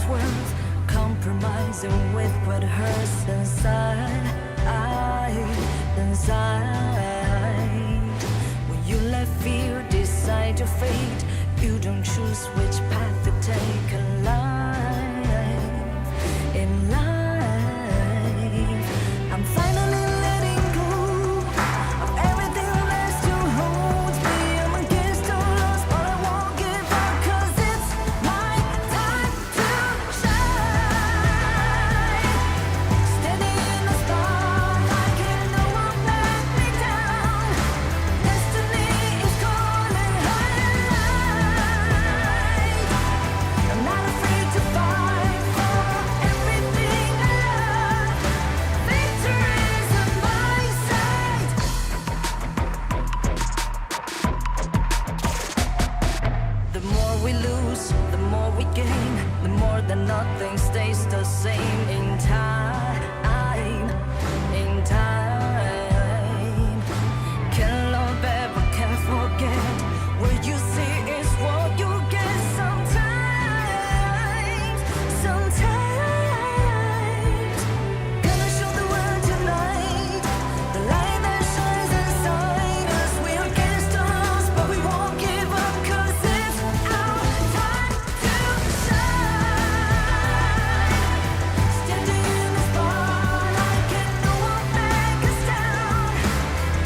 worth compromising with what hurts inside. When you let fear decide your fate, you don't choose which path to take in life. I'm finally letting go of everything that still holds me. I'm against the loss, but I won't give up, 'cause it's my time to shine. Standing in the spotlight, and no one let me down. Destiny is calling high. I'm not afraid to fight for everything I love. Victory is on my side. The more we lose, the more we gain. The more that nothing stays the same. In time, can't love ever, can't forget. What you see is what you get. Sometimes, gonna show the world tonight, the light that shines inside us. We're against the odds, but we won't give up, 'cause it's our time to shine. Standing in the spotlight, can no one back us down.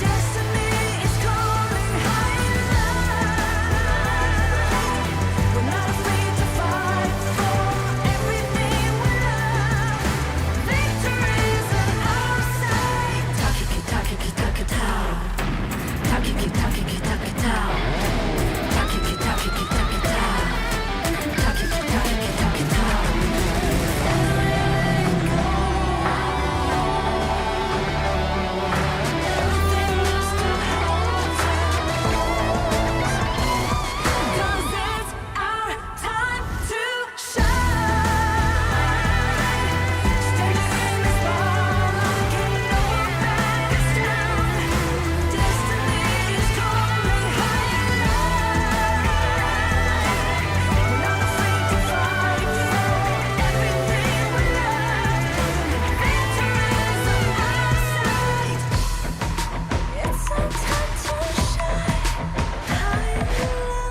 Destiny is calling high. We're not afraid to fight for everything we love. Victory is on our side. Takiki takiki takitao. Takiki takiki takitao. Takiki takiki takitao. Takiki takiki takitao. Everything is still holds us. 'Cause it's our time to shine. Standing in the spotlight, can no one back us down. Destiny is calling high. We're not afraid to fight for everything we love. Victory is on our side. It's our time to shine. High and light.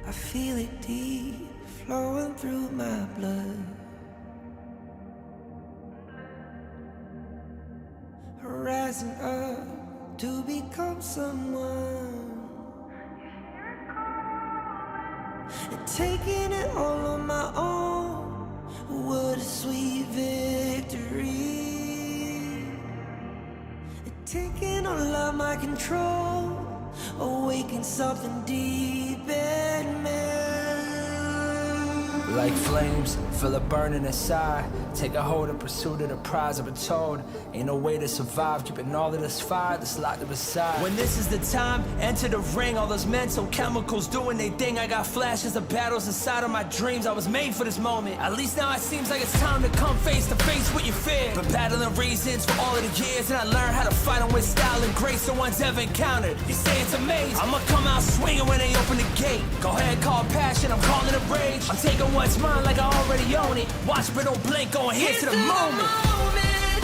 I feel it deep flowing through my blood. Rising up to become someone. And taking it all on my own. What a sweet victory. And taking all of my control. Awaken something deep in me. Like flames, feel it burning inside. Take a hold and pursuit of the prize. I've been told, ain't no way to survive. Keeping all of this fire that's locked up inside. When this is the time, enter the ring. All those mental chemicals doing they thing. I got flashes of battles inside of my dreams. I was made for this moment. At least now it seems like it's time to come face to face with your fear. Been battling reasons for all of the years, and I learned how to fight them with style and grace no one's ever encountered. You say it's amazing. I'ma come out swinging when they open the gate. Go ahead, call passion, I'm calling it rage. I'm taking what's mine like I already own it. Watch but don't blink, going here to the moment.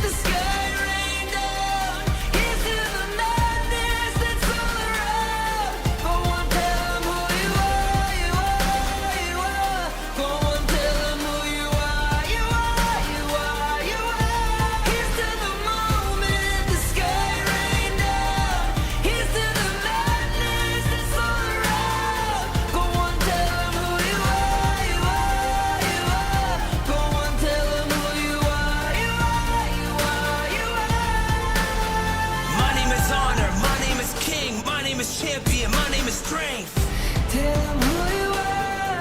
The sky rained down. Here's to the madness that's all around. Go on, tell 'em who you are, you are, you are. Go on, tell 'em who you are, you are, you are, you are. Here's to the moment, the sky rained down. Here's to the madness that's all around. Go on, tell 'em who you are, you are, you are. Go on, tell 'em who you are, you are, you are, you are. My name is honor, my name is king, my name is champion, my name is strength. Tell 'em who you are.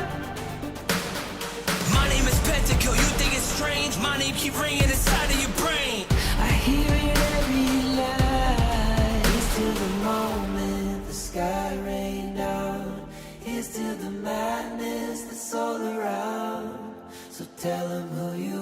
My name is Pentakill, you think it's strange? My name keep ringing inside of your brain. I hear it every night. Here's to the moment the sky rained down. Here's to the madness that's all around. So tell 'em who you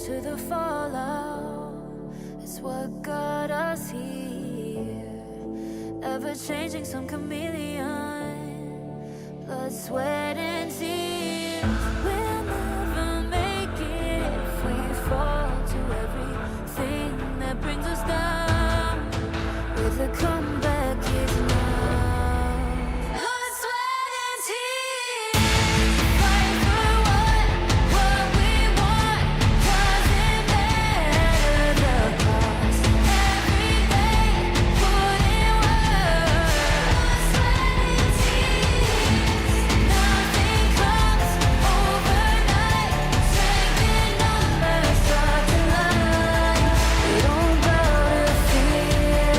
to the fallout. It's what got us here. Ever changing, some chameleon. Blood, sweat, and tears. We'll never make it if we fall to everything that brings us down. With a comeback is now. Blood, sweat, and tears. Fight for what we want. Doesn't matter the cost. Every day, put in work. Blood, sweat, and tears. Nothing comes overnight. Strength in numbers, start to line. We don't bow to fear.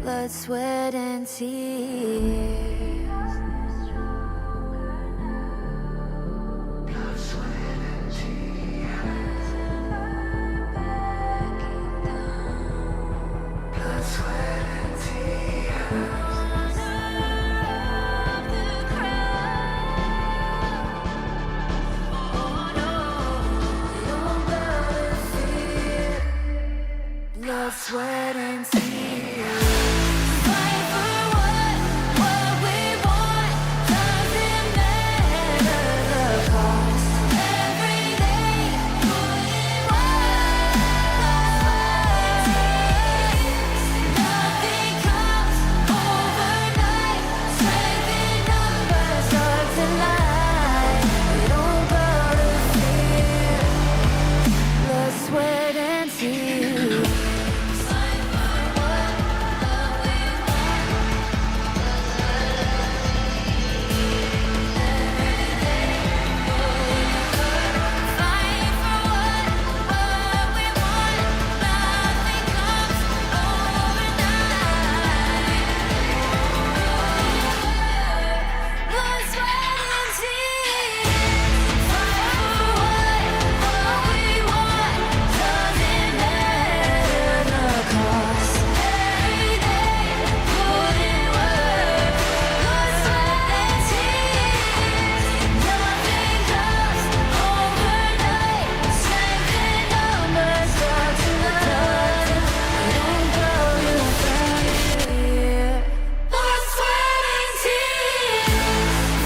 Blood, sweat, and tears. Blood, sweat, and tears. Fight for what we want. Doesn't matter the cost. Every day, put in work. Nothing comes overnight. Strength in numbers, start to line. We don't bow to fear. Blood, sweat, and tears. Fight for what we want. Every day, fight for what we want. Nothing comes overnight. Blood, sweat, and tears. Fight for what we want. Doesn't matter the cost. Every day, put in work. Blood, sweat, and tears. Nothing comes overnight. Strength in numbers, start to line. We don't go to fear. Blood, sweat, and tears.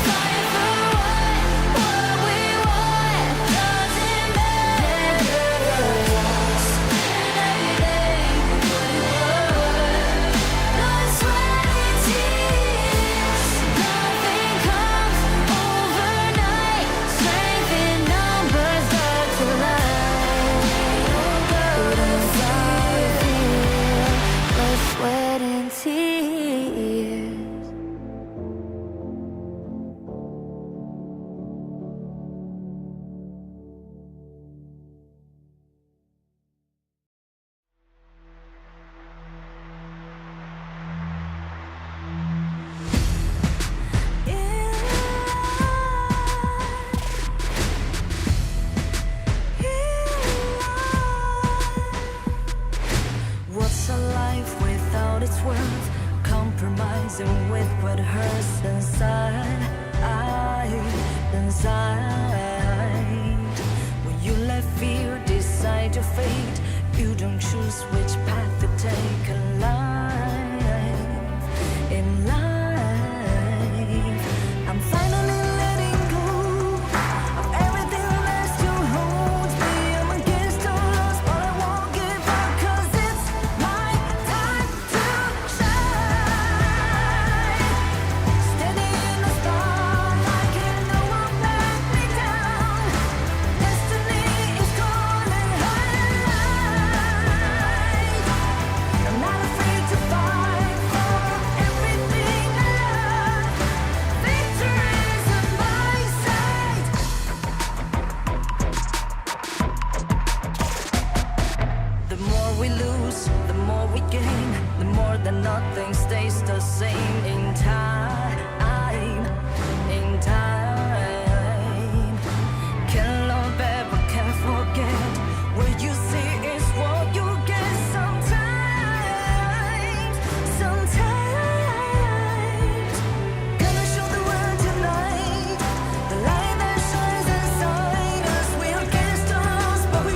Fight for what we want. Doesn't matter the cost. Every day, put in work. Blood, sweat, and tears. Nothing comes overnight. Strength in numbers, start to line. We don't go to fear. Blood, sweat, and tears. What's a life without its worth? Compromising with what hurts inside. When you let fear decide your fate, you don't choose which path to take in life. In life, I'm finally letting go of everything that still holds me. I'm against all odds, but I won't give up, 'cause it's my time to shine. Standing in the spotlight, and no one let me down. Destiny is calling high. I'm not afraid to fight for everything I love. Victory's on my side. The more we lose, the more we gain. The more that nothing stays the same. In time, can love ever, can't forget. What you see is what you get. Sometimes, gonna show the world tonight. The light that shines inside us. We're against all odds, but we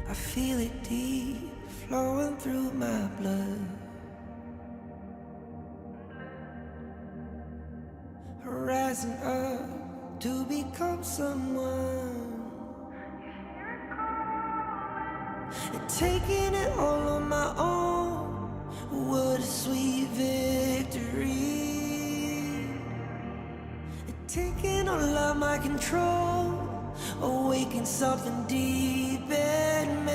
I feel it deep, flowing through my blood. Rising up to become someone, and taking it all on my own. What a sweet victory. And taking all of my control, awaken something deep in me.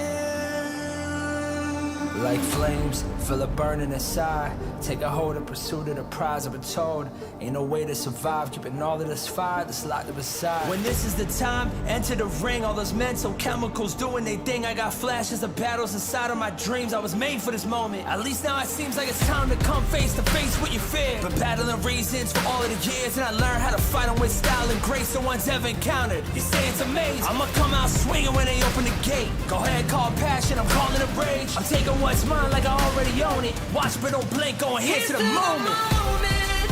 Like flames, feel it burning inside. Take a hold in pursuit of the prize. I've been told ain't no way to survive, keeping all of this fire that's locked up inside. When this is the time, enter the ring. All those mental chemicals doing they thing. I got flashes of battles inside of my dreams. I was made for this moment. At least now it seems like it's time to come face to face with your fear. Been battling reasons for all of the years, and I learned how to fight them with style and grace no one's ever encountered. You say it's amazing, I'ma come out swinging when they open the gate. Go ahead, call passion, I'm calling it rage. I'm taking what's mine like I already own it. Watch but don't blink, going here to the moment.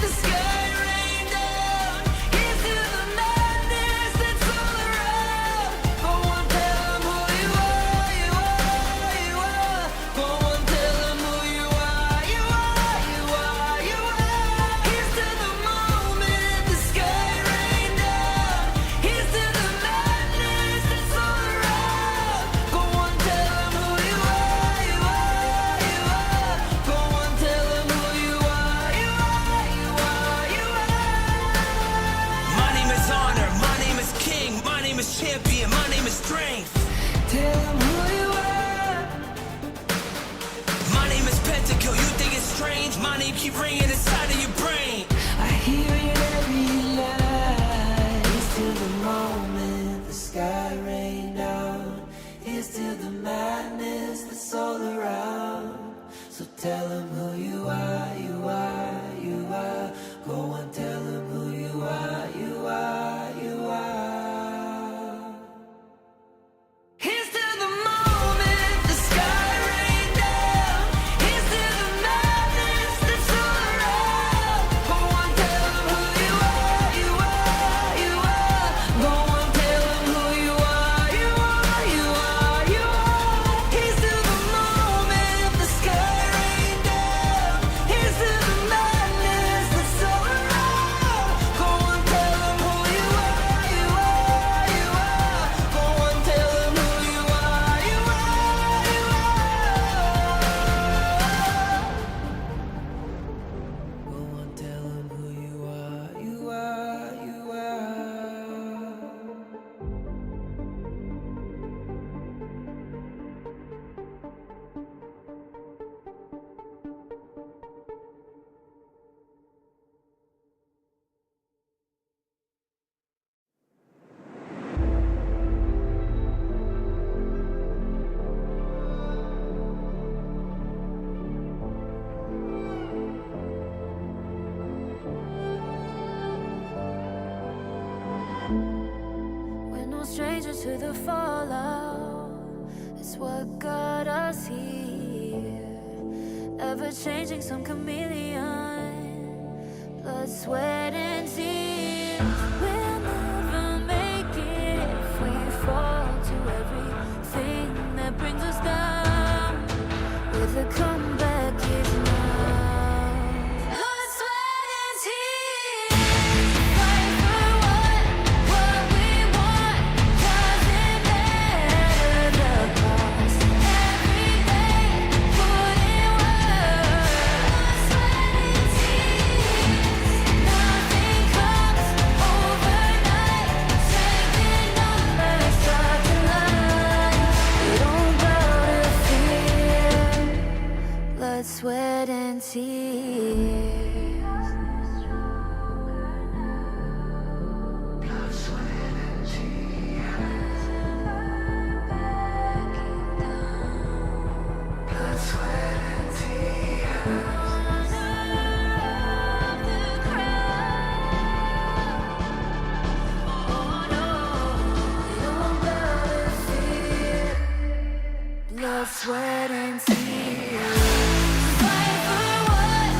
The sky rain down. Here's to the madness that's all around. Go on, tell them who you are, you are, you are. Go on, tell them who you are, you are, you are, you are. Here's to the moment, the sky rain down. Here's to the madness that's all around. Go on, tell them who you are, you are, you are. Go on, tell them who you are, you are, you are, you are. My name is honor, my name is king, my name is champion, my name is strength. Tell them who you are. My name is Pentakill, you think it's strange? My name keep ringing inside of your brain. I hear it every night. Here's to the moment the sky rain down. Here's to the madness that's all around. So tell them who you are, you are, you are. Go and tell them who you are, you are, you are. Here's to the moment the sky rain down. Here's to the madness that's all around. Go on, tell them who you are, you are, you are. Go on, tell them who you are, you are, you are, you are. Here's to the moment the sky rain down. Here's to the madness that's all around. Go on, tell them who you are, you are, you are. Go on, tell them who you are, you are, you are. Go and tell them who you are, you are, you are. We're no strangers to the fallout. It's what got us here. Ever changing, some chameleon. Blood, sweat, and tears. We'll never make it if we fall to everything that brings us down. With a comeback is now. Blood, sweat, and tears. Fight for what we want. Doesn't matter the cost. Every day, put in work. Blood, sweat, and tears. Nothing comes overnight. Strength in numbers, start to line. We don't bow to fear. Blood, sweat, and tears. Blood, sweat, and tears. Fight for what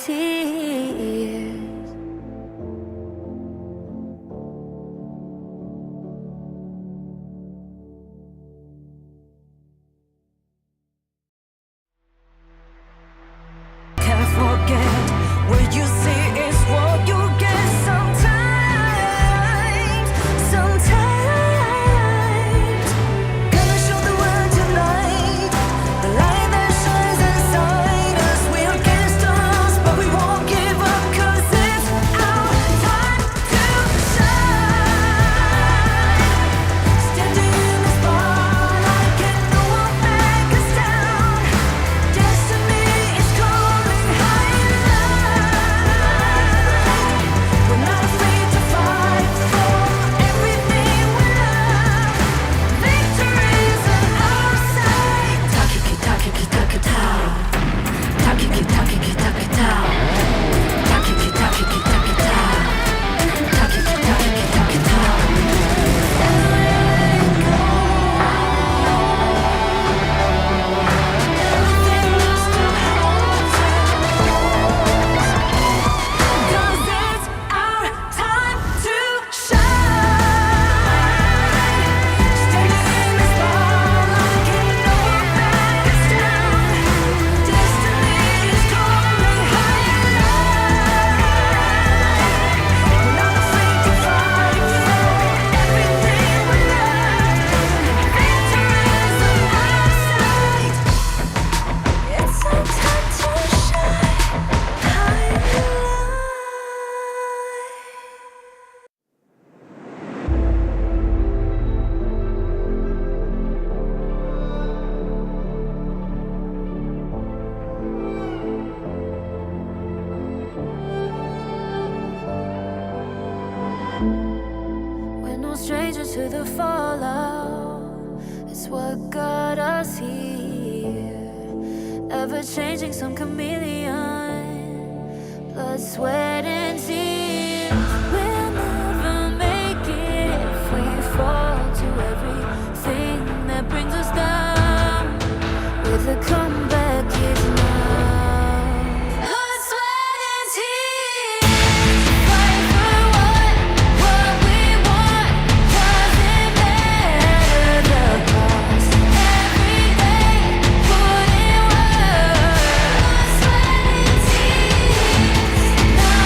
tears. Can't forget what you see is what you get sometimes. Sometimes gonna show the world tonight the light that shines inside us. We're against the odds, but we won't give up, 'cause it's our time to shine. Standing in the spotlight, can no one back us down. Destiny is calling high and light. We're not afraid to fight for everything we love. Victory's on our side. Takiki takiki takitao. Takiki takiki takitao. Takiki takiki takitao. Takiki takiki takitao. Everything must have holds us. 'Cause it's our time to shine. Standing in the spotlight, can no one back us down. Destiny is calling high and light. We're not afraid to fight for everything we love. Victory's on our side. It's our time to shine high and light. We're no strangers to the fallout. It's what got us here. Ever changing, some chameleon. Blood, sweat, and tears. We'll never make it if we fall to everything that brings us down. With a comeback is now. Blood, sweat, and tears. Fight for what we want. Doesn't matter the cost. Every day, put in work. Blood, sweat, and tears. Now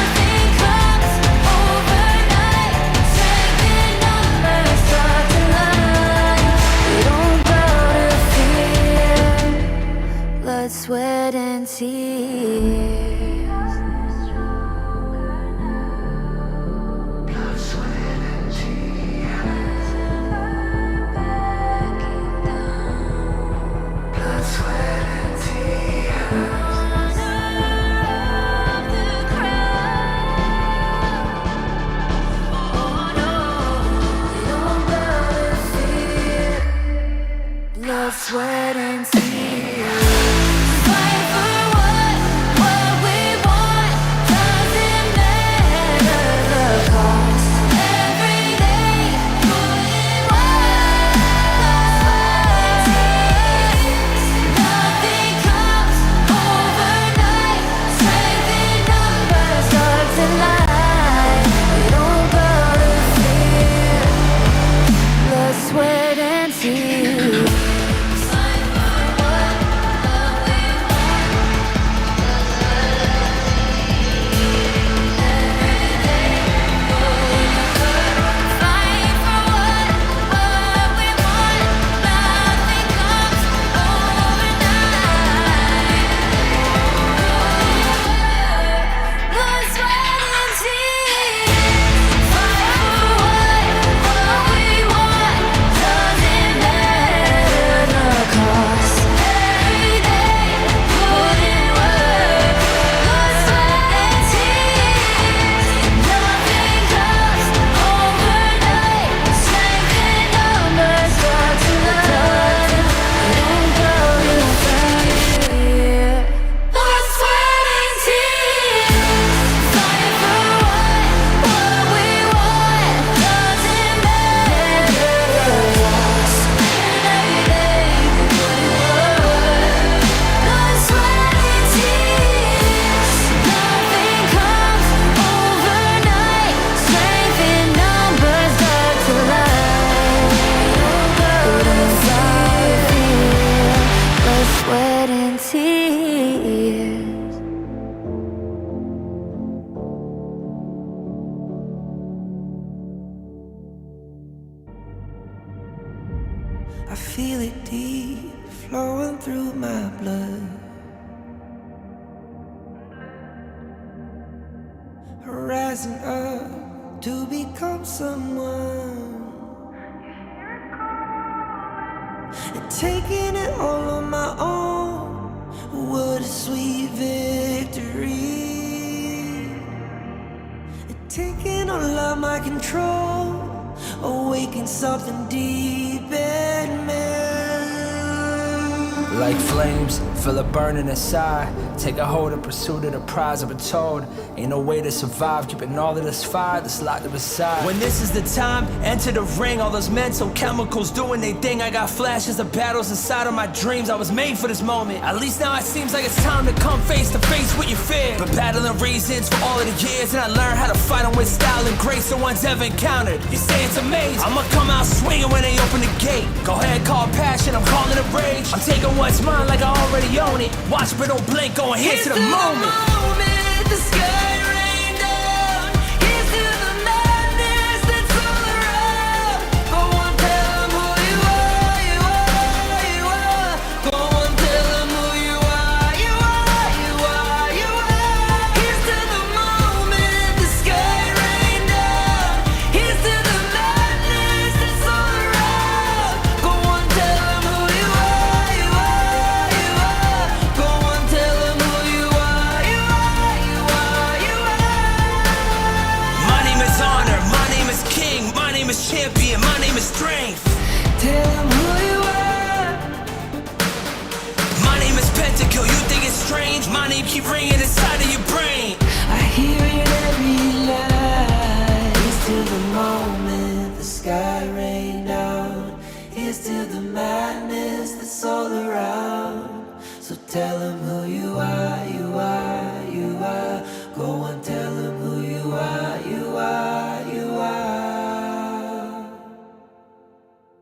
feel it deep flowing through my blood. Rising up to become someone, and taking it all on my own. What a sweet victory. And taking all of my control, awaken something deep in me. Like flames, feel it burning inside. Take a hold of pursuit of the prize. I've been told ain't no way to survive, keeping all of this fire that's locked up inside. When this is the time, enter the ring. All those mental chemicals doing their thing. I got flashes of battles inside of my dreams. I was made for this moment. At least now it seems like it's time to come face to face with your fear. Been battling reasons for all of the years, and I learned how to fight them with style and grace no one's ever encountered. You say it's amazing, I'ma come out swinging when they open the gate. Go ahead, call passion, I'm calling it rage. I'm taking what's mine like I already own it. Watch but don't blink, going here to the moment. The sky rain down. Here's to the madness that's all around. Go on, tell them who you are, you are, you are. Go on, tell them who you are, you are, you are, you are. Here's to the moment, the sky rain down. Here's to the madness that's all around. Go on, tell them who you are, you are, you are. Go on, tell them who you are, you are, you are, you are. My name is honor, my name is king, my name is champion, my name is strength. Tell them who you are. My name is Pentakill, you think it's strange? My name keep ringing inside of your brain. I hear it every night. Here's to the moment the sky rain down. Here's to the madness that's all around. So tell them who you are, you are, you are. Go and tell them who you are, you are, you are.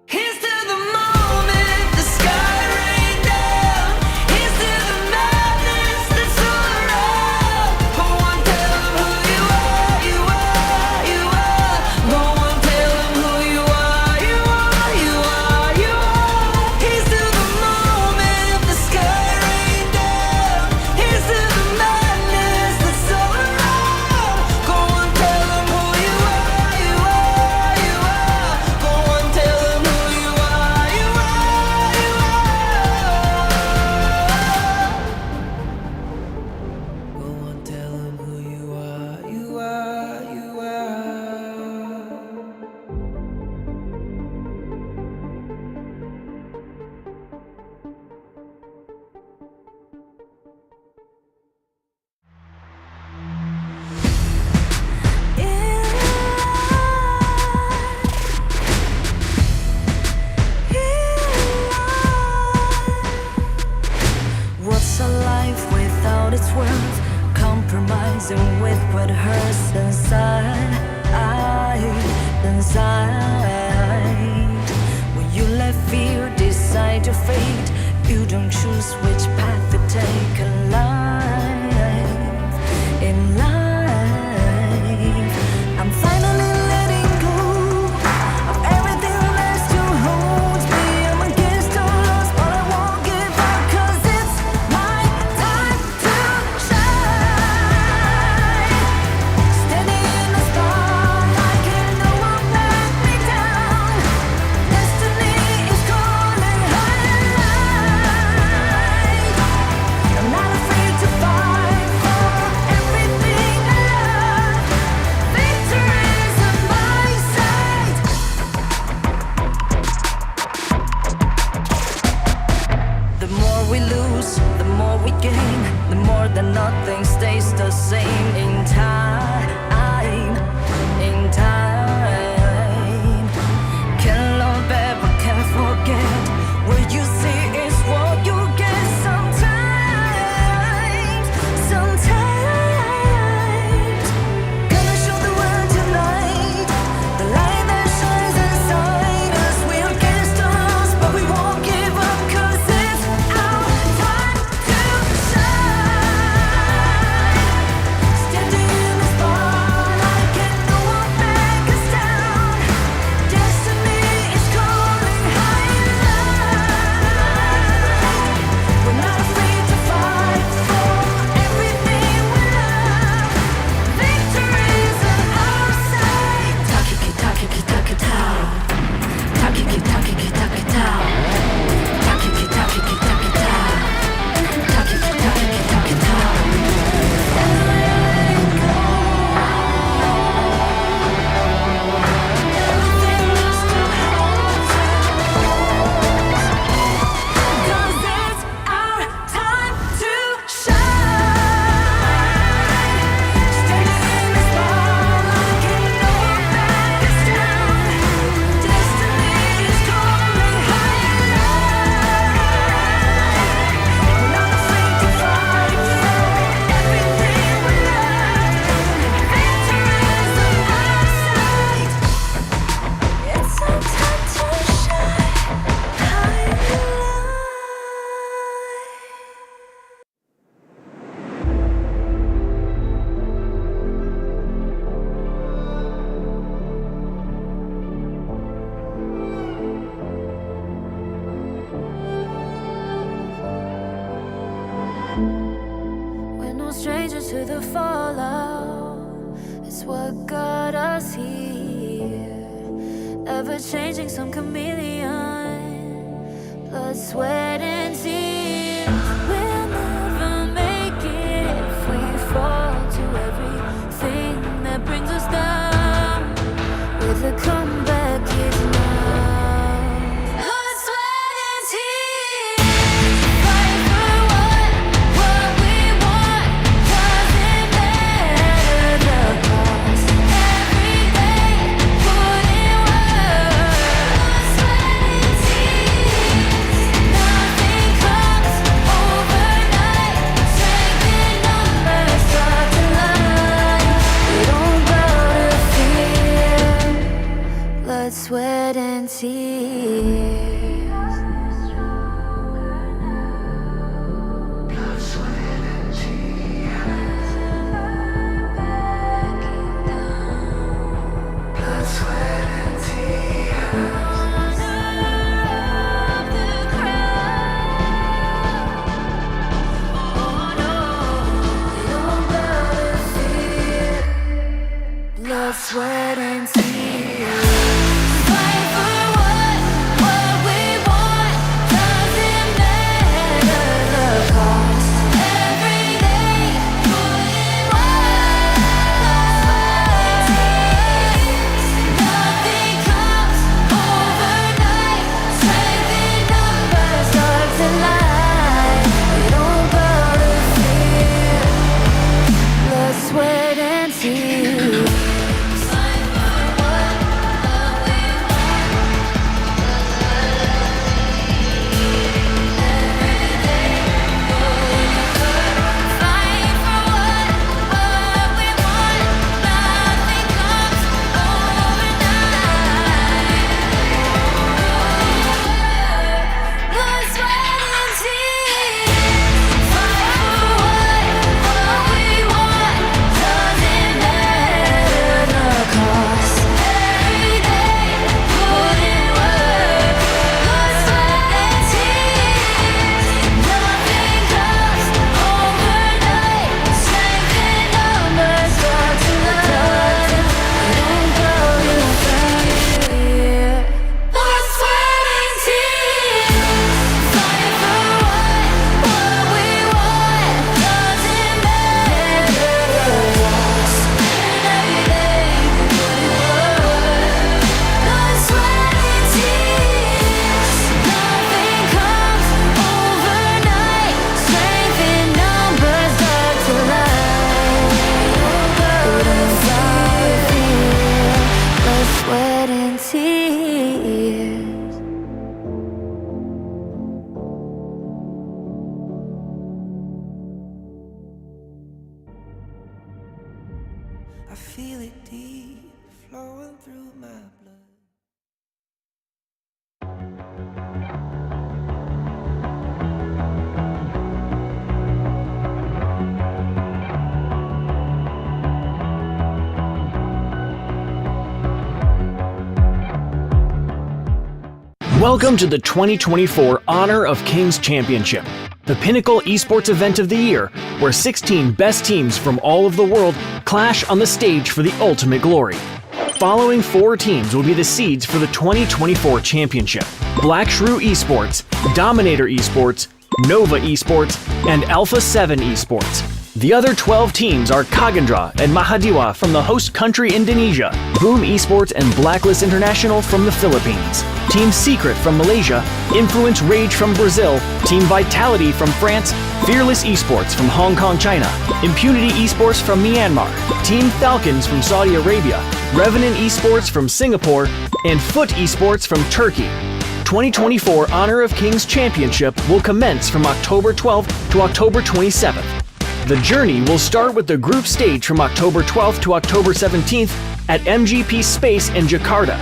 Here's to the moment the sky rain down. Here's to the madness that's all around. Go on, tell them who you are, you are, you are. Go on, tell them who you are, you are, you are, you are. Here's to the moment the sky rain down. Here's to the madness that's all around. Go on, tell them who you are, you are, you are. Go on, tell them who you are, you are, you are. Go and tell them who you are, you are, you are. What's a life without its worth? Compromising with what hurts inside. When you let fear decide your fate, you don't choose which path to take in life. In life, I'm finally letting go of everything that still holds me. I'm against all odds, but I won't give up, 'cause it's my time to shine. Standing in the spotlight, can no one let me down. Destiny is calling high. I'm not afraid strangers to the fallout. It's what got us here. Ever changing, some chameleon. Blood, sweat, and tears. We'll never make it if we fall to everything that brings us down. With a comeback is now. Blood, sweat, and tears. Fight for what we want. Doesn't matter the cost. Every day, put in work. Blood, sweat, and tears. Nothing comes overnight. Strength in numbers start to line. We don't bow to fear. Blood, sweat, and tears. Blood, sweat, and tears. Fight for what we want. Doesn't matter the cost. Every day, put in work. Nothing comes overnight. Strength in numbers start to lie. We don't bow to fear. Blood, sweat, and tears. I feel it deep flowing through my blood. Welcome to the 2024 Honor of Kings Championship, the pinnacle esports event of the year, where 16 best teams from all of the world clash on the stage for the ultimate glory. Following 4 teams will be the seeds for the 2024 championship: Black Shrew Esports, Dominator Esports, Nova Esports, and Alpha 7 Esports. The other 12 teams are Kagendra and Mahadiwa from the host country Indonesia, Boom Esports and Blacklist International from the Philippines, Team Secret from Malaysia, Influence Rage from Brazil, Team Vitality from France, Fearless Esports from Hong Kong, China, Impunity Esports from Myanmar, Team Falcons from Saudi Arabia, Revenant Esports from Singapore, and Foot Esports from Turkey. 2024 Honor of Kings Championship will commence from October 12th to October 27th. The journey will start with the group stage from October 12th to October 17th at MGP Space in Jakarta.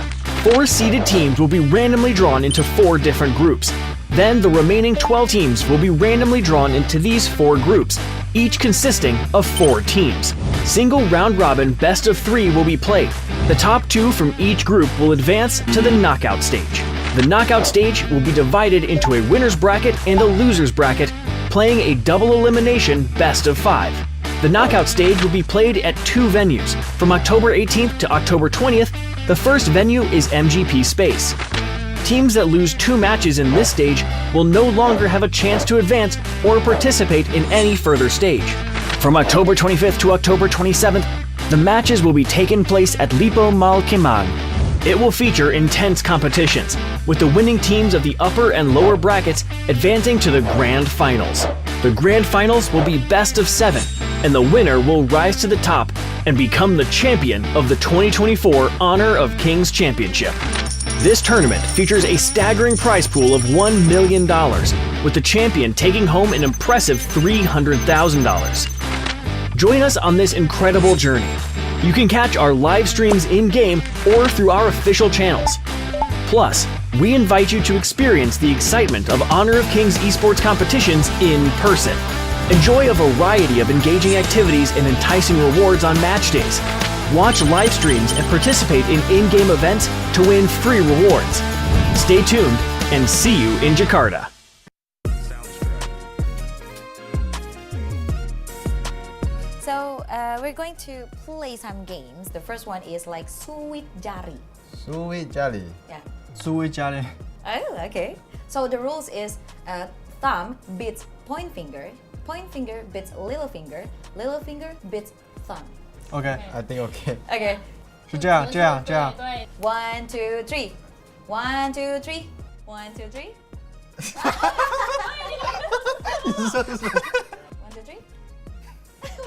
4 seeded teams will be randomly drawn into 4 different groups. Then the remaining 12 teams will be randomly drawn into these 4 groups, each consisting of 4 teams. Single round-robin best of 3 will be played. The top 2 from each group will advance to the knockout stage. The knockout stage will be divided into a winner's bracket and a loser's bracket, playing a double elimination best of 5. The knockout stage will be played at 2 venues. From October 18th to October 20th, the first venue is MGP Space. Teams that lose 2 matches in this stage will no longer have a chance to advance or participate in any further stage. From October 25th to October 27th, the matches will be taking place at Lipo Malkemang. It will feature intense competitions, with the winning teams of the upper and lower brackets advancing to the Grand Finals. The Grand Finals will be best of 7, and the winner will rise to the top and become the champion of the 2024 Honor of Kings Championship. This tournament features a staggering prize pool of $1 million, with the champion taking home an impressive $300,000. Join us on this incredible journey. You can catch our live streams in-game or through our official channels. Plus, we invite you to experience the excitement of Honor of Kings esports competitions in person. Enjoy a variety of engaging activities and enticing rewards on match days. Watch live streams and participate in in-game events to win free rewards. Stay tuned and see you in Jakarta. So we're going to play some games. The first one is like Suwit Jari. Suwi Jali. Yeah. Suwi Jali. Oh, okay. So the rules is thumb beats point finger beats little finger beats thumb. OK， I think okay. Okay. 是这样，这样，这样。 1, 2, 3. 1, 2, 3. 1, 2, 3. 1, 2, 3.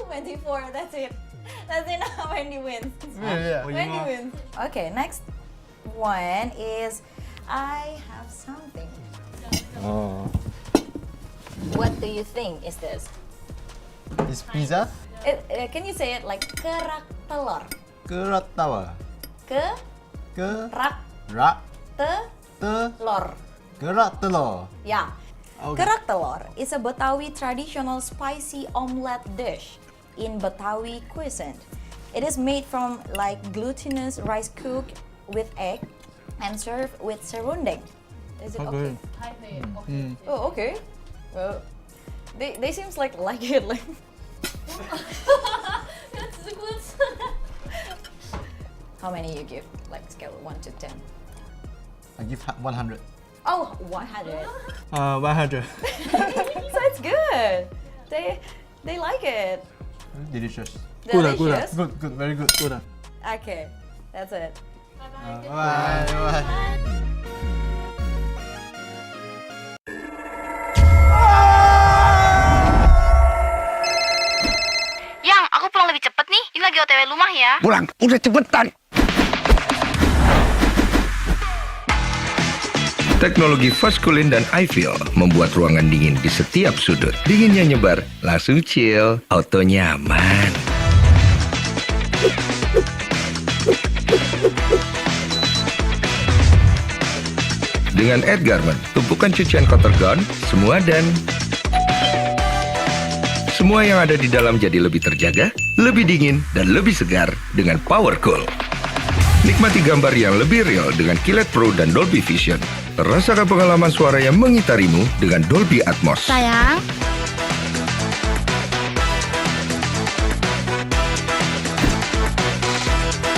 24. That's it. That's it. Now Wendy wins. Yeah. Wendy wins. Okay. Next one is I have something. Oh. What do you think is this? Is pizza? Can you say it like kerak telur? Kerak tawa. Kerak Kerak telur. Kerak telur. Yeah. Okay. Kerak telur is a Betawi traditional spicy omelette dish in Betawi cuisine. It is made from like glutinous rice cooked with egg and served with serundeng. Is it okay? Oh, okay. Well, they seems like it like. That's good. How many you give? Like scale 1 to 10. I give 100. Oh, 100. 100. So it's good. They like it. Delicious. Delicious. Good, very good. Good. Okay, that's it. Bye. Bye. Yang, aku pulang lebih cepet nih. Ini lagi OTW rumah ya. Pulang, udah cepetan. Teknologi Fast Cooling dan iFeel membuat ruangan dingin di setiap sudut. Dinginnya nyebar, langsung chill, auto nyaman. Dengan Edgarment, tumpukan cucian kotor gone, semua semua yang ada di dalam jadi lebih terjaga, lebih dingin, dan lebih segar dengan Power Cool. Nikmati gambar yang lebih real dengan Kilet Pro dan Dolby Vision. Rasakan pengalaman suara yang mengitarimu dengan Dolby Atmos. Sayang.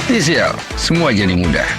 TCL, semua jadi mudah.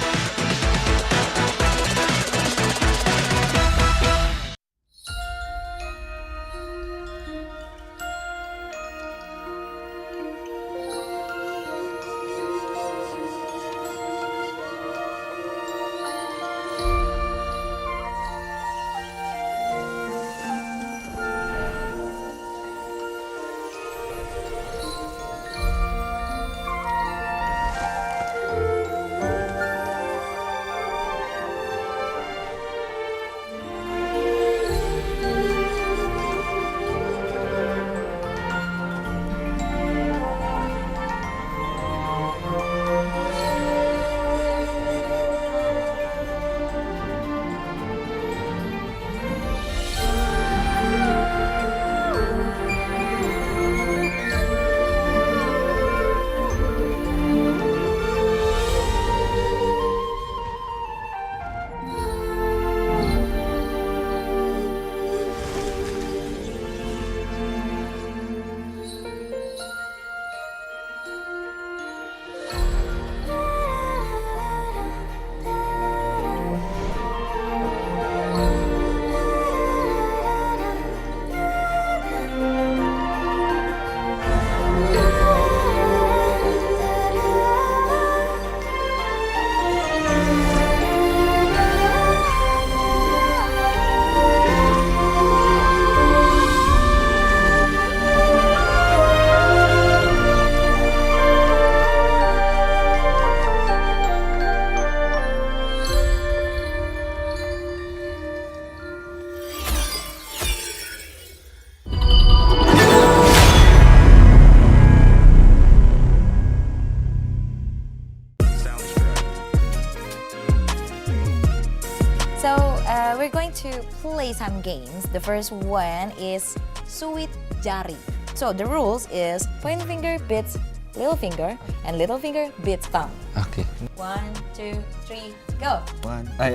going to play some games. The first one is Sweet Jari. So the rules is point finger beats little finger and little finger beats thumb. Okay. 1, 2, 3, go. One. Okay.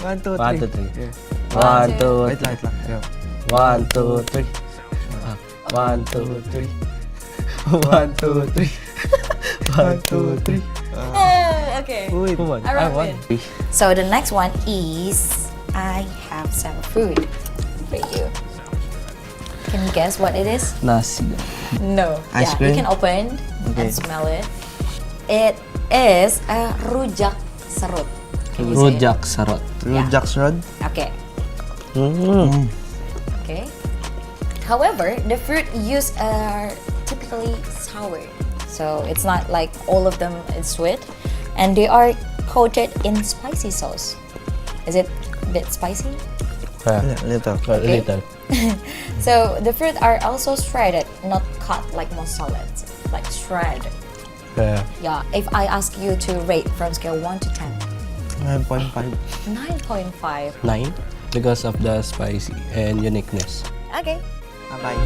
1, 2, 3. 1, 2, 3. One, 1, two. 2, Wait, light lang. Yeah. 1, 2, 3. 1, 2, 3. 1, 2, 3. 1, 2, 3. Oh, okay. Wait, I win. So the next one is I have some food for you. Can you guess what it is? Nasi. No. Ice You cream? can open Okay. and smell it. It is a rujak serut. Can you say it? Rujak sarot. Rujak serut. Okay. Mm. Okay. However, the fruit used are typically sour. So it's not like all of them is sweet. And they are coated in spicy sauce. Is it a bit spicy? Little. Okay. Little. So the fruit are also shredded, not cut like most salads. Like shred. Yeah. If I ask you to rate from scale 1 to 10. 9.5. 9.5. 9 because of the spicy and uniqueness. Okay. Bye-bye.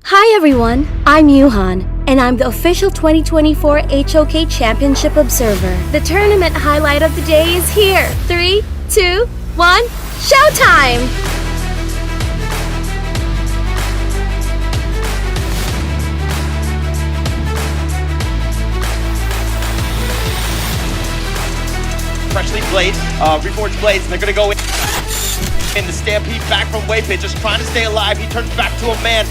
Hi everyone, I'm Yuhan, and I'm the official 2024 HOK Championship Observer. The tournament highlight of the day is here. 3, 2, 1, showtime! Freshly blade, reforged blades, and they're gonna go in the stampede back from Waypit, just trying to stay alive. He turns back to a man.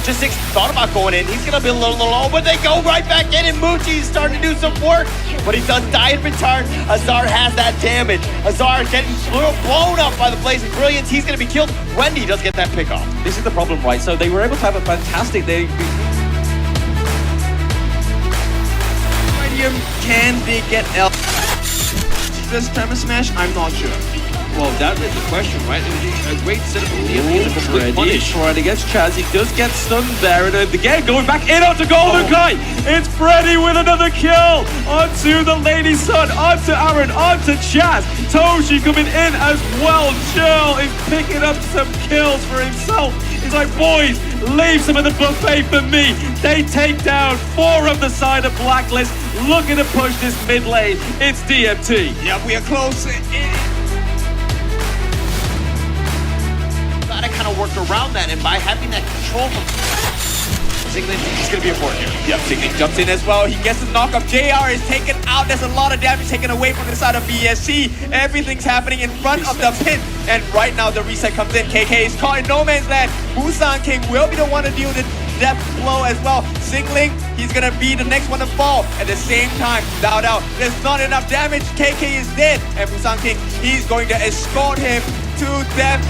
Just Six thought about going in. He's gonna be a little low, but they go right back in, and Muji's starting to do some work. But he does die in return. Azar has that damage. Azar getting blown up by the Blazing Brilliance. He's gonna be killed. Wendy does get that pick off. This is the problem, right? So they were able to have a fantastic day. Can they get L? This Tremor Smash? I'm not sure. Well, that is the question, right? A great setup from the Punish right against Chaz. He does get stunned there, and again going back in onto Golden Kai. It's Freddy with another kill onto the Lady Sun, onto Aaron, onto Chaz. Toshi coming in as well. Chill is picking up some kills for himself. He's like, boys, leave some of the buffet for me. They take down 4 of the side of Blacklist, looking to push this mid lane. It's DMT. Yeah, we are close. Gotta kind of work around that, and by having that control from Zingling, he's gonna be important here. Yep, Zingling jumps in as well. He gets the knockup. JR is taken out. There's a lot of damage taken away from the side of BSC. Everything's happening in front of the pin. And right now the reset comes in. KK is caught in no man's land. Busan King will be the one to deal with the death blow as well. Zingling, he's gonna be the next one to fall. At the same time, Dao, there's not enough damage. KK is dead. And Busan King, he's going to escort him to death.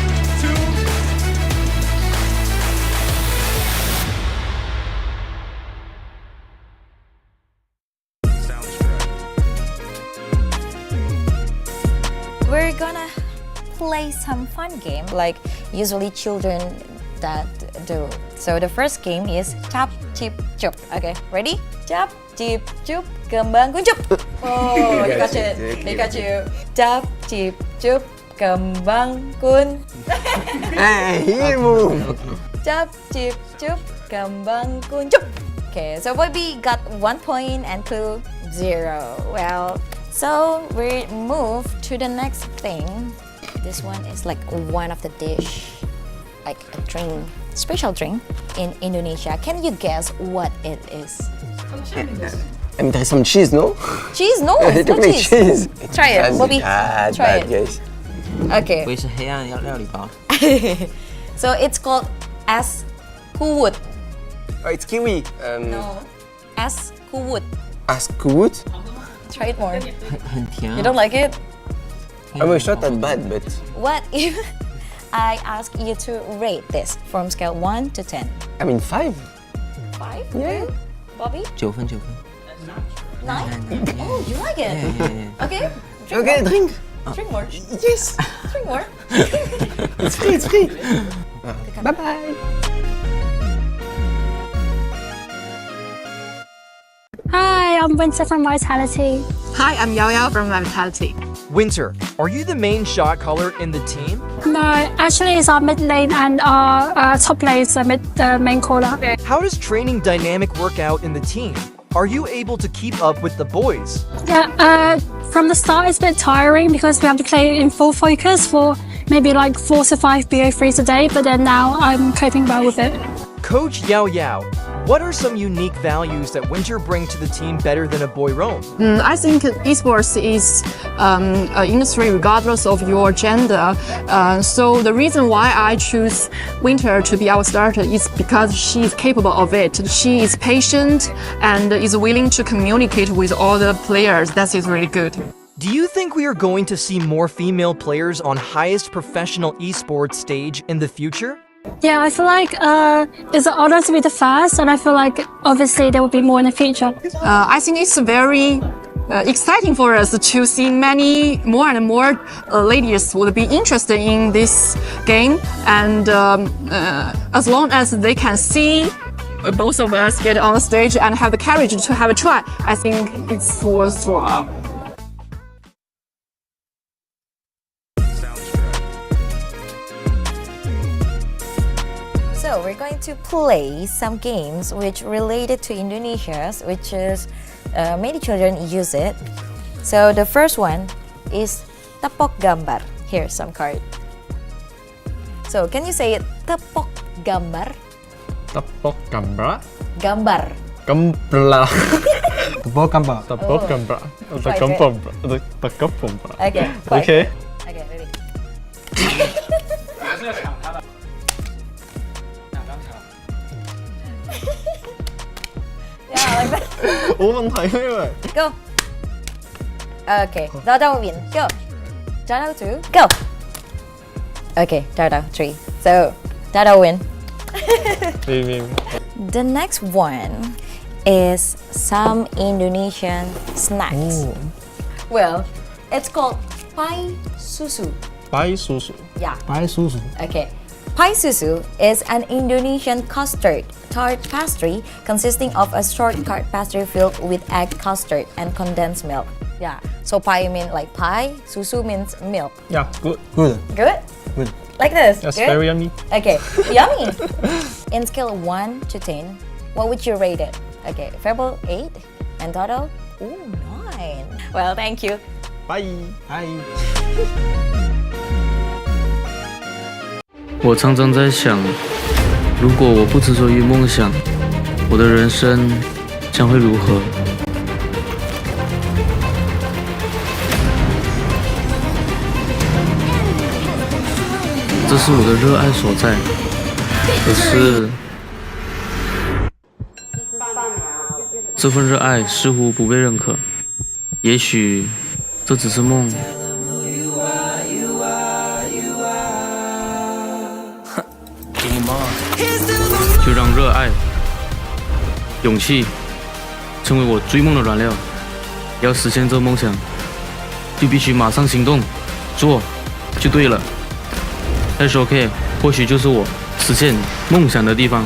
We're gonna play some fun game like usually children that do. So the first game is tap, chip, chup. Okay, ready? Tap, chip, chup, kembang kuncup. Oh, you got it. They got you. Tap, chip, chup, kembang kun. Hey, move. Tap, chip, chup, kembang kuncup. Okay, so Bobby got 1 point and Clue 0. Well, so we move to the next thing. This one is like one of the dish, like a drink, special drink in Indonesia. Can you guess what it is? I mean, there's some cheese, no? Cheese? No, it's not cheese. Try it, Bobby. Try it. Guys. Okay. So it's called as kuwut. Oh, it's kiwi. No, as kuwut. Askuwood? Try it more. You don't like it? I mean, it's not that bad, but... What if I ask you to rate this from scale 1 to 10? I mean, 5. 5? Yeah. Bobby? 9 分. 9? Oh, you like it? Yeah. Okay. Okay, drink. Drink more. Yes. Drink more. It's free, it's free. Bye-bye. I'm Winter from Vitality. Hi, I'm Yao Yao from Vitality. Winter, are you the main shot caller in the team? No, actually it's our mid lane and our top lane is the main caller. How does training dynamic work out in the team? Are you able to keep up with the boys? Yeah, from the start it's a bit tiring because we have to play in full focus for maybe like 4 to 5 BO3s a day, but then now I'm coping well with it. Coach Yao Yao, what are some unique values that Winter bring to the team better than a boy roam? I think esports is an industry regardless of your gender. So the reason why I choose Winter to be our starter is because she is capable of it. She is patient and is willing to communicate with all the players. That is really good. Do you think we are going to see more female players on highest professional esports stage in the future? Yeah, I feel like it's an honor to be the first, and I feel like obviously there will be more in the future. I think it's very exciting for us to see more and more ladies would be interested in this game, and as long as they can see both of us get on the stage and have the courage to have a try, I think it's worthwhile. So we're going to play some games which related to Indonesia, which is many children use it. So the first one is tepok gambar. Here's some card. So can you say it? Tepok gambar. Tepok gambar. Gambar. Gembla. Tepok gambar. Tepok gambar. Tepok gambar. Okay. Okay. Okay, ready. Yeah, like that. 冇問題咩喂 Go. Okay, Dodo win. Go. Dodo 2. Go. Okay, Dodo 3. So, Dodo win. The next one is some Indonesian snacks. Well, it's called pai susu. Pai susu. Yeah. Pai susu. Okay. Pai susu is an Indonesian custard tart pastry consisting of a short tart pastry filled with egg custard and condensed milk. Yeah. So pai means like pie, susu means milk. Yeah, good. Good. Good? Good. Like this? That's Good? very yummy. Okay. Yummy. In scale 1 to 10, what would you rate it? Okay. Fable 8 and Dodo? Ooh, 9. Well, thank you. Bye. Bye. 我常常在想，如果我不执着于梦想，我的人生将会如何？这是我的热爱所在，可是这份热爱似乎不被认可。也许这只是梦。 就让热爱、勇气成为我追梦的燃料。要实现这梦想，就必须马上行动，做就对了。SOK 或许就是我实现梦想的地方。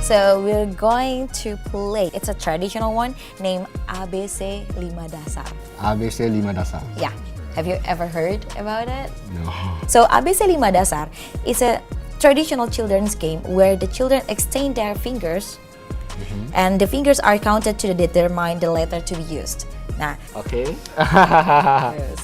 So we're going to play. It's a traditional one named ABC 5 Dasar. ABC 5 dasar. Yeah. Have you ever heard about it? No. So ABC 5 Dasar is a traditional children's game where the children extend their fingers and the fingers are counted to determine the letter to be used. Nah. Okay.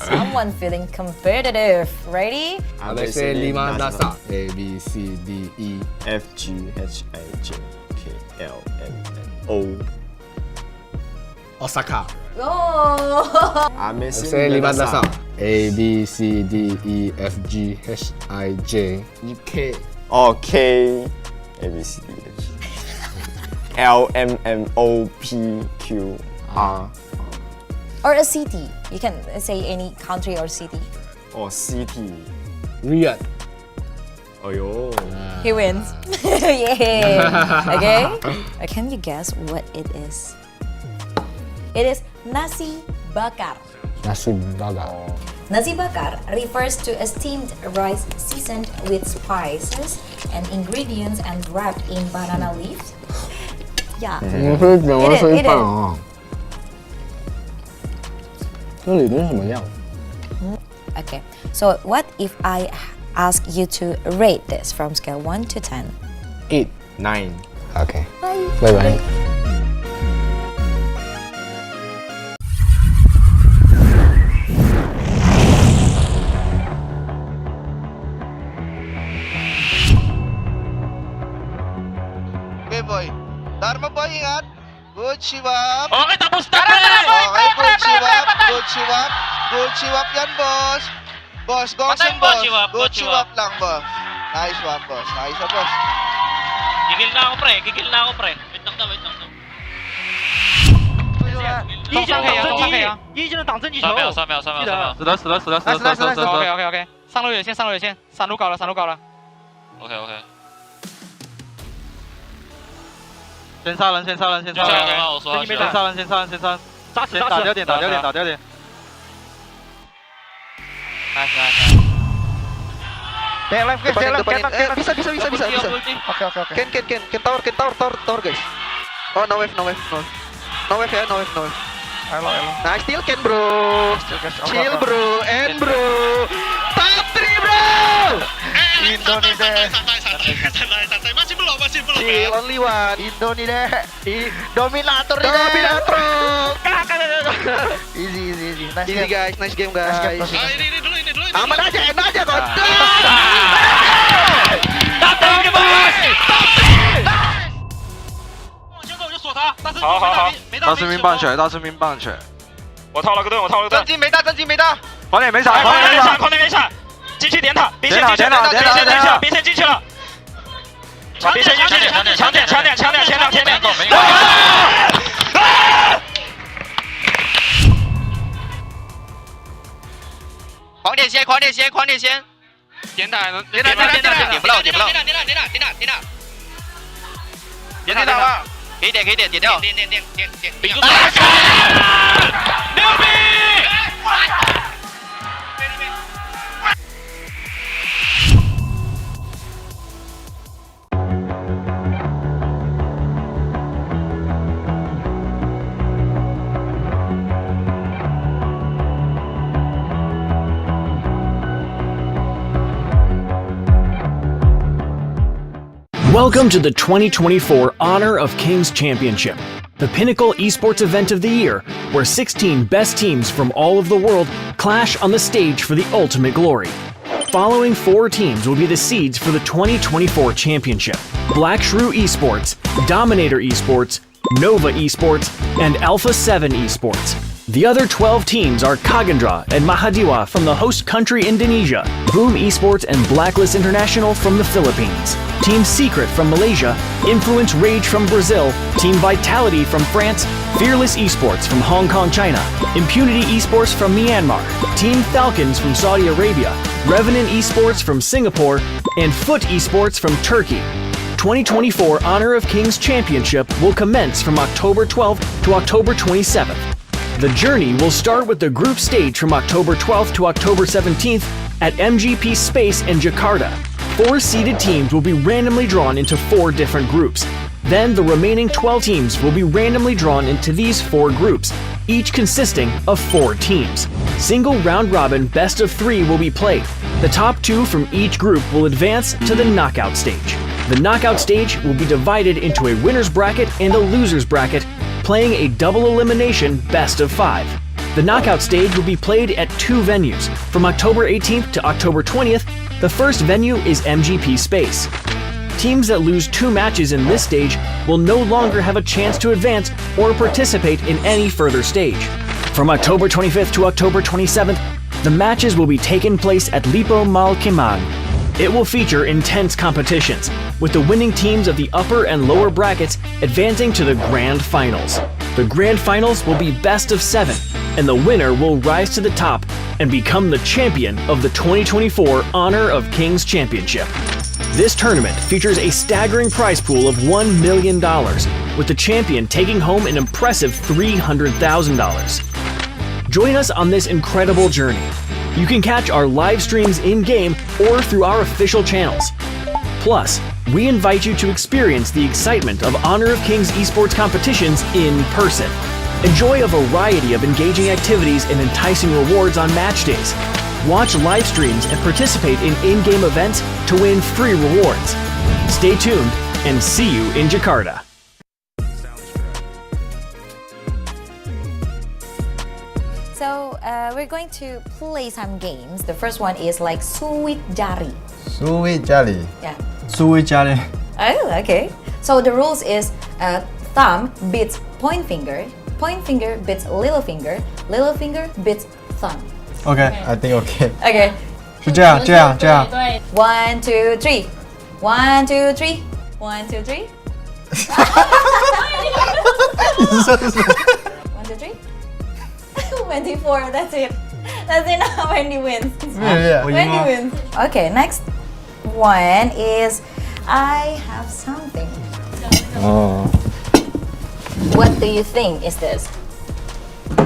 Someone feeling competitive. Ready? ABC 5 dasar. A, B, C, D, E, F, G, H, I, J, K, L, M, N, O. Osaka. Oh! ABC 5 dasar. A, B, C, D, E, F, G, H, I, J, K. Oh, K, A, B, C, D, H, L, M, N, O, P, Q, R. Or a city. You can say any country or city. Or city. Riyadh. Oh yo. He wins. Yeah. Okay. Can you guess what it is? It is nasi bakar. Nasi bakar. Nasi bakar refers to a steamed rice seasoned with spices and ingredients and wrapped in banana leaves. Yeah. 你可以讲个声音 It 饭 is. 啊。这里面什么样？ Okay. So what if I ask you to rate this from scale 1 to 10? 8 9 OK， Bye. 拜拜。Okay boy. Dharma boy ingat. Good shiwap. Oke, tapos na pre! Okay, good shiwap. Good shiwap. Good shiwap yan boss. Boss, gosen boss. Good shiwap lang boss. Nice one boss. Nice one boss. Gigil na ako pre, gigil na ako pre. Wait lang daw, wait lang daw. 一技能挡针击球， 3秒。死了。OK， 上路有线，上路搞了。OK。先杀人，先杀人，扎起，打掉点。Nice。Bisa. Oke. Can tower guys. Oh no wave ya. Elo. Nice steal can bro. Chill bro, and bro. Top 3 bro. Indonesia. Santai, masih belum. Chill only one. Indonesia. Dominator. Easy. Easy guys, nice game guys. Ini dulu. Aman aja, enak aja kok. Datang bos. 好，大致命棒起来，我套了个盾，真金没大，狂点没闪，继续点塔，别先进去了，别先进去，抢点，狂点先，点塔，点不到，点塔了。可以点，点掉。点。顶住！牛逼！ Welcome to the 2024 Honor of Kings Championship, the pinnacle esports event of the year, where 16 best teams from all of the world clash on the stage for the ultimate glory. Following 4 teams will be the seeds for the 2024 championship: Black Shrew Esports, Dominator Esports, Nova Esports, and Alpha 7 Esports. The other 12 teams are Kagandra and Mahadiwa from the host country Indonesia, Boom Esports and Blacklist International from the Philippines, Team Secret from Malaysia, Influence Rage from Brazil, Team Vitality from France, Fearless Esports from Hong Kong, China, Impunity Esports from Myanmar, Team Falcons from Saudi Arabia, Revenant Esports from Singapore, and Foot Esports from Turkey. 2024 Honor of Kings Championship will commence from October 12th to October 27th. The journey will start with the group stage from October 12th to October 17th at MGP Space in Jakarta. 4 seeded teams will be randomly drawn into 4 different groups. Then the remaining 12 teams will be randomly drawn into these 4 groups, each consisting of 4 teams. Single round-robin best of 3 will be played. The top 2 from each group will advance to the knockout stage. The knockout stage will be divided into a winner's bracket and a loser's bracket, playing a double elimination best of 5. The knockout stage will be played at 2 venues. From October 18th to October 20th, the first venue is MGP Space. Teams that lose 2 matches in this stage will no longer have a chance to advance or participate in any further stage. From October 25th to October 27th, the matches will be taking place at Lipo Mal Kemang. It will feature intense competitions, with the winning teams of the upper and lower brackets advancing to the Grand Finals. The Grand Finals will be best of 7, and the winner will rise to the top and become the champion of the 2024 Honor of Kings Championship. This tournament features a staggering prize pool of $1 million, with the champion taking home an impressive $300,000. Join us on this incredible journey. You can catch our live streams in-game or through our official channels. Plus, we invite you to experience the excitement of Honor of Kings esports competitions in person. Enjoy a variety of engaging activities and enticing rewards on match days. Watch live streams and participate in in-game events to win free rewards. Stay tuned and see you in Jakarta. So we're going to play some games. The first one is like Suwit Jari. Suwit Jari. Yeah. Suwit Jari. Oh, okay. So the rules is thumb beats point finger beats little finger beats thumb. Okay, I think okay. Okay. 是这样，这样，这样。 1, 2, 3. 1, 2, 3. 1, 2, 3. 1, 2, 3. 24. That's it. That's enough. Wendy wins. Yeah. Wendy wins. Okay, next one is I have something. Oh. What do you think is this?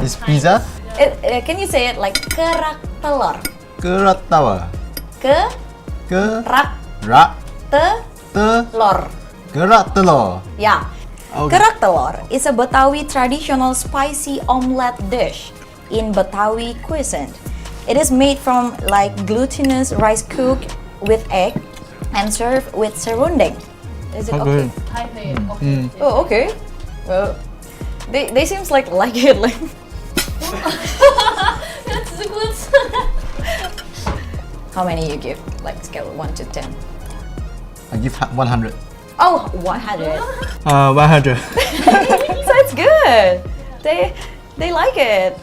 Is pizza? Can you say it like kerak telur? Kerak telur. Kerak Rak. telur. Kerak telur. Yeah. Okay. Kerak telur is a Betawi traditional spicy omelette dish in Betawi cuisine. It is made from like glutinous rice cooked with egg and served with serundeng. Is it okay? Oh, okay. Well, they seems like it. Like That's good. how many you give? Like scale 1 to 10. I give 100. Oh, 100. 100. So it's good. They like it.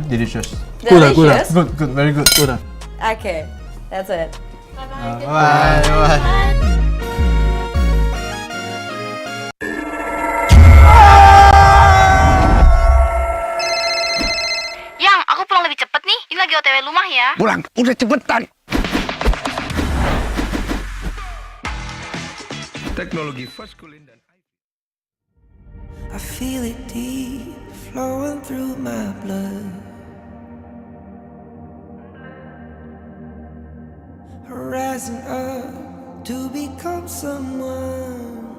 Delicious. Delicious? Good, very good. Good. Okay, that's it. Bye. Yang, aku pulang lebih cepet nih. Ini lagi OTW rumah ya. Pulang, udah cepetan. Teknologi Vaskulin dan I feel it deep flowing through my blood. Rising up to become someone.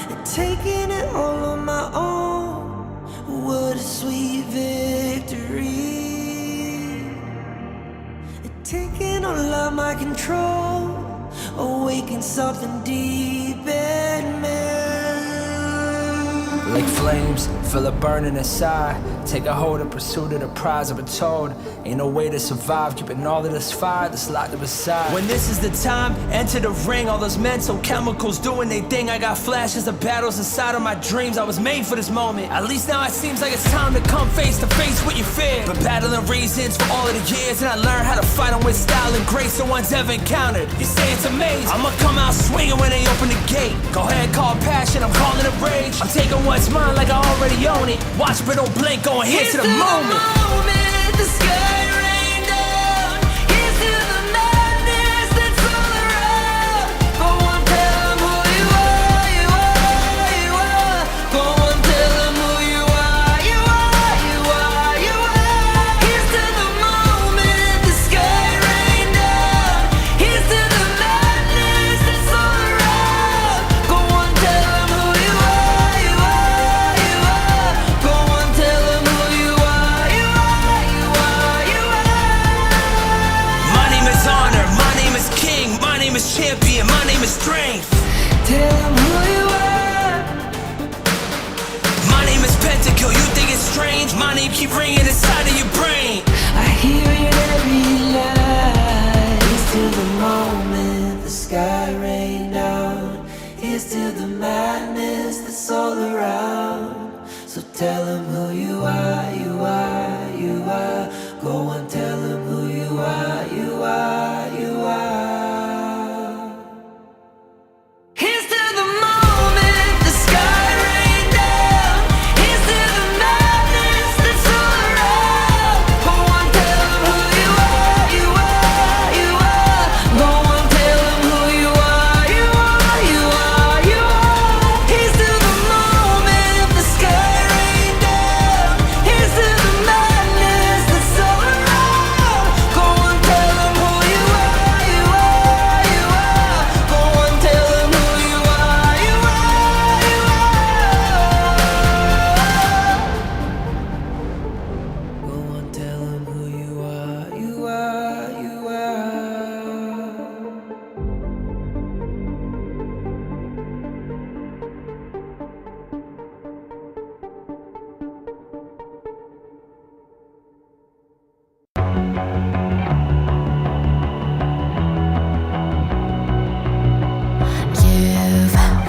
And taking it all on my own. What a sweet victory. And taking all of my control. Awaken something deep in me. Like flames, feel it burning inside. Take a hold of pursuit of the prize. I've been told ain't no way to survive. Keeping all of this fire that's locked up inside. When this is the time, enter the ring. All those mental chemicals doing their thing. I got flashes of battles inside of my dreams. I was made for this moment. At least now it seems like it's time to come face to face with your fear. But battling reasons for all of the years, and I learned how to fight them with style and grace no one's ever encountered. You say it's amazing. I'ma come out swinging when they open the gate. Go ahead, call passion. I'm calling it rage. I'm taking what's mine like I already own it. Watch but don't blink, going here to the moment. The sky rain down. Here's to the madness that's all around. Go on, tell them who you are, you are, you are. Go on, tell them who you are, you are, you are, you are. Here's to the moment. The sky rain down. Here's to the madness that's all around. Go on, tell them who you are, you are, you are. Go on, tell them who you are, you are, you are, you are. My name is Honor, my name is King, my name is Champion, my name is Strength. Tell them who you are. My name is Pentakill, you think it's strange? My name keep ringing inside of your brain. I hear it every night. Here's to the moment the sky rain down. Here's to the madness that's all around. So tell them who you are, you are, you are. Go and tell them who you are, you are, you are. Here's to the moment the sky rain down. Here's to the madness that's all around. Go You've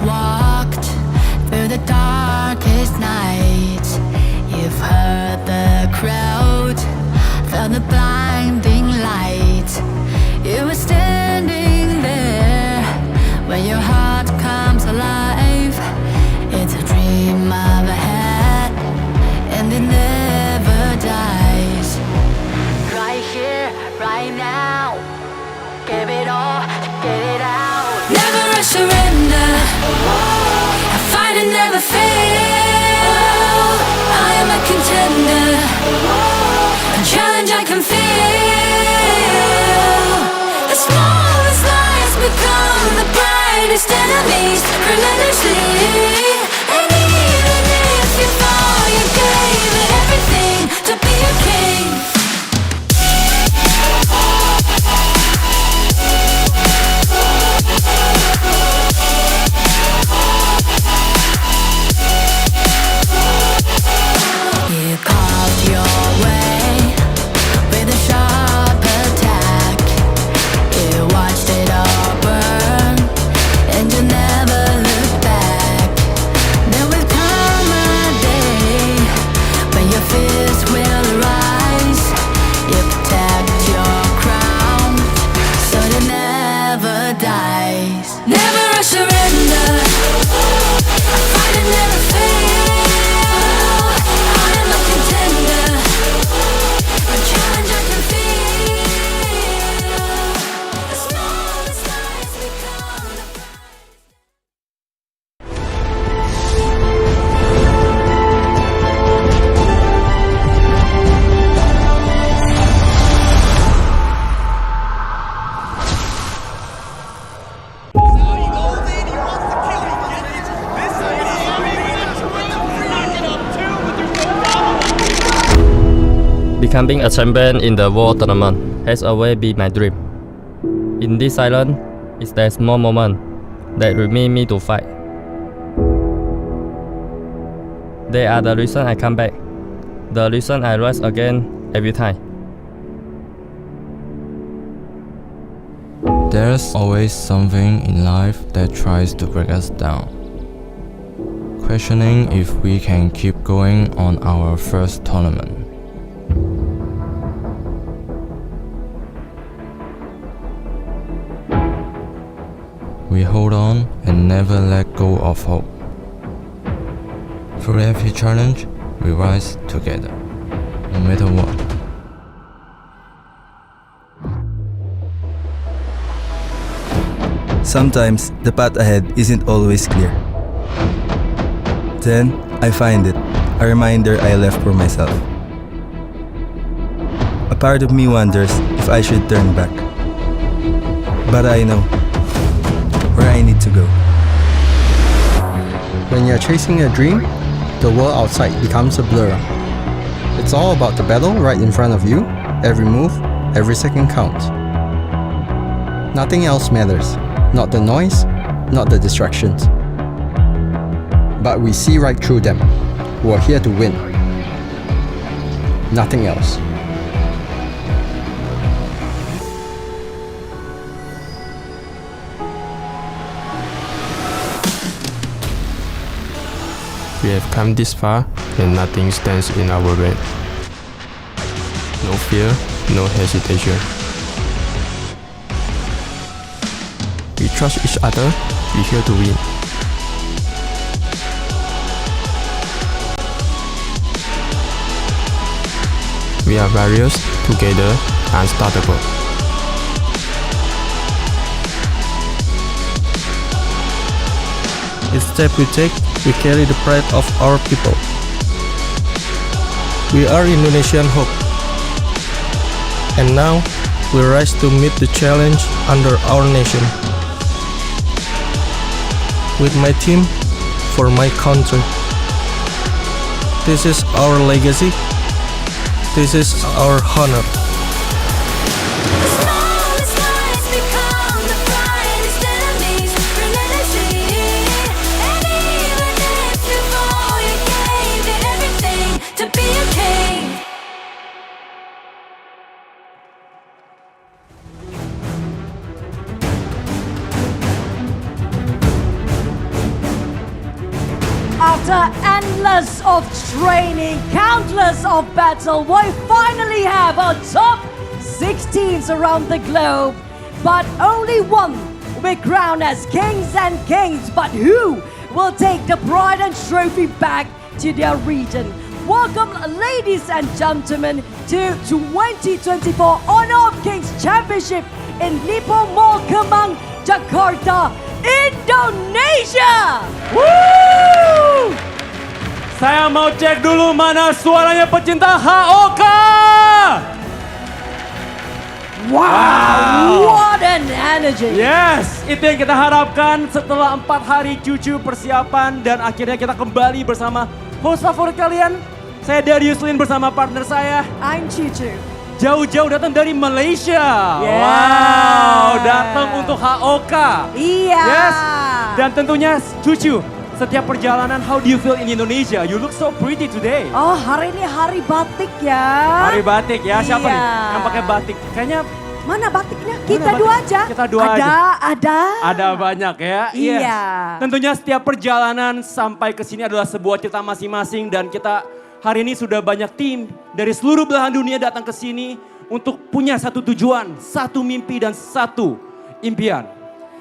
walked through the darkest night. You've heard the crowd, felt the blinding light. You were standing there when your heart comes alive. It's a dream of ahead, and it never dies. Right here, right now, give it all, get it out. Never a surrender, I fight and never fail. I am a contender, a challenge I can feel. The smallest lies become the brightest enemies, relentlessly. And even if you fall, you gave it everything to be a king. You carved your way with a sharp attack. You watched it all burn, and you never looked back. There will come a day when your fears will arise. You protect your crown, so it never dies. Never a surrender, I fight and never fail. I am a contender, a challenge I can feel. The smallest lies become the Becoming a champion in the world tournament has always been my dream. In this silence is that small moment that remind me to fight. They are the reason I come back, the reason I rise again every time. There's always something in life that tries to break us down, questioning if we can keep going on our first tournament. We hold on and never let go of hope. Through every challenge, we rise together, no matter what. Sometimes the path ahead isn't always clear. Then I find it, a reminder I left for myself. A part of me wonders if I should turn back. But I know where I need to go. When you're chasing a dream, the world outside becomes a blur. It's all about the battle right in front of you. Every move, every second counts. Nothing else matters. Not the noise, not the distractions. But we see right through them. We're here to win. Nothing else. We have come this far and nothing stands in our way. No fear, no hesitation. We trust each other, we're here to win. We are warriors, together, unstoppable. Each step we take, we carry the pride of our people. We are Indonesian hope. And now, we rise to meet the challenge under our nation. With my team, for my country. This is our legacy. This is our honor. After endless of training, countless of battle, we finally have our top 6 teams around the globe. But only one will crown as kings and kings. But who will take the pride and trophy back to their region? Welcome, ladies and gentlemen, to 2024 Honor of Kings Championship in Lipo Mall Kemang, Jakarta, Indonesia. Woo! Saya mau cek dulu mana suaranya pecinta HOK. Wow, what an energy. Yes, itu yang kita harapkan setelah 4 hari cucu persiapan dan akhirnya kita kembali bersama host favorit kalian. Saya Darius Lin bersama partner saya. I'm Cucu. Jauh-jauh datang dari Malaysia. Yeah. Wow, datang untuk HOK. Iya. Yes, dan tentunya Cucu, setiap perjalanan, how do you feel in Indonesia? You look so pretty today. Oh, hari ini hari batik ya. Hari batik ya, siapa Iya. nih yang pakai batik? Kayaknya mana batiknya? Kita batik? dua aja. Kita dua ada, aja. Ada banyak ya. Iya. Yes. Tentunya setiap perjalanan sampai ke sini adalah sebuah cerita masing-masing dan kita hari ini sudah banyak tim dari seluruh belahan dunia datang ke sini untuk punya satu tujuan, satu mimpi dan satu impian.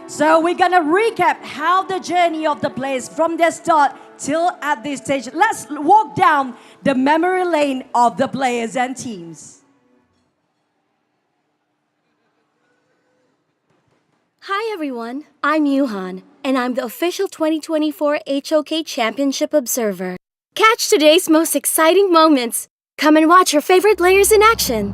So we're gonna recap how the journey of the players from their start till at this stage. Let's walk down the memory lane of the players and teams. Hi everyone, I'm Yuhan, and I'm the official 2024 HOK Championship Observer. Catch today's most exciting moments. Come and watch your favorite players in action.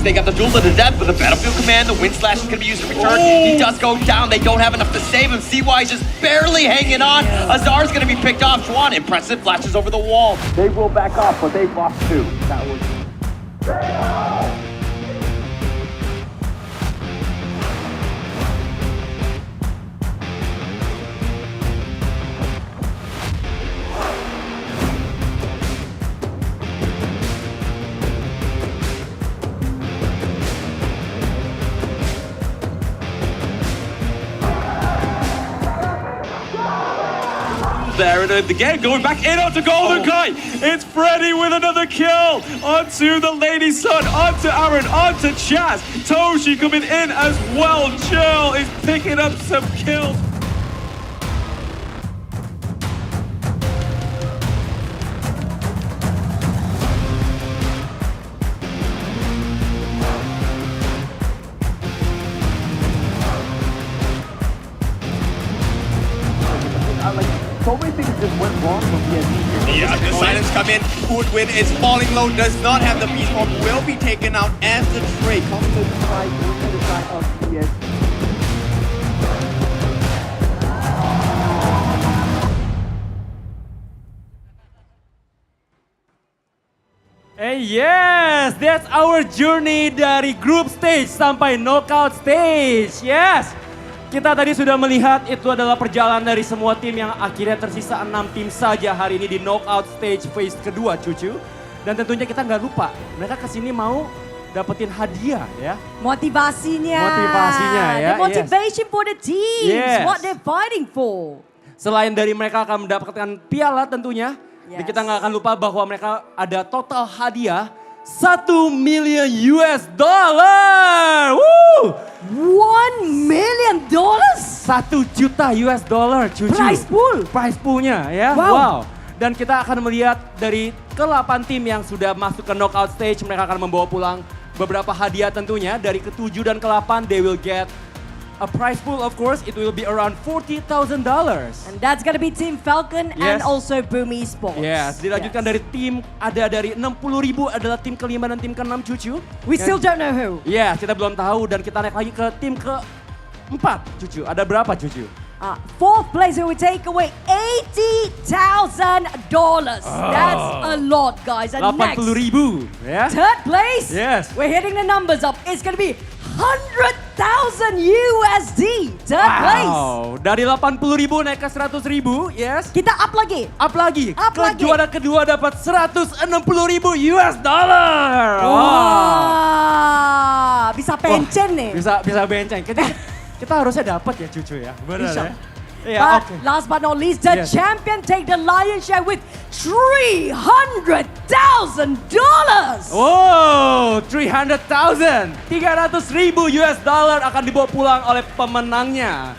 They got the duel to the death, but the battlefield command, the wind slash is going to be used in return. He does go down. They don't have enough to save him. CY is just barely hanging on. Azar's going to be picked off. Juan, impressive, flashes over the wall. They will back off, but they've lost 2. That was... There it is again, going back in onto Golden Kai. It's Freddy with another kill. Onto the Lady Sun, onto Aaron, onto Chaz. Toshi coming in as well. Chill is picking up some kills. So many things just went wrong for BSC. Yeah, the silence come in. Woodwind is falling low, does not have the beast form, will be taken out as the trade comes to the side of BSC. Yes, that's our journey dari group stage sampai knockout stage. Yes, kita tadi sudah melihat itu adalah perjalanan dari semua tim yang akhirnya tersisa 6 tim saja hari ini di knockout stage phase kedua, Cucu. Dan tentunya kita nggak lupa, mereka kesini mau dapetin hadiah ya. Motivasinya. Motivasinya ya. The motivation for the teams. Yes. What they're fighting for. Selain dari mereka akan mendapatkan piala tentunya. Dan kita nggak akan lupa bahwa mereka ada total hadiah $1 million. Woo! $1 million? $1 juta, Cucu. Prize pool? Prize poolnya ya. Wow. Dan kita akan melihat dari ke-8 tim yang sudah masuk ke knockout stage. Mereka akan membawa pulang beberapa hadiah tentunya. Dari ke-7 dan ke-8 they will get a prize pool, of course. It will be around $40,000. And that's gonna be Team Falcon and also Boom Esports. Yes, dilanjutkan dari tim, ada dari 60.000 adalah tim ke-5 dan tim ke-6, Cucu. We still don't know who. Yes, kita belum tahu dan kita naik lagi ke tim ke-4, Cucu. Ada berapa, Cucu? Fourth place we take away $80,000. That's a lot, guys. And next, 80.000 ya. third place, Yes. we're hitting the numbers up. It's gonna be 100,000 USD. Third place. Wow, dari 80.000 naik ke 100.000, yes. Kita up lagi. Up lagi. Up lagi. Juara kedua dapat 160.000 US dollar. Wah, bisa pencen nih. Bisa benceng. Kita harusnya dapat ya cucu ya. Benar Bisa. ya. Iya, But oke. last but not least, the Yes. champion take the lion's share with $300,000. Wow, 300,000. 300.000 US dollar akan dibawa pulang oleh pemenangnya.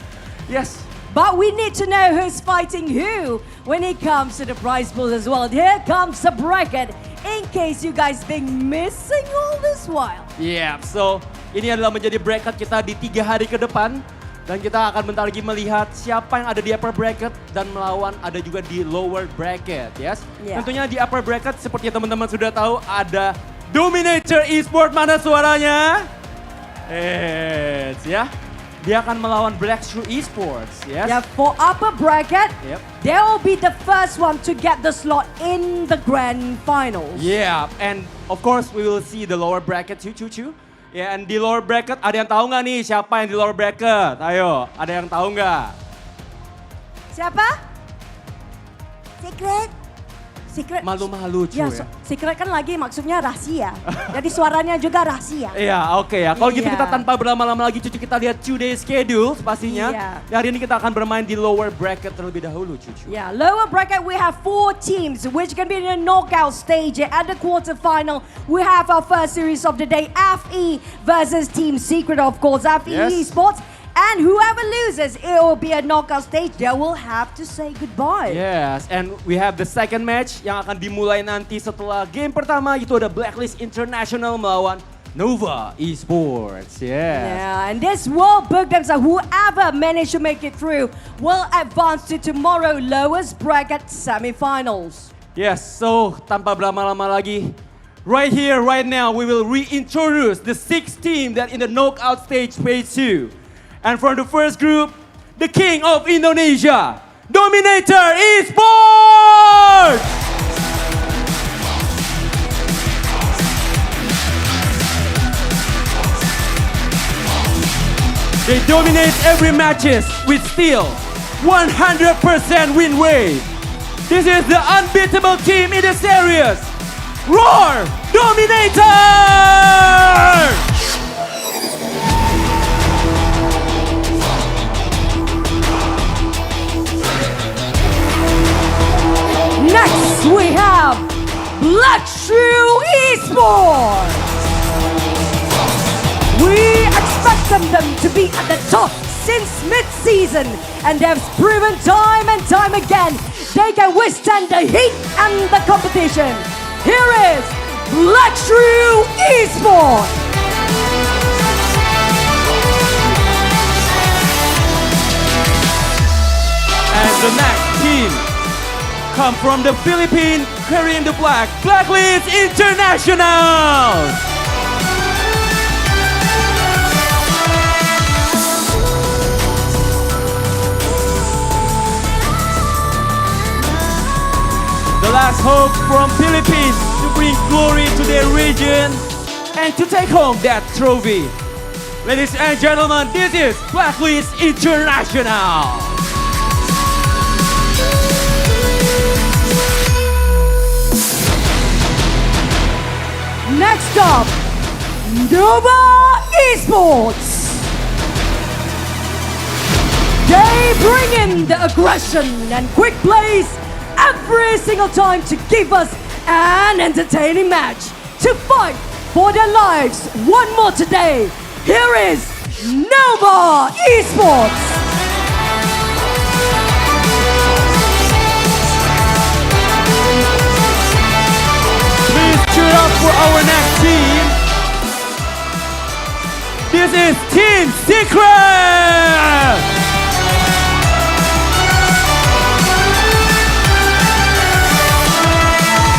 Yes. But we need to know who's fighting who when it comes to the prize pools as well. Here comes the bracket in case you guys been missing all this while. Yeah, so ini adalah menjadi bracket kita di 3 hari ke depan. Dan kita akan bentar lagi melihat siapa yang ada di upper bracket dan melawan ada juga di lower bracket, yes? Yeah. Tentunya di upper bracket seperti yang teman-teman sudah tahu ada Dominator Esports, mana suaranya? Ya. Dia akan melawan Blacklist Esports, yes? Yeah, for upper bracket, Yep. they will be the first one to get the slot in the grand finals. Yeah, and of course we will see the lower bracket too. Ya, and di lower bracket ada yang tahu nggak nih siapa yang di lower bracket? Ayo, ada yang tahu nggak? Siapa? Secret. Secret. Malu-malu cuy Ya, ya. secret kan lagi maksudnya rahasia. Jadi suaranya juga rahasia. Iya, oke ya. Kalau gitu Iya. kita tanpa berlama-lama lagi cucu kita lihat today schedule pastinya. Iya. Ya, hari ini kita akan bermain di lower bracket terlebih dahulu cucu. Yeah, lower bracket we have 4 teams which can be in the knockout stage. At the quarterfinal we have our first series of the day, FE versus Team Secret, of course, FE Yes. Esports. And whoever loses, it will be a knockout stage. They will have to say goodbye. Yes, and we have the second match yang akan dimulai nanti setelah game pertama, itu ada Blacklist International melawan Nova Esports. Yes. Yeah, and this will book them, so whoever managed to make it through will advance to tomorrow lowest bracket semifinals. Yes, so tanpa berlama-lama lagi, right here, right now, we will reintroduce the 6 team that in the knockout stage phase 2. And from the first group, the king of Indonesia, Dominator Esports! They dominate every matches with still 100% win rate. This is the unbeatable team in the series. Roar Dominator! Next we have Blacklist Esports. We expect them to be at the top since mid-season, and they've proven time and time again they can withstand the heat and the competition. Here is Blacklist Esports. And the next team come from the Philippines, carrying the flag, Blacklist International! The last hope from Philippines to bring glory to their region and to take home that trophy. Ladies and gentlemen, this is Blacklist International! Next up, Nova Esports. They bring in the aggression and quick plays every single time to give us an entertaining match. To fight for their lives one more today, here is Nova Esports. Please cheer up for our next team. This is Team Secret!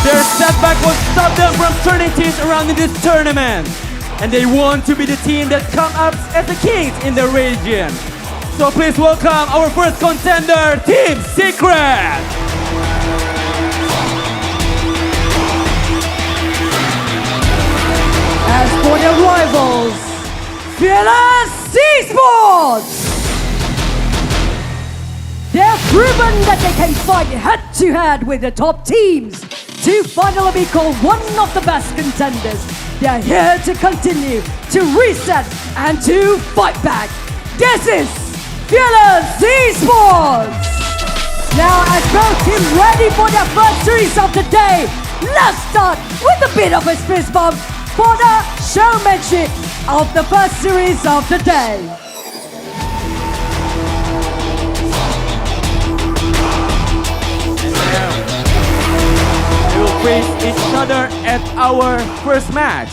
Their setback will stop them from turning teams around in this tournament. And they want to be the team that comes up as the kings in the region. So please welcome our first contender, Team Secret. As for their rivals, Fearless Esports! They've proven that they can fight head-to-head with the top teams to finally be called one of the best contenders. They're here to continue, to reset, and to fight back. This is Fearless Esports! Now, as both teams ready for their first series of the day, let's start with a bit of a fist bump for the showmanship of the first series of the day. We will face each other at our first match.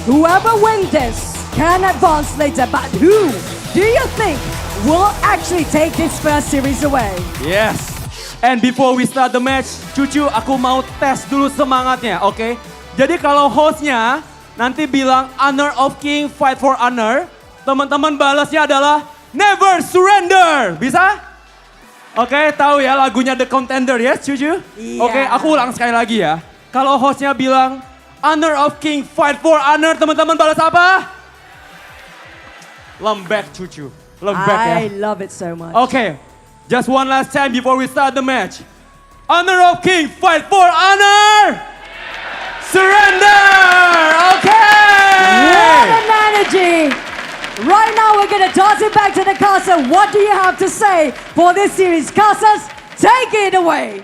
Whoever wins this can advance later, but who do you think will actually take this first series away? Yes. And before we start the match, Cucu, aku mau tes dulu semangatnya, oke? Jadi kalau hostnya nanti bilang honor of king, fight for honor, teman-teman balasnya adalah never surrender. Bisa? Oke, tahu ya lagunya The Contender ya, Cucu? Iya. Oke, aku ulang sekali lagi ya. Kalau hostnya bilang honor of king, fight for honor, teman-teman balas apa? Lembek, Cucu. Lembek ya. I love it so much. Okay, just one last time before we start the match. Honor of king, fight for honor! Surrender! Okay! What an energy! Right now we're gonna toss it back to the Casa. What do you have to say for this series? Casas, take it away!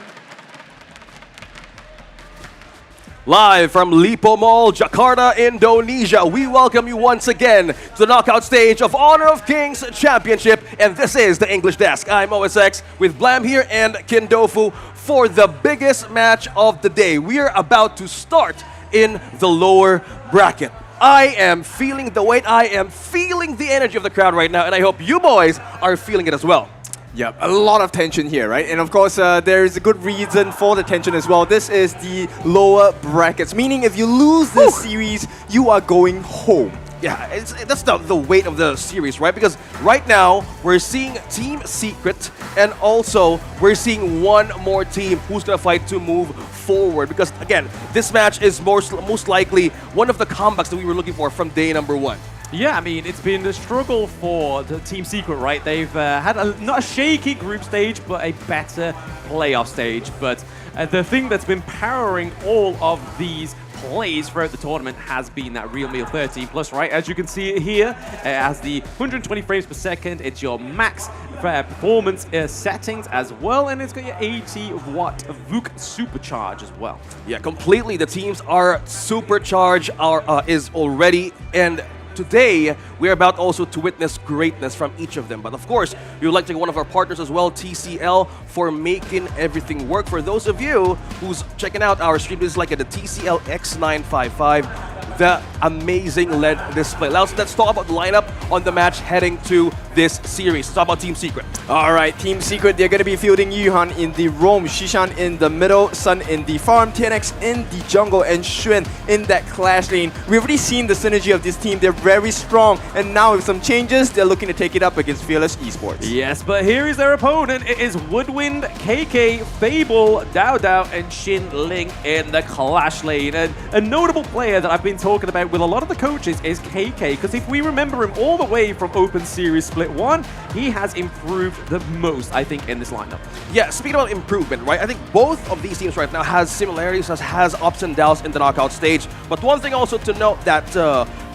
Live from Lipo Mall, Jakarta, Indonesia, we welcome you once again to the knockout stage of Honor of Kings Championship, and this is the English Desk. I'm OSX with Blam here and Kindofu for the biggest match of the day. We are about to start in the lower bracket. I am feeling the weight, I am feeling the energy of the crowd right now, and I hope you boys are feeling it as well. Yeah, a lot of tension here, right? And of course, there is a good reason for the tension as well. This is the lower brackets, meaning if you lose this series, you are going home. Yeah, that's the weight of the series, right? Because right now, we're seeing Team Secret, and also we're seeing one more team who's going to fight to move forward. Because, again, this match is most likely one of the comebacks that we were looking for from day number one. Yeah, I mean, it's been a struggle for the Team Secret, right? They've had not a shaky group stage, but a better playoff stage. But the thing that's been powering all of these plays throughout the tournament has been that Real Meal 13 Plus, right? As you can see it here, it has the 120 frames per second. It's your max performance settings as well, and it's got your 80-watt VOOC supercharge as well. Yeah, completely. The teams are supercharged, is already, and today, we're about also to witness greatness from each of them. But of course, we would like to thank one of our partners as well, TCL, for making everything work. For those of you who's checking out our stream, this is like at the TCL X955, the amazing LED display. Let's talk about the lineup on the match heading to this series. Let's talk about Team Secret. All right, Team Secret, they're going to be fielding Yuhan in the roam, Shishan in the middle, Sun in the farm, TNX in the jungle, and Xuan in that clash lane. We've already seen the synergy of this team. They're very strong, and now with some changes, they're looking to take it up against Fearless Esports. Yes, but here is their opponent. It is Woodwind, KK, Fable, Dao Dao, and Shin Ling in the clash lane. And a notable player that I've been talking about with a lot of the coaches is KK, because if we remember him all the way from Open Series Split 1, he has improved the most, I think, in this lineup. Yeah, speaking about improvement, right? I think both of these teams right now has similarities, has ups and downs in the knockout stage. But one thing also to note that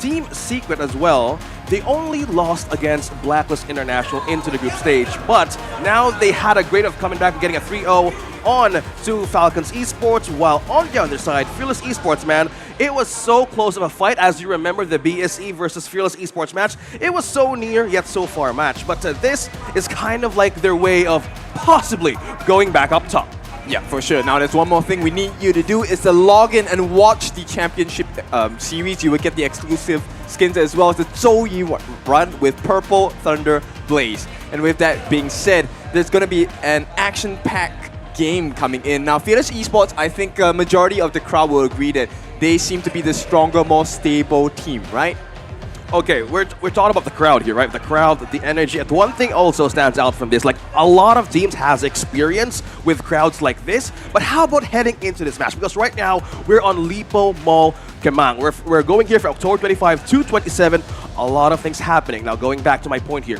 Team Secret as well, they only lost against Blacklist International into the group stage. But now they had a great of coming back and getting a 3-0 on to Falcons Esports, while on the other side, Fearless Esports, man, it was so close of a fight. As you remember, the BSE versus Fearless Esports match, it was so near yet so far match. But this is kind of like their way of possibly going back up top. Yeah, for sure. Now, there's one more thing we need you to do is to log in and watch the championship series. You will get the exclusive skins as well as the Zhou Yi run with Purple Thunder Blaze. And with that being said, there's going to be an action-packed game coming in. Now, Fearless Esports, I think a majority of the crowd will agree that they seem to be the stronger, more stable team, right? Okay, we're talking about the crowd here, right? The crowd, the energy. And one thing also stands out from this, like a lot of teams has experience with crowds like this. But how about heading into this match? Because right now we're on Lipo Mall Kemang. We're going here from October 25 to 27. A lot of things happening. Now going back to my point here,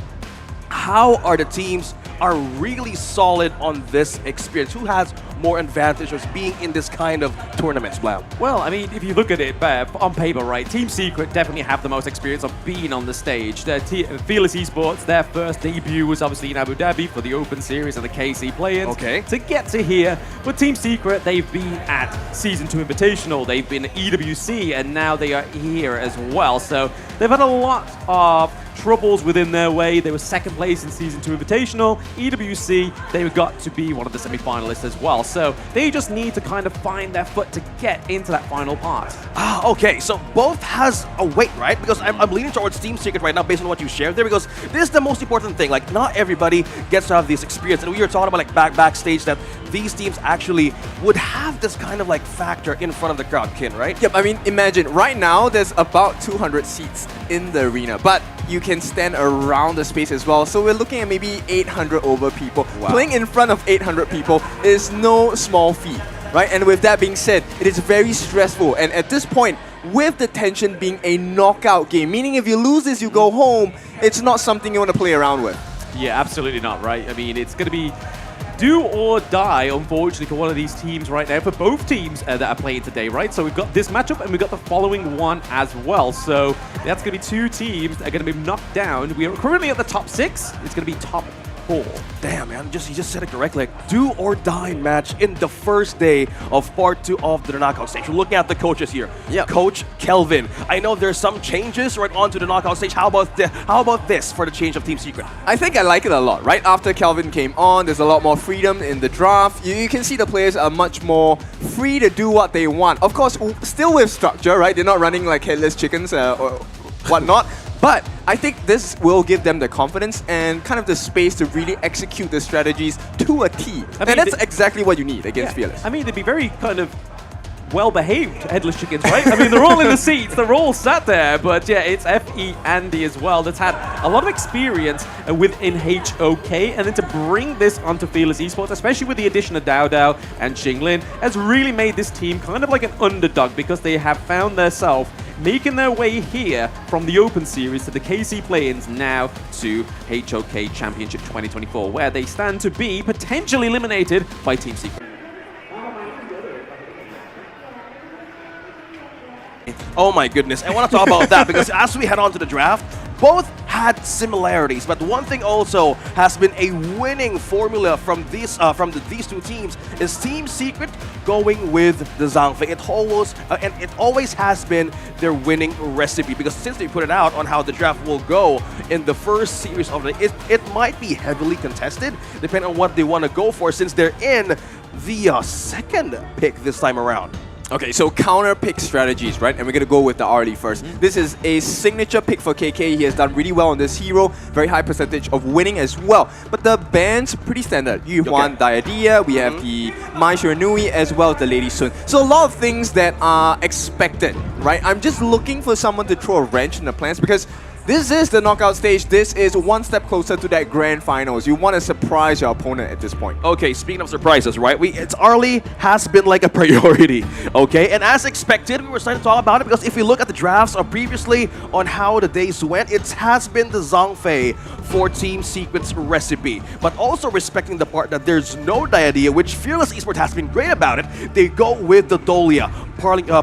how are the teams are really solid on this experience? Who has more advantage of being in this kind of tournaments, Blam? Well, I mean, if you look at it on paper, right, Team Secret definitely have the most experience of being on the stage. Fearless Esports, their first debut was obviously in Abu Dhabi for the Open Series and the KC play-ins. Okay. To get to here, but Team Secret, they've been at Season 2 Invitational, they've been at EWC, and now they are here as well. So they've had a lot of troubles within their way. They were second place in Season 2 Invitational. EWC, they got to be one of the semi-finalists as well. So they just need to kind of find their foot to get into that final part. Okay, so both has a weight, right? Because I'm leaning towards Team Secret right now based on what you shared there, because this is the most important thing. Like, not everybody gets to have this experience. And we were talking about like backstage that these teams actually would have this kind of like factor in front of the crowd, Kin, right? Yep, I mean, imagine, right now there's about 200 seats in the arena, but you can stand around the space as well. So we're looking at maybe 800 over people. Wow. Playing in front of 800 people is no small feat, right? And with that being said, it is very stressful. And at this point, with the tension being a knockout game, meaning if you lose this, you go home, it's not something you want to play around with. Yeah, absolutely not, right? I mean, it's going to be do or die, unfortunately, for one of these teams right now, for both teams that are playing today, right? So we've got this matchup and we've got the following one as well. So that's going to be two teams that are going to be knocked down. We are currently at the top 6. It's going to be top 4. Damn, man, you just said it correctly. Like, do or die match in the first day of part 2 of the knockout stage. We're looking at the coaches here. Yeah. Coach Kelvin. I know there's some changes right onto the knockout stage. How about this for the change of Team Secret? I think I like it a lot, right? After Kelvin came on, there's a lot more freedom in the draft. You can see the players are much more free to do what they want. Of course, still with structure, right? They're not running like headless chickens or whatnot. But I think this will give them the confidence and kind of the space to really execute the strategies to a T. And that's exactly what you need against Fearless. I mean, they'd be very kind of well-behaved headless chickens, right? I mean, they're all in the seats, they're all sat there, but yeah, it's FE Andy as well that's had a lot of experience within HOK, and then to bring this onto Fearless Esports, especially with the addition of Dao Dao and Xinglin, has really made this team kind of like an underdog because they have found themselves making their way here from the Open Series to the KC play-ins, now to HOK Championship 2024, where they stand to be potentially eliminated by Team Secret. Oh my goodness, I want to talk about that because as we head on to the draft, both had similarities, but one thing also has been a winning formula from these two teams is Team Secret going with the Zhangfei. It always has been their winning recipe, because since they put it out on how the draft will go in the first series of it might be heavily contested depending on what they want to go for, since they're in the second pick this time around. Okay, so counter pick strategies, right? And we're going to go with the Arlie first. This is a signature pick for KK. He has done really well on this hero. Very high percentage of winning as well. But the band's pretty standard. Yu Huan, Diadia, we have the Mai Shiranui as well as the Lady Sun. So a lot of things that are expected, right? I'm just looking for someone to throw a wrench in the plans, because this is the knockout stage. This is one step closer to that grand finals. You want to surprise your opponent at this point. Okay, speaking of surprises, right? It's Arlie has been like a priority, okay? And as expected, we were starting to talk about it because if we look at the drafts previously on how the days went, it has been the Zhangfei for Team Secret's recipe. But also respecting the part that there's no Diadia, which Fearless Esports has been great about it. They go with the Dolia,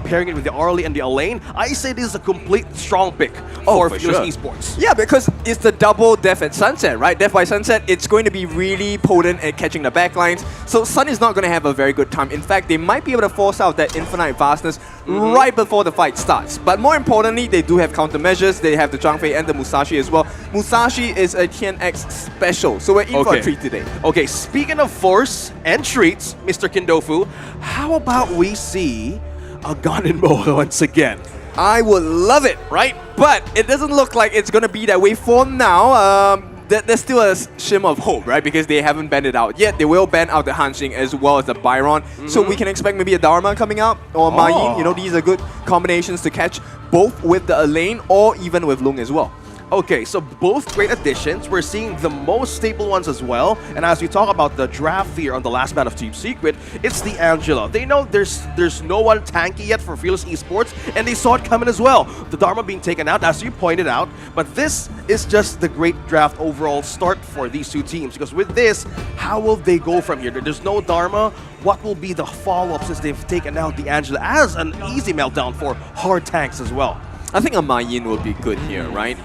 pairing it with the Arlie and the Elaine. I say this is a complete strong pick for Fearless Esports. Yeah, because it's the double Death at Sunset, right? Death by Sunset, it's going to be really potent at catching the backlines. So Sun is not going to have a very good time. In fact, they might be able to force out that infinite vastness right before the fight starts. But more importantly, they do have countermeasures. They have the Zhangfei and the Musashi as well. Musashi is a TNX special, so we're in for a treat today. Okay, speaking of force and treats, Mr. Kindofu, how about we see a Ganon Moha once again? I would love it, right? But it doesn't look like it's going to be that way for now. there's still a shimmer of hope, right? Because they haven't banned it out yet. They will ban out the Hanxing as well as the Byron. So we can expect maybe a Dharma coming out or Ma Yin. You know, these are good combinations to catch both with the Elaine or even with Lung as well. Okay, so both great additions. We're seeing the most stable ones as well. And as we talk about the draft here on the last man of Team Secret, it's the Angela. They know there's no one tanky yet for Fearless Esports, and they saw it coming as well. The Dharma being taken out, as you pointed out. But this is just the great draft overall start for these two teams. Because with this, how will they go from here? There's no Dharma. What will be the follow-up since they've taken out the Angela as an easy meltdown for hard tanks as well? I think a Ma Yin will be good here, right?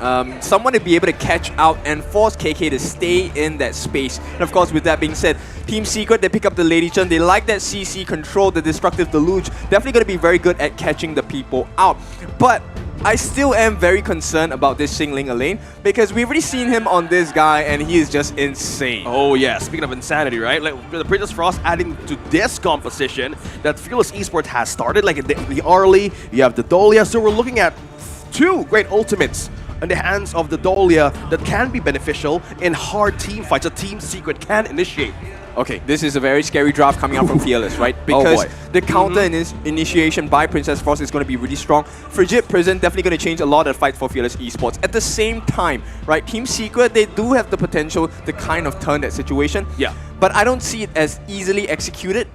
Someone to be able to catch out and force KK to stay in that space. And of course, with that being said, Team Secret, they pick up the Lady Chen. They like that CC control, the destructive deluge. Definitely going to be very good at catching the people out. But I still am very concerned about this Xingling Elaine because we've already seen him on this guy and he is just insane. Oh yeah, speaking of insanity, right? Like the Princess Frost adding to this composition that Fearless Esports has started, like the Arlie, you have the Dolia, so we're looking at two great ultimates in the hands of the Dolia that can be beneficial in hard team fights a Team Secret can initiate. Okay, this is a very scary draft coming out from Fearless, right? Because the counter initiation by Princess Frost is going to be really strong. Frigid Prison definitely going to change a lot of fights for Fearless Esports. At the same time, right, Team Secret, they do have the potential to kind of turn that situation. Yeah. But I don't see it as easily executed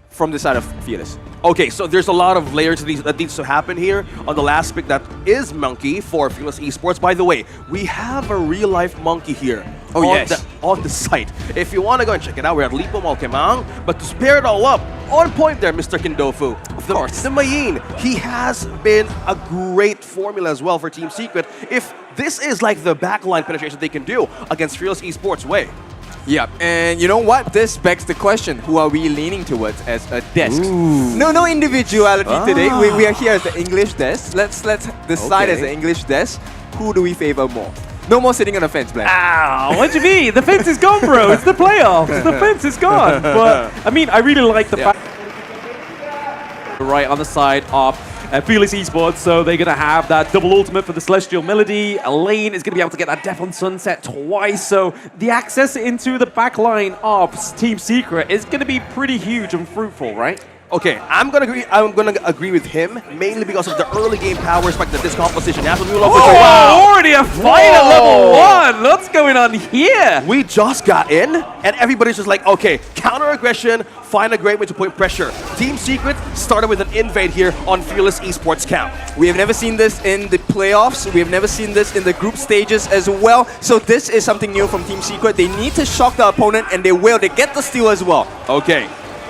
from the side of Fearless. Okay, so there's a lot of layers that needs to happen here on the last pick that is Monkey for Fearless Esports. By the way, we have a real-life Monkey here on the site. If you want to go and check it out, we're at Lipo Mall Kemang. But to pair it all up, on point there, Mr. Kindofu. Of course. The Mayin, he has been a great formula as well for Team Secret. If this is like the backline penetration they can do against Fearless Esports way. Yeah, and you know what? This begs the question, who are we leaning towards as a desk? Ooh. No individuality today. We are here as the English desk. Let's decide as the English desk, who do we favor more? No more sitting on the fence, Black. Ow, what do you mean? The fence is gone, bro. It's the playoffs. The fence is gone. But, I mean, I really like the fact right on the side of Fearless Esports, so they're going to have that double ultimate for the Celestial Melody. Elaine is going to be able to get that Death on Sunset twice, so the access into the backline of Team Secret is going to be pretty huge and fruitful, right? Okay, I'm gonna agree with him, mainly because of the early game power spike that this composition has. Already a fight at level 1! What's going on here? We just got in, and everybody's just like, okay, counter aggression, find a great way to put pressure. Team Secret started with an invade here on Fearless Esports camp. We have never seen this in the playoffs. We have never seen this in the group stages as well. So this is something new from Team Secret. They need to shock the opponent, and they will. They get the steal as well. Okay.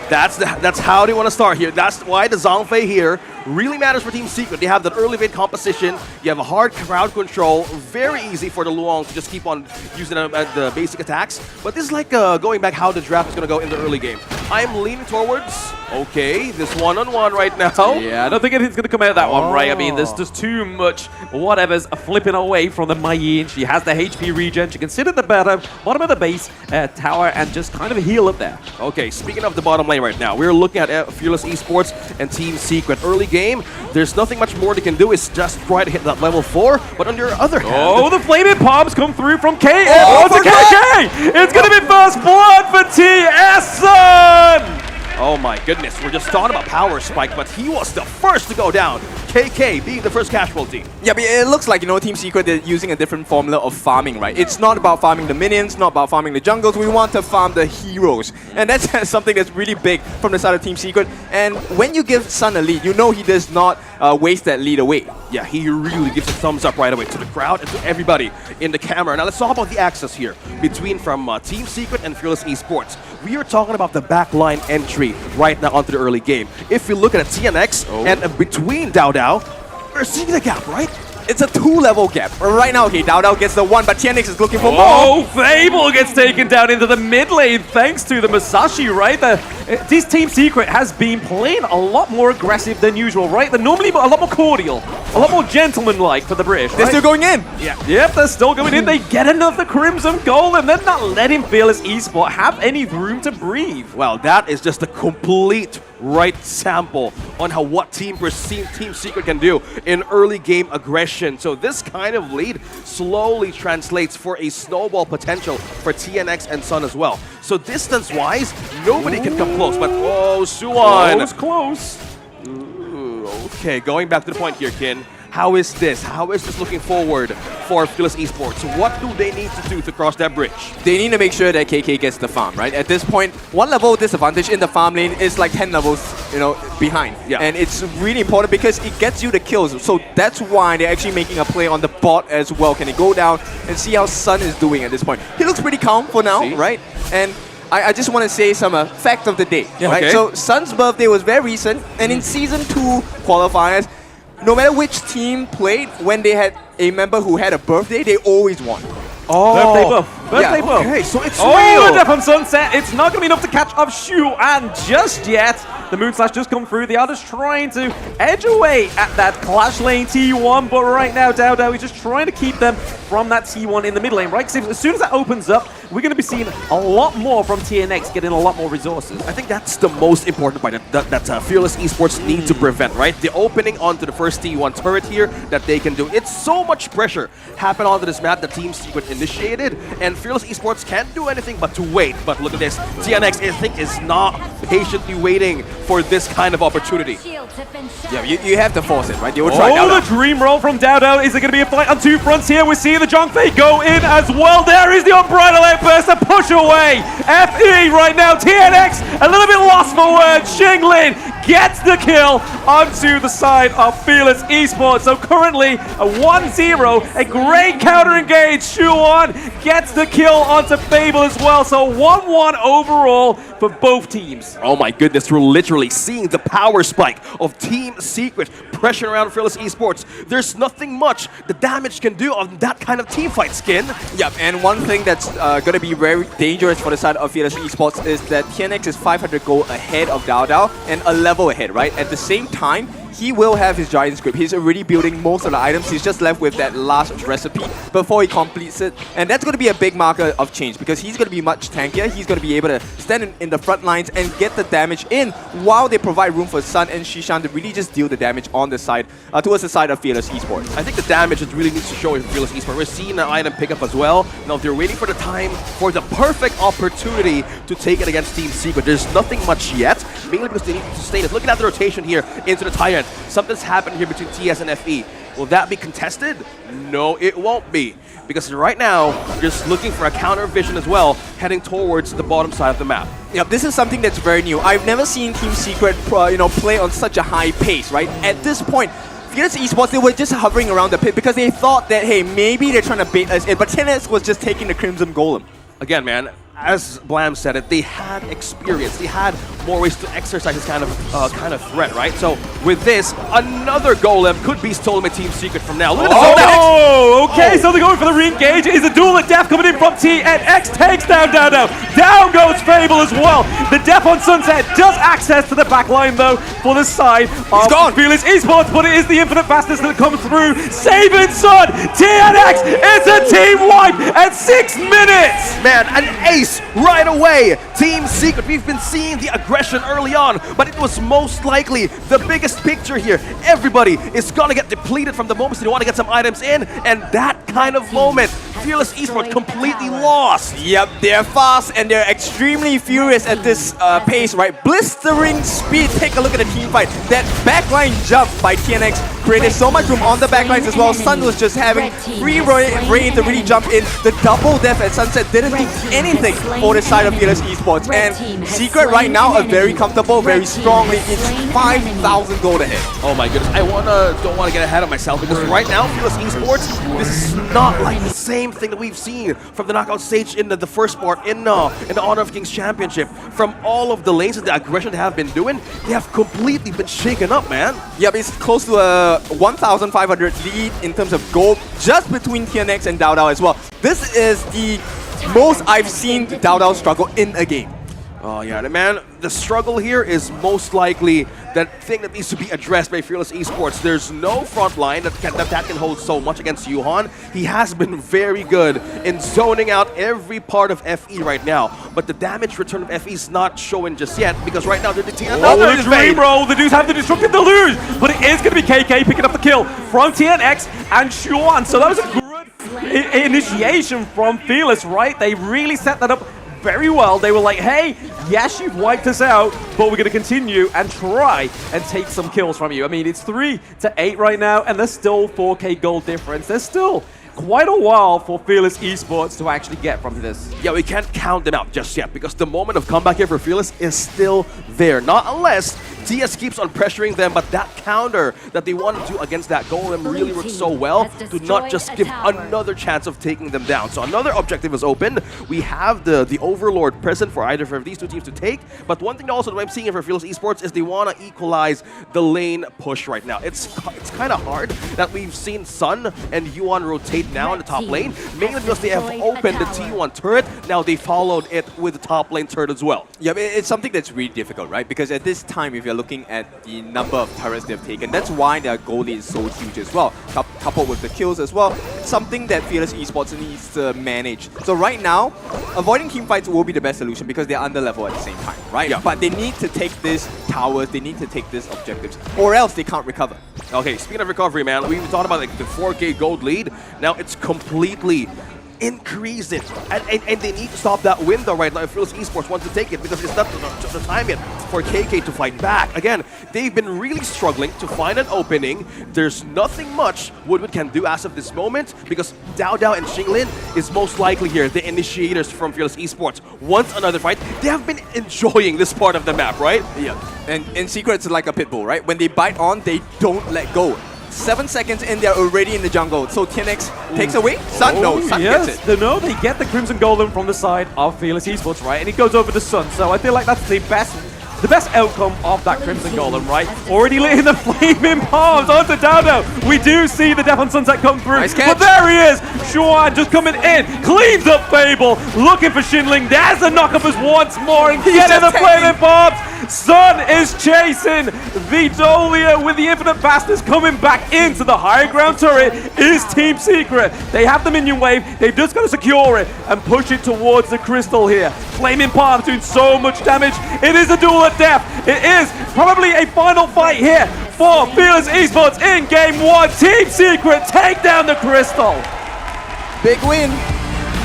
That's how they want to start here. That's why the Zhangfei here really matters for Team Secret. They have that early evade composition. You have a hard crowd control. Very easy for the Luong to just keep on using the basic attacks. But this is like going back how the draft is going to go in the early game. I'm leaning towards, okay, this one-on-one right now. Yeah, I don't think anything's going to come out of that one, right? I mean, there's just too much whatever's flipping away from the Mayin. She has the HP regen. She can sit at the bottom of the base tower and just kind of heal up there. Okay, speaking of the bottom lane right now, we're looking at Fearless Esports and Team Secret. Early game, there's nothing much more they can do. It's just try to hit that level 4. But on your other hand... Oh, the flaming palms come through from KK! Oh, to KK! It's going to be first blood for TSN! Oh my goodness, we're just talking about power spike, but he was the first to go down. KK being the first casualty. Yeah, but it looks like, you know, Team Secret, they're using a different formula of farming, right? It's not about farming the minions, not about farming the jungles. We want to farm the heroes. And that's something that's really big from the side of Team Secret. And when you give Sun a lead, you know he does not waste that lead away. Yeah, he really gives a thumbs up right away to the crowd and to everybody in the camera. Now let's talk about the access here between from Team Secret and Fearless Esports. We are talking about the backline entry right now onto the early game. If we look at a TNX and between Dao Dao, we're seeing the gap, right? It's a 2-level gap. Right now, okay, Dao Dao gets the 1, but TNX is looking for more. Oh, Fable gets taken down into the mid lane thanks to the Musashi, right? This Team Secret has been playing a lot more aggressive than usual, right? They're normally a lot more cordial, a lot more gentleman-like for the British, They're still going in. Yeah. Yep, they're still going in. They get another Crimson Gold, and they're not letting Fearless Esports have any room to breathe. Well, that is just a complete right sample on how what Team Secret can do in early game aggression. So this kind of lead slowly translates for a snowball potential for TNX and Sun as well. So distance-wise, nobody can come close, but oh, Suwon. Close. Ooh, okay, going back to the point here, Kin. How is this? How is this looking forward for Fearless Esports? What do they need to do to cross that bridge? They need to make sure that KK gets the farm, right? At this point, 1 level disadvantage in the farm lane is like 10 levels, behind. Yeah. And it's really important because it gets you the kills. So that's why they're actually making a play on the bot as well. Can he go down and see how Sun is doing at this point? He looks pretty calm for now, right? And I just want to say some fact of the day, right? Okay. So Sun's birthday was very recent, and in Season 2 qualifiers, no matter which team played, when they had a member who had a birthday, they always won. Oh, Birthday buff. Birthday buff. Okay, so it's real. real. The death on Sunset. It's not going to be enough to catch up Shu, and just yet, the Moonslash just come through. They are just trying to edge away at that Clash lane T1, but right now, Dao is just trying to keep them from that T1 in the mid lane, right? Because as soon as that opens up, we're going to be seeing a lot more from TNX getting a lot more resources. I think that's the most important part that Fearless Esports need to prevent, right? The opening onto the first T1 turret here that they can do. It's so much pressure happen onto this map that Team Secret initiated, and Fearless Esports can't do anything but to wait. But look at this. TNX, I think, is not patiently waiting for this kind of opportunity. Yeah, you have to force it, right? They will try Oh, the dream roll from Dao. Is it going to be a fight on 2 fronts here? We're seeing the Zhongfei go in as well. There is the Unbridled Outburst, a push away. FE right now. TNX a little bit lost for words. Xinglin gets the kill onto the side of Fearless Esports. So currently a 1-0, a great counter engage. Shuwon gets the kill onto Fable as well. So 1-1 overall for both teams. Oh my goodness, we're literally seeing the power spike of Team Secret pressure around Fearless Esports. There's nothing much the damage can do on that kind of team fight, Skin. Yep, and one thing that's going to be very dangerous for the side of Fearless Esports is that TNX is 500 gold ahead of Dao and a level ahead, right? At the same time, he will have his Giant Script. He's already building most of the items. He's just left with that last recipe before he completes it. And that's going to be a big marker of change because he's going to be much tankier. He's going to be able to stand in the front lines and get the damage in while they provide room for Sun and Shishan to really just deal the damage on the side, towards the side of Fearless Esports. I think the damage is really needs to show in Fearless Esports. We're seeing an item pickup as well. Now they're waiting for the time for the perfect opportunity to take it against Team Secret. There's nothing much yet, mainly because they need to sustain it. Looking at the rotation here into the Tyrant. Something's happened here between TS and FE. Will that be contested? No, it won't be. Because right now, just looking for a counter vision as well, heading towards the bottom side of the map. Yep, this is something that's very new. I've never seen Team Secret play on such a high pace, right? At this point, Fearless Esports, they were just hovering around the pit because they thought that, hey, maybe they're trying to bait us in, but TNX was just taking the Crimson Golem. Again, man, as Blam said it, they had experience. They had more ways to exercise this kind of threat, right? So with this, another golem could be stolen by Team Secret from now. Look at this. Oh, okay, so they're going for the re-engage. Is a duel of death coming in from TNX, takes down Dao. Down goes Fable as well. The death on Sunset does access to the back line though for the side of Fearless Esports, but it is the infinite fastness that comes through. Saving Sun, TNX, it's a team wipe at 6 minutes. Man, an ace right away. Team Secret, we've been seeing the aggression early on, but it was most likely the biggest picture here. Everybody is gonna get depleted from the moment they want to get some items in, and that kind of moment, Fearless Esports completely lost. Yep, they're fast and they're extremely furious at this pace, right? Blistering speed. Take a look at the team fight. That backline jump by TNX created so much room on the backlines as well. Sun was just having free reign to really jump in. The double death at Sunset didn't do anything for the side of Fearless Esports. And Secret right now are very comfortable, very strongly. It's 5,000 gold ahead. Oh my goodness, don't want to get ahead of myself because right now, Fearless Esports, this is not like the same thing that we've seen from the knockout stage in the first part in the Honor of Kings Championship. From all of the lanes and the aggression they have been doing, they have completely been shaken up, man. Yep, it's close to a 1,500 lead in terms of gold just between TNX and Dao as well. This is the most I've seen Dao struggle in a game. Oh yeah, man, the struggle here is most likely that thing that needs to be addressed by Fearless Esports. There's no front line that can hold so much against Yuhan. He has been very good in zoning out every part of FE right now, but the damage return of FE is not showing just yet because right now they're detecting another the dream roll. The dudes have the destructive deluge, but it is going to be KK picking up the kill from TNX and Xuan. So that was a good initiation from Fearless, right? They really set that up very well. They were like, hey, yes, you've wiped us out, but we're going to continue and try and take some kills from you. I mean, it's 3-8 right now, and there's still 4K gold difference. There's still quite a while for Fearless Esports to actually get from this. Yeah, we can't count them out just yet because the moment of comeback here for Fearless is still there. Not unless TS keeps on pressuring them, but that counter that they want to do against that golem really works so well to not just give another chance of taking them down. So another objective is open. We have the Overlord present for either of these two teams to take, but one thing also that I'm seeing here for Fearless Esports is they want to equalize the lane push right now. It's kind of hard that we've seen Sun and Yuan rotate now in the top lane, mainly because they have opened the T1 turret. Now they followed it with the top lane turret as well. Yeah, it's something that's really difficult, right? Because at this time, if you're looking at the number of turrets they've taken, that's why their goal lead is so huge as well, coupled with the kills as well. Something that Fearless Esports needs to manage. So right now, avoiding teamfights will be the best solution because they're under level at the same time, right? Yeah. But they need to take these towers, they need to take these objectives, or else they can't recover. Okay, speaking of recovery, man, we talked about like the 4K gold lead. Now it's completely increased it, and they need to stop that window right now if Fearless Esports wants to take it because it's not the time yet for KK to fight back. Again, they've been really struggling to find an opening. There's nothing much Woodwood can do as of this moment because Dao Dao and Xinglin is most likely here, the initiators from Fearless Esports. Once another fight, they have been enjoying this part of the map, right? Yeah, and in secret, it's like a pit bull, right? When they bite on, they don't let go. 7 seconds in, they're already in the jungle. So TNX takes away. Sun, no, Sun gets it. No, they get the Crimson Golem from the side of Fearless Esports, right? And it goes over to Sun. So I feel like that's the best outcome of that Crimson Golem, right? Already lit in the flaming palms onto Dodo. We do see the Death on Sunset come through. Nice catch. But there he is. Xuan just coming in. Cleans up Fable. Looking for Xinling. There's the knockup as once more. And getting the flaming palms. Sun is chasing the Dolia with the Infinite Fastness coming back into the high ground turret is Team Secret. They have the minion wave. They've just got to secure it and push it towards the crystal here. Flaming Palms doing so much damage. It is a duel at death. It is probably a final fight here for Fearless Esports in Game 1. Team Secret take down the crystal. Big win.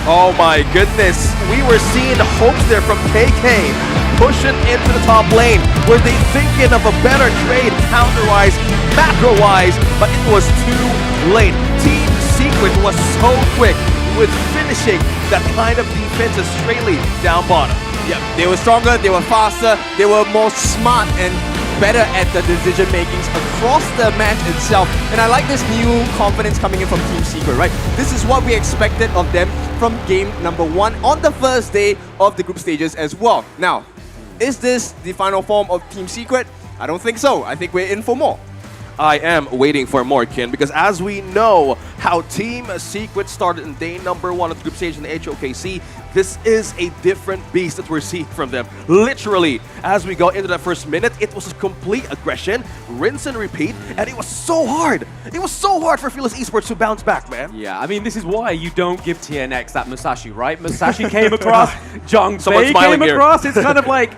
Oh my goodness, we were seeing hopes there from KK pushing into the top lane. Were they thinking of a better trade counter-wise, macro-wise, but it was too late. Team Secret was so quick with finishing that kind of defense straightly down bottom. Yeah, they were stronger, they were faster, they were more smart and better at the decision makings across the match itself. And I like this new confidence coming in from Team Secret, right? This is what we expected of them from game number 1 on the first day of the group stages as well. Now, is this the final form of Team Secret? I don't think so. I think we're in for more. I am waiting for more, Kin, because as we know how Team Secret started in day number 1 of the group stage in the HOKC, this is a different beast that we're seeing from them. Literally, as we go into that first minute, it was a complete aggression, rinse and repeat, and it was so hard. It was so hard for Fearless Esports to bounce back, man. Yeah, I mean, this is why you don't give TNX that Musashi, right? Musashi came across, Zhang Fei came across, it's kind of like,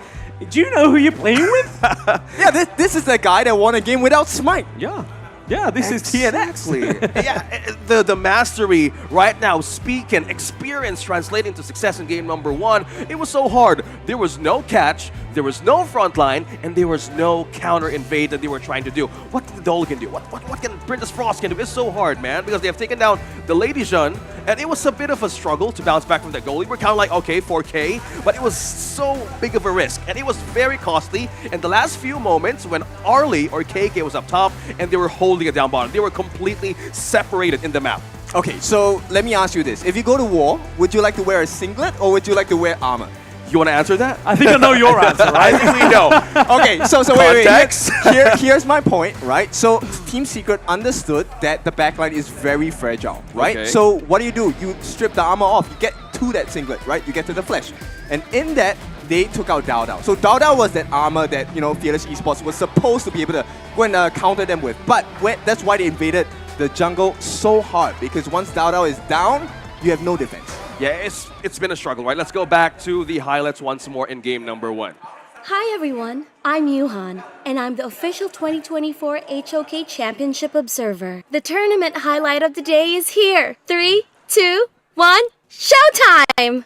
do you know who you're playing with? Yeah, this is the guy that won a game without Smite. Yeah, this is TNX. Yeah, the mastery right now, speaking, experience translating to success in game number 1. It was so hard. There was no catch, there was no front line, and there was no counter invade that they were trying to do. What can the Doligan do? What can Princess Frost can do? It's so hard, man, because they have taken down the Lady Jeanne, and it was a bit of a struggle to bounce back from that goalie. We're kind of like, okay, 4K, but it was so big of a risk, and it was very costly. In the last few moments, when Arlie or KK was up top, and they were holding it down bottom, they were completely separated in the map. Okay, so let me ask you this. If you go to war, would you like to wear a singlet or would you like to wear armor? You want to answer that? I think I know your answer, right? I think we know. Okay, so Context. wait. Here's my point, right? So Team Secret understood that the backline is very fragile, right? Okay. So what do? You strip the armor off. You get to that singlet, right? You get to the flesh. And in that, they took out Dao Dao. So Dao Dao was that armor that, you know, Fearless Esports was supposed to be able to go and counter them with. But that's why they invaded the jungle so hard, because once Dao Dao is down, you have no defense. Yeah, it's been a struggle, right? Let's go back to the highlights once more in game number 1. Hi everyone, I'm Yuhan, and I'm the official 2024 HOK Championship Observer. The tournament highlight of the day is here. 3, 2, 1, showtime!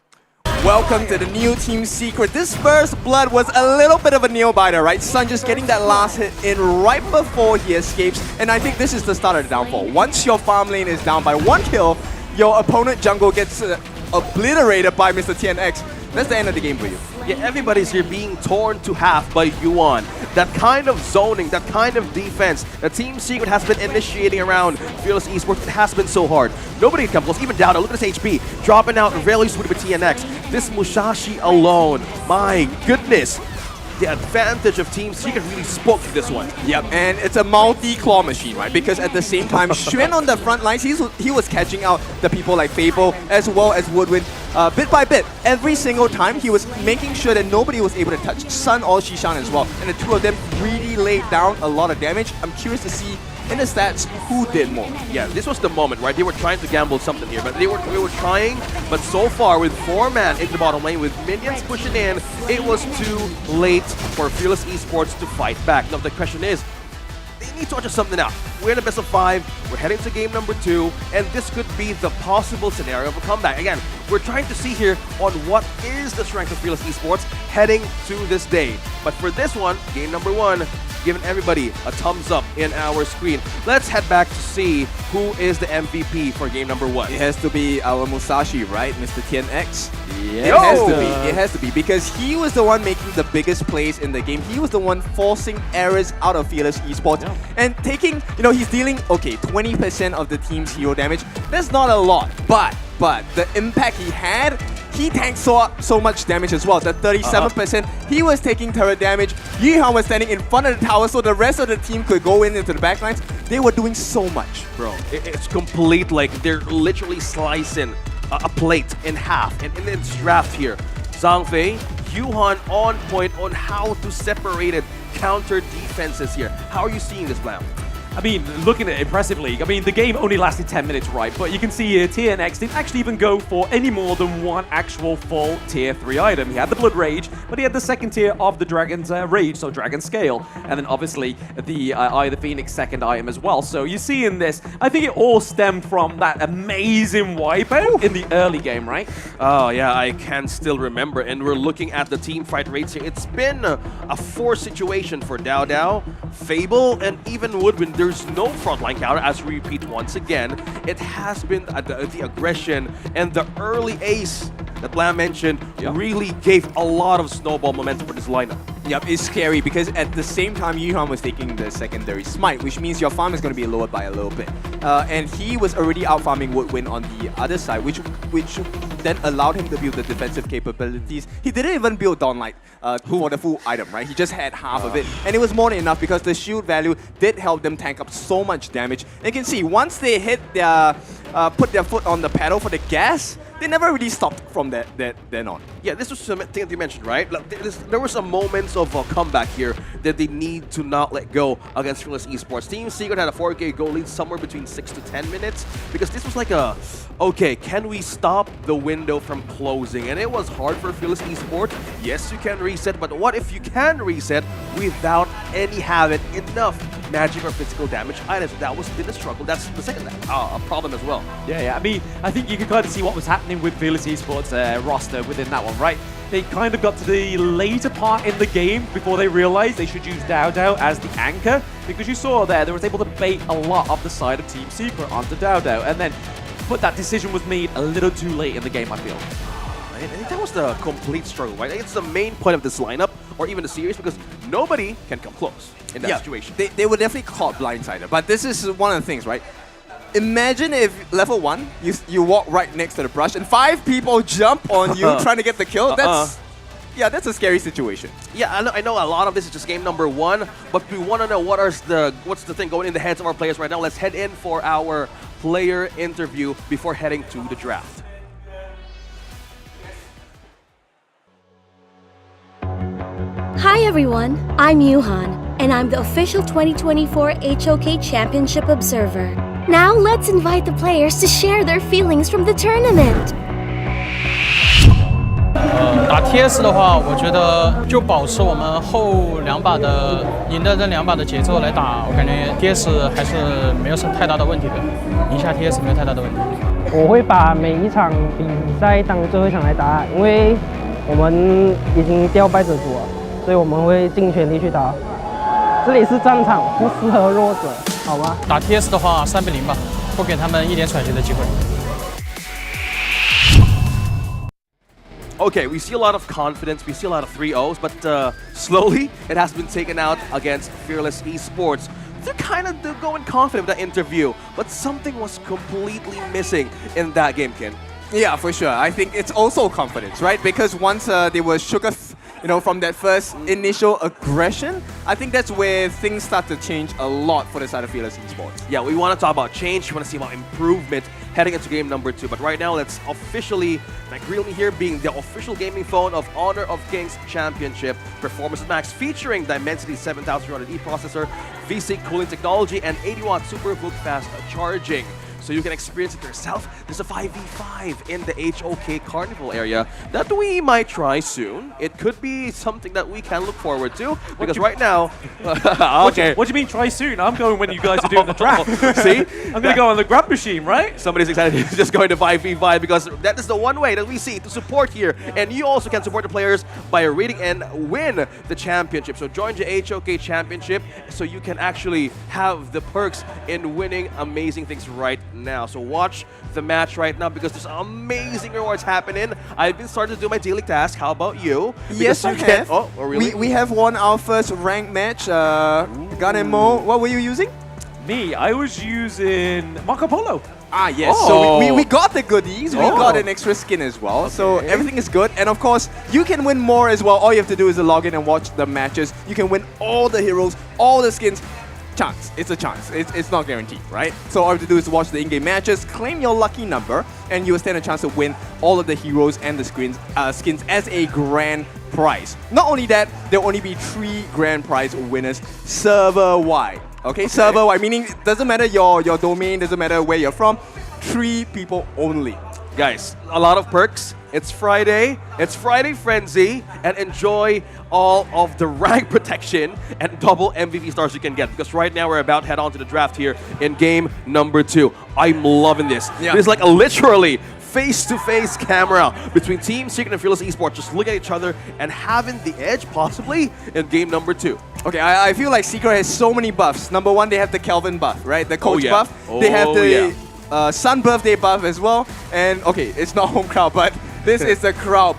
Welcome to the new Team Secret. This first blood was a little bit of a nail-biter, right? Sun just getting that last hit in right before he escapes, and I think this is the start of the downfall. Once your farm lane is down by 1 kill, your opponent jungle gets obliterated by Mr. TNX. That's the end of the game for you. Yeah, everybody's here being torn to half by Yuan. That kind of zoning, that kind of defense that Team Secret has been initiating around Fearless Esports, it has been so hard. Nobody can come close, even Dowda, look at this HP, dropping out really sweet with TNX. This Musashi alone, my goodness. The advantage of Team Secret really spoke to this one. Yep, and it's a multi-claw machine, right? Because at the same time, Xuan on the front lines, he was catching out the people like Fable as well as Woodwind bit by bit. Every single time, he was making sure that nobody was able to touch Sun or Shishan as well. And the two of them really laid down a lot of damage. I'm curious to see in the stats who did more. Yeah, this was the moment, right? They were trying to gamble something here, but they were trying, but so far with 4-man into the bottom lane, with minions pushing in, it was too late for Fearless Esports to fight back. Now the question is, they need to adjust something out. We're in the best of 5, we're heading to game number 2, and this could be the possible scenario of a comeback. Again, we're trying to see here on what is the strength of Fearless Esports heading to this day. But for this one, game number 1, giving everybody a thumbs up in our screen. Let's head back to see who is the MVP for game number 1. It has to be our Musashi, right? Mr. TNX. Yeah. It has to be. It has to be because he was the one making the biggest plays in the game. He was the one forcing errors out of Fearless Esports and taking, you know, he's dealing, okay, 20% of the team's hero damage. That's not a lot, but the impact he had, he tanked so much damage as well. The 37%, he was taking turret damage. Yihan was standing in front of the tower so the rest of the team could go into the backlines. They were doing so much. Bro, it's complete, like they're literally slicing a plate in half. And in this draft here, Zhang Fei, Yuhan on point on how to separate it, counter defenses here. How are you seeing this, Blam? I mean, looking at Impressive League, I mean, the game only lasted 10 minutes, right? But you can see here, TNX didn't actually even go for any more than one actual full Tier 3 item. He had the Blood Rage, but he had the second tier of the Dragon's Rage, so Dragon Scale. And then obviously the Eye of the Phoenix second item as well. So you see in this, I think it all stemmed from that amazing wipeout in the early game, right? Oh yeah, I can still remember. And we're looking at the team fight rates here. It's been a forced situation for Dao Dao, Fable, and even Woodwind. There's no frontline counter, as we repeat once again. It has been the aggression and the early ace that Blam mentioned really gave a lot of snowball momentum for this lineup. Yep, it's scary because at the same time, Yuhan was taking the secondary smite, which means your farm is going to be lowered by a little bit. And he was already out farming Woodwind on the other side, which then allowed him to build the defensive capabilities. He didn't even build Dawnlight for the full item, right? He just had half of it. And it was more than enough because the shield value did help them tank up so much damage. And you can see, once they hit their, put their foot on the pedal for the gas, they never really stopped from then on. Yeah, this was something that you mentioned, right? Like, there were some moments of a comeback here that they need to not let go against Fearless Esports. Team Secret had a 4K goal lead somewhere between 6 to 10 minutes because this was like a, okay, can we stop the window from closing? And it was hard for Fearless Esports. Yes, you can reset, but what if you can reset without having enough magic or physical damage items? That was been a struggle. That's the second problem as well. Yeah. I mean, I think you can kind of see what was happening with Fearless Esports roster within that one, right? They kind of got to the later part in the game before they realized they should use Dao Dao as the anchor, because you saw there was able to bait a lot of the side of Team Secret onto Dao Dao, and then that decision was made a little too late in the game, I feel. I think that was the complete struggle, right? It's the main point of this lineup, or even the series, because nobody can come close in that situation. They were definitely caught blindsided, but this is one of the things, right? Imagine if level 1, you walk right next to the brush and 5 people jump on you trying to get the kill. That's a scary situation. Yeah, I know a lot of this is just game number 1, but we want to know what's the thing going in the heads of our players right now. Let's head in for our player interview before heading to the draft. Hi everyone, I'm Yuhan, and I'm the official 2024 HOK Championship Observer. Now let's invite the players to share their feelings from the tournament. 打 TS 的话，我觉得就保持我们后两把的赢的这两把的节奏来打，我感觉 TS 还是没有什么太大的问题的，赢下 TS 没有太大的问题。我会把每一场比赛当最后一场来打，因为我们已经掉败者组了，所以我们会尽全力去打。这里是战场，不适合弱者，好吗？打 TS 的话，3比0吧，不给他们一点喘息的机会。 Okay, we see a lot of confidence, we see a lot of 3-0s, but slowly it has been taken out against Fearless Esports. They're kind of going confident with that interview, but something was completely missing in that game, Ken. Yeah, for sure. I think it's also confidence, right? Because once they were shook off, from that first initial aggression, I think that's where things start to change a lot for the side of Fearless Esports. Yeah, we want to talk about change, we want to see about improvement heading into game number 2. But right now, let's officially, like Realme here being the official gaming phone of Honor of Kings Championship Performance Max, featuring Dimensity 7200E processor, V-Sync cooling technology, and 80-watt super hook fast charging. So you can experience it yourself. There's a 5v5 in the HOK Carnival area that we might try soon. It could be something that we can look forward to, because right now... okay. What do you mean try soon? I'm going when you guys are doing the draft. See? I'm going to go on the grab machine, right? Somebody's excited to just going to 5v5 because that is the one way that we see to support here. And you also can support the players by rating and win the championship. So join the HOK Championship so you can actually have the perks in winning amazing things right now. So watch the match right now because there's amazing rewards happening. I've been starting to do my daily task. How about you? Yes, I have. Oh, really? We have won our first ranked match. Gun and Mo, what were you using? Me, I was using Marco Polo. Ah, yes. Oh. So we got the goodies. We got an extra skin as well. Okay. So everything is good. And of course, you can win more as well. All you have to do is log in and watch the matches. You can win all the heroes, all the skins. Chance. It's a chance. It's not guaranteed, right? So all you have to do is watch the in-game matches, claim your lucky number, and you will stand a chance to win all of the heroes and the skins as a grand prize. Not only that, there will only be 3 grand prize winners server-wide. Okay, server-wide, meaning it doesn't matter your domain, doesn't matter where you're from, 3 people only. Guys, a lot of perks. It's Friday Frenzy, and enjoy all of the rank protection and double MVP stars you can get, because right now we're about to head on to the draft here in game number 2. I'm loving this. Yeah. It's like a literally face-to-face camera between Team Secret and Fearless Esports, just looking at each other and having the edge possibly in game number 2. Okay, I feel like Secret has so many buffs. Number 1, they have the Kelvin buff, right? The coach buff. They have the Sun birthday buff as well. And okay, it's not home crowd, but this is the crowd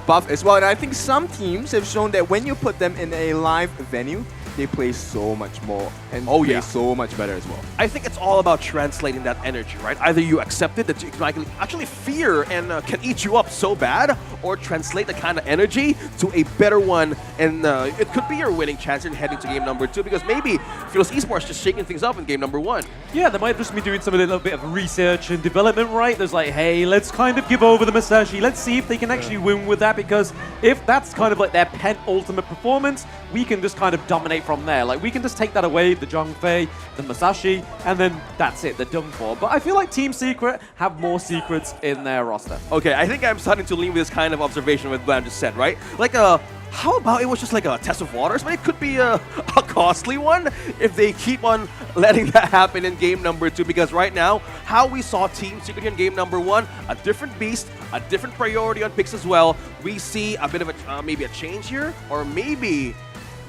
buff as well. And I think some teams have shown that when you put them in a live venue, they play so much more and play so much better as well. I think it's all about translating that energy, right? Either you accept it, that you can actually fear and can eat you up so bad, or translate the kind of energy to a better one, and it could be your winning chance in heading to game number 2, because maybe Fearless Esports just shaking things up in game number 1. Yeah, they might just be doing some a little bit of research and development, right? There's like, hey, let's kind of give over the Masashi. Let's see if they can actually win with that, because if that's kind of like their penultimate performance, we can just kind of dominate from there. Like, we can just take that away, the Zhongfei, the Masashi, and then that's it, they're done for. But I feel like Team Secret have more secrets in their roster. Okay, I think I'm starting to lean with this kind of observation with what I just said, right? Like, how about it was just like a test of waters, but it could be a costly one if they keep on letting that happen in game number 2, because right now, how we saw Team Secret in game number 1, a different beast, a different priority on picks as well. We see a bit of a, maybe a change here, or maybe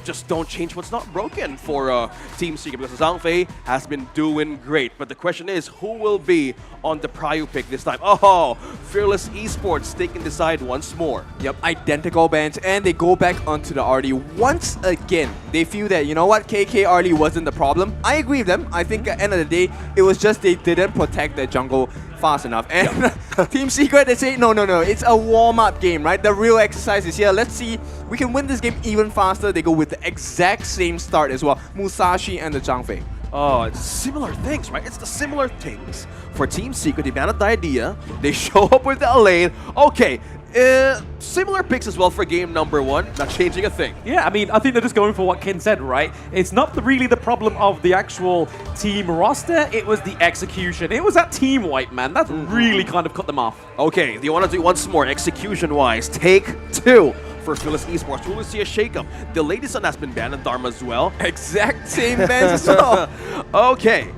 just don't change what's not broken for Team Secret, because Zhangfei has been doing great. But the question is, who will be on the prio pick this time? Oh, Fearless Esports, they can decide once more. Yep, identical bans, and they go back onto the RD once again. They feel that, you know what, KK RD wasn't the problem. I agree with them. I think at the end of the day, it was just they didn't protect their jungle fast enough. And Team Secret, they say, no, it's a warm-up game, right? The real exercise is here. Let's see, we can win this game even faster. They go with the exact same start as well. Musashi and the Zhangfei. Oh, it's similar things, right? It's the similar things. For Team Secret, they banned the idea. They show up with the lane. Okay, Similar picks as well for game number 1, not changing a thing. Yeah, I mean, I think they're just going for what Ken said, right? It's not really the problem of the actual team roster, it was the execution. It was that team wipe, man. That's really kind of cut them off. Okay, do you want to do it once more, execution-wise? Take 2 for Fearless Esports. Will we see a shakeup? The Lady Sun has been banned and Dharma as well. Exact same bans as well. Okay.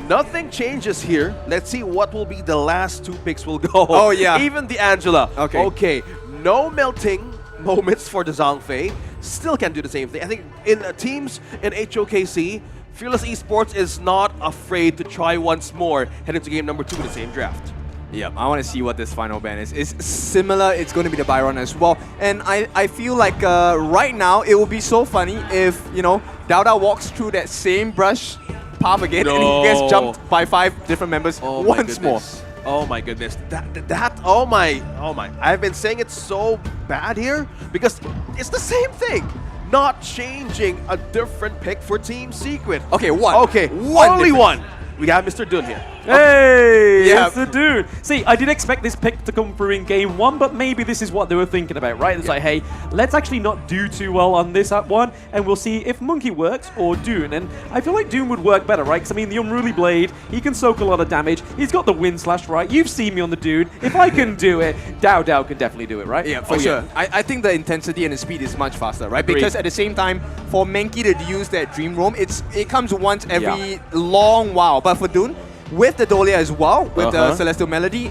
Nothing changes here. Let's see what will be the last 2 picks will go. Oh, yeah. Even the Angela. Okay. Okay. No melting moments for the Zhangfei. Still can do the same thing. I think in teams in HOKC, Fearless Esports is not afraid to try once more, heading to game number 2 in the same draft. Yeah, I want to see what this final ban is. It's similar, it's going to be the Byron as well. And I feel like right now, it will be so funny if, you know, Dauda walks through that same brush path again and he gets jumped by 5 different members once more. Oh my goodness. Oh my. I've been saying it's so bad here because it's the same thing. Not changing a different pick for Team Secret. Okay, one. Okay, only one. We got Mr. Dun here. Hey, it's the dude. See, I did expect this pick to come through in game 1, but maybe this is what they were thinking about, right? It's like, hey, let's actually not do too well on this one, and we'll see if Monkey works or Dune. And I feel like Dune would work better, right? Because, I mean, the Unruly Blade, he can soak a lot of damage. He's got the Wind Slash, right? You've seen me on the Dude. If I can do it, Dao can definitely do it, right? Yeah, for sure. Yeah. I think the intensity and the speed is much faster, right? Because at the same time, for Menki to use that Dream Roam, it comes once every long while. But for Dune, with the Dolia as well, with the Celestial Melody,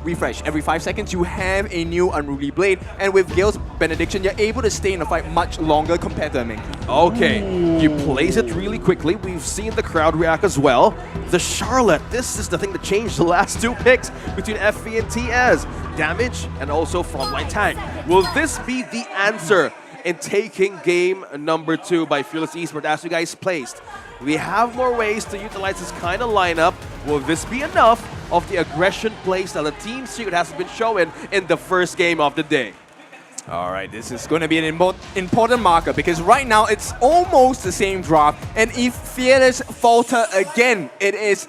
refresh. Every 5 seconds, you have a new Unruly Blade. And with Gale's Benediction, you're able to stay in the fight much longer compared to Menki. Okay, you place it really quickly. We've seen the crowd react as well. The Charlotte, this is the thing that changed the last 2 picks between FV and TS. Damage and also frontline tank. Will this be the answer in taking game number 2 by Fearless Esports as you guys placed? We have more ways to utilize this kind of lineup. Will this be enough of the aggression plays that the Team Secret has been showing in the first game of the day? All right, this is going to be an important marker because right now it's almost the same draft. And if Fearless falter again, it is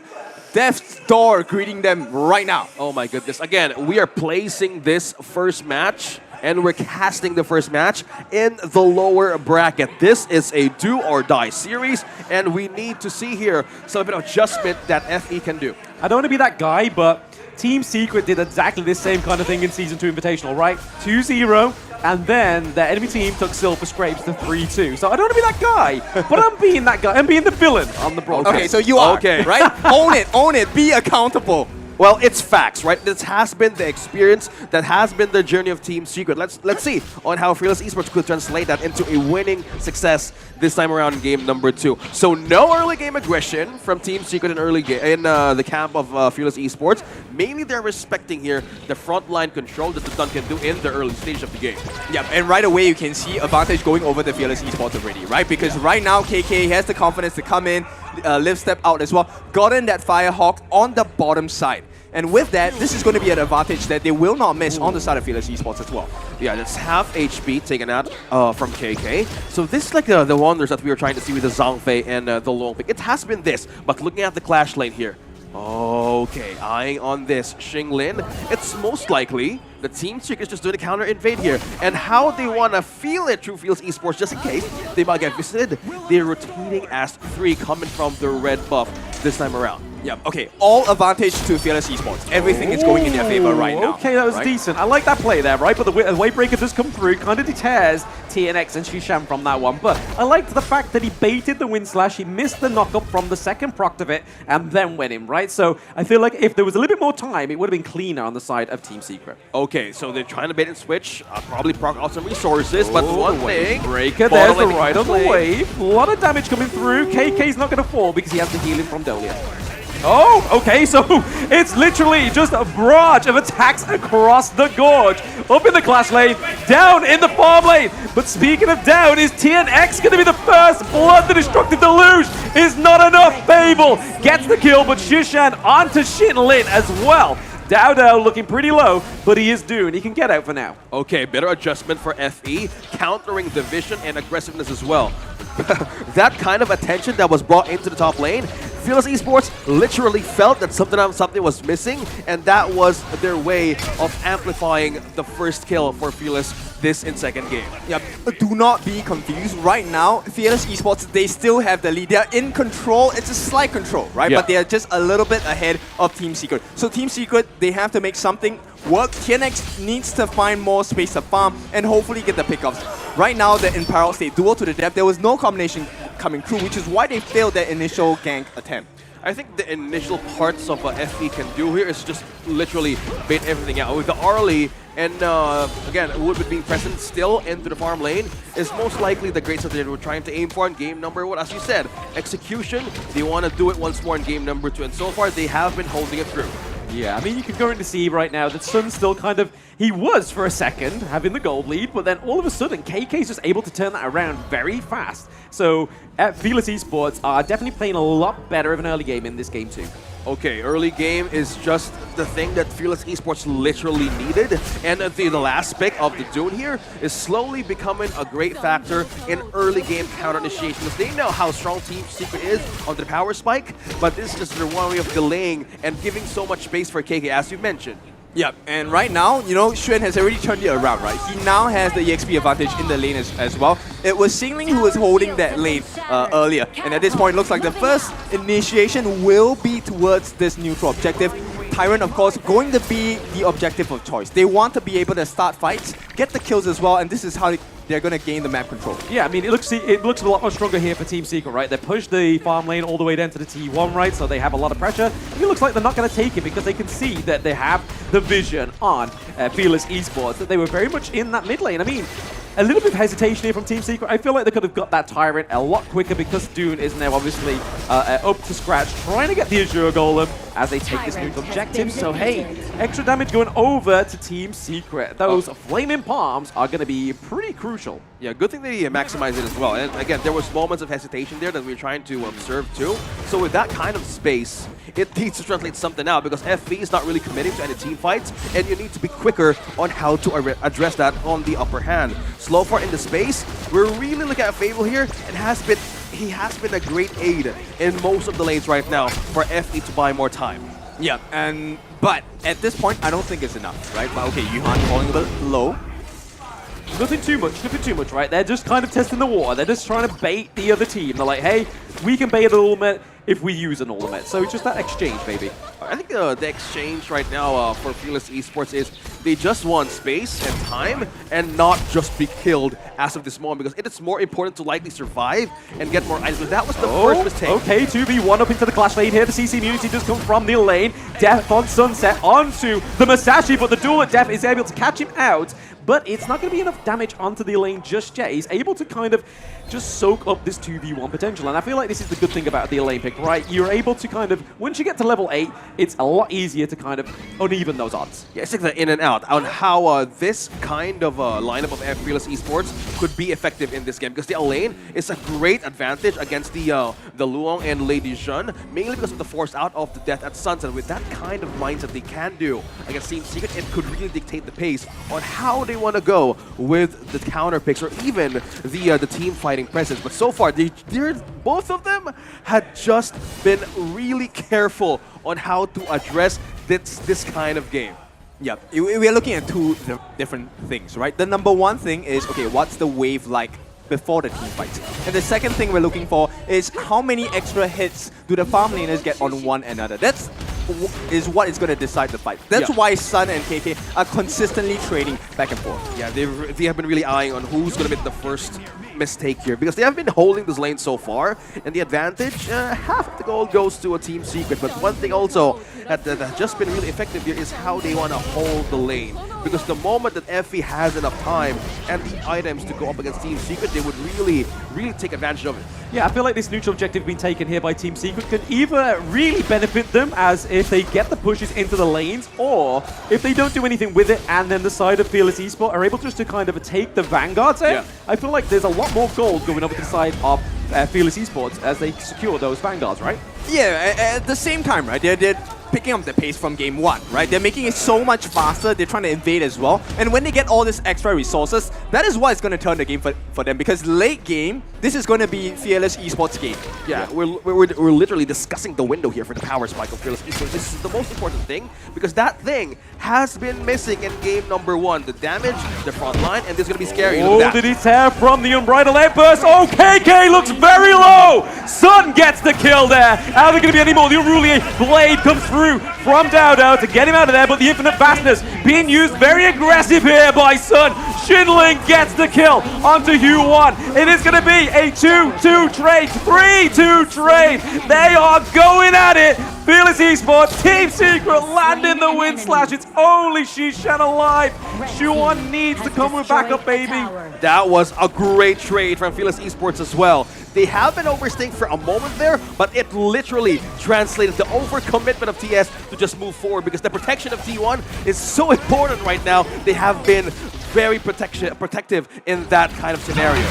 Death's Door greeting them right now. Oh my goodness. Again, we are placing this first match and we're casting the first match in the lower bracket. This is a do or die series, and we need to see here some bit of adjustment that FE can do. I don't want to be that guy, but Team Secret did exactly the same kind of thing in Season 2 Invitational, right? 2-0, and then the enemy team took Silver Scrapes to 3-2. So I don't want to be that guy, but I'm being that guy. I'm being the villain on the broadcast. Okay, so you are, right? Own it, be accountable. Well, it's facts, right? This has been the experience, that has been the journey of Team Secret. Let's see on how Fearless Esports could translate that into a winning success this time around in game number 2. So no early game aggression from Team Secret in the camp of Fearless Esports. Mainly they're respecting here the frontline control that the Dun can do in the early stage of the game. Yeah, and right away you can see advantage going over the Fearless Esports already, right? Because right now KK has the confidence to come in, live step out as well. Gotten that Firehawk on the bottom side. And with that, this is going to be an advantage that they will not miss on the side of Fearless Esports as well. Yeah, that's half HP taken out from KK. So this is like the wonders that we were trying to see with the Zhangfei and the long pick. It has been this, but looking at the clash lane here. Okay, eyeing on this Xinglin. It's most likely the Team Secret is just doing a counter invade here. And how they want to feel it through Fearless Esports, just in case they might get visited. They're rotating as 3 coming from the red buff this time around. Yeah, okay, all advantage to Fearless Esports. Everything is going in their favor right now. Okay, that was decent. I like that play there, right? But the Wavebreaker does come through, kind of deters TNX and Shishan from that one. But I liked the fact that he baited the Wind Slash, he missed the knock-up from the second proc of it, and then went in, right? So I feel like if there was a little bit more time, it would have been cleaner on the side of Team Secret. Okay, so they're trying to bait and switch, probably proc out some resources, but one thing... Breaker, there's the right on the wave. A lot of damage coming through. KK's not going to fall because he has the healing from Dolia. Oh, okay, so it's literally just a barrage of attacks across the gorge. Up in the clash lane, down in the farm lane. But speaking of down, is TNX going to be the first? Blood the Destructive Deluge is not enough. Babel gets the kill, but Shishan onto Xinglin as well. Dao looking pretty low, but he is Dune. He can get out for now. Okay, better adjustment for FE, countering the vision and aggressiveness as well. That kind of attention that was brought into the top lane, Fearless Esports literally felt that something was missing, and that was their way of amplifying the first kill for Fearless this in second game. Yeah, do not be confused. Right now, Fearless Esports, they still have the lead. They are in control. It's a slight control, right? Yeah. But they are just a little bit ahead of Team Secret. So Team Secret, they have to make something work. TNX needs to find more space to farm and hopefully get the pickups. Right now, they're in parallel state. Duel to the depth. There was no combination coming through, which is why they failed their initial gank attempt. I think the initial parts of what FE can do here is just literally bait everything out. With the Arlie and again, Woodwood being present still into the farm lane is most likely the great stuff that we're trying to aim for in game number 1. As you said, execution, they want to do it once more in game number 2, and so far they have been holding it through. Yeah, I mean, you can go into see right now that Sun still kind of, he was for a second having the gold lead, but then all of a sudden, KK's just able to turn that around very fast. So, Fearless Esports are definitely playing a lot better of an early game in this game too. Okay, early game is just the thing that Fearless Esports literally needed, and the last pick of the Dune here is slowly becoming a great factor in early game counter initiations. They know how strong Team Secret is on the power spike, but this is just their one way of delaying and giving so much space for KK, as you mentioned. Yeah, and right now, you know, Xuan has already turned it around, right? He now has the EXP advantage in the lane as well. It was Xingling who was holding that lane earlier, and at this point, it looks like the first initiation will be towards this neutral objective. Tyrant, of course, going to be the objective of choice. They want to be able to start fights, get the kills as well, and this is how they're going to gain the map control. Yeah, I mean, it looks a lot more stronger here for Team Secret, right? They pushed the farm lane all the way down to the T1, right? So they have a lot of pressure. It looks like they're not going to take it because they can see that they have the vision on Fearless Esports, that they were very much in that mid lane. I mean, a little bit of hesitation here from Team Secret. I feel like they could have got that Tyrant a lot quicker because Dune is now obviously up to scratch, trying to get the Azure Golem as they take this neutral objective. So hey, extra damage going over to Team Secret. Those flaming palms are going to be pretty crucial. Yeah, good thing they maximize it as well. And again, there was moments of hesitation there that we were trying to observe too. So with that kind of space, it needs to translate something out because FV is not really committing to any team fights, and you need to be quicker on how to address that on the upper hand. Slowfar in the space, we're really looking at Fable here, and he has been a great aid in most of the lanes right now for FE to buy more time. Yeah, but at this point, I don't think it's enough, right? But okay, Yuhan falling a bit low. Nothing too much, right? They're just kind of testing the water. They're just trying to bait the other team. They're like, hey, we can bait an ultimate if we use an ultimate. So it's just that exchange, maybe. I think the exchange right now for Fearless Esports is they just want space and time and not just be killed as of this moment, because it is more important to likely survive and get more items. That was the first mistake. Okay, 2v1 up into the clash lane here. The CC immunity does come from the lane. Death on Sunset onto the Masashi, but the duel at Death is able to catch him out. But it's not going to be enough damage onto the lane just yet. He's able to kind of just soak up this 2v1 potential. And I feel like this is the good thing about the lane pick, right? You're able to kind of, once you get to level 8, it's a lot easier to kind of uneven those odds. Yeah, it's like the in and out on how this kind of lineup of Fearless Esports could be effective in this game. Because the lane is a great advantage against the Luong and Lady Zhen, mainly because of the force out of the Death at Sunset. With that kind of mindset they can do against Team Secret, it could really dictate the pace on how they want to go with the counter picks or even the team fighting presence. But so far, both of them had just been really careful on how to address this kind of game. Yeah, we are looking at two different things, right? The number one thing is, okay, what's the wave like before the team fights? And the second thing we're looking for is how many extra hits do the farm laners get on one another. That's is what is going to decide the fight. That's why Sun and KK are consistently trading back and forth. Yeah, they have been really eyeing on who's going to make the first mistake here, because they have been holding this lane so far, and the advantage, half of the gold goes to a Team Secret. But one thing also that has just been really effective here is how they want to hold the lane, because the moment that FE has enough time and the items to go up against Team Secret, they would really take advantage of it. Yeah, I feel like this neutral objective being taken here by Team Secret could either really benefit them as if they get the pushes into the lanes, or if they don't do anything with it and then the side of Fearless Esports are able just to kind of take the Vanguards in. I feel like there's a lot more gold going over to the side of Fearless Esports as they secure those Vanguards, right? Yeah, at the same time, right, they're picking up the pace from game 1, right? They're making it so much faster, they're trying to invade as well. And when they get all these extra resources, that is what is going to turn the game for them, because late game, this is going to be Fearless Esports game. Yeah, we're literally discussing the window here for the power spike of Fearless Esports. This is the most important thing because that thing has been missing in game number 1. The damage, the front line, and this is going to be scary. Oh, did he tear from the Unbridled Outburst? Oh, KK looks very low. Sun gets the kill there. Are there going to be any more? The Unruly Blade comes through from Dodo to get him out of there, but the Infinite Fastness being used very aggressive here by Sun. Shinling gets the kill onto Hugh1. It is going to be a 2-2 trade, 3-2 trade. They are going at it. Fearless Esports, Team Secret landing the win slash. It's only Shishan alive. Hugh1 needs to come with backup, baby. That was a great trade from Fearless Esports as well. They have been overstaying for a moment there, but it literally translated the overcommitment of TS to just move forward because the protection of T1 is so important right now. They have been very protective in that kind of scenario.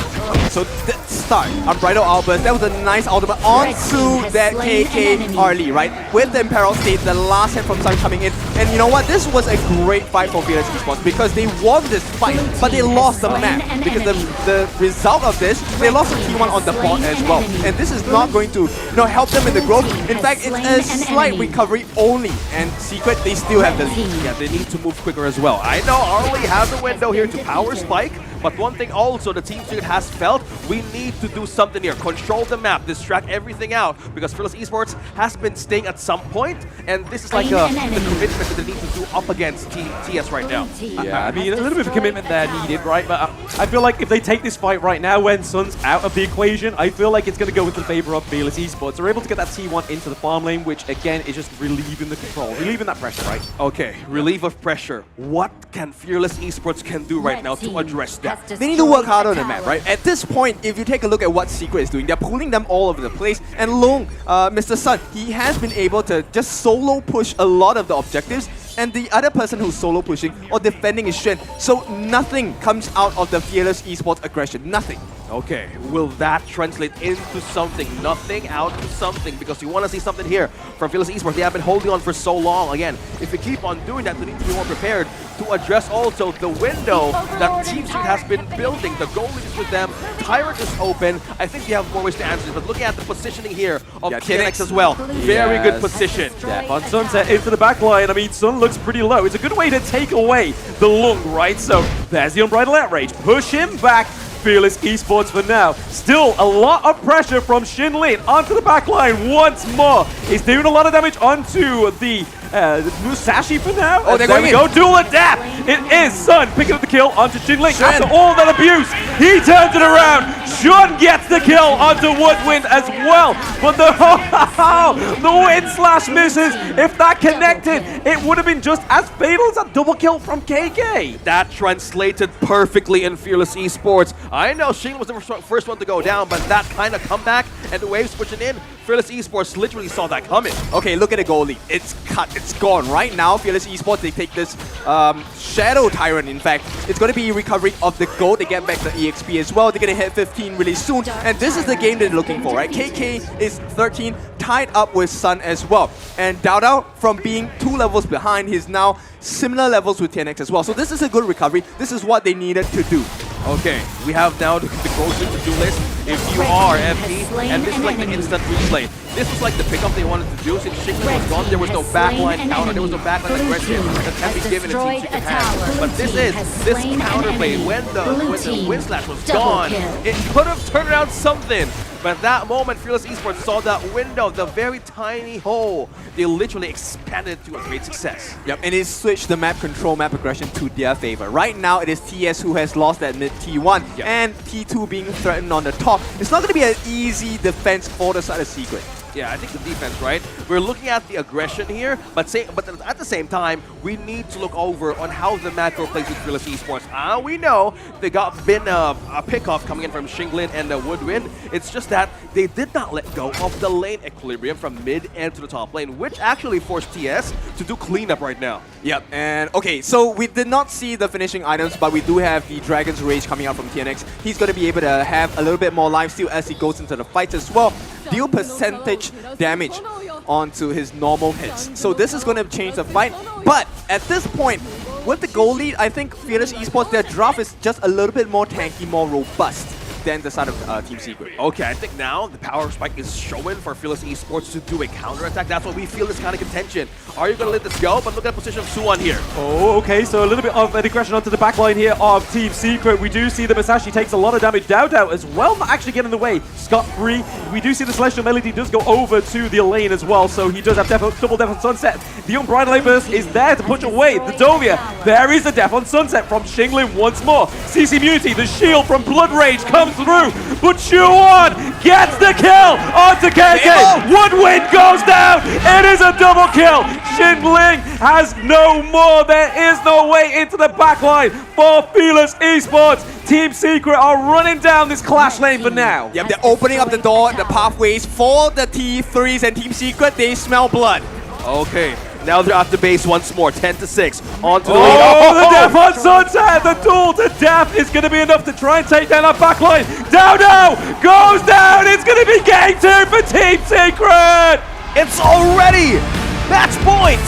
So start, Unbridled Outburst, that was a nice ultimate onto that KK early, right? With the Imperil State, the last hit from Sun coming in. And you know what? This was a great fight for Fearless Esports because they won this fight, but they lost the map. Because the result of this, they lost the T1 on the bot as well. And this is not going to help them in the growth. In fact, it's a slight recovery only. And Secret, they still have the lead. Yeah, they need to move quicker as well. I know Arlie has a window here to power spike, but one thing also the Team Secret has felt, we need to do something here. Control the map, distract everything out, because Fearless Esports has been staying at some point, and this is like the commitment that they need to do up against TS right now. Yeah, I mean, a little bit of commitment there needed, right? But I feel like if they take this fight right now when Sun's out of the equation, I feel like it's going to go into the favor of Fearless Esports. They're able to get that T1 into the farm lane, which again is just relieving the control, relieving that pressure, right? Okay, relief of pressure. What can Fearless Esports can do right now to address that? They need to work hard on the map, right? At this point, if you take a look at what Secret is doing, they're pulling them all over the place. And Long, Mr. Sun, he has been able to just solo push a lot of the objectives. And the other person who's solo pushing or defending is Shen. So nothing comes out of the Fearless Esports aggression. Nothing. Okay, will that translate into something? Nothing out to something, because you want to see something here from Fearless Esports. They have been holding on for so long. Again, if we keep on doing that, we need to be more prepared to address also the window that Team Secret has been building. The goal is with them. Tyrant is open. I think they have more ways to answer this, but looking at the positioning here of TNX as well, very good position. Yeah, on Sunset into the back line. I mean, Sun looks pretty low. It's a good way to take away the lung, right? So there's the Unbridled Outrage. Push him back. Fearless Esports for now. Still a lot of pressure from Shinlin onto the back line once more. He's doing a lot of damage onto the Musashi for now. Oh, there we go. Dual adapt. It is Sun picking up the kill onto Shinlin. After all that abuse, he turns it around. Shun gets the kill onto Woodwind as well. But the wind slash misses. If that connected, it would have been just as fatal as a double kill from KK. That translated perfectly in Fearless Esports. I know Shin was the first one to go down, but that kind of comeback and the wave switching in, Fearless Esports literally saw that coming. Okay, look at the goal lead. It's cut. It's gone. Right now, Fearless Esports, they take this Shadow Tyrant, in fact. It's going to be recovery of the gold. They get back the EXP as well. They're going to hit 15 really soon. And this is the game they're looking for, right? KK is 13, tied up with Sun as well. And Dodo, from being 2 levels behind, he's now similar levels with TNX as well. So this is a good recovery. This is what they needed to do. Okay, we have now the closer to do list. If you are FP, and this is like the instant replay. This was like the pickup they wanted to do. Since Shinglin was gone, there was no backline counter, there was no backline aggression that can be given in Team Secret hands. But this counterplay, when the wind slash was gone, it could have turned around something. But at that moment, Fearless Esports saw that window, the very tiny hole. They literally expanded to a great success. Yep, and it switched the map control, map aggression to their favor. Right now, it is TS who has lost that mid T1, and T2 being threatened on the top. It's not going to be an easy defense for the side of Secret. Yeah, I think the defense, right? We're looking at the aggression here, but at the same time, we need to look over on how the macro plays with Fearless Esports. We know they been a pickoff coming in from Shinglin and Woodwind. It's just that they did not let go of the lane equilibrium from mid and to the top lane, which actually forced TS to do cleanup right now. Yep, and okay, so we did not see the finishing items, but we do have the Dragon's Rage coming out from TNX. He's going to be able to have a little bit more lifesteal as he goes into the fights as well. Deal percentage damage onto his normal hits. So this is going to change the fight. But at this point, with the goal lead, I think Fearless Esports, their draft is just a little bit more tanky, more robust. than the side of Team Secret. Okay, I think now the power spike is showing for Fearless Esports to do a counter-attack. That's what we feel is kind of contention. Are you going to let this go? But look at the position of Suwon here. Oh, okay, so a little bit of an aggression onto the backline here of Team Secret. We do see that Masashi takes a lot of damage. Dowdow as well, not actually getting in the way. Scot-free. We do see the Celestial Melody does go over to the lane as well, so he does have double death on Sunset. The Unbridled Burst is there to push away the Dovia. There is a death on Sunset from Xingling once more. CC Muty, the shield from Blood Rage comes through, but Chuan gets the kill onto KK. Woodwind goes down. It is a double kill. Xingling has no more. There is no way into the backline for Fearless Esports. Team Secret are running down this clash lane for now. Yep, they're opening up the door, the pathways for the T3s and Team Secret. They smell blood. Okay, now they're at the base once more, 10-6. On to the lead. lead. The death on Sunset! The duel to death is going to be enough to try and take down that backline. Down goes down! It's going to be game 2 for Team Secret! It's already match point!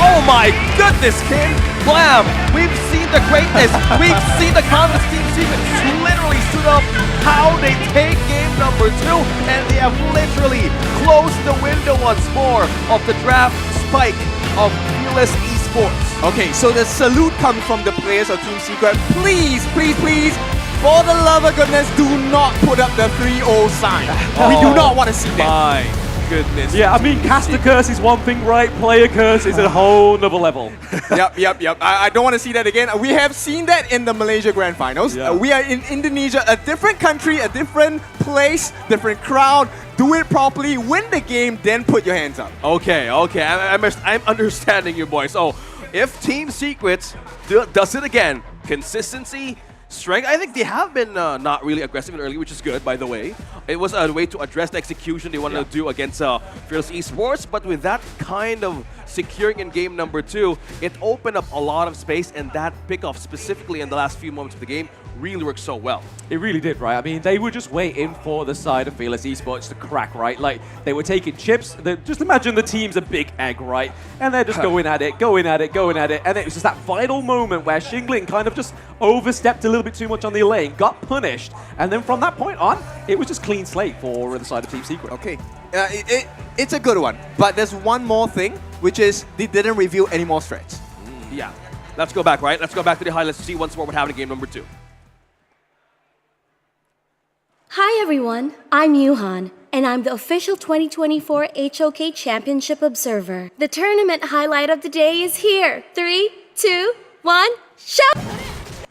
Oh my goodness, King! Blam! We've seen the greatness. We've seen the countless Team Secret literally stood up how they take game number 2, and they have literally closed the window once more of the draft spike of Fearless Esports. Okay, so the salute comes from the players of Team Secret. Please, please, please, for the love of goodness, do not put up the 3-0 sign. We do not want to see that. My goodness. Yeah, I mean, caster curse is one thing, right? Player curse is a whole nother level. Yep. I don't want to see that again. We have seen that in the Malaysia Grand Finals. Yeah. We are in Indonesia, a different country, a different place, different crowd. Do it properly, win the game, then put your hands up. Okay. I'm understanding you, boys. So, if Team Secret does it again, consistency, strength, I think they have been not really aggressive early, which is good, by the way. It was a way to address the execution they wanted to do against Fearless Esports, but with that kind of securing in game number 2, it opened up a lot of space, and that pickoff specifically in the last few moments of the game really worked so well. It really did, right? I mean, they were just waiting for the side of Fearless Esports to crack, right? Like, they were taking chips. Just imagine the team's a big egg, right? And they're just going at it. And it was just that vital moment where Xingling kind of just overstepped a little bit too much on the lane, got punished, and then from that point on, it was just clean slate for the side of Team Secret. Okay. It's a good one, but there's one more thing, which is they didn't reveal any more strats. Yeah. Let's go back, right? Let's go back to the highlights to see once more what happened in game number 2. Hi everyone, I'm Yuhan, and I'm the official 2024 HOK Championship Observer. The tournament highlight of the day is here. 3, 2, 1, shout!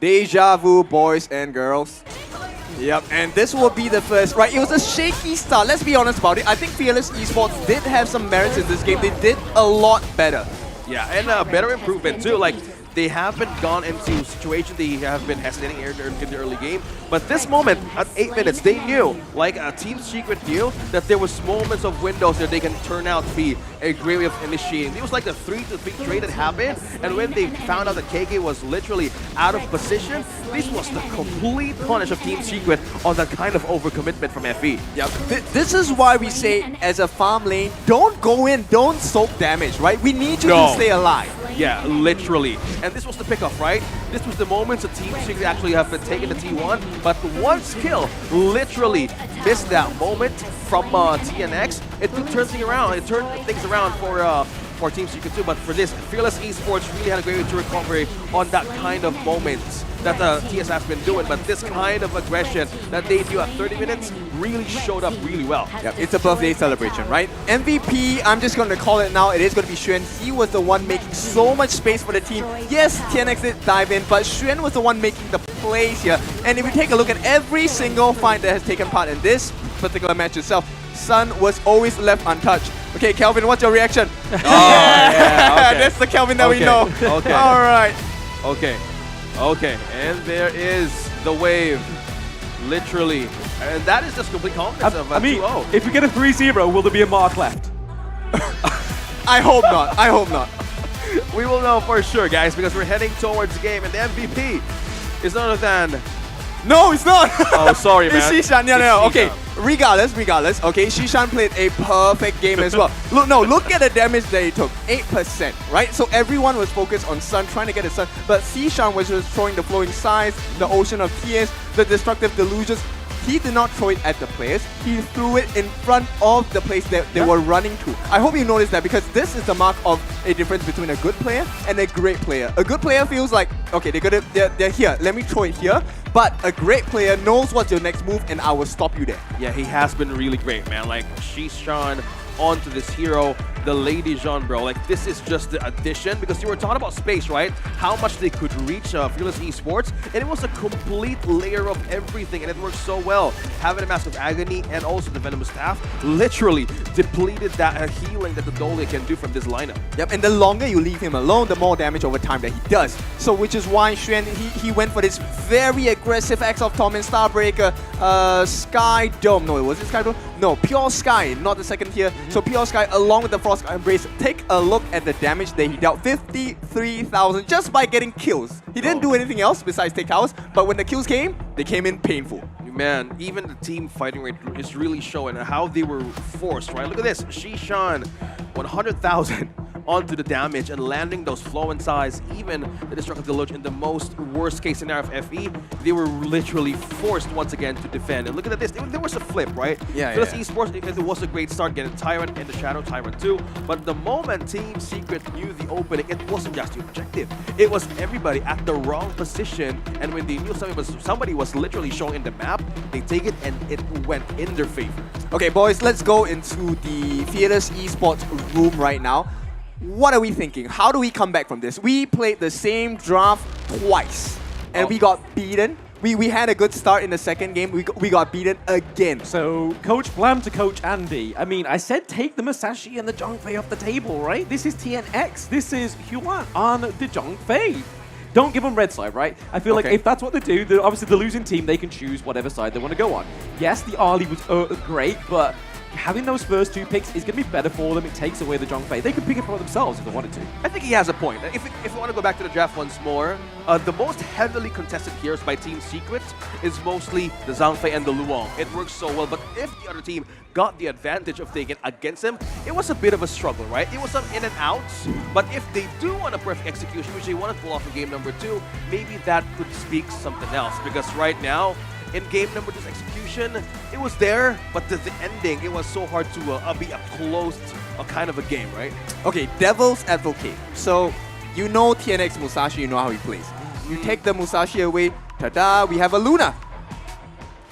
Deja vu, boys and girls. Yep, and this will be the first, right? It was a shaky start, let's be honest about it. I think Fearless Esports did have some merits in this game. They did a lot better. Yeah, and a better improvement too. Like, they haven't gone into situations they have been hesitating in the early game. But this moment, at 8 minutes, they knew, like Team Secret knew, that there was moments of windows that they can turn out to be a great way of initiating. It was like the 3-3 trade that happened, and when they found out that KK was literally out of position, this was the complete punish of Team Secret on that kind of overcommitment from FE. Yep. This is why we say, as a farm lane, don't go in, don't soak damage, right? We need you to stay alive. Yeah, literally. And this was the pickoff, right? This was the moments that Team Secret actually have been taking the T1, but one skill literally missed that moment from TNX. It turned things around. It turned things around for Team Secret too. But for this, Fearless Esports really had a great way to recover on that kind of moments that TS has been doing. But this kind of aggression that they do at 30 minutes really showed up really well. Yep, it's a birthday celebration, right? MVP, I'm just going to call it now. It is going to be Xuan. He was the one making so much space for the team. Yes, TNX did dive in, but Xuan was the one making the plays here. And if we take a look at every single fight that has taken part in this particular match itself, Sun was always left untouched. Okay, Kelvin, what's your reaction? Oh, yeah, okay. That's the Kelvin that we know. Okay. All right. Okay, and there is the wave, literally. And that is just complete confidence of 2-0. If we get a 3-0, will there be a mark left? I hope not. I hope not. We will know for sure, guys, because we're heading towards the game, and the MVP is none other than... No, it's not. Oh, sorry, man. It's Shishan. No. Okay, regardless. Okay, Shishan played a perfect game as well. Look at the damage that he took. 8%, right? So everyone was focused on Sun, trying to get his Sun, but Shishan was just throwing the flowing sides, the ocean of tears, the destructive delusions. he did not throw it at the players. He threw it in front of the place that they were running to. I hope you noticed that, because this is the mark of a difference between a good player and a great player. A good player feels like, okay, they're here, let me throw it here. But a great player knows what's your next move, and I will stop you there. Yeah, he has been really great, man. Like, Shishan onto this hero, the Lady Jean, bro. Like, this is just the addition, because you were talking about space, right? How much they could reach Fearless Esports, and it was a complete layer of everything, and it worked so well. Having a Mask of Agony and also the Venomous Staff literally depleted that healing that the Dole can do from this lineup. Yep, and the longer you leave him alone, the more damage over time that he does. So, which is why Xuan, he went for this very aggressive X of Torment, Starbreaker, Sky Dome. No, was it Sky Dome? No, Pure Sky, not the second tier. So Pure Sky along with the Frost Embrace. Take a look at the damage that he dealt. 53,000 just by getting kills. He didn't do anything else besides take towers, but when the kills came, they came in painful. Man, even the team fighting rate is really showing how they were forced, right? Look at this, Shishan, 100,000 onto the damage and landing those flow and size, even the Destructive Deluge in the most worst case scenario of FE, they were literally forced once again to defend. And look at this, there was a flip, right? Yeah, Fearless Esports, it was a great start getting Tyrant in the Shadow, Tyrant 2, but the moment Team Secret knew the opening, it wasn't just the objective. It was everybody at the wrong position, and when they knew somebody was literally showing in the map, they take it and it went in their favor. Okay, boys, let's go into the Fearless Esports room right now. What are we thinking? How do we come back from this? We played the same draft twice, and we got beaten. We had a good start in the second game. We got beaten again. So, Coach Blam to Coach Andy. I mean, I said take the Musashi and the Zhongfei off the table, right? This is TNX. This is Huan on the Zhongfei. Don't give them red side, right? I feel like if that's what they do, obviously the losing team, they can choose whatever side they want to go on. Yes, the Ali was great, but having those first two picks is going to be better for them. It takes away the Zhongfei. They could pick it for themselves if they wanted to. I think he has a point. If we want to go back to the draft once more, the most heavily contested heroes by Team Secret is mostly the Zhongfei and the Luong. It works so well, but if the other team got the advantage of taking it against him, it was a bit of a struggle, right? It was some in and outs, but if they do want a perfect execution, which they want to pull off in game number 2, maybe that could speak something else, because right now, in game number 2's execution, it was there, but the ending, it was so hard to be a closed kind of a game, right? Okay, Devil's Advocate. So, you know TNX Musashi, you know how he plays. You take the Musashi away, ta-da, we have a Luna.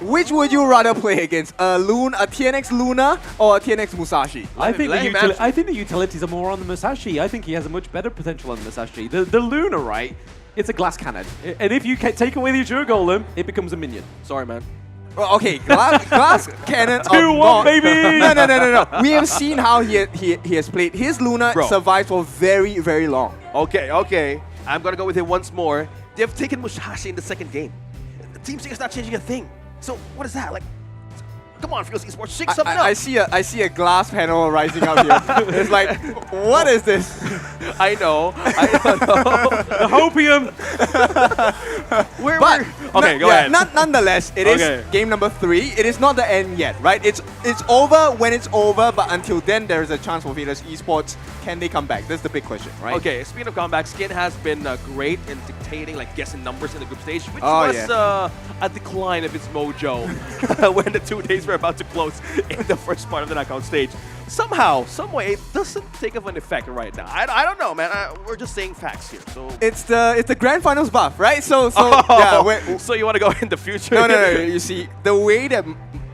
Which would you rather play against? A TNX Luna or a TNX Musashi? I think the utilities are more on the Musashi. I think he has a much better potential on the Musashi. The Luna, right? It's a glass cannon. And if you take away the Azure Golem, it becomes a minion. Sorry, man. Well, okay, glass cannon. 2-1, baby! No. We have seen how he has played. His Luna survives for very, very long. Okay. I'm going to go with it once more. They've taken Musashi in the second game. The Team Secret's not changing a thing. So what is that? Like, come on, Fearless Esports, shake something up. I see a glass panel rising up here. It's like, what is this? I know. The hopium. Okay, go ahead. Nonetheless, it is game number 3. It is not the end yet, right? It's over when it's over, but until then, there is a chance for Fearless Esports. Can they come back? That's the big question, right? Okay, speaking of comeback, Skin has been great in dictating, like, guessing numbers in the group stage, which was a decline of its mojo when the 2 days were about to close in the first part of the knockout stage. Somehow, some way, it doesn't take of an effect right now. I don't know, man. We're just saying facts here. So it's the grand finals buff, right? So you want to go in the future? No. You see, the way that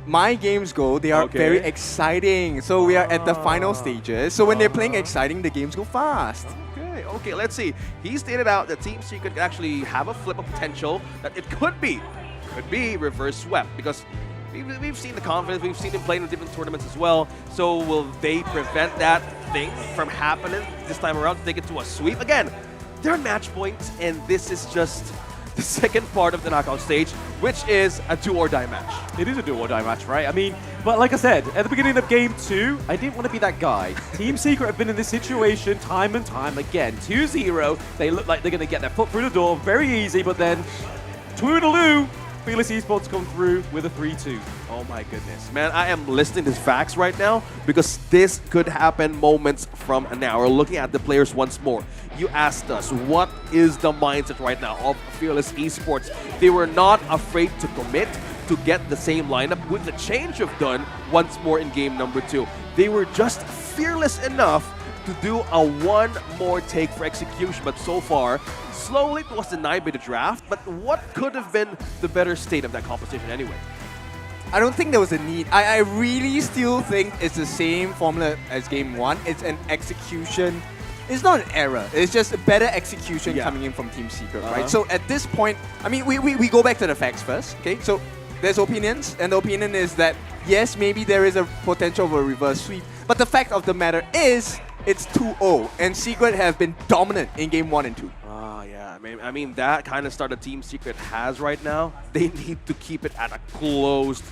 my games go, they are very exciting. So we are at the final stages. So when they're playing exciting, the games go fast. Okay, let's see. He stated out that Team Secret could actually have a flip of potential that it could be reverse swept, because we've seen the confidence, we've seen him playing in different tournaments as well. So will they prevent that thing from happening this time around to take it to a sweep? Again, they're match points, and this is just the second part of the knockout stage, which is a do-or-die match. It is a do-or-die match, right? I mean, but like I said, at the beginning of Game 2, I didn't want to be that guy. Team Secret have been in this situation time and time again. 2-0, they look like they're going to get their foot through the door very easy, but then, toodaloo, Fearless Esports come through with a 3-2. Oh my goodness. Man, I am listing these facts right now because this could happen moments from now. We're looking at the players once more. You asked us, what is the mindset right now of Fearless Esports? They were not afraid to commit. to get the same lineup with the change of done once more in game number 2. They were just fearless enough to do a one more take for execution, but so far, slowly it was denied by the draft. But what could have been the better state of that composition anyway? I don't think there was a need. I really still think it's the same formula as game 1. It's an execution. It's not an error. It's just a better execution coming in from Team Secret, right? So at this point, I mean, we go back to the facts first, okay? So there's opinions, and the opinion is that, yes, maybe there is a potential of a reverse sweep, but the fact of the matter is, it's 2-0, and Secret have been dominant in game 1 and 2. Yeah, I mean that kind of start that Team Secret has right now, they need to keep it at a closed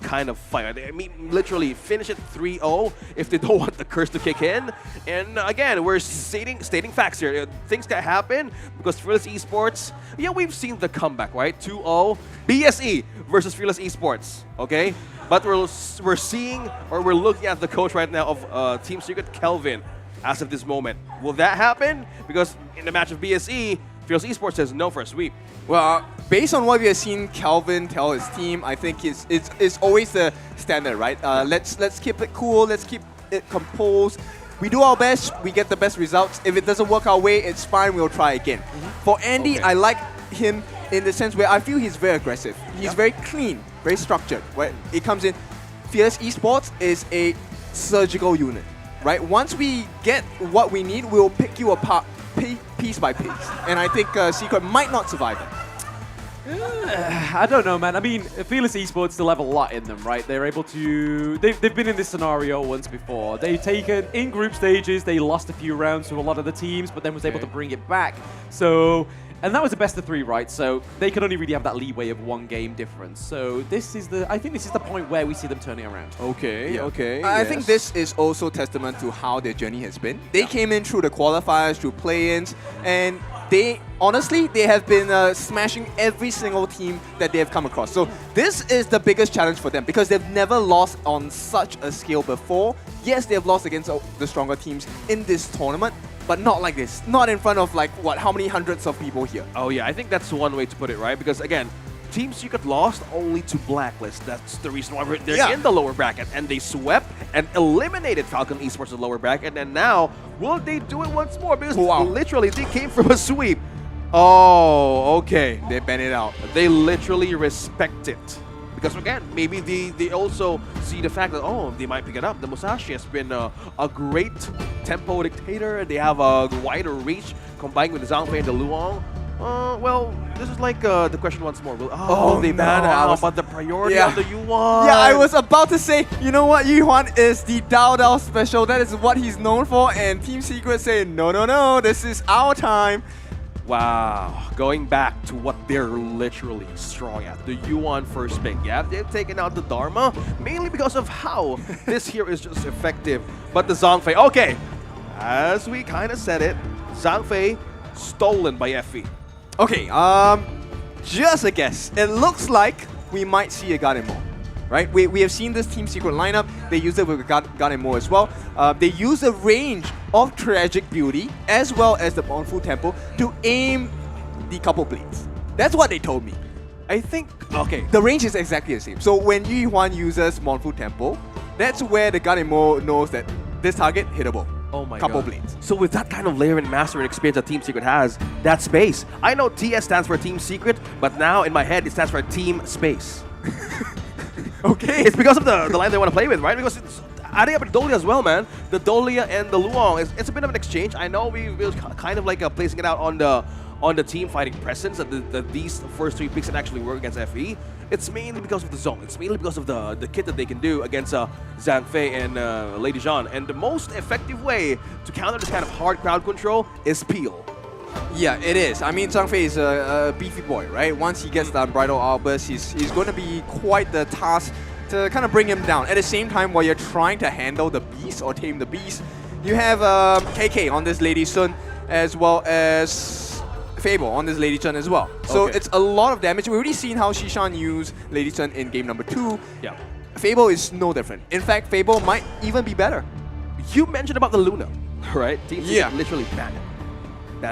kind of fight. I mean, literally finish it 3-0 if they don't want the curse to kick in. And again, we're stating facts here. Things can happen because Fearless Esports, yeah, we've seen the comeback, right? 2-0, BSE versus Fearless Esports, okay? But we're seeing, or we're looking at the coach right now of Team Secret, Kelvin, as of this moment. Will that happen? Because in the match of BSE, Fearless Esports says no for a sweep. Well, based on what we have seen Kelvin tell his team, I think it's always the standard, right? Let's keep it cool, let's keep it composed. We do our best, we get the best results. If it doesn't work our way, it's fine, we'll try again. For Andy, I like him in the sense where I feel he's very aggressive. He's very clean, very structured. Right? It comes in, Fearless Esports is a surgical unit, right? Once we get what we need, we'll pick you apart piece by piece. And I think Secret might not survive it. I don't know, man. I mean, Fearless Esports still have a lot in them, right? They're able to... They've been in this scenario once before. They've taken, in group stages, they lost a few rounds to a lot of the teams, but then was able to bring it back. So... And that was a best of 3, right? So they can only really have that leeway of 1 game difference. So this is the... I think this is the point where we see them turning around. Okay, okay. I think this is also testament to how their journey has been. They came in through the qualifiers, through play-ins, and they, honestly, they have been smashing every single team that they have come across. So this is the biggest challenge for them because they've never lost on such a scale before. Yes, they have lost against the stronger teams in this tournament, but not like this. Not in front of, like, what, how many hundreds of people here? Oh yeah, I think that's one way to put it, right? Because again, Team Secret lost only to Blacklist. That's the reason why they're in the lower bracket. And they swept and eliminated Falcon Esports in the lower bracket. And now, will they do it once more? Because literally, they came from a sweep. Oh, okay. They banned it out. They literally respect it. Because again, maybe they also see the fact that, oh, they might pick it up. The Musashi has been a great tempo dictator. They have a wider reach combined with the Zhangfei and the Luong. Well, this is like the question once more. Will they ban out, but the priority of the Yuan? Yeah, I was about to say, you know what, Yuan is the Dao Dao special. That is what he's known for. And Team Secret say, no, no, no, this is our time. Wow, going back to what they're literally strong at. The Yuan first pick. Yeah, they've taken out the Dharma, mainly because of how this here is just effective. But the Zhangfei, okay, as we kind of said it, Zhangfei stolen by FE. Okay, just a guess. It looks like we might see a Garden right? We have seen this Team Secret lineup. They use it with Garden as well. They use the range of Tragic Beauty as well as the Mournful Temple to aim the couple blades. That's what they told me. I think, okay. The range is exactly the same. So when Yu Huan uses Mournful Temple, that's where the Garden knows that this target hittable. Oh my couple god. blades. So with that kind of layer and master and experience that Team Secret has, that space. I know TS stands for Team Secret, but now in my head it stands for Team Space. Okay. It's because of the line they want to play with, right? Because it's adding up the Dolia as well, man. The Dolia and the Luong, it's a bit of an exchange. I know we're kind of like placing it out on the team fighting presence that these first 3 picks can actually work against FE. It's mainly because of the zone. It's mainly because of the kit that they can do against Zhangfei and Lady Jean. And the most effective way to counter this kind of hard crowd control is Peel. Yeah, it is. I mean, Zhangfei is a beefy boy, right? Once he gets the Unbridled Outburst, he's going to be quite the task to kind of bring him down. At the same time, while you're trying to handle the beast or tame the beast, you have KK on this Lady Sun as well as Fable on this Lady Chen as well. So it's a lot of damage. We've already seen how Shishan used Lady Chen in game number 2. Yeah. Fable is no different. In fact, Fable might even be better. You mentioned about the Luna, right? Team Secret literally banned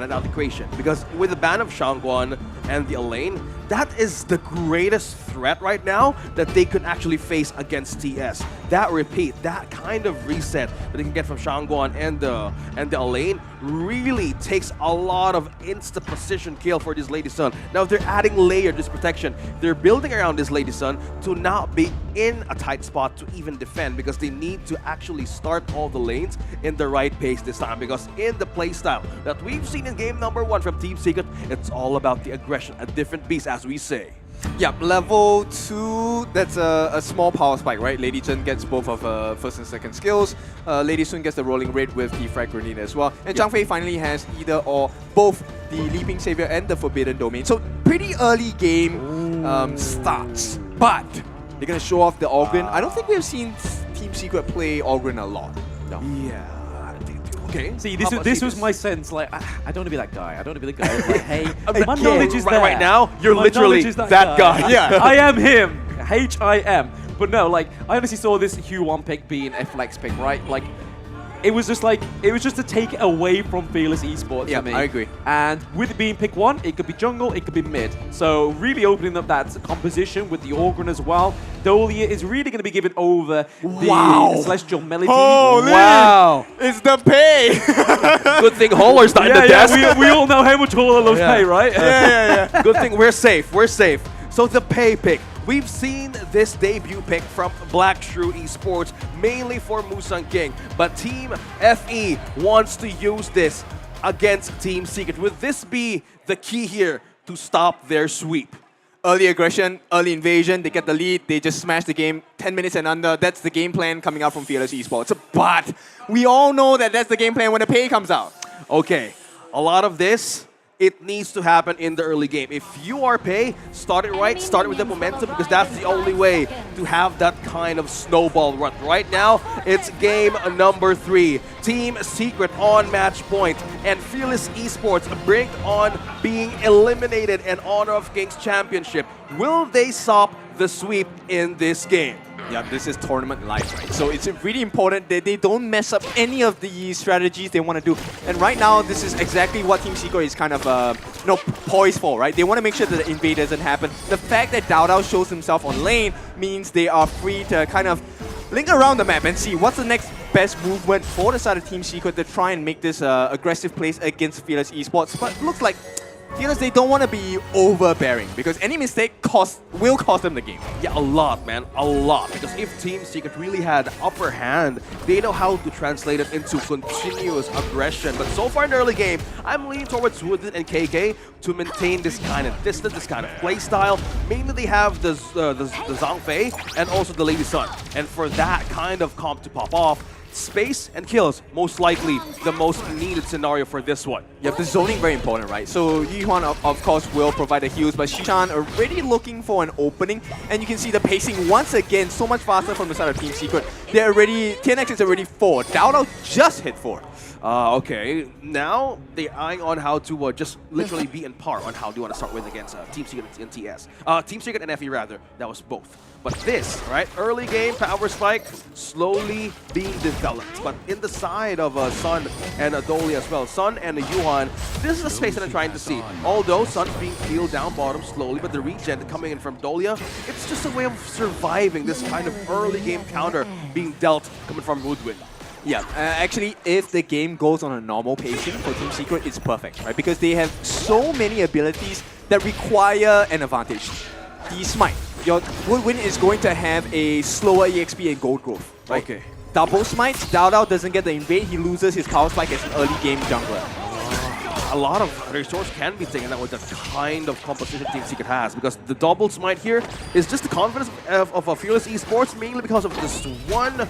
it out the equation. Because with the ban of Shangguan and the Elaine, that is the greatest threat right now that they could actually face against TS. That repeat, that kind of reset that they can get from Shangguan and the Elaine really takes a lot of instant precision kill for this Lady Sun. Now they're adding layered this protection. They're building around this Lady Sun to not be in a tight spot to even defend, because they need to actually start all the lanes in the right pace this time, because in the playstyle that we've seen in game number 1 from Team Secret, it's all about the aggression, a different beast, as we say. Yeah, level 2, that's a small power spike, right? Lady Chen gets both of her first and second skills. Lady Sun gets the rolling raid with the frag grenade as well. And Zhang Fei finally has either or both the Leaping Savior and the Forbidden Domain. So pretty early game starts. But they're going to show off the Ogryn. I don't think we've seen Team Secret play Ogryn a lot. No. Yeah. Okay. See, this was my sense. Like, I don't want to be that guy. I don't want to be the guy who's like, hey, my Again, knowledge is there. right now, you're My literally knowledge is that guy. Yeah. I am him. H-I-M. But no, like, I honestly saw this Q1 pick being a flex pick, right? Like, it was just to take it away from Fearless Esports for me. I agree. And with it being pick 1, it could be jungle, it could be mid. So really opening up that composition with the Ogryn as well. Dolia is really going to be given over the Celestial Melody. Holy! Wow! It's the pay! Good thing Holler's not in the desk. We all know how much Holler loves pay, right? Yeah. Good thing we're safe. We're safe. So the pay pick. We've seen this debut pick from Black Shrew Esports, mainly for Musang King, but Team FE wants to use this against Team Secret. Would this be the key here to stop their sweep? Early aggression, early invasion, they get the lead, they just smash the game 10 minutes and under. That's the game plan coming out from Fearless Esports. But we all know that that's the game plan when the pay comes out. Okay, a lot of this, it needs to happen in the early game. If you are pay, start it right, start it with the momentum, because that's the only way to have that kind of snowball run. Right now, it's game number 3. Team Secret on match point, and Fearless Esports bring on being eliminated and Honor of Kings Championship. Will they stop the sweep in this game? Yeah, this is tournament life, right? So it's really important that they don't mess up any of the strategies they want to do. And right now, this is exactly what Team Secret is kind of poised for, right? They want to make sure that the invade doesn't happen. The fact that Dao Dao shows himself on lane means they are free to kind of link around the map and see what's the next best movement for the side of Team Secret to try and make this aggressive plays against Fearless Esports. But it looks like Fearless, they don't want to be overbearing, because any mistake will cost them the game. Yeah, a lot, man. A lot. Because if Team Secret really had the upper hand, they know how to translate it into continuous aggression. But so far in the early game, I'm leaning towards Wooden and KK to maintain this kind of distance, this kind of play style. Mainly they have the Zhang Fei and also the Lady Sun. And for that kind of comp to pop off, space and kills, most likely the most needed scenario for this one. Yeah, the zoning very important, right? So Yuhuan, of course, will provide the heals, but Shishan already looking for an opening, and you can see the pacing once again so much faster from the side of Team Secret. They're already, TNX is already 4. Dao Dao just hit 4. Okay, now they're eyeing on how to just literally be in par on how do you want to start with against Team Secret and TS. Team Secret and FE rather, that was both. But this, right, early game power spike slowly being developed. But in the side of Sun and Dolia as well, Sun and Yuhan, this is the space that I'm trying to see. Although Sun's being peeled down bottom slowly, but the regen coming in from Dolia, it's just a way of surviving this kind of early game counter being dealt coming from Woodwind. Yeah, actually, if the game goes on a normal pacing for Team Secret, it's perfect, right? Because they have so many abilities that require an advantage. The Smite. Your Woodwind is going to have a slower EXP and gold growth, right? Okay. Double Smite, Dao Dao doesn't get the invade, he loses his power spike as an early game jungler. A lot of resource can be taken out with the kind of composition Team Secret has, because the double smite here is just the confidence of a Fearless Esports, mainly because of this one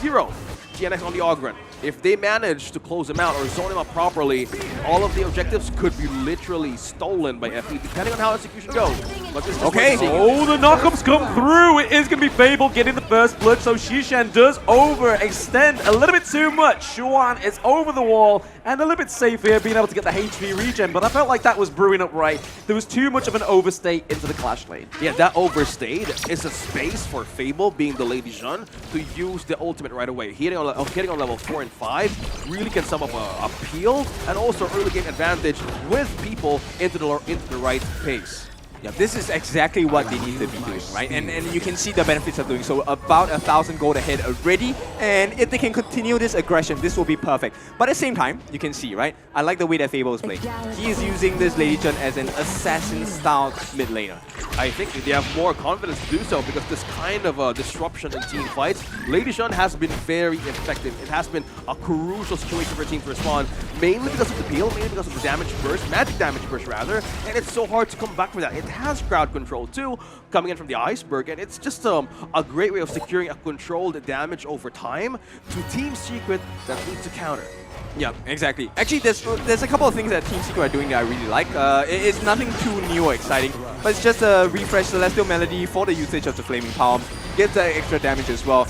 hero, GNX on the Ogryn. If they manage to close him out or zone him up properly, all of the objectives could be literally stolen by FE, depending on how execution goes. But this is okay. Oh, the knockups come through. It is going to be Fable getting the first blood, so Shishan does overextend a little bit too much. Shuan is over the wall and a little bit safe here, being able to get the HP regen, but I felt like that was brewing up right. There was too much of an overstay into the clash lane. Yeah, that overstayed is a space for Fable, being the Lady Jeanne, to use the ultimate right away. Hitting on level 4 and 5 really can sum up a peel and also early game advantage with people into the right pace. Yeah, this is exactly what they need to be doing, right? And you can see the benefits of doing so. About 1,000 gold ahead already, and if they can continue this aggression, this will be perfect. But at the same time, you can see, right? I like the way that Fable is playing. He is using this Lady Chun as an assassin-style mid laner. I think they have more confidence to do so because this kind of disruption in team fights, Lady Chun has been very effective. It has been a crucial situation for a team to respond, mainly because of the peel, mainly because of the damage burst, magic damage burst rather, and it's so hard to come back from that. It has crowd control too, coming in from the iceberg, and it's just a great way of securing a controlled damage over time to Team Secret that needs to counter. Yeah, exactly. Actually, there's a couple of things that Team Secret are doing that I really like. It's nothing too new or exciting, but it's just a refresh Celestial Melody for the usage of the Flaming Palm. Gets that extra damage as well.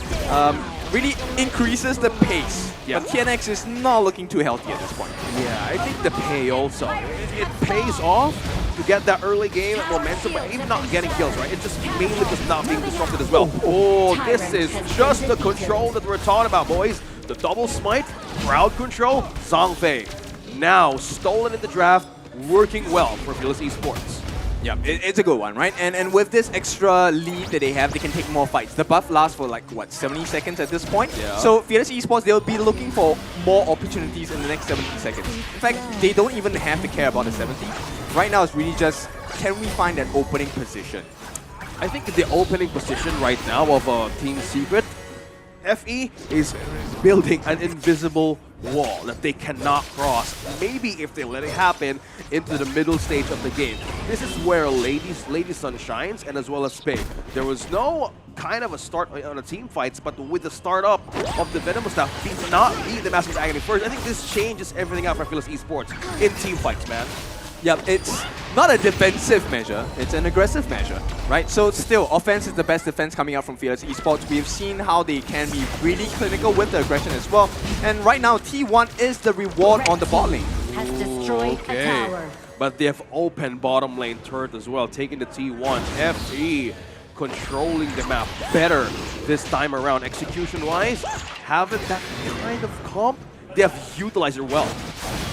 Really increases the pace. Yeah. But TNX is not looking too healthy at this point. Yeah, I think the pay also. It pays off to get that early game momentum, but even not getting kills, right? It's just mainly just not being disrupted as well. Oh, this is just the control that we're talking about, boys. The double smite, crowd control, Zhangfei. Now stolen in the draft, working well for Fearless Esports. Yeah, it's a good one, right? And with this extra lead that they have, they can take more fights. The buff lasts for like, what, 70 seconds at this point? Yeah. So Fearless Esports, they'll be looking for more opportunities in the next 70 seconds. In fact, they don't even have to care about the 70. Right now, it's really just, can we find that opening position? I think the opening position right now of Team Secret, FE is building an invisible wall that they cannot cross. Maybe if they let it happen into the middle stage of the game. This is where Lady Sun shines, and as well as Spade. There was no kind of a start on the team fights, but with the startup of the Venomous stuff, did not beat the Massive Agony first. I think this changes everything out for Fearless Esports in team fights, man. Yep, it's not a defensive measure, it's an aggressive measure, right? So still, offense is the best defense coming out from Fearless Esports. We've seen how they can be really clinical with the aggression as well. And right now, T1 is the reward on the bot lane. Has destroyed a tower. But they have open bottom lane turret as well, taking the T1. FE controlling the map better this time around. Execution-wise, having that kind of comp, they have utilized it well.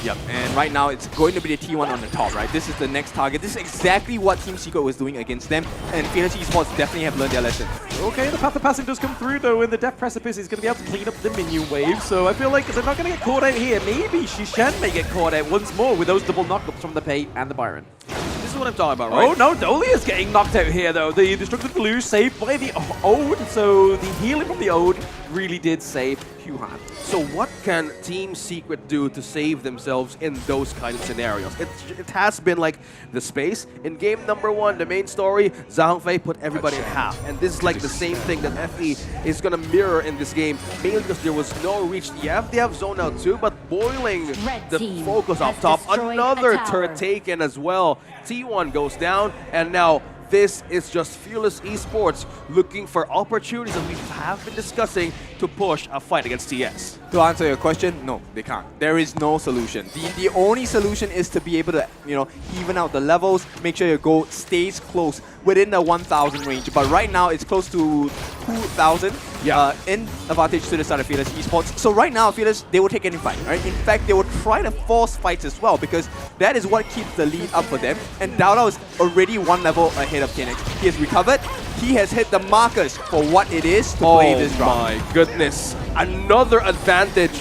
Yep, and right now it's going to be the T1 on the top, right? This is the next target. This is exactly what Team Secret was doing against them, and Fearless Esports definitely have learned their lesson. Okay, the path of passing does come through though, and the Death Precipice is going to be able to clean up the minion wave, so I feel like they're not going to get caught out here. Maybe Shishan may get caught out once more with those double knockups from the Pei and the Byron. This is what I'm talking about, right? Oh no, Dolly is getting knocked out here though. The Destructive Glue saved by the Ode, so the healing from the Ode really did save Huhan. So what can Team Secret do to save themselves in those kind of scenarios? It has been like the space. In game number 1, the main story, Zhangfei put everybody in half. And this is like the same thing that FE is going to mirror in this game, mainly because there was no reach. Yeah, they have zone out too, but boiling the focus up top. Another turret taken as well. T1 goes down, and now this is just Fearless Esports looking for opportunities that we have been discussing to push a fight against TS. To answer your question, no, they can't. There is no solution. The only solution is to be able to, even out the levels, make sure your goal stays close within the 1,000 range. But right now, it's close to 2,000 in advantage to the side of Fearless Esports. So right now, Fearless, they will take any fight, right? In fact, they will try to force fights as well, because that is what keeps the lead up for them. And Dowdao is already one level ahead of TNX. He has recovered. He has hit the markers for what it is to play this round. Oh my goodness. Another advantage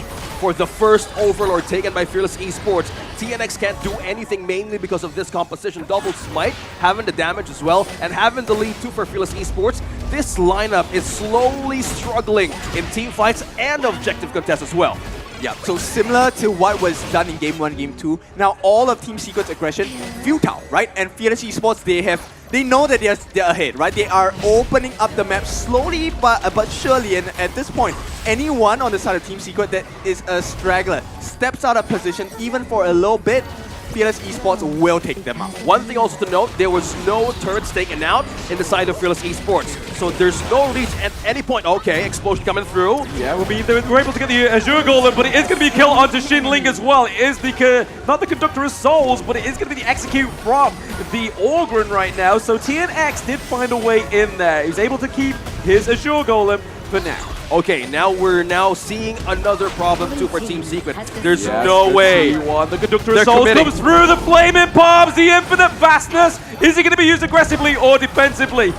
for the first Overlord taken by Fearless Esports. TNX can't do anything mainly because of this composition. Double smite, having the damage as well, and having the lead too for Fearless Esports. This lineup is slowly struggling in team fights and objective contests as well. Yeah, so similar to what was done in Game 1, Game 2, now all of Team Secret's aggression, futile, right? And Fearless Esports, they know that they're ahead, right? They are opening up the map slowly but surely, and at this point, anyone on the side of Team Secret that is a straggler, steps out of position even for a little bit, Fearless Esports will take them out. One thing also to note, there was no turrets taken out in the side of Fearless Esports. So there's no reach at any point. Okay, explosion coming through. Yeah, we're able to get the Azure Golem, but it is going to be a kill onto Xinling as well. It is not the Conductor of Souls, but it is going to be the execute from the Orgrin right now. So TNX did find a way in there. He's able to keep his Azure Golem for now. Okay, now we're seeing another problem too for Team Secret. There's no way. The Conductor They're of Souls committing. comes through the flaming palms, the infinite vastness. Is he going to be used aggressively or defensively?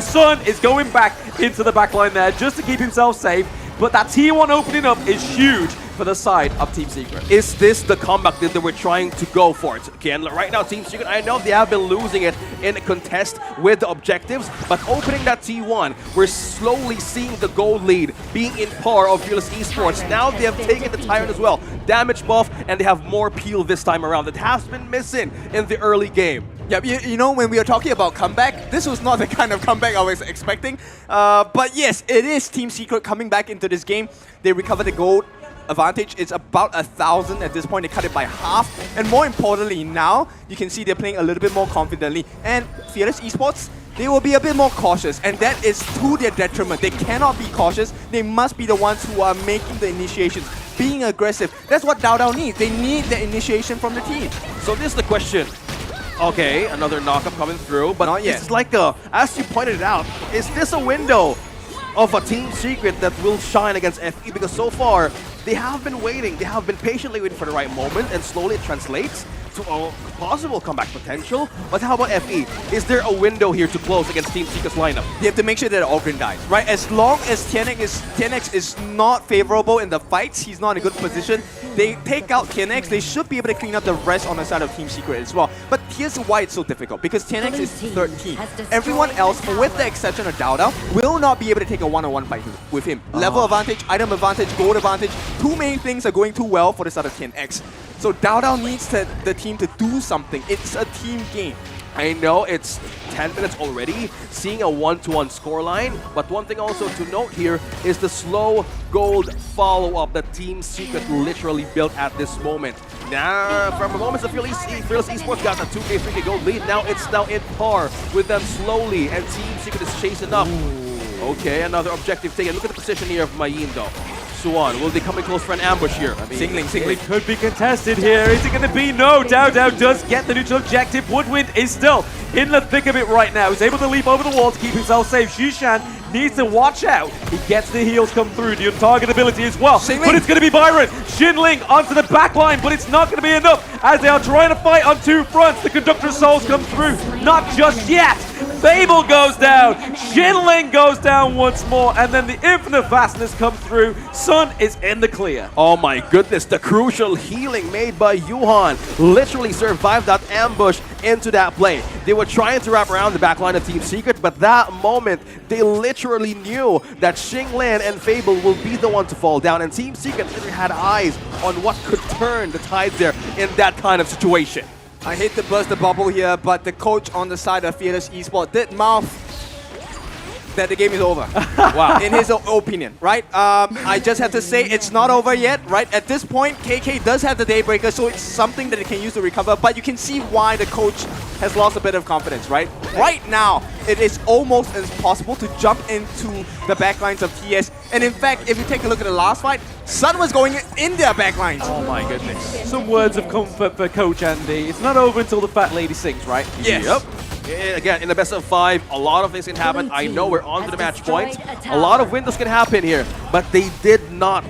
Sun is going back into the backline there just to keep himself safe. But that T1 opening up is huge for the side of Team Secret. Is this the comeback that they were trying to go for? Again, right now, Team Secret, I know they have been losing it in a contest with the objectives, but opening that T1, we're slowly seeing the gold lead being in par of Fearless Esports. Now they have taken the Tyrant as well. Damage buff, and they have more peel this time around. That has been missing in the early game. Yeah, you know, when we were talking about comeback, this was not the kind of comeback I was expecting. But yes, it is Team Secret coming back into this game. They recover the gold advantage. It's about 1,000 at this point. They cut it by half. And more importantly, now you can see they're playing a little bit more confidently. And Fearless Esports, they will be a bit more cautious. And that is to their detriment. They cannot be cautious. They must be the ones who are making the initiations, being aggressive. That's what DAO needs. They need the initiation from the team. So this is the question. Okay, another knockup coming through, but this is like as you pointed out, is this a window of a Team Secret that will shine against FE? Because so far, they have been waiting, they have been patiently waiting for the right moment, and slowly it translates to a possible comeback potential. But how about FE? Is there a window here to close against Team Secret's lineup? They have to make sure that Ogren dies, right? As long as TNX is not favorable in the fights, he's not in a good position, they take out TNX, they should be able to clean up the rest on the side of Team Secret as well. But here's why it's so difficult, because TNX is 13. Everyone else, with the exception of DAO, will not be able to take a one-on-one fight with him. Level advantage, item advantage, gold advantage, too many things are going too well for the side of TNX. So DAO needs the team to do something. It's a team game. I know it's 10 minutes already, seeing a 1-to-1 scoreline, but one thing also to note here is the slow gold follow-up that Team Secret literally built at this moment. Now, from the moments of Fearless Esports got a 2K, 3K gold lead, now it's now in par with them slowly, and Team Secret is chasing up. Okay, another objective taken. Look at the position here of Mayin though. Suan, will they come in close for an ambush here? Singling. It could be contested here. Is it going to be? No. DAO does get the neutral objective. Woodwind is still in the thick of it right now. He's able to leap over the wall to keep himself safe. Xushan needs to watch out. He gets the heals come through. The untarget ability as well. But it's going to be Byron. Xinling onto the back line, but it's not going to be enough as they are trying to fight on two fronts. The Conductor of Souls come through. Not just yet. Fable goes down. Xinling goes down once more. And then the infinite vastness comes through. Sun is in the clear. Oh my goodness, the crucial healing made by Yuhan literally survived that ambush into that play. They were trying to wrap around the backline of Team Secret, but that moment, they literally knew that Xinglin and Fable will be the one to fall down, and Team Secret literally had eyes on what could turn the tides there in that kind of situation. I hate to burst the bubble here, but the coach on the side of Fearless Esports did mouth that the game is over. Wow. In his opinion, right? I just have to say it's not over yet, right? At this point, KK does have the Daybreaker, so it's something that they can use to recover, but you can see why the coach has lost a bit of confidence, right? Right now, it is almost impossible to jump into the backlines of TS. And in fact, if you take a look at the last fight, Sun was going in their backlines. Oh my goodness. Some words of comfort for Coach Andy. It's not over until the fat lady sings, right? Yes. Yep. Again, in the best of 5, a lot of things can happen. I know we're on to the match point. A lot of windows can happen here, but they did not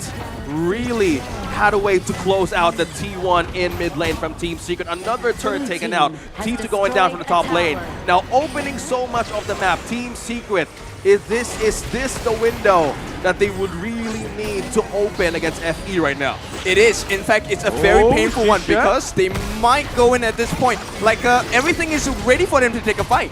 really had a way to close out the T1 in mid lane from Team Secret. Another turret taken out. T2 going down from the top lane. Now opening so much of the map. Team Secret, is this the window that they would really need to open against FE right now? It is. In fact, it's a very painful one because they might go in at this point. Like everything is ready for them to take a fight.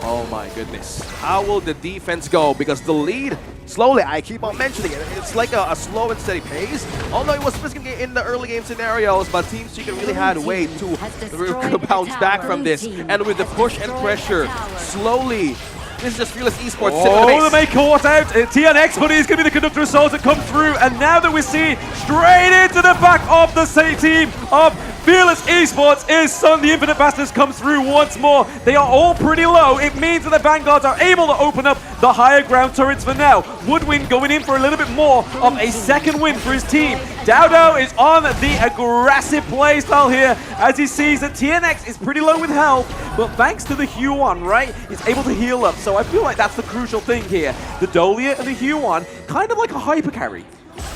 Oh my goodness. How will the defense go? Because the lead, slowly, I keep on mentioning it, it's like a slow and steady pace. Although it was risky in the early game scenarios, but Team Secret really had a way to bounce back from this. And with the push and pressure, slowly, this is just Fearless Esports. Oh, they caught out TNX, but he's going to be the Conductor of Souls that come through. And now that we see straight into the back of the same team of Fearless Esports is Sun. The Infinite Bastards comes through once more. They are all pretty low. It means that the Vanguards are able to open up the higher ground turrets for now. Woodwind going in for a little bit more of a second win for his team. Dowdow is on the aggressive playstyle here as he sees that TNX is pretty low with health, but thanks to the Huon, right, he's able to heal up. So I feel like that's the crucial thing here. The Dolia and the Huon, kind of like a hyper carry.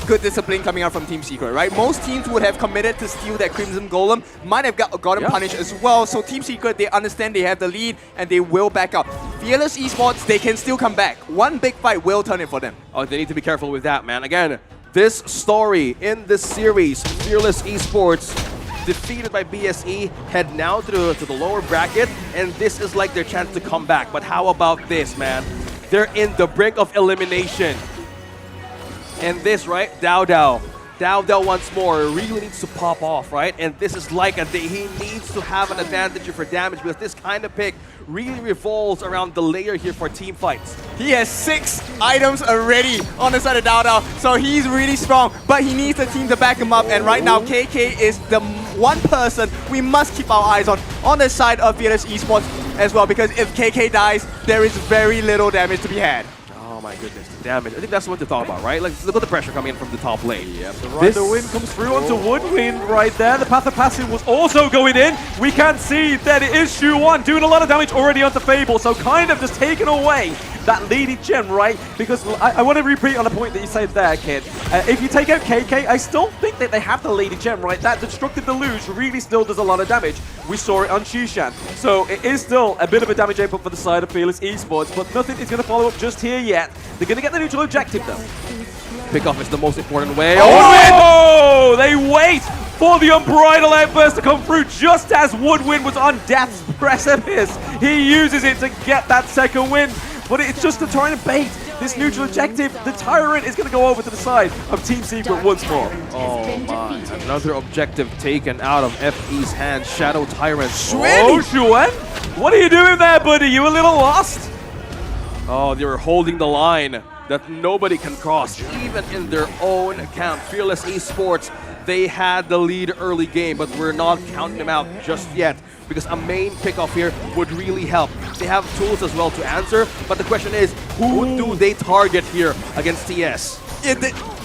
Good discipline coming out from Team Secret, right? Most teams would have committed to steal that Crimson Golem, might have gotten punished as well. So Team Secret, they understand they have the lead and they will back up. Fearless Esports, they can still come back. One big fight will turn it for them. Oh, they need to be careful with that, man. Again, this story in this series, Fearless Esports defeated by BSE, head now to the lower bracket, and this is like their chance to come back. But how about this, man? They're in the brink of elimination. And this, right, Dowdow once more really needs to pop off, right? And this is like he needs to have an advantage for damage because this kind of pick really revolves around the layer here for team fights. He has 6 items already on the side of Dowdow, so he's really strong, but he needs a team to back him up, and right now KK is the one person we must keep our eyes on the side of Fearless Esports as well, because if KK dies, there is very little damage to be had. Oh my goodness, the damage. I think that's what to talk about, right? Like, look at the pressure coming in from the top lane. Yep, the wind comes through onto Woodwind right there. The Path of Passing was also going in. We can see that it is Shu1 doing a lot of damage already onto Fable, so kind of just taking away that leading gem, right? Because I want to repeat on a point that you said there, kid. If you take out KK, I still think that they have the leading gem, right? That Destructive Deluge really still does a lot of damage. We saw it on Shishan. So it is still a bit of a damage output for the side of Fearless Esports, but nothing is going to follow up just here yet. They're going to get the neutral objective, though. Pickoff is the most important way. Oh, they wait for the Unbridled Outburst to come through just as Woodwind was on death's precipice. He uses it to get that second win. But it's just to try and bait this neutral objective. The Tyrant is going to go over to the side of Team Secret once more. Oh my, another objective taken out of FE's hands. Shadow Tyrant. Oh, Shuan, what are you doing there, buddy? You a little lost? Oh, they were holding the line that nobody can cross, even in their own camp. Fearless Esports, they had the lead early game, but we're not counting them out just yet, because a main pickoff here would really help. They have tools as well to answer, but the question is, who do they target here against TS?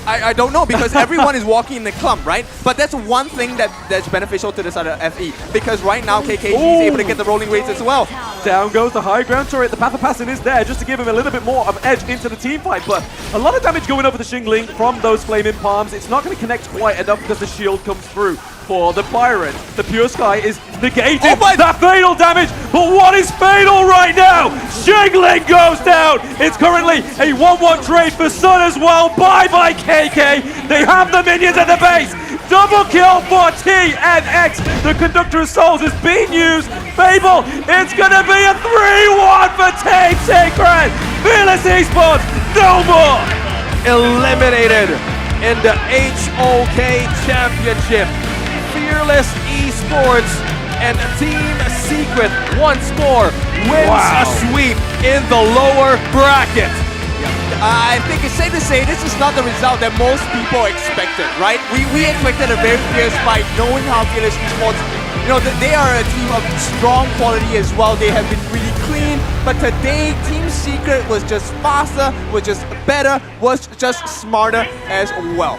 I don't know, because everyone is walking in the clump, right? But that's one thing that's beneficial to the side of FE, because right now KK is able to get the rolling rates as well. Down goes the high ground turret. The Path of Passing is there just to give him a little bit more of edge into the team fight, but a lot of damage going over the shingling from those flaming palms. It's not going to connect quite enough because the shield comes through for the Byron. The Pure Sky is negating that fatal damage, but what is fatal right now? Shingling goes down. It's currently a 1-1 trade for Sun as well. Bye-bye KK. They have the minions at the base. Double kill for TNX. The Conductor of Souls is being used. Fable, it's going to be a 3-1 for Team Secret. Fearless Esports, no more. Eliminated in the HOK Championship. Fearless Esports and Team Secret once more wins a sweep in the lower bracket. I think it's safe to say this is not the result that most people expected, right? We expected a very fierce fight, knowing how Fearless Esports, you know, they are a team of strong quality as well. They have been really clean, but today Team Secret was just faster, was just better, was just smarter as well.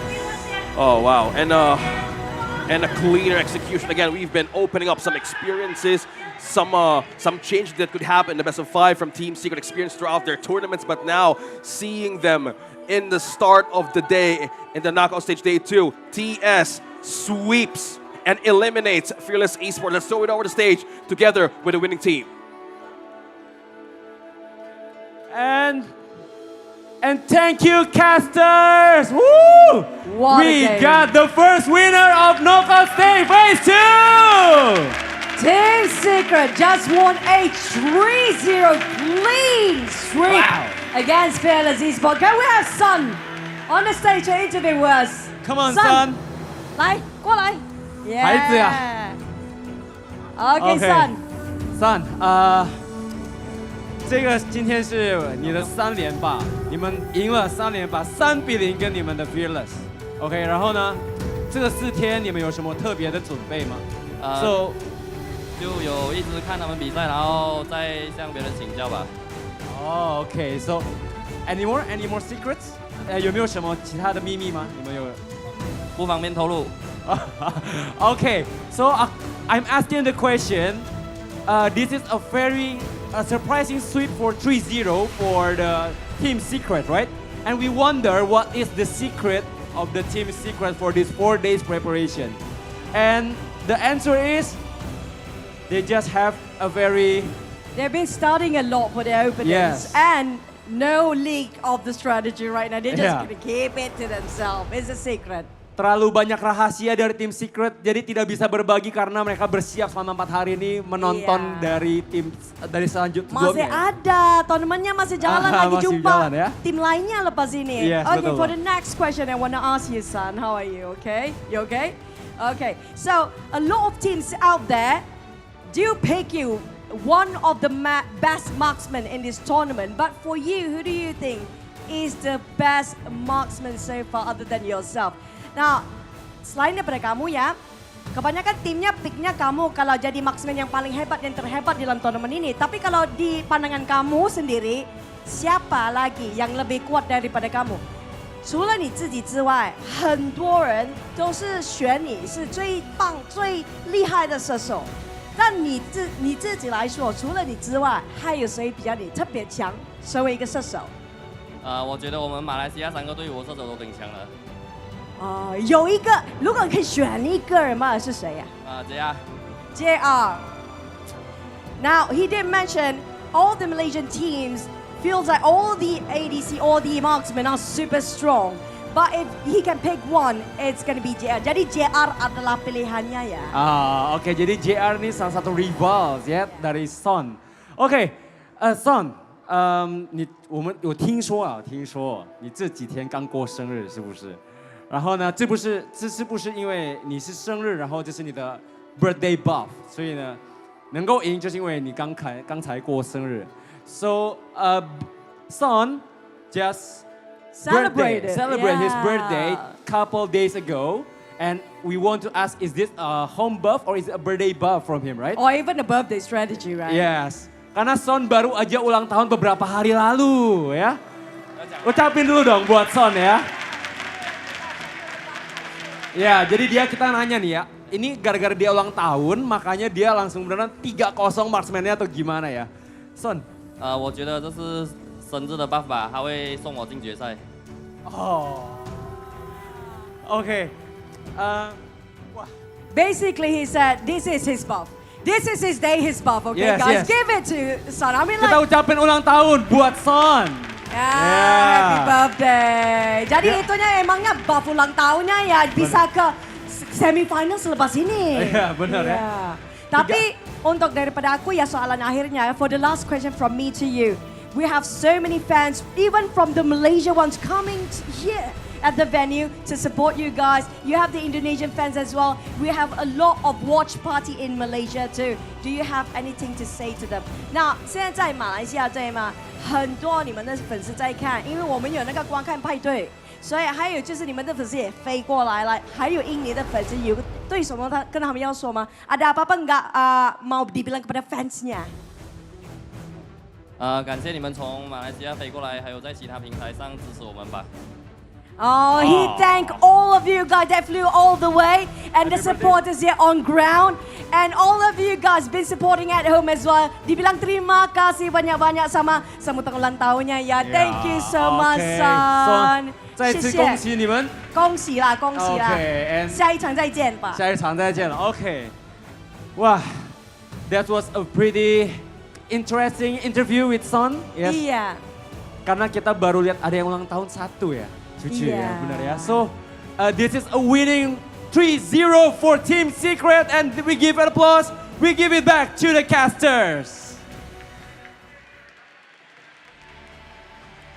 Oh wow, and a cleaner execution. Again, we've been opening up some experiences, some changes that could happen in the best of 5 from Team Secret experience throughout their tournaments, but now seeing them in the start of the day, in the knockout stage day 2, TS sweeps and eliminates Fearless Esports. Let's throw it over the stage together with the winning team. And thank you, casters! Woo! We got the first winner of Knockout Stage Phase 2! Team Secret just won a 3-0 clean sweep against Fearless Esports. Can we have Sun on the stage to interview us? Come on, Sun. 来，过来。孩子呀。Okay, Sun. Sun，这个今天是你的3连霸，你们赢了3连霸，3-0跟你们的 Fearless。OK， 然后呢，这个4天你们有什么特别的准备吗？So 就有一直看他们比赛，然后再向别人请教吧。哦 ，OK， so any more secrets？ 有没有什么其他的秘密吗？你们有？不方便透露。Okay, so I'm asking the question. This is a very surprising sweep for 3-0 for the team secret, right? And we wonder what is the secret of the team secret for this 4 days preparation. And the answer is they just have a very... They've been studying a lot for their openings. Yes. And no leak of the strategy right now. They're just Yeah. going to keep it to themselves. It's a secret. Terlalu banyak rahasia dari tim secret, jadi tidak bisa berbagi karena mereka bersiap selama 4 hari ini menonton dari tim dari selanjutnya. Masih ada, tournamentnya masih jalan lagi masih jumpa jalan, ya? tim lainnya lepas ini. Yes, Okay, betul. for the next question I want to ask you, son, how are you? Okay, you okay? Okay, so a lot of teams out there do pick you one of the best marksmen in this tournament. But for you, who do you think is the best marksman so far other than yourself? Nah, selain daripada kamu ya, kebanyakan timnya picknya kamu kalau jadi marksman yang paling hebat dan terhebat di dalam tournament ini. Tapi kalau di pandangan kamu sendiri, siapa lagi yang lebih kuat daripada kamu? 除了你自己之外，很多人都是选你是最棒、最厉害的射手。但你自己来说，除了你之外，还有谁比较你特别强，成为一个射手？我觉得我们马来西亚3个队伍射手都挺强的。有一个，如果可以选一个人嘛，是谁呀？JR. Now he did mention all the Malaysian teams feels like all the ADC, all the marksmen are super strong. But if he can pick one, it's gonna be JR. Jadi JR adalah pilihannya ya. Oke, jadi JR ini salah satu rivals ya dari Son. Oke, Son, 我听说你这几天刚过生日，是不是？然后呢，这是不是因为你是生日，然后这是你的 birthday buff， 所以呢，能够赢就是因为你刚才过生日。So, Son just celebrate his birthday couple days ago, and we want to ask, is this a home buff or is it a birthday buff from him, right? Or even a birthday strategy, right? Yes, karena Son baru aja ulang tahun beberapa hari lalu ya. Ucapin dulu dong buat Son ya. Ya, jadi kita nanya nih ya, ini gara-gara dia ulang tahun, makanya dia langsung beneran 3-0 marksman-nya atau gimana ya? Son? 我觉得这是生日的buff吧，他会送我进决赛。Okay. Basically, he said this is his buff. This is his day, his buff. Okay, Yes, guys, yes. give it to Son. I mean, Kita like, ucapin ulang tahun buat Son. happy birthday. Jadi itunya emangnya buff ulang tahunnya ya bisa ke semifinal selepas ini. Iya, benar ya. Tapi untuk daripada aku ya soalan akhirnya, for the last question from me to you. We have so many fans, even from the Malaysia ones, coming here at the venue to support you guys. You have the Indonesian fans as well. We have a lot of watch party in Malaysia too. Do you have anything to say to them? 那现在在马来西亚对吗？很多你们的粉丝在看，因为我们有那个观看派对，所以还有就是你们的粉丝也飞过来了，还有印尼的粉丝有对什么跟他们要说吗？Ada apa-apa nggak mau dibilang kepada fansnya？感谢你们从马来西亚飞过来，还有在其他平台上支持我们吧。Oh, he thanked all of you guys that flew all the way and the supporters here on ground. And all of you guys been supporting at home as well. Dibilang terima kasih banyak-banyak sama sambutan ulang tahunnya ya. Thank you so much, son. 再次恭喜你们。恭喜啦，恭喜啦。Okay, 下一场再见吧。下一场再见了。Okay. Wah, that was a pretty interesting interview with Son. Yes. Iya. Karena kita baru lihat ada yang ulang tahun 1 ya. Cucu ya, benar ya. So, this is a winning 3-0 for Team Secret, and we give it applause. We give it back to the casters.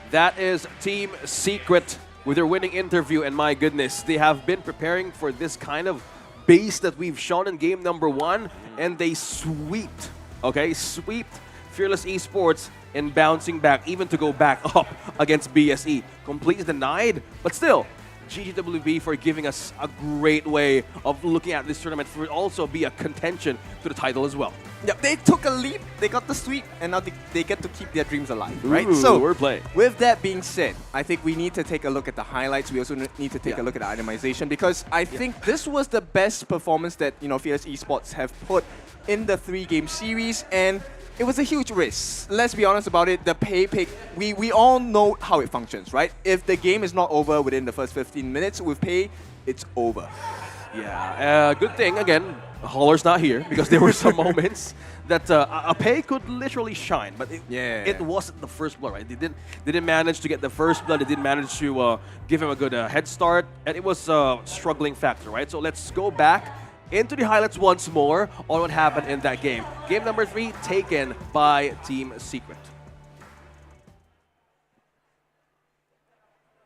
That is Team Secret with their winning interview, and my goodness, they have been preparing for this kind of base that we've shown in game number 1, and they swept Fearless Esports in bouncing back, even to go back up against BSE. Completely denied, but still, GGWB for giving us a great way of looking at this tournament for it also be a contention to the title as well. Yep, they took a leap, they got the sweep, and now they get to keep their dreams alive, right? Ooh, so, wordplay. With that being said, I think we need to take a look at the highlights. We also need to take a look at the itemization because I think this was the best performance that Fearless Esports have put in the 3-game series, and it was a huge risk. Let's be honest about it. The pay pick, we all know how it functions, right? If the game is not over within the first 15 minutes with pay, it's over. Yeah, good thing, again, Holler's not here because there were some moments that a pay could literally shine, but it wasn't the first blood, right? They didn't manage to get the first blood, they didn't manage to give him a good head start, and it was a struggling factor, right? So let's go back into the highlights once more on what happened in that game. Game number 3 taken by Team Secret.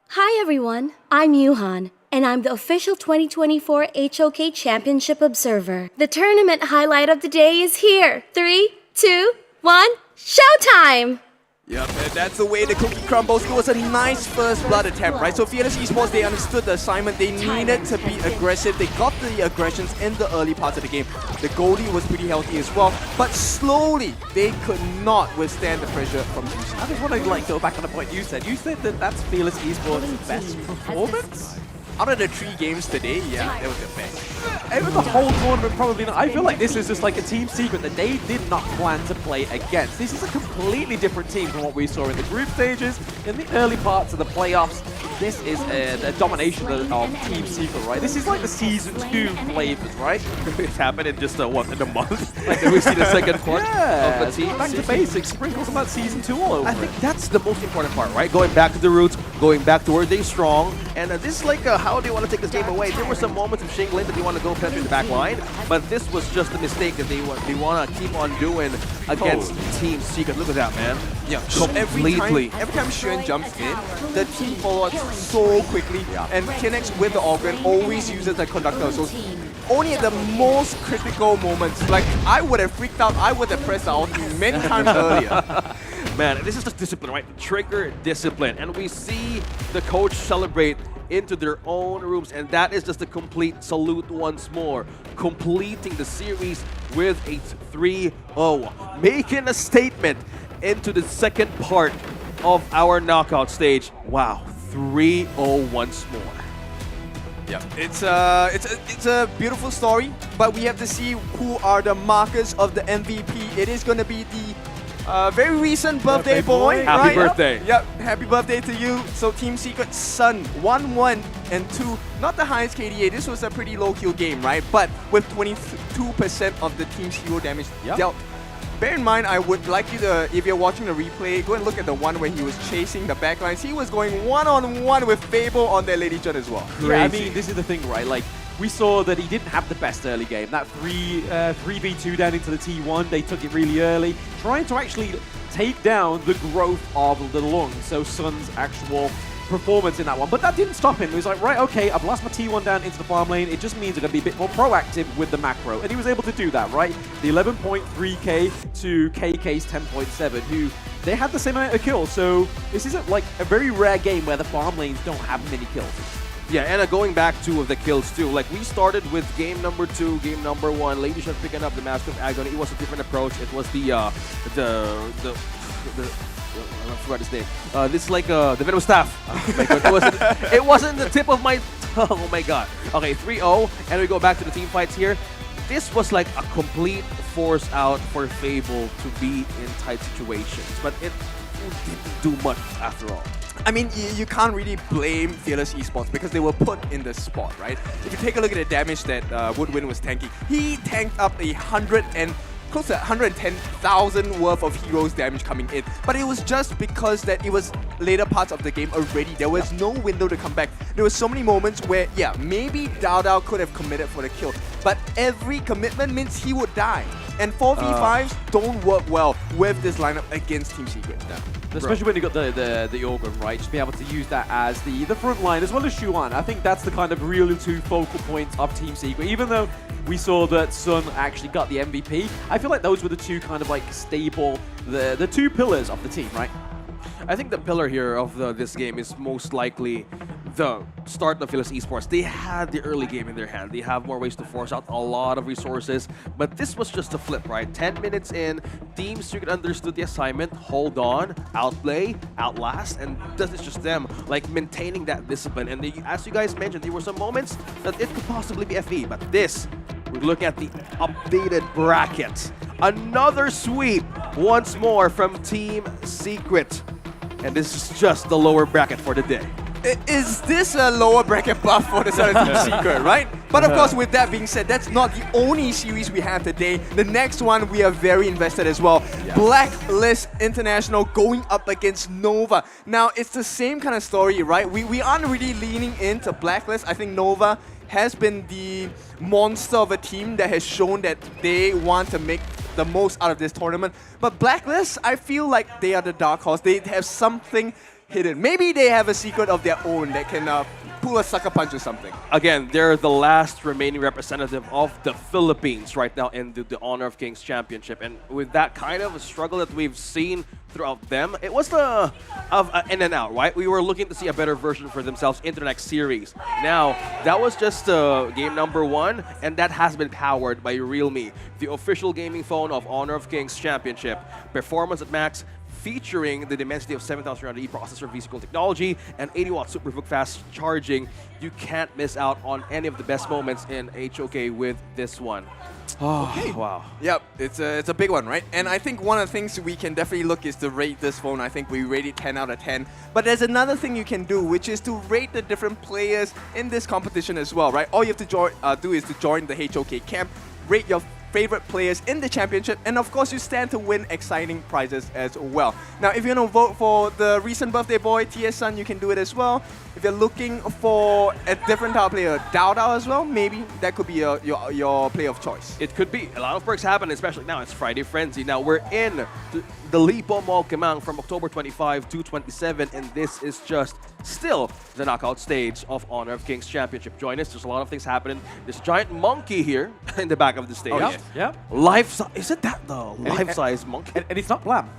Hi everyone, I'm Yuhan, and I'm the official 2024 HOK Championship Observer. The tournament highlight of the day is here. 3, 2, 1, showtime! Yep, and that's the way the cookie crumbles. It was a nice first blood attempt, right? So Fearless Esports, they understood the assignment. They needed to be aggressive. They got the aggressions in the early parts of the game. The goalie was pretty healthy as well, but slowly they could not withstand the pressure from Team Secret. I just want to go back on the point you said. You said that that's Fearless Esports' best performance? Out of the 3 games today, yeah, that was the best. Over the whole tournament, probably not. I feel like this is just like a Team Secret that they did not plan to play against. This is a completely different team from what we saw in the group stages, in the early parts of the playoffs. This is a domination of Team Secret, right? This is like the Season 2 flavors, right? It's happened in just, what, in a month? Like, we see the second part of the team. Back to basics, sprinkles about Season 2 all over. I think that's the most important part, right? Going back to the roots, going back to where they're strong, and this is like how they want to take this game away. There were some moments of Shinglin that they want to go penetrate the back line, but this was just a mistake that they want to keep on doing against Team Secret. Look at that, man. Yeah, completely. Every time Xuan jumps in, the team follows so quickly, and Kinex with the organ always uses the conductor. So only at the most critical moments, like I would have freaked out, I would have pressed out many times earlier. Man, this is just discipline, right? Trigger discipline. And we see the coach celebrate into their own rooms, and that is just a complete salute once more. Completing the series with a 3-0. Making a statement into the second part of our knockout stage. Wow, 3-0 once more. Yeah, it's a beautiful story, but we have to see who are the markers of the MVP. It is going to be the very recent birthday boy, right? Happy birthday. Yep, happy birthday to you. So Team Secret Sun, 1-1 and 2, not the highest KDA. This was a pretty low kill game, right? But with 22% of the team's hero damage dealt. Bear in mind, I would like you to, if you're watching the replay, go and look at the one where he was chasing the backlines. He was going one-on-one with Fable on their Lady Chun as well. Yeah, I mean, this is the thing, right? Like, we saw that he didn't have the best early game. That 3v2 down into the T1, they took it really early, trying to actually take down the growth of the Lung, so Sun's actual performance in that one. But that didn't stop him. He was like, right, okay, I've lost my T1 down into the farm lane. It just means I'm going to be a bit more proactive with the macro. And he was able to do that, right? The 11.3k to KK's 10.7, who they had the same amount of kills. So this isn't like a very rare game where the farm lanes don't have many kills. Yeah, and going back to the kills too, like we started with game number 2, game number 1, Lady Chun picking up the Mask of Agony. It was a different approach. It was I forgot his name. This is like the Venom Staff. Oh my God. It wasn't the tip of my... Oh my God. Okay, 3-0, and we go back to the team fights here. This was like a complete force out for Fable to be in tight situations, but it didn't do much after all. I mean, you can't really blame Fearless Esports because they were put in the spot, right? If you take a look at the damage that Woodwind was tanking, he tanked up close to 110,000 worth of heroes damage coming in. But it was just because that it was later parts of the game already. There was no window to come back. There were so many moments where, yeah, maybe Dao could have committed for the kill, but every commitment means he would die. And 4v5s don't work well with this lineup against Team Secret. Especially when you got the organ, right? Just be able to use that as the front line as well as Xuan. I think that's the kind of real two focal points of Team Secret. Even though we saw that Sun actually got the MVP, I feel like those were the two kind of like stable, the two pillars of the team, right? I think the pillar here of this game is most likely the start of Philips Esports, they had the early game in their hand. They have more ways to force out a lot of resources, but this was just a flip, right? 10 minutes in, Team Secret understood the assignment, hold on, outplay, outlast, and this is just them, like, maintaining that discipline. And they, as you guys mentioned, there were some moments that it could possibly be FE, but this, we look at the updated bracket. Another sweep, once more from Team Secret. And this is just the lower bracket for the day. Is this a lower bracket buff for the Team Secret, right? But of course, with that being said, that's not the only series we have today. The next one we are very invested as well. Yeah. Blacklist International going up against Nova. Now, it's the same kind of story, right? We aren't really leaning into Blacklist. I think Nova has been the monster of a team that has shown that they want to make the most out of this tournament. But Blacklist, I feel like they are the dark horse. They have something hidden. Maybe they have a secret of their own that can pull a sucker punch or something. Again, they're the last remaining representative of the Philippines right now in the Honor of Kings Championship. And with that kind of a struggle that we've seen throughout them, it was the in and out, right? We were looking to see a better version for themselves into the next series. Now, that was just game number 1, and that has been powered by Realme, the official gaming phone of Honor of Kings Championship. Performance at max, featuring the Dimensity of 7300E processor V-Cool technology and 80-watt super fast charging. You can't miss out on any of the best moments in HOK with this one. Oh, okay. Wow. Yep, it's a big one, right? And I think one of the things we can definitely look is to rate this phone. I think we rate it 10 out of 10. But there's another thing you can do, which is to rate the different players in this competition as well, right? All you have to do is to join the HOK camp, rate your favorite players in the championship, and of course you stand to win exciting prizes as well. Now, if you're going to vote for the recent birthday boy, TS Sun, you can do it as well. If you're looking for a different type of player, Dao Dao as well, maybe that could be your player of choice. It could be. A lot of perks happen, especially now. It's Friday Frenzy. Now, we're in the Lipo Mall Kemang from October 25 to 27, and this is just still the knockout stage of Honor of Kings Championship. Join us. There's a lot of things happening. There's a giant monkey here in the back of the stage. Oh, yeah. Life-size. Is it that, though? Life-size monkey? And it's not Blam.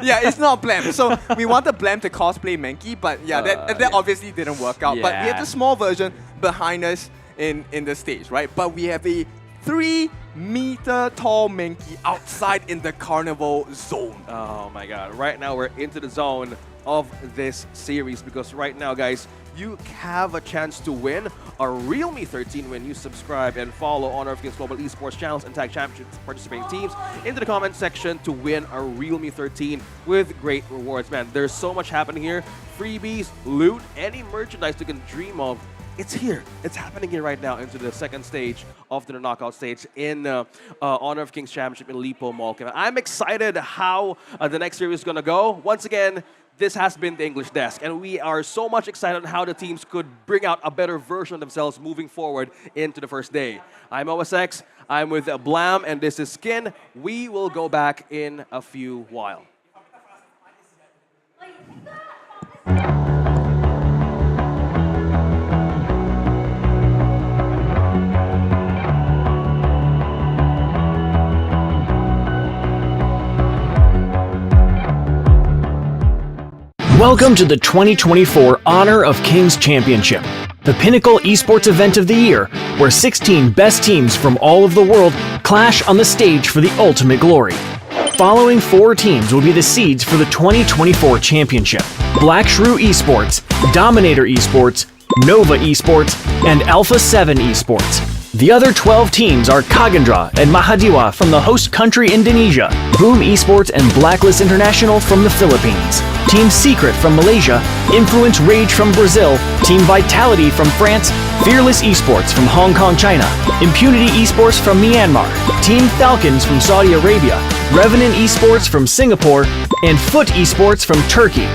Yeah, it's not Blam. So we wanted Blam to cosplay Mankey, but yeah, that obviously didn't work out. Yeah. But we have the small version behind us in the stage, right? But we have a 3-meter tall Mankey outside in the carnival zone. Oh my god. Right now we're into the zone of this series because right now, guys, you have a chance to win a Realme 13 when you subscribe and follow Honor of Kings Global Esports channels and tag championship participating teams into the comment section to win a Realme 13 with great rewards. Man, there's so much happening here. Freebies, loot, any merchandise you can dream of. It's here. It's happening here right now into the second stage of the knockout stage in Honor of Kings Championship in Lipo Mall. I'm excited how the next series is going to go. Once again, this has been the English Desk, and we are so much excited on how the teams could bring out a better version of themselves moving forward into the first day. I'm OSX, I'm with Blam, and this is Skin. We will go back in a few while. Welcome to the 2024 Honor of Kings Championship, the pinnacle esports event of the year, where 16 best teams from all of the world clash on the stage for the ultimate glory. Following 4 teams will be the seeds for the 2024 championship: Black Shrew Esports, Dominator Esports, Nova Esports, and Alpha 7 Esports. The other 12 teams are Kagendra and Mahadiwa from the host country Indonesia, Boom Esports and Blacklist International from the Philippines, Team Secret from Malaysia, Influence Rage from Brazil, Team Vitality from France, Fearless Esports from Hong Kong, China, Impunity Esports from Myanmar, Team Falcons from Saudi Arabia, Revenant Esports from Singapore, and Foot Esports from Turkey.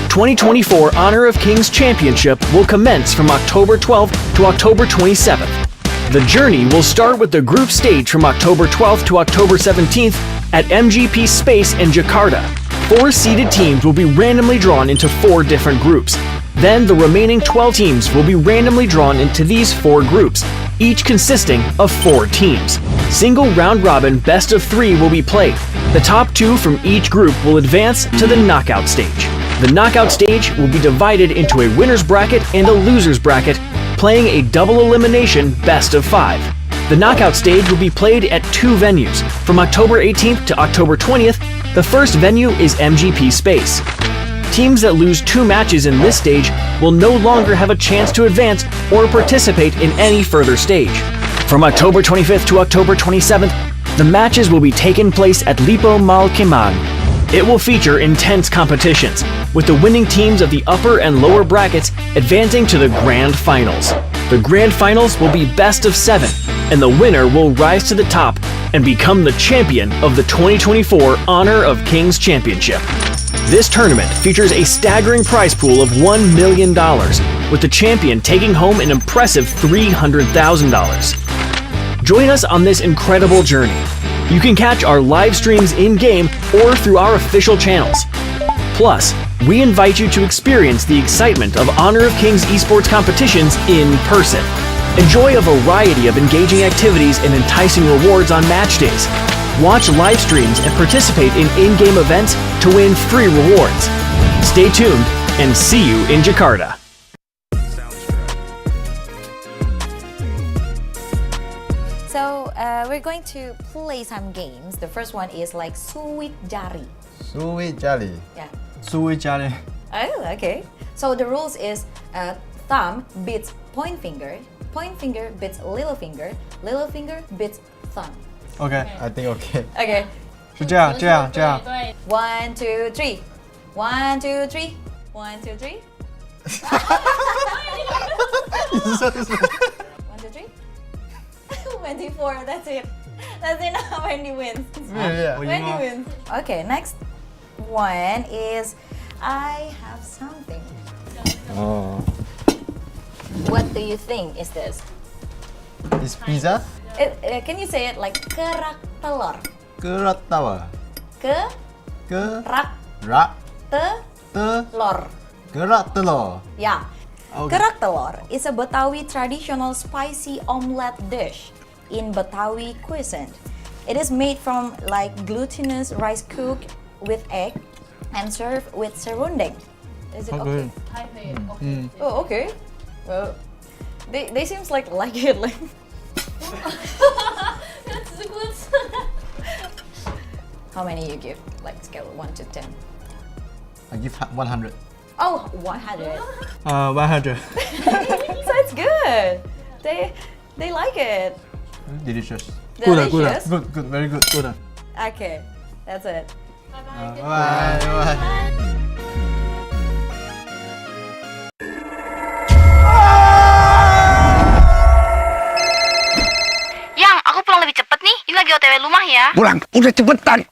2024 Honor of Kings Championship will commence from October 12th to October 27th. The journey will start with the group stage from October 12th to October 17th at MGP Space in Jakarta. 4 seeded teams will be randomly drawn into 4 different groups. Then the remaining 12 teams will be randomly drawn into these 4 groups, each consisting of 4 teams. Single round robin best of 3 will be played. The top 2 from each group will advance to the knockout stage. The knockout stage will be divided into a winner's bracket and a loser's bracket, playing a double elimination best of 5. The knockout stage will be played at 2 venues. From October 18th to October 20th, the first venue is MGP Space. Teams that lose 2 matches in this stage will no longer have a chance to advance or participate in any further stage. From October 25th to October 27th, the matches will be taking place at Lipo Mal Kemang. It will feature intense competitions, with the winning teams of the upper and lower brackets advancing to the Grand Finals. The Grand Finals will be best of 7, and the winner will rise to the top and become the champion of the 2024 Honor of Kings Championship. This tournament features a staggering prize pool of $1 million, with the champion taking home an impressive $300,000. Join us on this incredible journey. You can catch our live streams in-game or through our official channels. Plus, we invite you to experience the excitement of Honor of Kings esports competitions in person. Enjoy a variety of engaging activities and enticing rewards on match days. Watch live streams and participate in in-game events to win free rewards. Stay tuned and see you in Jakarta. So we're going to play some games. The first one is like Suwit Jari. Suwit Jari. Yeah. Suwit Jari. Oh, okay. So the rules is thumb beats point finger beats little finger beats thumb. Okay, I think okay. Okay. 是这样 1, 2, 3. 1, 2, 3. 1, 2, 3. 1, 2, 3. 24. That's it. That's enough. Wendy wins. Yeah. Wendy wins. Okay. Next one is I have something. Oh. What do you think is this? Is pizza? Can you say it like kerak telur? Kerak telur. Kerak telur. Kerak telur. Yeah. Okay. Kerak telur is a Betawi traditional spicy omelette dish in Betawi cuisine. It is made from like glutinous rice cooked with egg and served with serundeng. Is it okay? Oh, okay. Well, they seems like it like. That's good. How many you give? Like scale 1 to 10. I give 100. Oh, 100. 100. So it's good. They like it. Delicious. Delicious? Good, very good. Good. Okay, that's it. Bye. Yang, aku pulang lebih cepet nih. Ini lagi OTW rumah ya. Pulang, udah cepetan.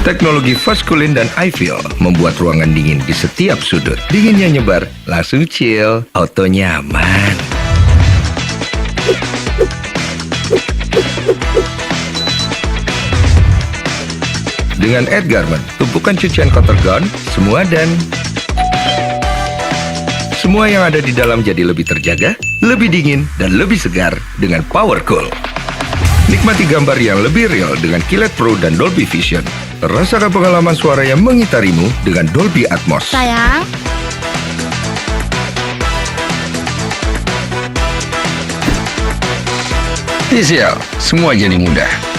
Teknologi Fast Cooling dan iFeel membuat ruangan dingin di setiap sudut. Dinginnya nyebar, langsung chill, auto nyaman. Dengan Air Garment, tumpukan cucian kotor gaun, semua yang ada di dalam jadi lebih terjaga, lebih dingin, dan lebih segar dengan Power Cool. Nikmati gambar yang lebih real dengan Kilet Pro dan Dolby Vision. Rasakan pengalaman suara yang mengitarimu dengan Dolby Atmos. Sayang. TCL, semua jadi mudah.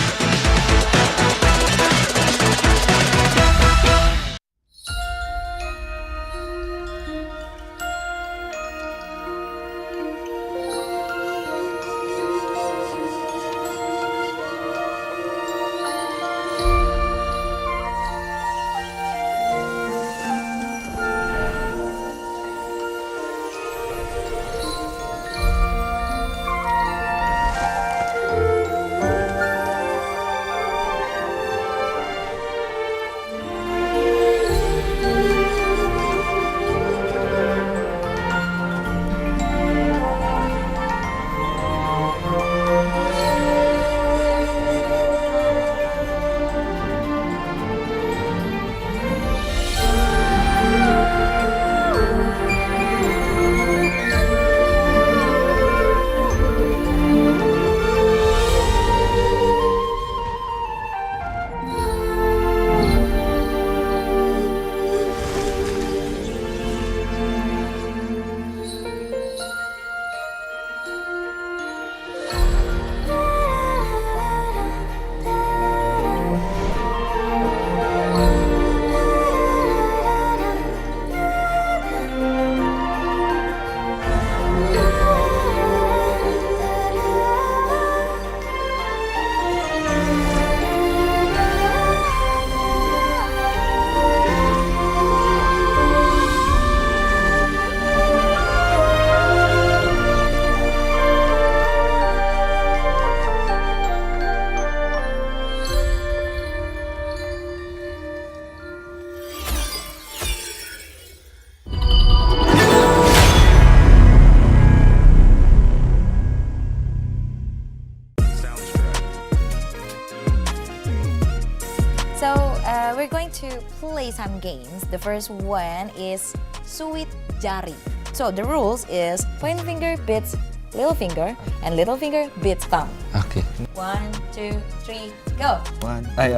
play some games. The first one is Sweet Jari. So the rules is point finger beats little finger and little finger beats thumb. Okay. 1, 2, 3, go. One. Okay.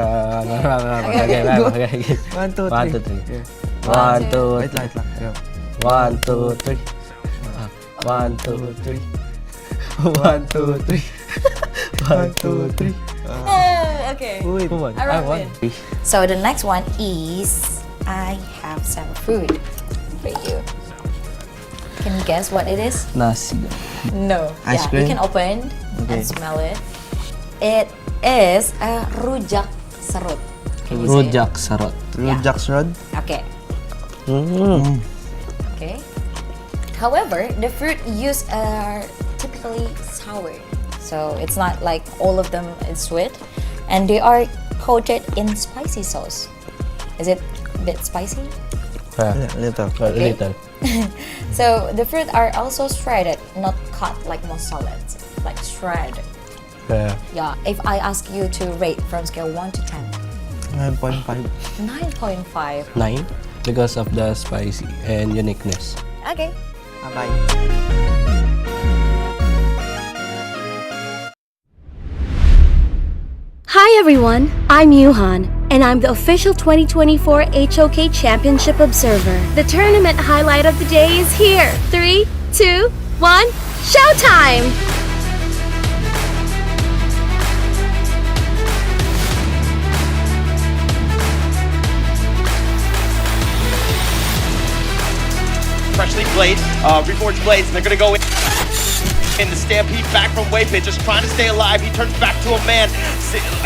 1, 2, 3. 1, 2, 3. 1, 2, wait lang. 1, 2, 3. 1, 2, 3. 1, 2, 3. 1, 2, 3. Okay. Wait. I win. So the next one is I have some food for you. Can you guess what it is? Nasi. No. Ice You cream? can open Okay. and smell it. It is a rujak serut. Can you say it? Rujak sarot. Rujak sarot? Okay. Mm. Okay. However, the fruit used are typically sour. So it's not like all of them is sweet. And they are coated in spicy sauce. Is it a bit spicy? Little. Okay. So the fruit are also shredded, not cut like most salads, like shredded. Yeah. If I ask you to rate from scale 1 to 10. 9.5. 9.5. 9 because of the spicy and uniqueness. Okay. Bye. Hi everyone, I'm Yuhan, and I'm the official 2024 HOK Championship Observer. The tournament highlight of the day is here. 3, 2, 1, showtime! Freshly blade, reforged blades, and they're gonna go in the stampede back from Waypit, just trying to stay alive. He turns back to a man.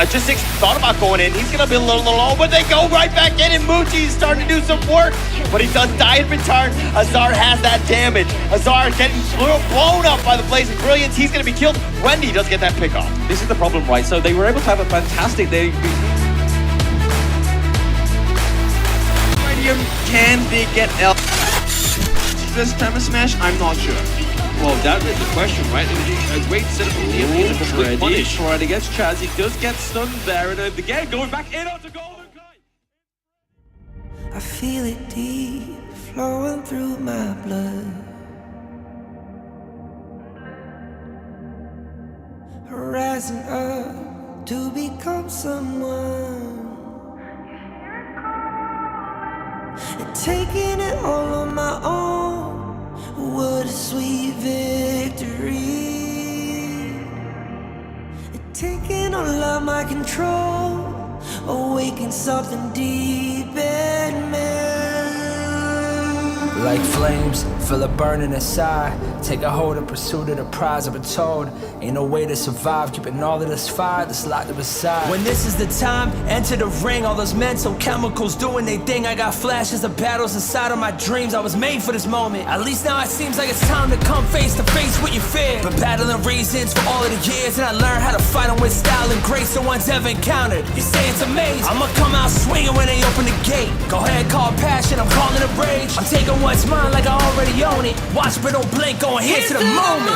Just Six thought about going in. He's gonna be a little low, but they go right back in, and Muji's starting to do some work. But he does die in return. Azar has that damage. Azar getting blown up by the Blazing Brilliance. He's gonna be killed. Wendy does get that pick off. This is the problem, right? So they were able to have a fantastic day. Can they get L? This Tremor Smash? I'm not sure. Well, that is the question, right? A great setup from DMP. Freddy trying against Chaz. He does get stunned there, and again going back in onto Golden Kai. I feel it deep flowing through my blood. Rising up to become someone. And taking it all on my own. What a sweet victory. And taking all of my control. Awaken something deep in me. Like flames, feel it burning inside. Take a hold in pursuit of the prize. I've been told, ain't no way to survive. Keeping all of this fire that's locked up inside. When this is the time, enter the ring. All those mental chemicals doing their thing. I got flashes of battles inside of my dreams. I was made for this moment. At least now it seems like it's time to come face to face with your fear. Been battling reasons for all of the years, and I learned how to fight them with style and grace no one's ever encountered. You say it's amazing. I'ma come out swinging when they open the gate. Go ahead, call passion, I'm calling it rage. I'm taking what's mine like I already own it. Watch but don't blink, going here to the moment.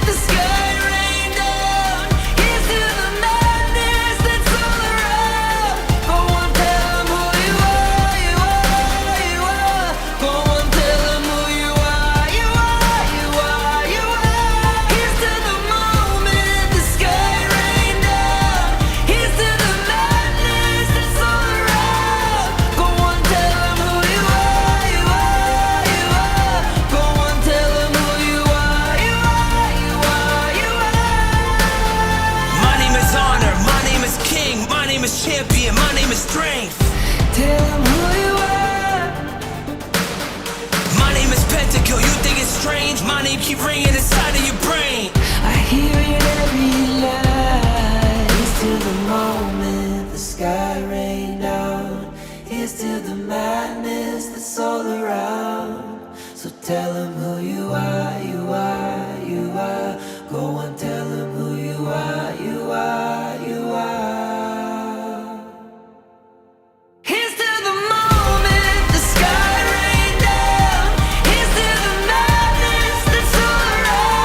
The sky rained down. Here's to the madness that's all around. Go on, tell them who you are, you are, you are. Go on, tell them who you are, you are, you are, you are. Here's to the moment. The sky rained down. Here's to the madness that's all around. Go on, tell them who you are, you are, you are. Go on, tell them who you are, you are, you are, you are. My name is Honor, my name is King, my name is Champion, my name is Strength. Tell them who you are. My name is Pentakill, you think it's strange? My name keep ringing inside of your brain. I hear it every night. Here's to the moment the sky rained down. Here's to the madness that's all around. So tell them who you are, you are, you are. Go on, tell them who you are, you are, you are. Here's to the moment the sky rained down. Here's to the madness that's all around.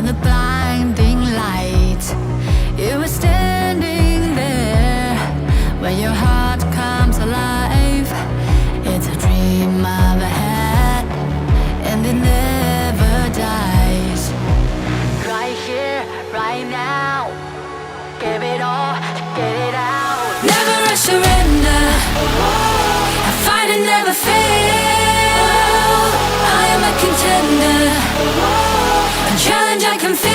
the blinding light. You were standing there when your heart comes alive. It's a dream I've had, and it never dies. Right here, right now, give it all, get it out. Never I surrender, I fight and never fail. I am a contender, a challenge I can feel.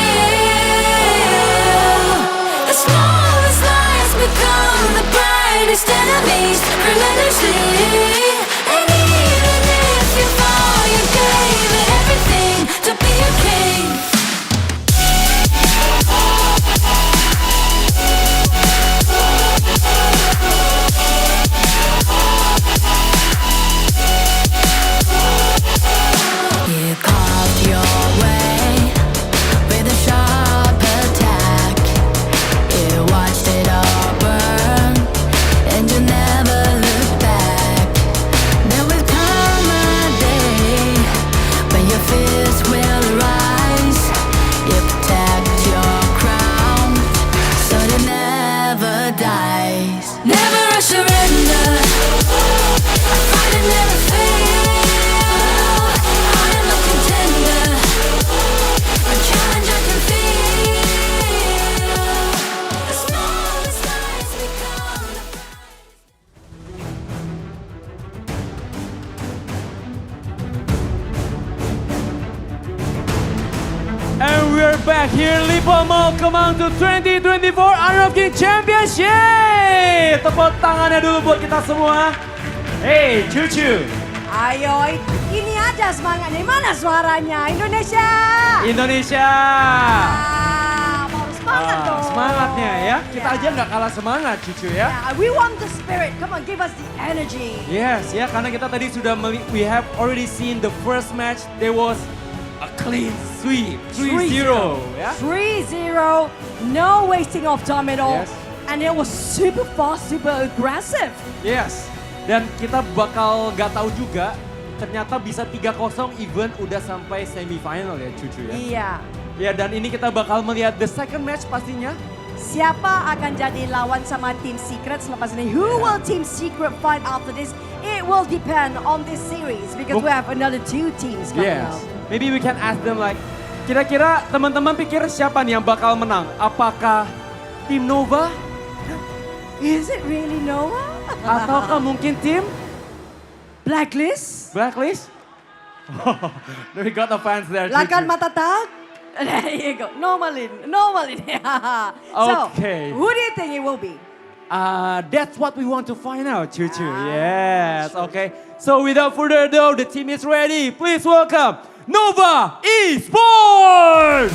The smallest lies become the brightest enemies, relentlessly. And even if you fall, you gave it everything to be a king. You carved your way with a sharp attack. You watched it all burn, and you never looked back. There will come a day when your fears will rise. You protect your crown, so it never dies. Never a surrender, I fight and never fail. I am a contender, a challenge I can feel. The smallest lies become the And we're back here, Lipo Mall. Come on to 2024 Honor of King Championship. Tepuk tangannya dulu buat kita semua. Hey, Cucu. Ayo, ini ada semangatnya. Mana suaranya? Indonesia. Indonesia. Mau semangat dong. Semangatnya ya. Kita aja nggak kalah semangat, Cucu ya. Yeah, we want the spirit. Come on, give us the energy. Yes, ya karena kita tadi sudah we have already seen the first match. There was a clean sweep, 3-0. Ya. 3-0, no wasting of time at all. Yes. And it was super fast, super aggressive. Yes. Dan kita bakal nggak tahu juga ternyata bisa 3-0 even udah sampai semifinal ya Cucu ya. Iya. Ya dan ini kita bakal melihat the second match pastinya. Siapa akan jadi lawan sama Team Secret selepas ini? Who will Team Secret fight after this? It will depend on this series because we have another 2 teams coming Yes. up. Maybe we can ask them like, kira-kira teman-teman pikir siapa nih yang bakal menang? Apakah Tim Nova? Is it really Noah? Ataukah mungkin tim Blacklist? Blacklist? We got the fans there. Lakan Cucu. Matatak? There you go. Normalin. Okay. So, who do you think it will be? That's what we want to find out, Cucu. Yes, okay. So without further ado, the team is ready. Please welcome Nova Esports!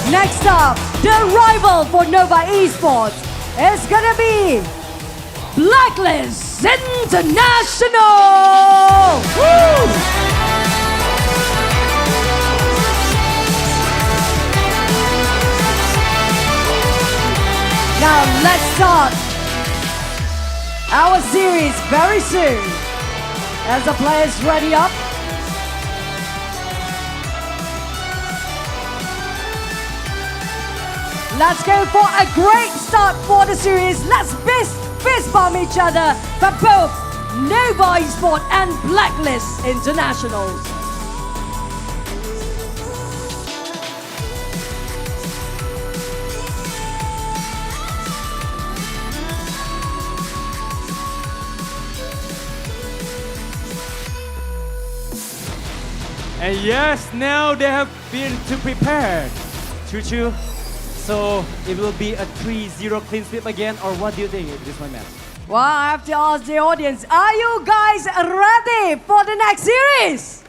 Next up, the rival for Nova Esports is gonna be Blacklist International! Woo! Now let's start our series very soon. As the players ready up, let's go for a great start for the series. Let's fist bump each other for both Nova Esports and Blacklist Internationals. And yes, now they have been prepared. Choo-choo. So it will be a 3-0 clean sweep again, or what do you think? This one, man. Well, I have to ask the audience, are you guys ready for the next series?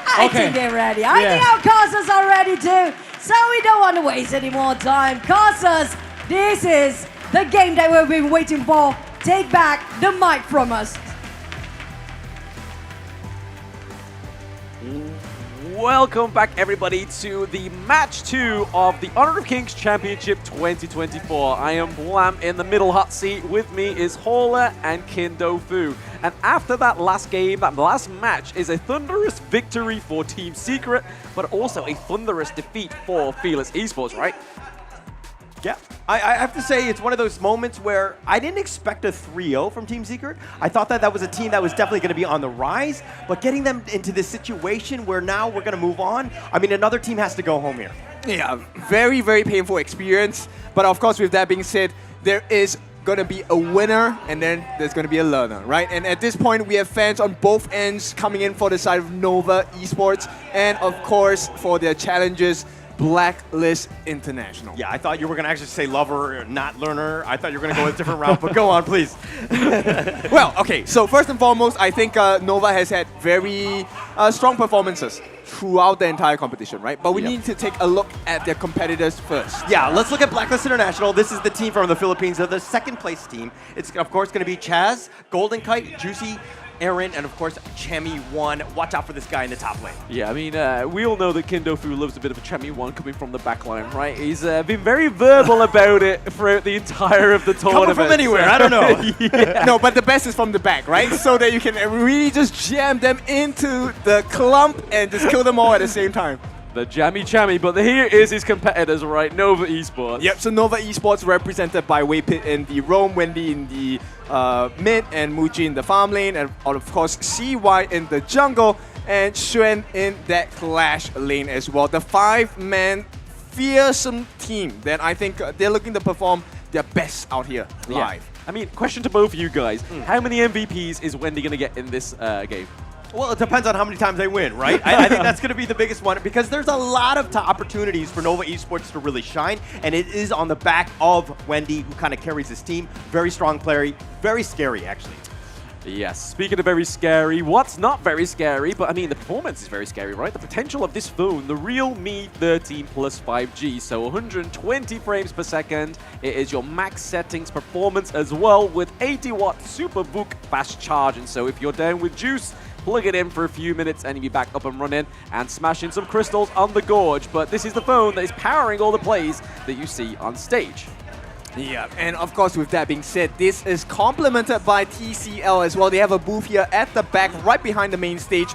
I think they're ready. I think our casters are ready too. So we don't want to waste any more time. Casters, this is the game that we've been waiting for. Take back the mic from us. Welcome back, everybody, to the match 2 of the Honor of Kings Championship 2024. I am Blam in the middle hot seat. With me is Hauler and Kindofu. And after that last game, that last match is a thunderous victory for Team Secret, but also a thunderous defeat for Fearless Esports, right? Yeah, I have to say it's one of those moments where I didn't expect a 3-0 from Team Secret. I thought that was a team that was definitely going to be on the rise, but getting them into this situation where now we're going to move on, I mean, another team has to go home here. Yeah, very, very painful experience. But of course, with that being said, there is going to be a winner and then there's going to be a learner, right? And at this point, we have fans on both ends coming in for the side of Nova Esports and, of course, for their challenges, Blacklist International. Yeah, I thought you were going to actually say lover, not learner. I thought you were going to go with a different route, but go on, please. Well, okay, so first and foremost, I think Nova has had very strong performances throughout the entire competition, right? But we need to take a look at their competitors first. Yeah, let's look at Blacklist International. This is the team from the Philippines. They're the second place team. It's, of course, going to be Chaz, Golden Kite, Juicy, Aaron, and of course, Chemi 1. Watch out for this guy in the top lane. Yeah, I mean, we all know that Kindofu loves a bit of a Chemi 1 coming from the back line, right? He's been very verbal about it throughout the entire of the tournament. Coming from anywhere, I don't know. Yeah. No, but the best is from the back, right? So that you can really just jam them into the clump and just kill them all at the same time. The jammy chammy, but here is his competitors, right? Nova Esports. Yep, so Nova Esports represented by Waypit in the roam, Wendy in the mid, and Muji in the farm lane, and of course CY in the jungle, and Xuan in that clash lane as well. The 5-man fearsome team that I think they're looking to perform their best out here live. Yeah. I mean, question to both of you guys. How many MVPs is Wendy going to get in this game? Well, it depends on how many times they win, right? I think that's going to be the biggest one because there's a lot of opportunities for Nova Esports to really shine, and it is on the back of Wendy, who kind of carries this team. Very strong player, very scary, actually. Yes, speaking of very scary, what's not very scary, but I mean, the performance is very scary, right? The potential of this phone, the Realme 13 plus 5G, so 120 frames per second. It is your max settings performance as well with 80-watt Super VOOC fast charge. And so if you're down with juice, plug it in for a few minutes and you'll be back up and running and smashing some crystals on the gorge. But this is the phone that is powering all the plays that you see on stage. Yeah, and of course, with that being said, this is complemented by TCL as well. They have a booth here at the back, right behind the main stage.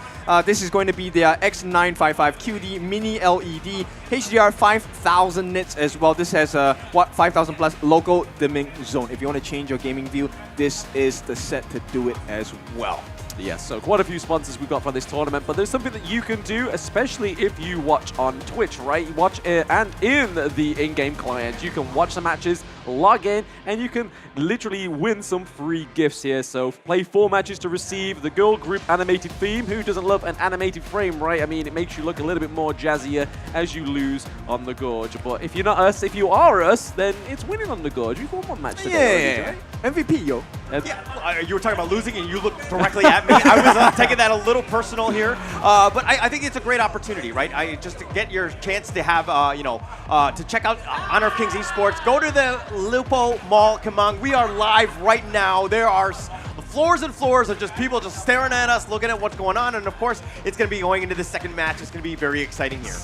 This is going to be their X955QD Mini LED HDR 5000 nits as well. This has a 5000 plus local dimming zone. If you want to change your gaming view, this is the set to do it as well. Yes, so quite a few sponsors we've got for this tournament, but there's something that you can do, especially if you watch on Twitch, right? You watch it, and in the in-game client, you can watch the matches, log in, and you can literally win some free gifts here. So play 4 matches to receive the girl group animated theme. Who doesn't love an animated frame, right? I mean, it makes you look a little bit more jazzier as you lose on the gorge. But if you're not us, if you are us, then it's winning on the gorge. We've won one match today. Yeah, MVP, yo. Yeah, you were talking about losing and you looked directly at me. I was taking that a little personal here, but I think it's a great opportunity, right? Just to get your chance to have, to check out Honor of Kings Esports. Go to the Lupo Mall, Kamang. We are live right now. There are floors and floors of just people just staring at us, looking at what's going on, and of course, it's going to be going into the second match. It's going to be very exciting here.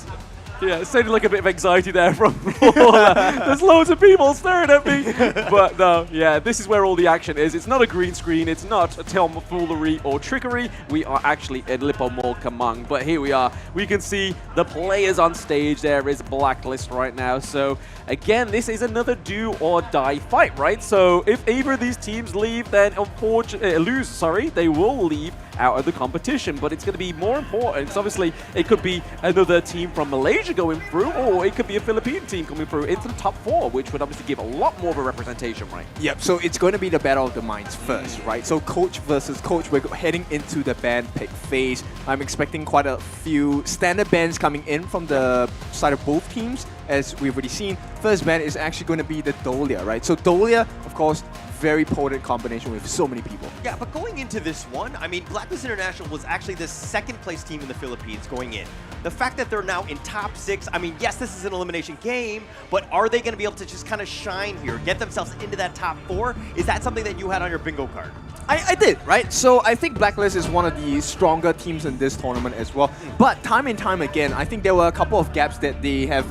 Yeah, it sounded like a bit of anxiety there from there's loads of people staring at me. But no, yeah, this is where all the action is. It's not a green screen. It's not a tomfoolery or trickery. We are actually in Lippo Mall Kamang. But here we are. We can see the players on stage. There is Blacklist right now. So again, this is another do or die fight, right? So if either of these teams leave, then unfortunately, they will leave out of the competition. But it's going to be more important because obviously it could be another team from Malaysia going through, or it could be a Philippine team coming through into the top 4, which would obviously give a lot more of a representation, right? Yep, so it's going to be the battle of the minds first, right? So coach versus coach, we're heading into the band pick phase. I'm expecting quite a few standard bands coming in from the side of both teams. As we've already seen, first band is actually going to be the Dolia, right? So Dolia, of course, very potent combination with so many people. Yeah, but going into this one, I mean, Blacklist International was actually the second place team in the Philippines going in. The fact that they're now in top 6, I mean, yes, this is an elimination game, but are they going to be able to just kind of shine here, get themselves into that top 4? Is that something that you had on your bingo card? I did, right? So I think Blacklist is one of the stronger teams in this tournament as well. But time and time again, I think there were a couple of gaps that they have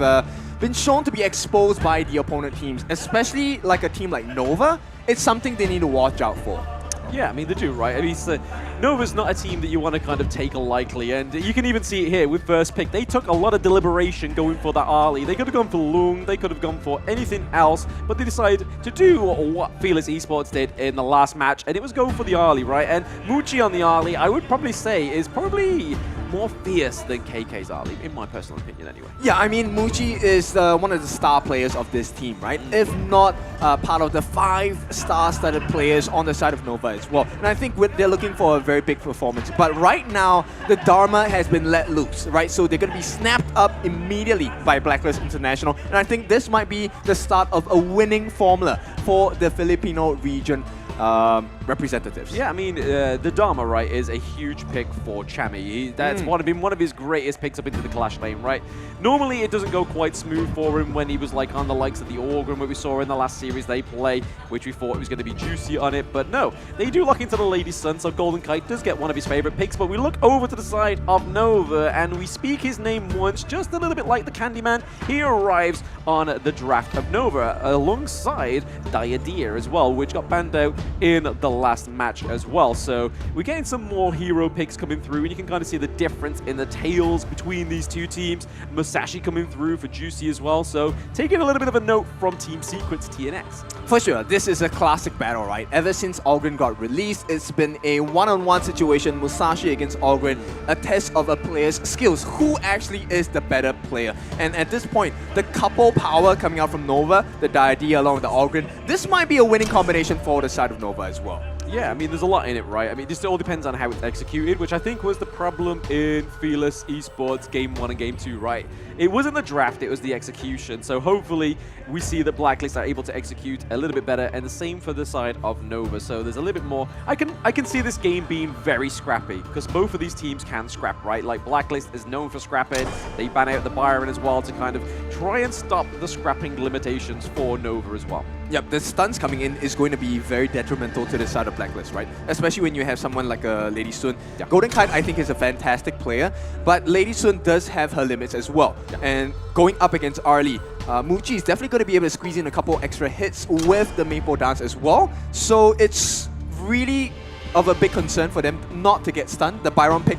been shown to be exposed by the opponent teams, especially like a team like Nova. It's something they need to watch out for. Yeah, I mean, they do, right? I mean, Nova's not a team that you want to kind of take lightly, and you can even see it here with first pick. They took a lot of deliberation going for that early. They could have gone for Lung, they could have gone for anything else, but they decided to do what Fearless Esports did in the last match, and it was go for the early, right? And Muchi on the early, I would probably say, is probably more fierce than KK's early, in my personal opinion anyway. Yeah, I mean, Muchi is one of the star players of this team, right? If not part of the 5 star-studded players on the side of Nova as well. And I think they're looking for a very big performance. But right now, the Dharma has been let loose, right? So they're going to be snapped up immediately by Blacklist International. And I think this might be the start of a winning formula for the Filipino region representatives. Yeah, I mean, the Dharma, right, is a huge pick for Chami. That's been one of his greatest picks up into the Clash lane, right? Normally, it doesn't go quite smooth for him when he was like on the likes of the Organ, what we saw in the last series they play, which we thought was going to be juicy on it, but no. They do lock into the Lady Sun, so Golden Kite does get one of his favorite picks, but we look over to the side of Nova, and we speak his name once, just a little bit like the Candyman. He arrives on the draft of Nova, alongside Diadeer as well, which got banned out in the last match as well. So we're getting some more hero picks coming through, and you can kind of see the difference in the tails between these two teams. Musashi coming through for Juicy as well. So taking a little bit of a note from Team Secret's TNX. For sure, this is a classic battle, right? Ever since Ogren got released, it's been a one-on-one situation, Musashi against Ogren, a test of a player's skills. Who actually is the better player? And at this point, the couple power coming out from Nova, the Diadea along with the Ogren, this might be a winning combination for the side of Nova as well. Yeah, I mean, there's a lot in it, right? I mean, this all depends on how it's executed, which I think was the problem in Fearless Esports Game 1 and Game 2, right? It wasn't the draft, it was the execution. So hopefully we see that Blacklist are able to execute a little bit better, and the same for the side of Nova. So there's a little bit more. I can see this game being very scrappy, because both of these teams can scrap, right? Like Blacklist is known for scrapping. They ban out the Byron as well to kind of try and stop the scrapping limitations for Nova as well. Yep, the stuns coming in is going to be very detrimental to the side of Blacklist, right? Especially when you have someone like Lady Sun. Yeah. Golden Kite, I think, is a fantastic player, but Lady Sun does have her limits as well. Yeah. And going up against Arlie, Muchi is definitely going to be able to squeeze in a couple extra hits with the Maple Dance as well. So it's really of a big concern for them not to get stunned. The Byron pick,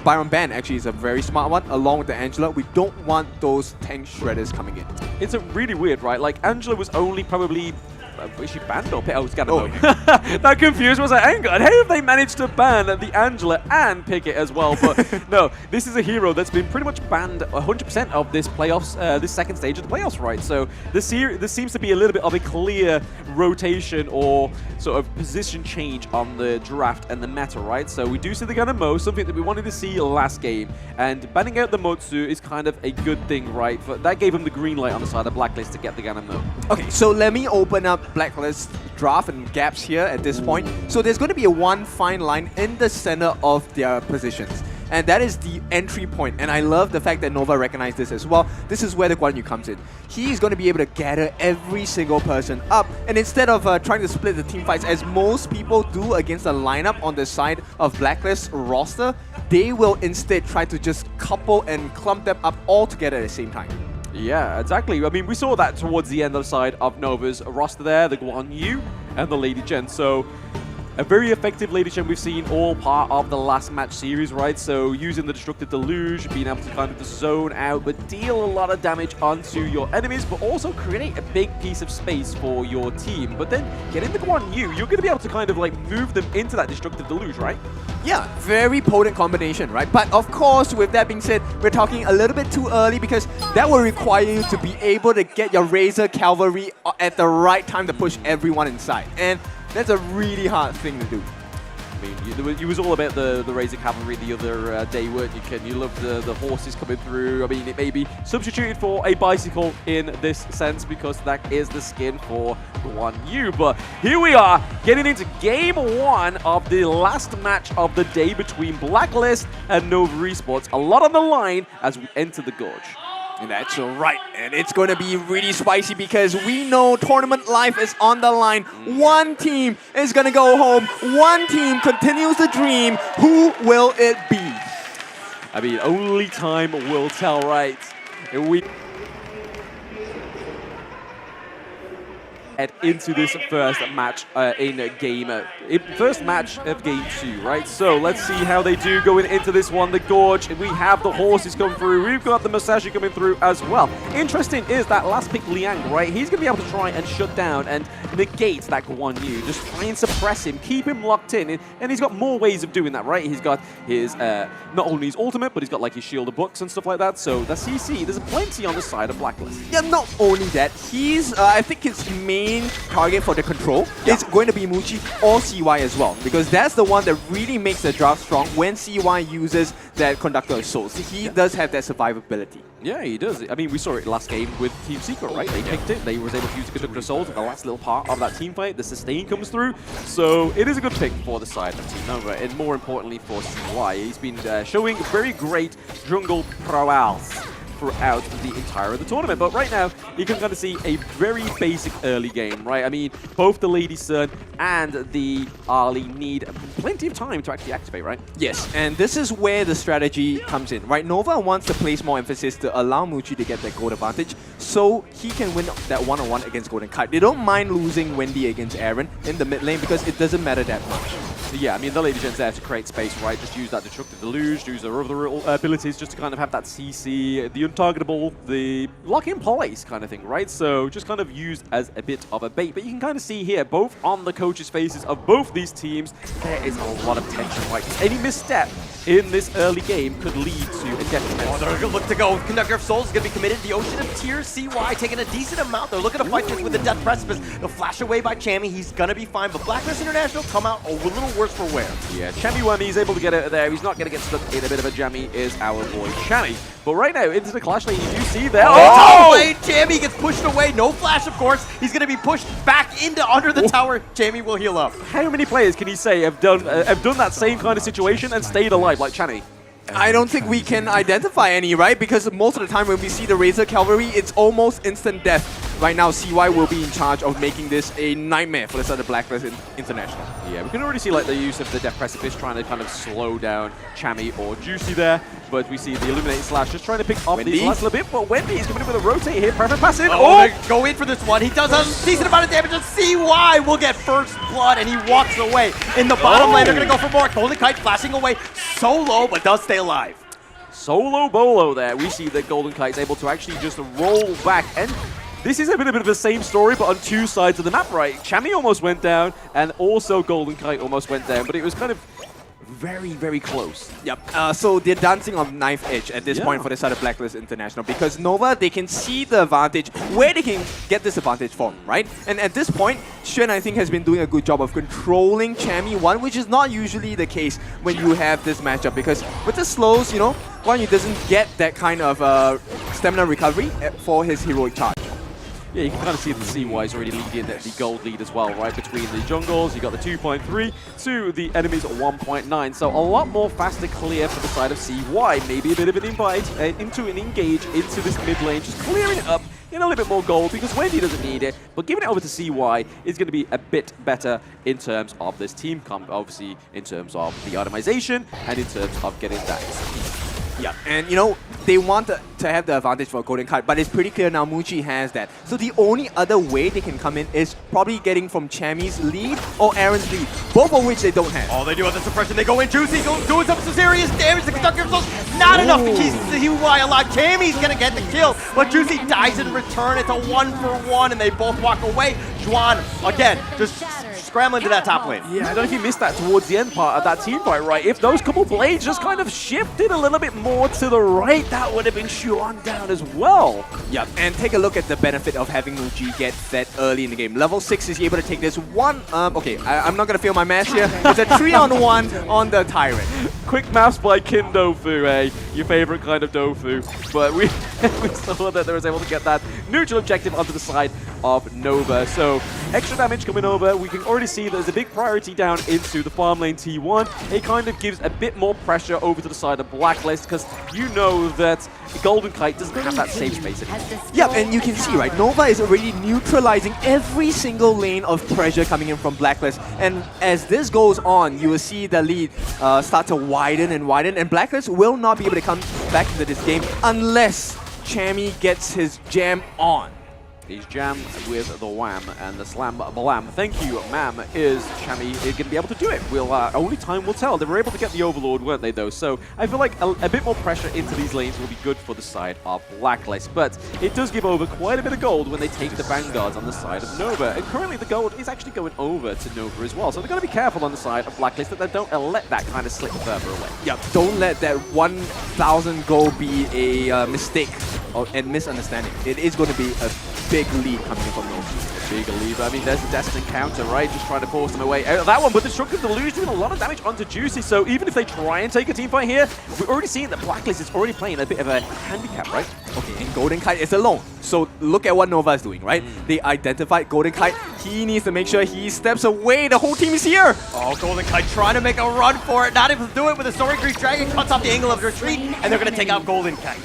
Byron ban actually is a very smart one, along with the Angela. We don't want those tank shredders coming in. It's a really weird, right? Like, Angela was only probably... is she banned or picked? Oh, it's Oh. That confused me. I was like, hang on, how have they managed to ban the Angela and Pickett as well? But no, this is a hero that's been pretty much banned 100% of this playoffs, this second stage of the playoffs, right? So this seems to be a little bit of a clear rotation or sort of position change on the draft and the meta, right? So we do see the Ganamo, something that we wanted to see last game, and banning out the Motsu is kind of a good thing, right? But that gave him the green light on the side of Blacklist to get the Ganamo. Okay, so let me open up Blacklist draft and gaps here at this point. So there's going to be one fine line in the center of their positions, and that is the entry point. And I love the fact that Nova recognized this as well. This is where the Guan Yu comes in. He's going to be able to gather every single person up, and instead of trying to split the team fights as most people do against a lineup on the side of Blacklist roster, they will instead try to just couple and clump them up all together at the same time. Yeah, exactly. I mean, we saw that towards the end of the side of Nova's roster there, the Guan Yu and the Lady Chen. So a very effective Lady Chen we've seen all part of the last match series, right? So using the Destructive Deluge, being able to kind of just zone out, but deal a lot of damage onto your enemies, but also create a big piece of space for your team. But then getting the Guan Yu, you're going to be able to kind of like move them into that Destructive Deluge, right? Yeah, very potent combination, right? But of course, with that being said, we're talking a little bit too early, because that will require you to be able to get your Razor Cavalry at the right time to push everyone inside. And that's a really hard thing to do. mean, you was all about the Razor Cavalry the other day, weren't you, Ken? You loved the horses coming through. I mean, it may be substituted for a bicycle in this sense because that is the skin for Guan Yu. But here we are, getting into game 1 of the last match of the day between Blacklist and Nova Esports. A lot on the line as we enter the Gorge. And that's right. And it's going to be really spicy because we know tournament life is on the line. One team is going to go home. One team continues the dream. Who will it be? I mean, only time will tell, right? We head into this first match first match of game 2, right? So let's see how they do going into this one. The Gorge, we have the horses come through. We've got the Masashi coming through as well. Interesting is that last pick Liang, right? He's going to be able to try and shut down and negate that Guan Yu. Just try and suppress him, keep him locked in. And he's got more ways of doing that, right? He's got his, not only his ultimate, but he's got like his Shield of Books and stuff like that. So the CC, there's plenty on the side of Blacklist. Yeah, not only that, he's, I think his main target for the control is going to be Muchi or CY as well, because that's the one that really makes the draft strong when CY uses that Conductor of Souls. He does have that survivability. Yeah, he does. I mean, we saw it last game with Team Secret, right? They picked it. They was able to use the Conductor of Souls in the last little part of that team fight. The sustain comes through. So it is a good pick for the side of Team Nova, and more importantly for CY. He's been showing very great jungle prowess throughout the entire of the tournament. But right now, you can kind of see a very basic early game, right? I mean, both the Lady Sun and the Ali need plenty of time to actually activate, right? Yes, and this is where the strategy comes in, right? Nova wants to place more emphasis to allow Muchi to get that gold advantage so he can win that one-on-one against Golden Kite. They don't mind losing Wendy against Aaron in the mid lane because it doesn't matter that much. So yeah, I mean, the Lady Gen's there to create space, right? Just use that Destructive Deluge, use their other abilities just to kind of have that CC, the untargetable, the lock-in place kind of thing, right? So just kind of used as a bit of a bait. But you can kind of see here, both on the coaches' faces of both these teams, there is a lot of tension, right? Any misstep in this early game could lead to a detriment. Oh, they're going to look to go. Conductor of Souls is going to be committed. The Ocean of Tears, CY taking a decent amount. They're looking to fight this with the Death Precipice. They'll flash away by Chammy. He's going to be fine. But Blacklist International come out a little worse for wear. Yeah, Chammy Whammy is able to get out of there. He's not going to get stuck in a bit of a jammy, is our boy Chammy. But right now, into the clash lane, you do see there. Top lane, Chammy gets pushed away. No flash, of course. He's going to be pushed back into under the tower. Chammy will heal up. How many players can you say have done that same kind of situation and stayed alive like Chammy? I don't think we can identify any, right? Because most of the time when we see the Razor Cavalry, it's almost instant death. Right now, CY will be in charge of making this a nightmare for the side of Blacklist International. Yeah, we can already see like the use of the Death Precipice trying to kind of slow down Chammy or Juicy there. But we see the Illuminate Slash just trying to pick off these last little bit. But Wendy is coming in with a rotate here. Perfect passive. Oh, go in for this one. He does a decent amount of damage. And CY will get first blood, and he walks away. In the bottom lane, they're going to go for more. Golden Kite flashing away solo, but does stay alive. Solo Bolo there. We see that Golden Kite is able to actually just roll back. And this is a bit of the same story, but on two sides of the map, right? Chammy almost went down, and also Golden Kite almost went down. But it was kind of very, very close. Yep. So they're dancing on knife edge at this point for the side of Blacklist International, because Nova, they can see the advantage, where they can get this advantage from, right? And at this point, Xuan, I think, has been doing a good job of controlling Chammy 1, which is not usually the case when you have this matchup, because with the slows, you know, Guan Yu doesn't get that kind of stamina recovery for his heroic charge. Yeah, you can kind of see that CY is already leading the gold lead as well, right? Between the jungles, you got the 2.3 to the enemies 1.9. So a lot more faster clear for the side of CY. Maybe a bit of an invite into an engage into this mid lane, just clearing it up, getting a little bit more gold because Wendy doesn't need it. But giving it over to CY is going to be a bit better in terms of this team comp, obviously in terms of the itemization and in terms of getting that. Yeah, and you know, they want to have the advantage for Golden Kite, but it's pretty clear now Muchi has that. So the only other way they can come in is probably getting from Chammy's lead or Aaron's lead, both of which they don't have. Oh, they do have the suppression. They go in Juicy, doing some serious damage. The Conductor of Souls, not enough to keep CY alive. Chammy's going to get the kill, but Juicy dies in return. It's a 1-for-1, and they both walk away. Juan, again, just scrambling to that top lane. Yeah, I don't know if you missed that towards the end part of that team fight, right? If those couple blades just kind of shifted a little bit more to the right, that would have been Xuan down as well. Yep, and take a look at the benefit of having Muji get fed early in the game. Level 6 is able to take this one, okay, I'm not gonna fail my math here. It's a 3-on-1 on the Tyrant. Quick maths by Kin Dofu, eh? Your favorite kind of Dofu. But we saw that they was able to get that neutral objective onto the side of Nova. So extra damage coming over. We can already see there's a big priority down into the farm lane T1. It kind of gives a bit more pressure over to the side of Blacklist because you know that Golden Kite doesn't have that safe space anymore. Yep, and you can see, right, Nova is already neutralizing every single lane of pressure coming in from Blacklist. And as this goes on, you will see the lead start to widen, and Blacklist will not be able to come back into this game unless Chammy gets his jam on. He's jammed with the wham and the slam blam. Thank you, ma'am. Is Chammy going to be able to do it? We'll only time will tell. They were able to get the Overlord, weren't they, though? So I feel like a bit more pressure into these lanes will be good for the side of Blacklist. But it does give over quite a bit of gold when they take the Vanguards on the side of Nova. And currently the gold is actually going over to Nova as well. So they've got to be careful on the side of Blacklist that they don't let that kind of slip further away. Yep, don't let that 1,000 gold be a mistake and misunderstanding. It is going to be a big lead coming in from Nova. Big lead. I mean, there's the Destiny counter, right? Just trying to force them away out of that one. But the Shrunken Deluge doing a lot of damage onto Juicy. So even if they try and take a team fight here, we're already seeing that Blacklist is already playing a bit of a handicap, right? Okay, and Golden Kite is alone. So look at what Nova is doing, right? They identified Golden Kite. He needs to make sure he steps away. The whole team is here. Oh, Golden Kite trying to make a run for it. Not able to do it with a Soaring Grease Dragon. Cuts off the angle of retreat, and they're going to take out Golden Kite.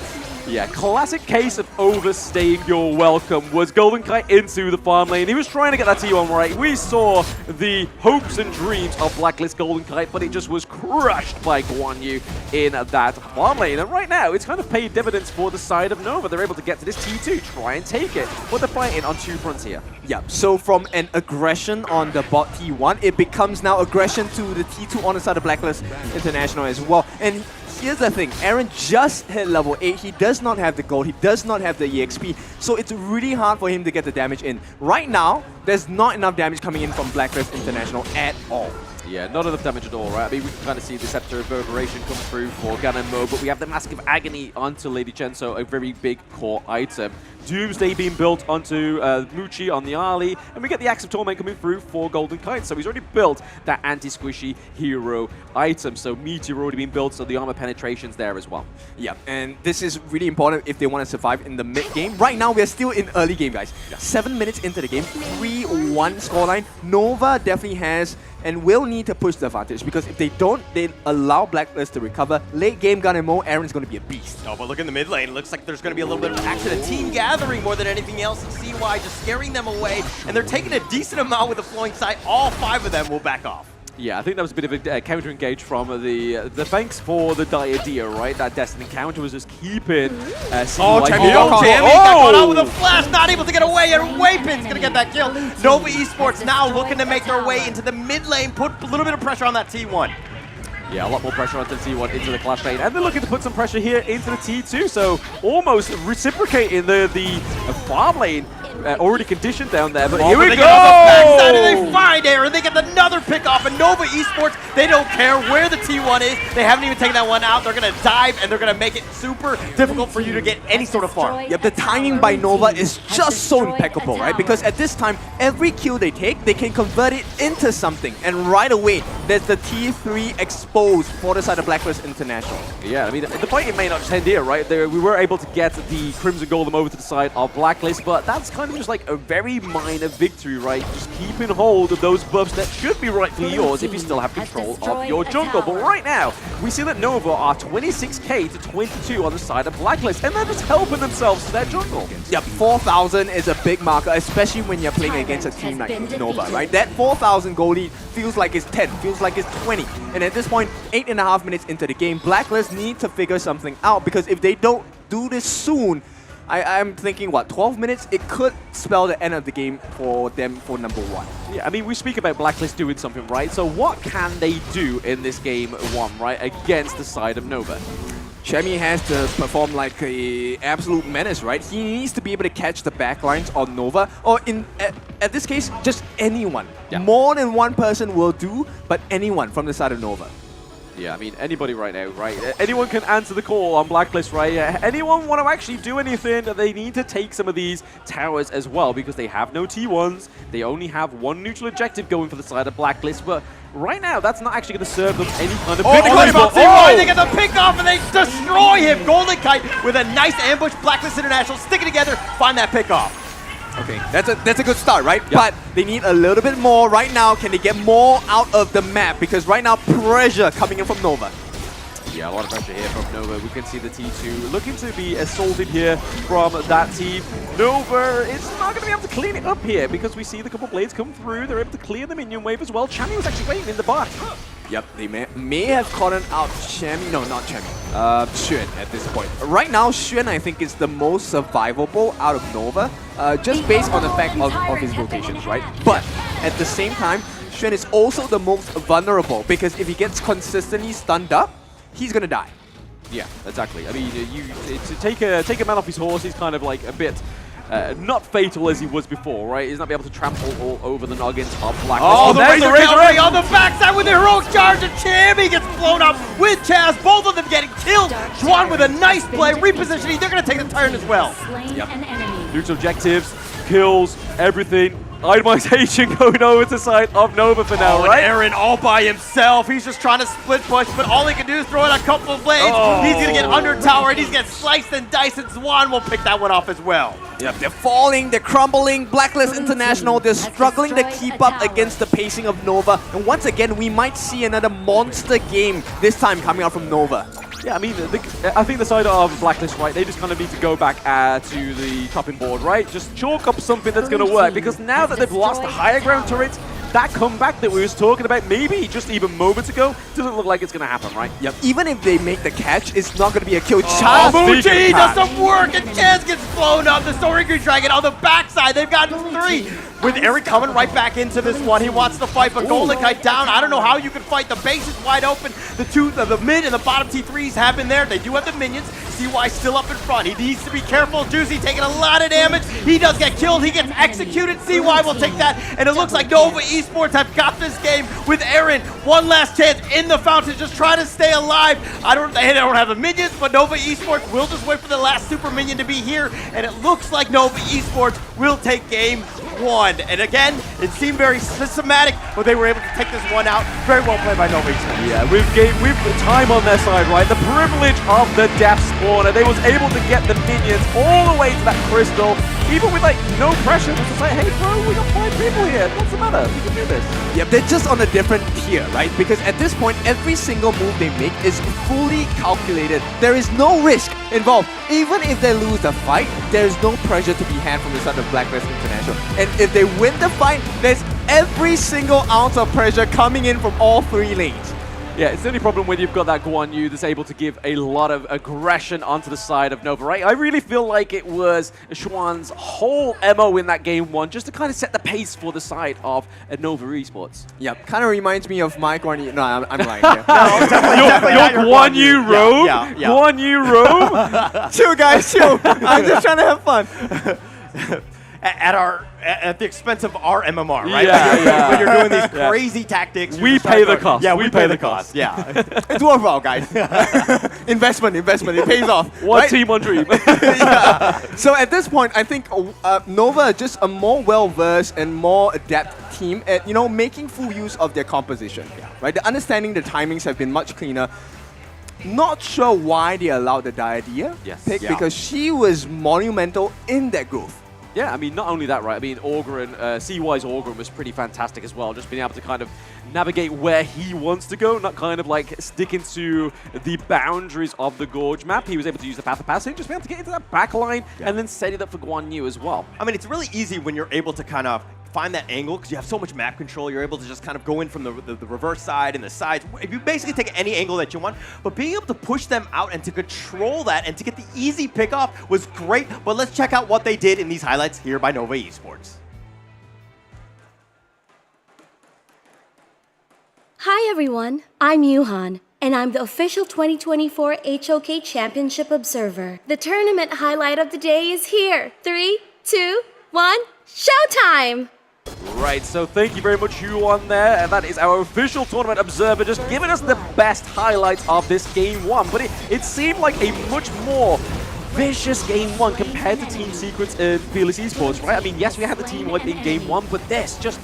Yeah, classic case of overstaying your welcome was Golden Kite into the farm lane. He was trying to get that T1 right. We saw the hopes and dreams of Blacklist Golden Kite, but it just was crushed by Guan Yu in that farm lane. And right now, it's kind of paid dividends for the side of Nova. They're able to get to this T2, try and take it. But they're fighting on two fronts here. Yeah, so from an aggression on the bot T1, it becomes now aggression to the T2 on the side of Blacklist International as well. And here's the thing, Aaron just hit level 8, he does not have the gold, he does not have the EXP, so it's really hard for him to get the damage in. Right now, there's not enough damage coming in from Blacklist International at all. Yeah, not enough damage at all, right? I mean, we can kind of see the Scepter of Reverberation come through for Gan and Mo, but we have the Mask of Agony onto Lady Chen, so a very big core item. Doomsday being built onto Muchi on the Ali, and we get the Axe of Torment coming through for Golden Kite. So he's already built that anti-squishy hero item. So Meteor already been built, so the armor penetration's there as well. Yeah, and this is really important if they want to survive in the mid game. Right now, we're still in early game, guys. Yeah. 7 minutes into the game, 3-1 scoreline. Nova definitely has and will need to push the advantage, because if they don't, they allow Blacklist to recover. Late game Gun and Mo, Aaron's going to be a beast. Oh, but look in the mid lane. It looks like there's going to be a little bit of action. A team gathering more than anything else. CY just scaring them away, and they're taking a decent amount with the flowing sight. All 5 of them will back off. Yeah, I think that was a bit of a counter-engage from the thanks for the idea, right? That Destiny counter was just keeping Chammy got caught out with a flash, not able to get away, and Waypin's gonna get that kill. Nova Esports now looking to make their way into the mid lane, put a little bit of pressure on that T1. Yeah, a lot more pressure onto the T1 into the Clash lane, and they're looking to put some pressure here into the T2, so almost reciprocating the farm lane. Already conditioned down there, but here we go! Backside, and they find Aaron. They get another pick off, and Nova Esports, they don't care where the T1 is. They haven't even taken that one out. They're going to dive, and they're going to make it super difficult for you to get any sort of farm. Yep, the timing by Nova is just so impeccable, right? Because at this time, every kill they take, they can convert it into something. And right away, there's the T3 exposed for the side of Blacklist International. Yeah, I mean, the fight may not just end here, right? We were able to get the Crimson Golem over to the side of Blacklist, but that's kind of just like a very minor victory, right? Just keeping hold of those buffs that should be rightfully yours if you still have control of your jungle. But right now, we see that Nova are 26k to 22 on the side of Blacklist, and they're just helping themselves to their jungle. Yep, 4,000 is a big marker, especially when you're playing against a team like Nova, right? That 4,000 goal lead feels like it's 10, feels like it's 20. And at this point, 8.5 minutes into the game, Blacklist need to figure something out, because if they don't do this soon, I'm thinking, what, 12 minutes? It could spell the end of the game for them for number 1. Yeah, I mean, we speak about Blacklist doing something, right? So what can they do in this game 1, right, against the side of Nova? Chemi has to perform like a absolute menace, right? He needs to be able to catch the backlines on Nova, or at this case, just anyone. More than one person will do, but anyone from the side of Nova. Yeah, I mean, anybody right now, right? Anyone can answer the call on Blacklist, right? Anyone want to actually do anything, they need to take some of these towers as well, because they have no T1s. They only have one neutral objective going for the side of Blacklist, but right now, that's not actually going to serve them any kind of big they get the pick off and they destroy him. Golden Kite with a nice ambush. Blacklist International sticking together, find that pick off. Okay, that's a good start, right? Yep. But they need a little bit more right now. Can they get more out of the map? Because right now, pressure coming in from Nova. Yeah, a lot of pressure here from Nova. We can see the T2 looking to be assaulted here from that team. Nova is not going to be able to clean it up here because we see the couple blades come through. They're able to clear the minion wave as well. Chami was actually waiting in the bot. Yep, they may have caught out Chami. No, not Chami. Xuan at this point. Right now, Xuan, I think, is the most survivable out of Nova, just based on the fact of his rotations, right? But at the same time, Xuan is also the most vulnerable because if he gets consistently stunned up, he's gonna die. Yeah, exactly. I mean, to take a man off his horse, he's kind of like a bit not fatal as he was before, right? He's not be able to trample all over the noggins of Blacklist. Oh, the Razor Cavalry on the backside with the heroic charge, and Chami gets blown up with Chaz. Both of them getting killed. Juan with a nice play, repositioning. They're gonna take the turn as well. Yep. Neutral objectives, kills, everything. Itemization going over to the side of Nova for now, right? Aaron all by himself. He's just trying to split push, but all he can do is throw in a couple of blades. He's going to get under tower, and he's going to get sliced and diced, and Zwan will pick that one off as well. Yep, they're falling, they're crumbling. Blacklist International, they're struggling to keep up against the pacing of Nova. And once again, we might see another monster game this time coming out from Nova. Yeah, I mean, I think the side of Blacklist, right, they just kind of need to go back to the chopping board, right? Just chalk up something that's going to work, because now that they've lost the higher ground turrets, that comeback that we was talking about maybe just even moments ago doesn't look like it's going to happen, right? Yep, even if they make the catch, it's not going to be a kill. Muji does some work, and Chaz gets blown up. The Soaring Dragon on the backside, they've gotten 3. With Eric coming right back into this one, he wants to fight, but Golden Kite down. I don't know how you can fight. The base is wide open. The mid and the bottom T3s have been there. They do have the minions. CY still up in front. He needs to be careful. Juicy taking a lot of damage. He does get killed. He gets executed. CY will take that, and it looks like Nova Esports have got this game with Aaron. One last chance in the fountain, just trying to stay alive. They don't have the minions, but Nova Esports will just wait for the last super minion to be here, and it looks like Nova Esports will take game 1. And again, it seemed very systematic, but they were able to take this one out. Very well played by Nova Esports. Yeah, with time on their side, right? The privilege of the Death Spawner. They was able to get the minions all the way to that crystal, even with like no pressure. Just to say, hey bro, we got 5 people here. What's the matter? We can do this. Yep, they're just on a different tier, right? Because at this point, every single move they make is fully calculated. There is no risk involved. Even if they lose the fight, there is no pressure to be had from the side of Blacklist International. And if they win the fight, there's every single ounce of pressure coming in from all 3 lanes. Yeah, it's the only problem when you've got that Guan Yu that's able to give a lot of aggression onto the side of Nova, right? I really feel like it was Xuan's whole MO in that game 1 just to kind of set the pace for the side of Nova Esports. Yep, kind of reminds me of my Guan Yu. No, I'm lying here. No, definitely your Guan Yu robe? Yeah. Guan Yu robe? Chill, guys, chill. I'm just trying to have fun. At the expense of our MMR, right? Yeah, when you're doing these crazy tactics. We pay the cost. Yeah, we pay the cost. Yeah. It's worthwhile, guys. investment. It pays off. One right? team, one dream. Yeah. So at this point, I think Nova are just a more well-versed and more adept team at, making full use of their composition. Yeah. Right? The understanding the timings have been much cleaner. Not sure why they allowed the Diadea pick, because she was monumental in that growth. Yeah, I mean, not only that, right? I mean, Orgren, CY's Orgren was pretty fantastic as well, just being able to kind of navigate where he wants to go, not kind of like sticking to the boundaries of the Gorge map. He was able to use the Path of Passage, just be able to get into that back line and then set it up for Guan Yu as well. I mean, it's really easy when you're able to kind of find that angle because you have so much map control. You're able to just kind of go in from the reverse side and the sides. You basically take any angle that you want, but being able to push them out and to control that and to get the easy pick off was great. But let's check out what they did in these highlights here by Nova Esports. Hi everyone, I'm Yuhan, and I'm the official 2024 HOK Championship Observer. The tournament highlight of the day is here. 3, 2, 1, showtime! Right, so thank you very much, Yuan, there. And that is our official tournament observer, just giving us the best highlights of this Game 1. But it seemed like a much more vicious Game 1 compared to Team Secret's Fearless Esports, right? I mean, yes, we had the team wipe in Game 1, but this, just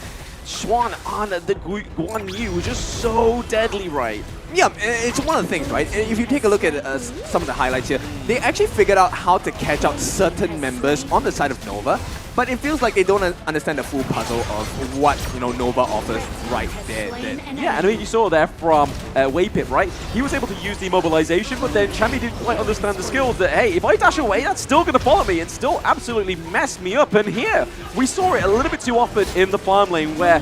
Swan on the Guan Yu was just so deadly, right? Yeah, it's one of the things, right? If you take a look at some of the highlights here, they actually figured out how to catch out certain members on the side of Nova, but it feels like they don't understand the full puzzle of what, you know, Nova offers right there. Yeah, and I mean, you saw there from Waypip, right? He was able to use the immobilization, but then Chammy didn't quite understand the skills that, hey, if I dash away, that's still going to follow me and still absolutely mess me up. And here, we saw it a little bit too often in the farm lane where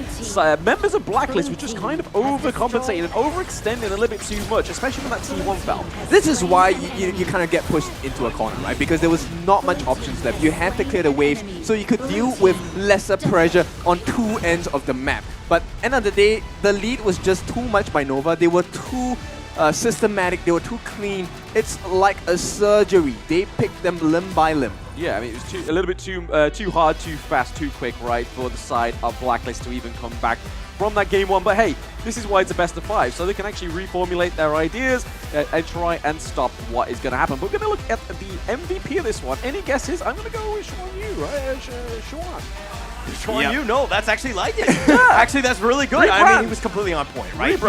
members of Blacklist were just kind of overcompensating and overextending a little bit too much, especially when that T1 fell. This is why you kind of get pushed into a corner, right? Because there was not much options left. You had to clear the waves so you could deal with lesser pressure on two ends of the map. But end of the day, the lead was just too much by Nova. They were too systematic, they were too clean. It's like a surgery. They picked them limb by limb. Yeah, I mean, it was a little bit too hard, too fast, too quick, right, for the side of Blacklist to even come back from that Game 1. But hey, this is why it's a best of 5, so they can actually reformulate their ideas and try and stop what is going to happen. But we're going to look at the MVP of this one. Any guesses? I'm going to go with Shuan Yu, right? Shuan Yu, no, that's actually like it. Actually, that's really good. I mean, he was completely on point, right?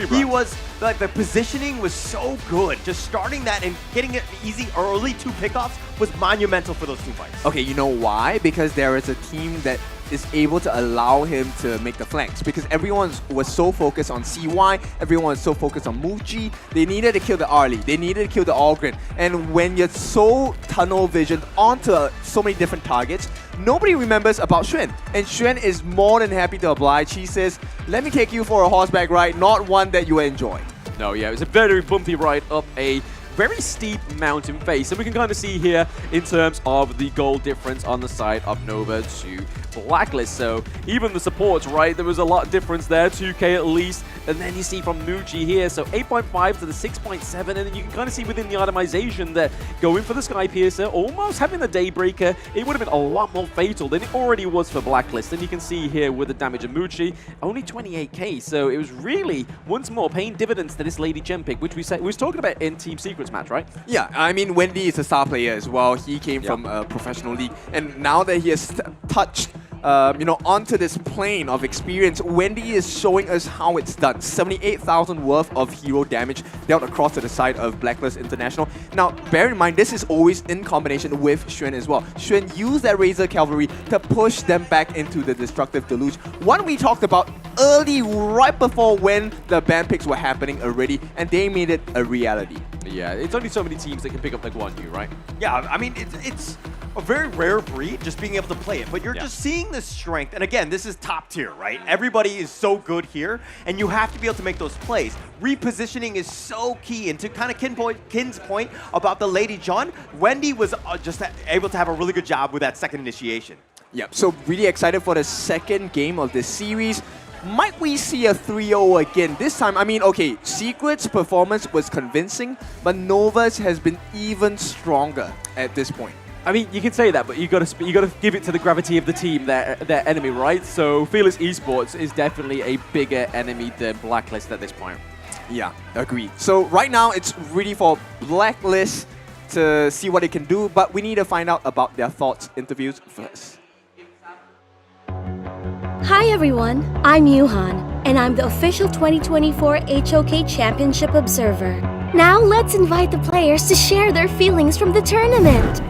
He was, like, the positioning was so good. Just starting that and getting it easy early 2 pickoffs was monumental for those 2 fights. Okay, you know why? Because there is a team that is able to allow him to make the flanks, because everyone was so focused on CY, everyone was so focused on Muji. They needed to kill the Arlie, they needed to kill the Allgren, and when you're so tunnel visioned onto so many different targets, nobody remembers about Xuan, and Xuan is more than happy to oblige. He says, let me take you for a horseback ride, not one that you enjoy. No, yeah, it was a very bumpy ride up a very steep mountain face, and we can kind of see here in terms of the goal difference on the side of Nova to Blacklist. So even the supports, right, there was a lot of difference there, 2k at least, and then you see from Muji here, so 8.5 to the 6.7, and then you can kind of see within the itemization that going for the Sky Piercer, almost having the Daybreaker, it would have been a lot more fatal than it already was for Blacklist. And you can see here with the damage of Muji, only 28k, so it was really, once more, paying dividends to this Lady Gem pick, which we was talking about in Team Secret's match, right? Yeah, I mean, Wendy is a star player as well. He came from a professional league, and now that he has touched you know, onto this plane of experience, Wendy is showing us how it's done. 78,000 worth of hero damage dealt across to the side of Blacklist International. Now, bear in mind, this is always in combination with Xuan as well. Xuan used that Razor Cavalry to push them back into the Destructive Deluge. One we talked about early, right before when the ban picks were happening already, and they made it a reality. Yeah, it's only so many teams that can pick up the Guan Yu, right? Yeah, I mean, it's a very rare breed, just being able to play it. But you're just seeing the strength. And again, this is top tier, right? Everybody is so good here, and you have to be able to make those plays. Repositioning is so key. And to kind of Kin's point about the Lady John, Wendy was just able to have a really good job with that second initiation. Yep, so really excited for the second game of this series. Might we see a 3-0 again? This time, I mean, okay, Secret's performance was convincing, but Nova's has been even stronger at this point. I mean, you can say that, but you got to give it to the gravity of the team, their enemy, right? So Fearless Esports is definitely a bigger enemy than Blacklist at this point. Yeah, agreed. So right now, it's really for Blacklist to see what they can do, but we need to find out about their thoughts, interviews first. Hi everyone, I'm Yuhan, and I'm the official 2024 HOK Championship Observer. Now let's invite the players to share their feelings from the tournament.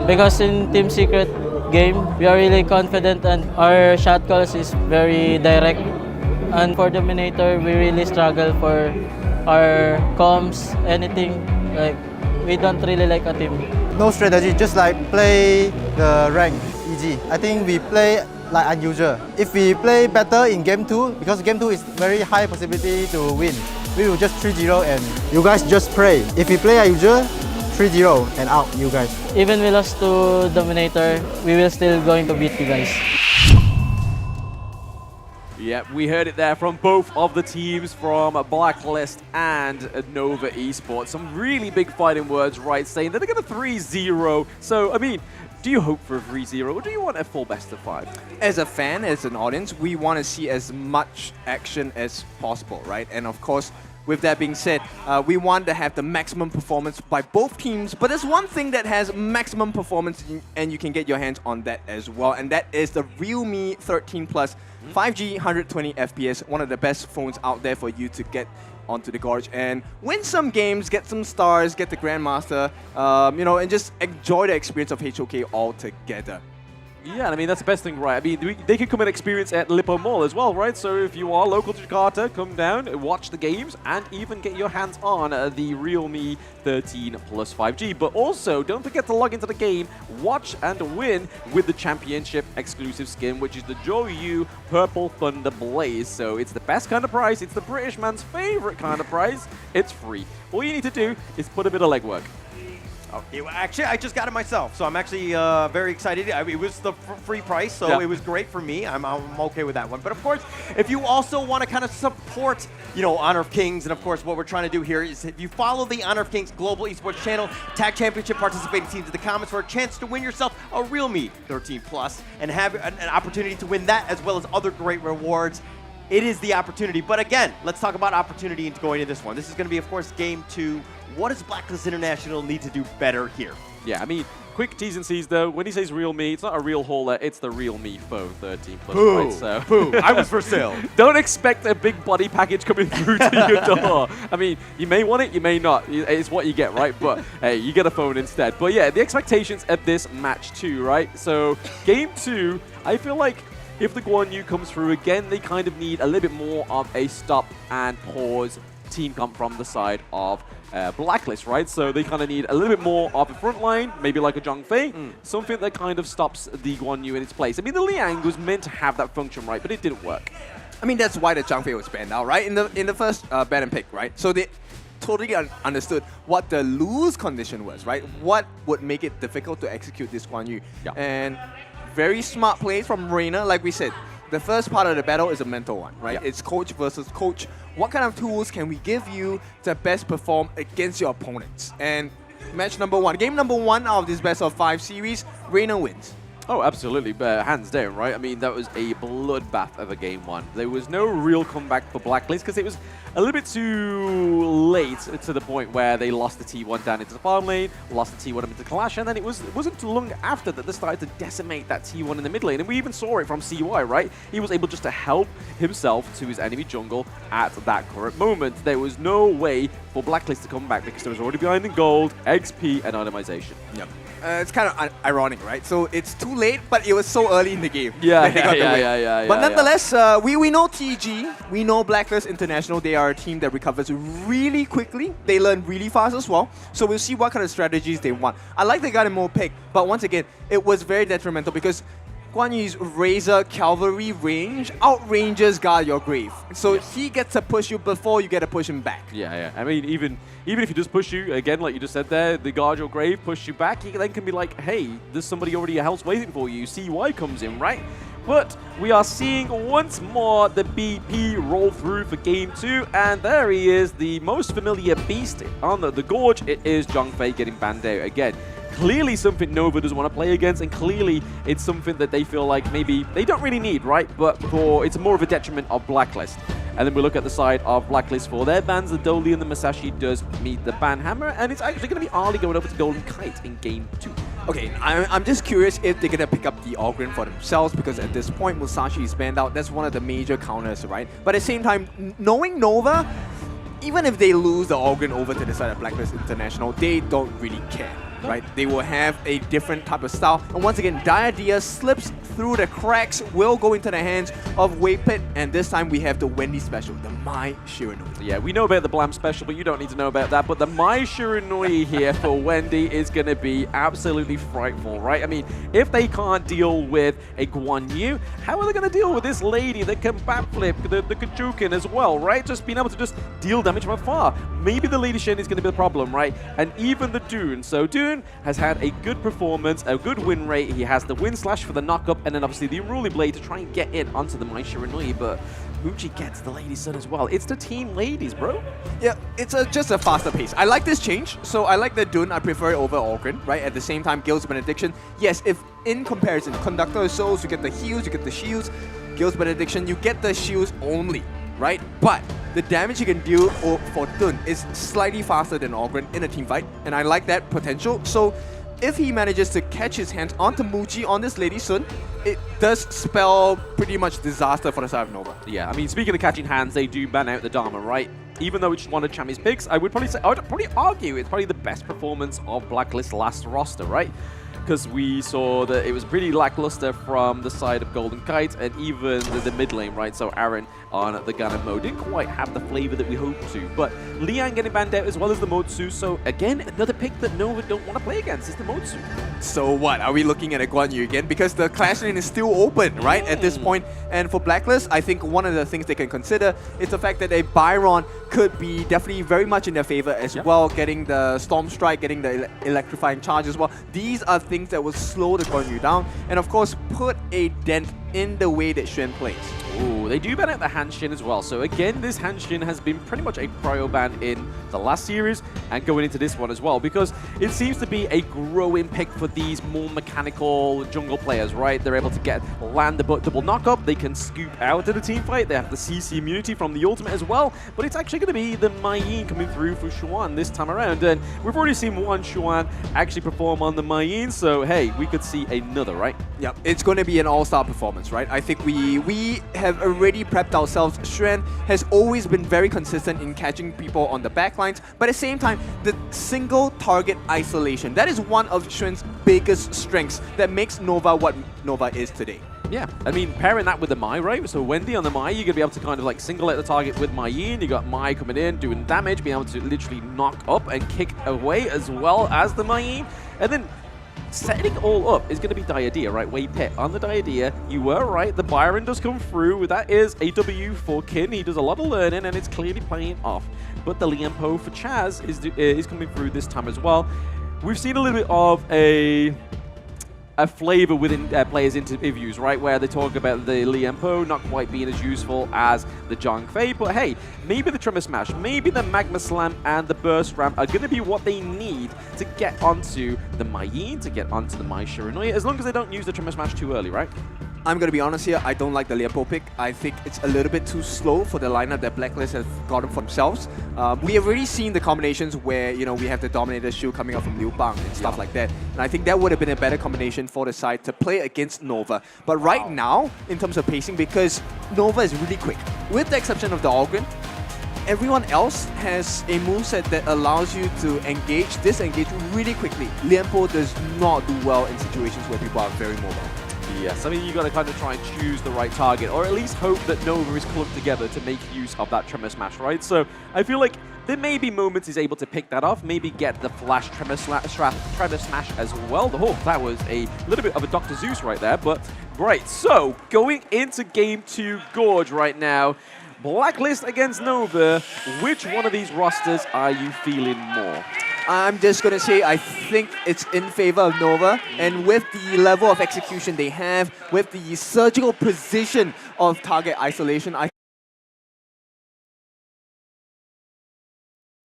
Because in Team Secret game, we are really confident and our shot calls is very direct. And for Dominator, we really struggle for our comms, anything. Like, we don't really like a team. No strategy, just like play the rank easy. I think we play like unusual. If we play better in game 2, because game 2 is very high possibility to win, we will just 3-0 and you guys just pray. If we play unusual, 3-0 and out, you guys. Even we lost to Dominator, we will still going to beat you guys. Yep, we heard it there from both of the teams from Blacklist and Nova Esports. Some really big fighting words, right, saying that they're going to 3-0. So, I mean, do you hope for a 3-0 or do you want a full best of 5? As a fan, as an audience, we want to see as much action as possible, right? And of course, with that being said, we want to have the maximum performance by both teams, but there's one thing that has maximum performance and you can get your hands on that as well, and that is the Realme 13 Plus 5G 120 FPS, one of the best phones out there for you to get onto the gorge and win some games, get some stars, get the Grandmaster, you know, and just enjoy the experience of HOK altogether. Yeah, I mean, that's the best thing, right? I mean, they can come and experience at Lippo Mall as well, right? So if you are local to Jakarta, come down, watch the games, and even get your hands on the Realme 13 Plus 5G. But also, don't forget to log into the game, watch and win with the championship exclusive skin, which is the Joyu Purple Thunder Blaze. So it's the best kind of price. It's the British man's favorite kind of price. It's free. All you need to do is put a bit of legwork. Okay, well, actually, I just got it myself, so I'm actually very excited. It was the free price, so it was great for me. I'm okay with that one. But of course, if you also want to kind of support, you know, Honor of Kings, and of course, what we're trying to do here is if you follow the Honor of Kings Global Esports channel, tag championship participating teams in the comments for a chance to win yourself a Realme 13 Plus and have an opportunity to win that as well as other great rewards. It is the opportunity. But again, let's talk about opportunity into going into this one. This is going to be, of course, Game 2. What does Blacklist International need to do better here? Yeah, I mean, quick T's and C's though. When he says Realme, it's not a real hauler, it's the Realme Phone 13 Plus. Boo, right? So boo, I was for sale. Don't expect a big body package coming through to your door. I mean, you may want it, you may not. It's what you get, right? But hey, you get a phone instead. But yeah, the expectations at this match too, right? So Game 2, I feel like if the Guan Yu comes through again, they kind of need a little bit more of a stop and pause team comp from the side of Blacklist, right? So they kind of need a little bit more of a front line, maybe like a Zhang Fei, something that kind of stops the Guan Yu in its place. I mean, the Liang was meant to have that function, right? But it didn't work. I mean, that's why the Zhang Fei was banned out, right? In the first ban and pick, right? So they totally understood what the lose condition was, right? What would make it difficult to execute this Guan Yu. Yeah. And very smart plays from Reina, like we said. The first part of the battle is a mental one, right? Yeah. It's coach versus coach. What kind of tools can we give you to best perform against your opponents? And match number 1, game number 1 of this best of 5 series, Reina wins. Oh, absolutely, but hands down, right? I mean, that was a bloodbath of a game 1. There was no real comeback for Blacklist because it was a little bit too late to the point where they lost the T1 down into the farm lane, lost the T1 up into Clash, and then it wasn't too long after that they started to decimate that T1 in the mid lane. And we even saw it from CY, right? He was able just to help himself to his enemy jungle at that current moment. There was no way for Blacklist to come back because there was already behind in gold, XP, and itemization. Yep. It's kind of ironic, right? So it's too late, but it was so early in the game. Yeah, yeah. But nonetheless, we know TG, we know Blacklist International. They are a team that recovers really quickly. They learn really fast as well. So we'll see what kind of strategies they want. I like they got a more pick, but once again, it was very detrimental because Guan Yu's Razor Cavalry range outranges Guard Your Grave. So he gets to push you before you get to push him back. Yeah. I mean, even if he just push you, again, like you just said there, the Guard Your Grave push you back, he then can be like, hey, there's somebody already else waiting for you. CY comes in, right? But we are seeing once more the BP roll through for Game 2, and there he is, the most familiar beast on the Gorge. It is Zhang Fei getting banned out again. Clearly something Nova doesn't want to play against, and clearly it's something that they feel like maybe they don't really need, right? But it's more of a detriment of Blacklist. And then we look at the side of Blacklist for their bans. The Dolly and the Masashi does meet the ban hammer, and it's actually going to be Ali going over to Golden Kite in Game 2. Okay, I'm just curious if they're going to pick up the Ogren for themselves, because at this point, Musashi is banned out. That's one of the major counters, right? But at the same time, knowing Nova, even if they lose the Ogren over to the side of Blacklist International, they don't really care. Right? They will have a different type of style. And once again, Diadea slips through the cracks, will go into the hands of Waypit, and this time we have the Wendy special, the Mai Shiranui. Yeah, we know about the Blam special, but you don't need to know about that. But the Mai Shiranui here for Wendy is going to be absolutely frightful, right? I mean, if they can't deal with a Guan Yu, how are they going to deal with this lady that can backflip, the Kajukin as well, right? Just being able to just deal damage from afar. Maybe the Lady Shen is going to be the problem, right? And even the Dune. So Dune, Aaron has had a good performance, a good win rate. He has the win slash for the knock-up, and then obviously the Unruly Blade to try and get in onto the Mai Shiranui, but Muji gets the Lady Sun as well. It's the team ladies, bro. Yeah, it's just a faster pace. I like this change. So I like the Dun. I prefer it over Ogren, right? At the same time, Gale's Benediction. Yes, if in comparison, Conductor of Souls, you get the heals, you get the shields. Gale's Benediction, you get the shields only, right? But the damage you can deal for Dun is slightly faster than Ogren in a team fight. And I like that potential. So if he manages to catch his hands onto Muji on this Lady Sun, it does spell pretty much disaster for the side of Nova. Yeah, I mean, speaking of catching hands, they do ban out the Dharma, right? Even though it's one of Champion's picks, I would probably argue it's probably the best performance of Blacklist last roster, right? Because we saw that it was pretty lackluster from the side of Golden Kite and even the mid lane, right? So Aaron on the Ganon mode didn't quite have the flavor that we hoped to. But Liang getting banned out as well as the Motsu. So again, another pick that Nova don't want to play against is the Motsu. So what? Are we looking at a Guan Yu again? Because the Clash lane is still open, right, at this point. And for Blacklist, I think one of the things they can consider is the fact that a Byron could be definitely very much in their favor as well, getting the Storm Strike, getting the Electrifying Charge as well. These are things that will slow the Guan Yu down and, of course, put a dent in the way that Xuan plays. Ooh, they do ban out the Hanshin as well. So again, this Hanshin has been pretty much a prio ban in the last series and going into this one as well, because it seems to be a growing pick for these more mechanical jungle players, right? They're able to land the double knock-up, they can scoop out of the team fight, they have the CC immunity from the ultimate as well, but it's actually going to be the Mai Yin coming through for Xuan this time around, and we've already seen one Xuan actually perform on the Mai Yin, so hey, we could see another, right? Yep, it's going to be an all-star performance, right? I think we have already prepped ourselves. Xuan has always been very consistent in catching people on the backlines, but at the same time, the single target isolation, that is one of Xuan's biggest strengths that makes Nova what Nova is today. Yeah, I mean, pairing that with the Mai, right? So Wendy on the Mai, you're going to be able to kind of like single out the target with Mai Yin. You got Mai coming in, doing damage, being able to literally knock up and kick away as well as the Mai Yin. And then setting it all up is going to be Diadea, right? Wei Pit on the Diadea. You were right, the Byron does come through. That is a W for Kin. He does a lot of learning and it's clearly playing off. But the Lianpo for Chaz is coming through this time as well. We've seen a little bit of a flavor within players' interviews, right, where they talk about the Lianpo not quite being as useful as the Zhang Fei, but hey, maybe the Tremor Smash, maybe the Magma Slam and the Burst Ramp are going to be what they need to get onto the Mai Yin, to get onto the Mai Shiranui, as long as they don't use the Tremor Smash too early, right? I'm going to be honest here, I don't like the Lianpo pick. I think it's a little bit too slow for the lineup that Blacklist has gotten for themselves. We have already seen the combinations where, you know, we have the Dominator shield coming out from Liu Bang and stuff like that. And I think that would have been a better combination for the side to play against Nova. But right now, in terms of pacing, because Nova is really quick, with the exception of the Ogren, everyone else has a moveset that allows you to disengage really quickly. Lianpo does not do well in situations where people are very mobile. Yes, I mean, you got to kind of try and choose the right target, or at least hope that Nova is clumped together to make use of that Tremor Smash, right? So I feel like there may be moments he's able to pick that off, maybe get the Flash Tremor Smash as well. Oh, that was a little bit of a Dr. Zeus right there, but great. So going into Game 2 Gorge right now, Blacklist against Nova, which one of these rosters are you feeling more? I'm just going to say I think it's in favor of Nova, and with the level of execution they have, with the surgical precision of target isolation, I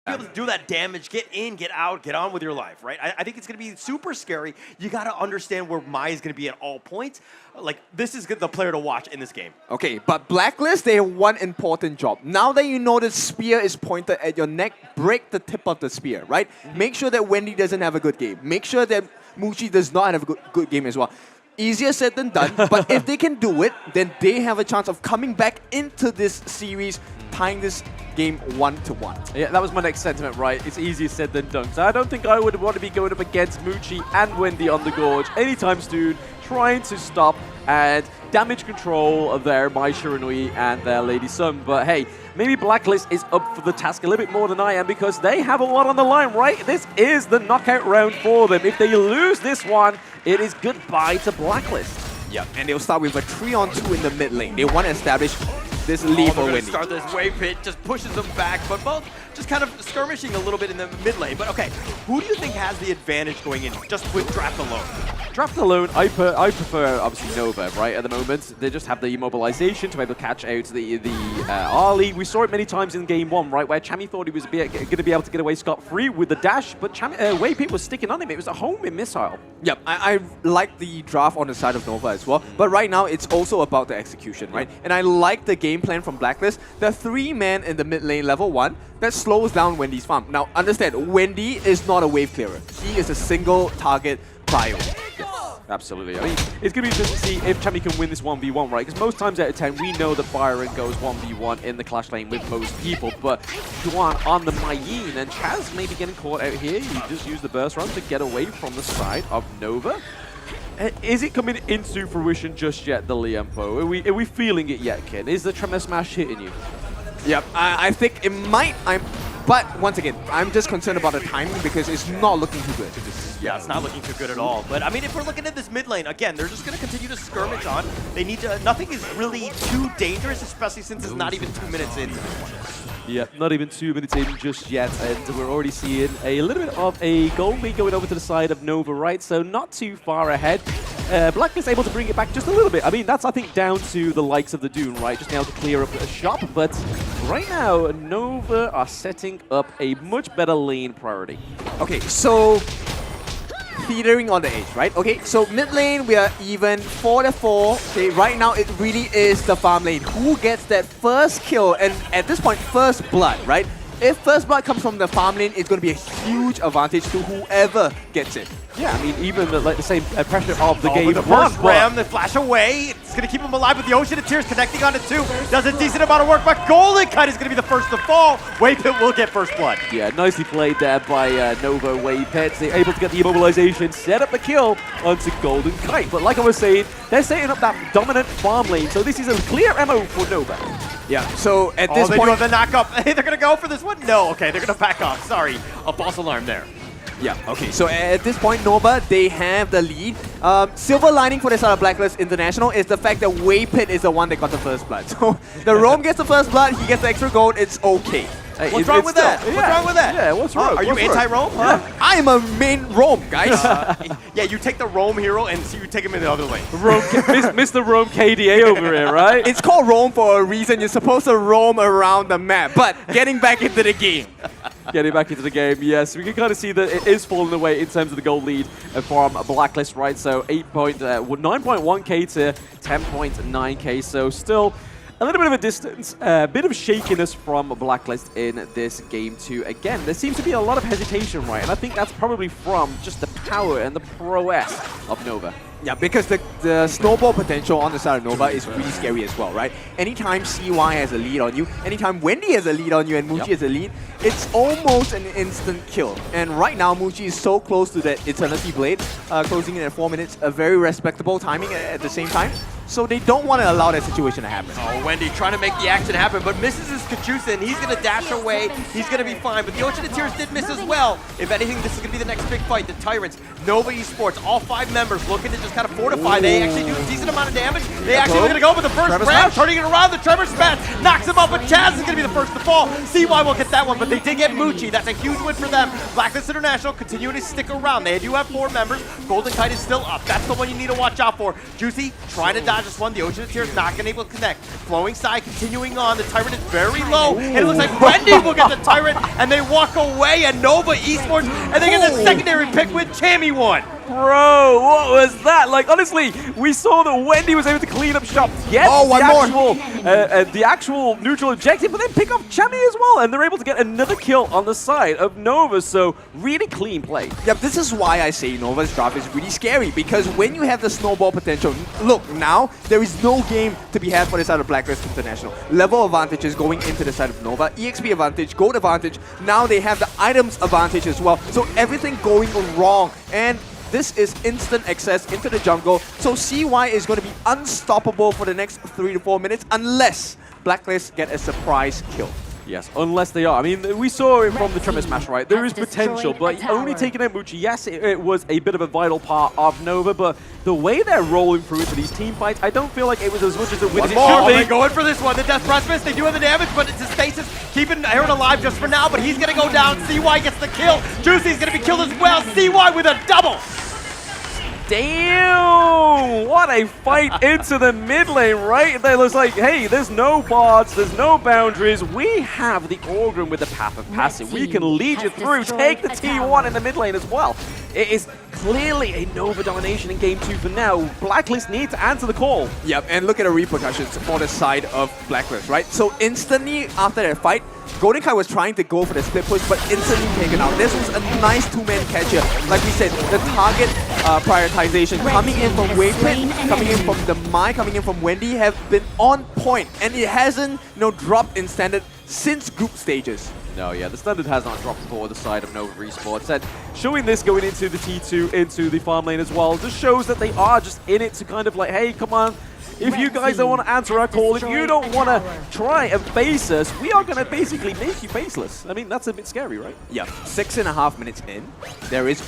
be able to do that damage, get in, get out, get on with your life, right? I think it's going to be super scary. You got to understand where Mai is going to be at all points. Like, this is the player to watch in this game. Okay, but Blacklist, they have one important job. Now that you know the spear is pointed at your neck, break the tip of the spear, right? Make sure that Wendy doesn't have a good game. Make sure that Muji does not have a good game as well. Easier said than done, but if they can do it, then they have a chance of coming back into this series, tying this game 1-1. Yeah, that was my next sentiment, right? It's easier said than done. So I don't think I would want to be going up against Muji and Wendy on the Gorge anytime soon, trying to stop and damage control of their Mai Shiranui and their Lady Sun. But hey, maybe Blacklist is up for the task a little bit more than I am, because they have a lot on the line, right? This is the knockout round for them. If they lose this one, it is goodbye to Blacklist. Yeah, and they'll start with a 3-on-2 in the mid lane. They want to establish this lead for They're gonna Wendy. start this wave pit, just pushes them back, but both just kind of skirmishing a little bit in the mid lane. But okay, who do you think has the advantage going in just with draft alone? Draft alone, I prefer obviously Nova, right? At the moment, they just have the immobilization to be able to catch out the Ali. We saw it many times in game 1, right, where Chami thought he was going to be able to get away scot-free with the dash, but Waypit was sticking on him. It was a homing missile. Yep, I like the draft on the side of Nova as well, but right now it's also about the execution, right? And I like the game plan from Blacklist. The 3-man in the mid lane level 1 that slows down Wendy's farm. Now understand, Wendy is not a wave clearer. He is a single target bio. Absolutely. I mean, it's going to be interesting to see if Chami can win this 1v1, right? Because most times out of 10, we know that Byron goes 1v1 in the clash lane with most people, but Juan on the Mayin, and Chaz maybe getting caught out here. He just used the burst run to get away from the side of Nova. Is it coming into fruition just yet, the Liempo? Are we feeling it yet, Ken? Is the Tremor Smash hitting you? Yep, I think it might. But once again, I'm just concerned about the timing because it's not looking too good. Yeah, it's not looking too good at all. But I mean, if we're looking at this mid lane, again, they're just going to continue to skirmish on. They need to, nothing is really too dangerous, especially since it's not even 2 minutes in. Yeah, not even 2 minutes in just yet, and we're already seeing a little bit of a gold lead going over to the side of Nova, right? So not too far ahead. Blacklist able to bring it back just a little bit. I mean, that's, I think, down to the likes of the Dune, right? Just now to clear up a shop, but right now, Nova are setting up a much better lane priority. Okay, so teetering on the edge, right? Okay, so mid lane, we are even 4-4. Okay, right now, it really is the farm lane. Who gets that first kill? And at this point, first blood, right? If first blood comes from the farm lane, it's going to be a huge advantage to whoever gets it. Yeah, I mean, even the same pressure of the game. With the first ram, the flash away. It's going to keep him alive with the Ocean of Tears connecting on it too. Does a decent amount of work, but Golden Kite is going to be the first to fall. Waypit will get first blood. Yeah, nicely played there by Nova Waypit. They're able to get the immobilization, set up the kill onto Golden Kite. But like I was saying, they're setting up that dominant farm lane, so this is a clear MO for Nova. Yeah, so at this they point... do have the knock-up. Hey, they're going to go for this one? No, okay, they're going to back off. Sorry, a false alarm there. Yeah, okay, so at this point, Nova, they have the lead. Silver lining for the side of Blacklist International is the fact that Waypit is the one that got the first blood. So the Rome gets the first blood, he gets the extra gold, it's okay. Hey, what's wrong with that? What's wrong with that? Yeah, what's wrong? Are you anti-Rome? I am a main Rome, guys. Yeah, you take the Rome hero and you take him in the other lane. Mr. Rome KDA over here, right? It's called Rome for a reason. You're supposed to roam around the map. But getting back into the game. Getting back into the game, yes. We can kind of see that it is falling away in terms of the gold lead from Blacklist, right? So 9.1k to 10.9k. So still a little bit of a distance, a bit of shakiness from Blacklist in this game too. Again, there seems to be a lot of hesitation, right? And I think that's probably from just the power and the prowess of Nova. Yeah, because the snowball potential on the side of Nova is really scary as well, right? Anytime CY has a lead on you, anytime Wendy has a lead on you and Muji has a lead, it's almost an instant kill. And right now, Muji is so close to that Eternity Blade, closing in at 4 minutes, a very respectable timing at the same time. So they don't want to allow that situation to happen. Oh, Wendy trying to make the action happen, but misses his Kachusa, and he's going to dash away. He's going to be fine, but the Ocean of Tears did miss as well. If anything, this is going to be the next big fight. The Tyrants, Nova Esports, all 5 members looking to just kind of fortify. They actually do a decent amount of damage. They actually are going to go, but the first ram, turning it around, the Tremor Smash knocks him up, but Chaz is going to be the first to fall. CY will get that one, but they did get Muchi. That's a huge win for them. Blacklist International continuing to stick around. They do have 4 members. Golden Kite is still up. That's the one you need to watch out for. Juicy trying to dodge this one. The Ocean of Tears not going to be able to connect. Flowing Side continuing on. The Tyrant is very low, and it looks like Wendy will get the Tyrant, and they walk away, and Nova Esports, and they get the secondary pick with Chami one. Bro, what was that? Like, honestly, we saw that Wendy was able to clean up shop, get the actual neutral objective, but then pick off Chami as well, and they're able to get another kill on the side of Nova, so really clean play. Yep, this is why I say Nova's draft is really scary, because when you have the snowball potential, look, now there is no game to be had for the side of Blacklist International. Level advantage is going into the side of Nova, EXP advantage, gold advantage, now they have the items advantage as well, so everything going wrong, and this is instant access into the jungle, so CY is going to be unstoppable for the next 3 to 4 minutes unless Blacklist get a surprise kill. Yes, unless they are. I mean, we saw it from the Tremor Smash, right? There is potential, but only taking out Muchi, yes, it was a bit of a vital part of Nova, but the way they're rolling through into these team fights, I don't feel like it was as much as it was. Oh, they're going for this one. The Death Precipice, they do have the damage, but it's a stasis, keeping Aaron alive just for now, but he's going to go down. CY gets the kill. Juicy's going to be killed as well. CY with a double. Damn! What a fight into the mid lane, right? They was like, hey, there's no bots, there's no boundaries. We have the Organ with the Path of Passive. We can lead you through, take the T1 in the mid lane as well. It is clearly a Nova domination in Game 2 for now. Blacklist need to answer the call. Yep, and look at the repercussions for the side of Blacklist, right? So instantly after that fight, Golden Kai was trying to go for the split push, but instantly taken out. This was a nice two-man catcher. Like we said, the target prioritization coming in from Waypit, coming in from the Mai, coming in from Wendy have been on point, and it hasn't, dropped in standard since group stages. No, yeah, the standard has not dropped for the side of Nova Esports. And showing this going into the T2, into the farm lane as well, just shows that they are just in it to kind of like, hey, come on. If you guys don't want to answer our call, if you don't want to try and face us, we are going to basically make you faceless. I mean, that's a bit scary, right? Yeah, 6.5 minutes in, there is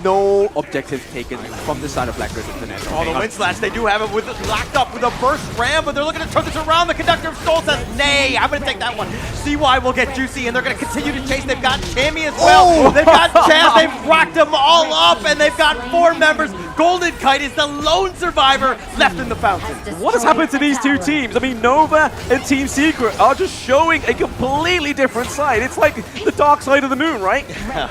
no objective taken from the side of Blacklist International. Oh, the Wind Slash, they do have it with locked up with a burst ram, but they're looking to turn this around. The Conductor of Soul says, nay, I'm going to take that one. CY will get Juicy, and they're going to continue to chase. They've got Chammy as well. They've got Chaz. They've racked them all up, and they've got 4 members. Golden Kite is the lone survivor left in the fountain. What has happened to these two teams? I mean, Nova and Team Secret are just showing a completely different side. It's like the dark side of the moon, right?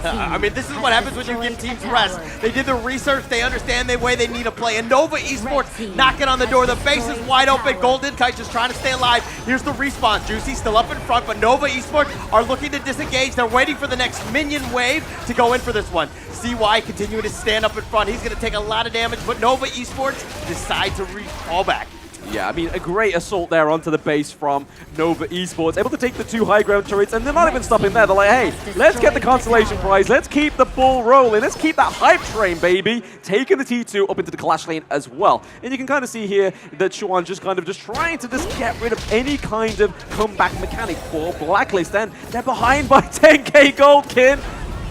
I mean, this is what happens when you give teams rest. They did the research. They understand the way they need to play. And Nova Esports knocking on the door. The base is wide open. Golden Kite just trying to stay alive. Here's the respawn. Juicy still up in front, but Nova Esports are looking to disengage. They're waiting for the next minion wave to go in for this one. CY continuing to stand up in front. He's going to take a lot of damage, but Nova Esports decide to fall back. Yeah, I mean, a great assault there onto the base from Nova Esports. Able to take the 2 high ground turrets, and they're not even stopping there. They're like, hey, let's get the consolation prize. Let's keep the ball rolling. Let's keep that hype train, baby. Taking the T2 up into the Clash lane as well. And you can kind of see here that Chuan just trying to just get rid of any kind of comeback mechanic for Blacklist. And they're behind by 10k gold, Kin.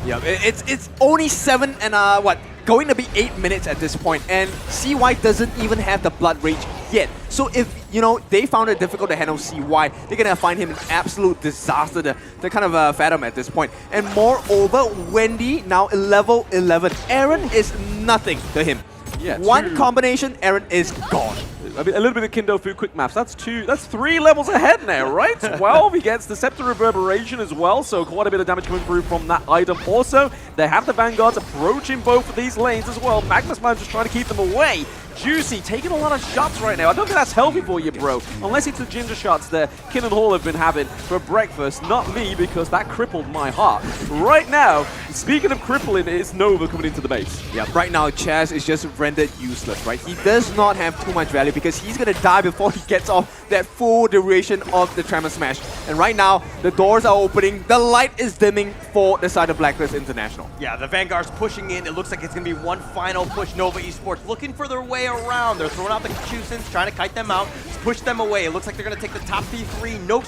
Yeah, it's only 7 and going to be 8 minutes at this point, and CY doesn't even have the Blood Rage yet. So if, they found it difficult to handle CY, they're going to find him an absolute disaster to kind of fathom at this point. And moreover, Wendy now level 11. Aaron is nothing to him. Yeah, one combination, Aaron is gone. I mean, a little bit of Kindo Fu quick maths. That's 3 levels ahead now, right? 12, he gets the Scepter Reverberation as well, so quite a bit of damage coming through from that item. Also, they have the Vanguards approaching both of these lanes as well. Magnus Man just trying to keep them away. Juicy taking a lot of shots right now. I don't think that's healthy for you, bro. Unless it's the ginger shots there Kin and Hall have been having for breakfast. Not me, because that crippled my heart. Right now, speaking of crippling, it's Nova coming into the base. Yeah, right now Chaz is just rendered useless, right? He does not have too much value because he's going to die before he gets off that full duration of the Tremor Smash. And right now, the doors are opening. The light is dimming for the side of Blacklist International. Yeah, the Vanguard's pushing in. It looks like it's going to be one final push. Nova Esports looking for their way around. They're throwing out the Chusins, trying to kite them out, push them away. It looks like they're going to take the top P3. No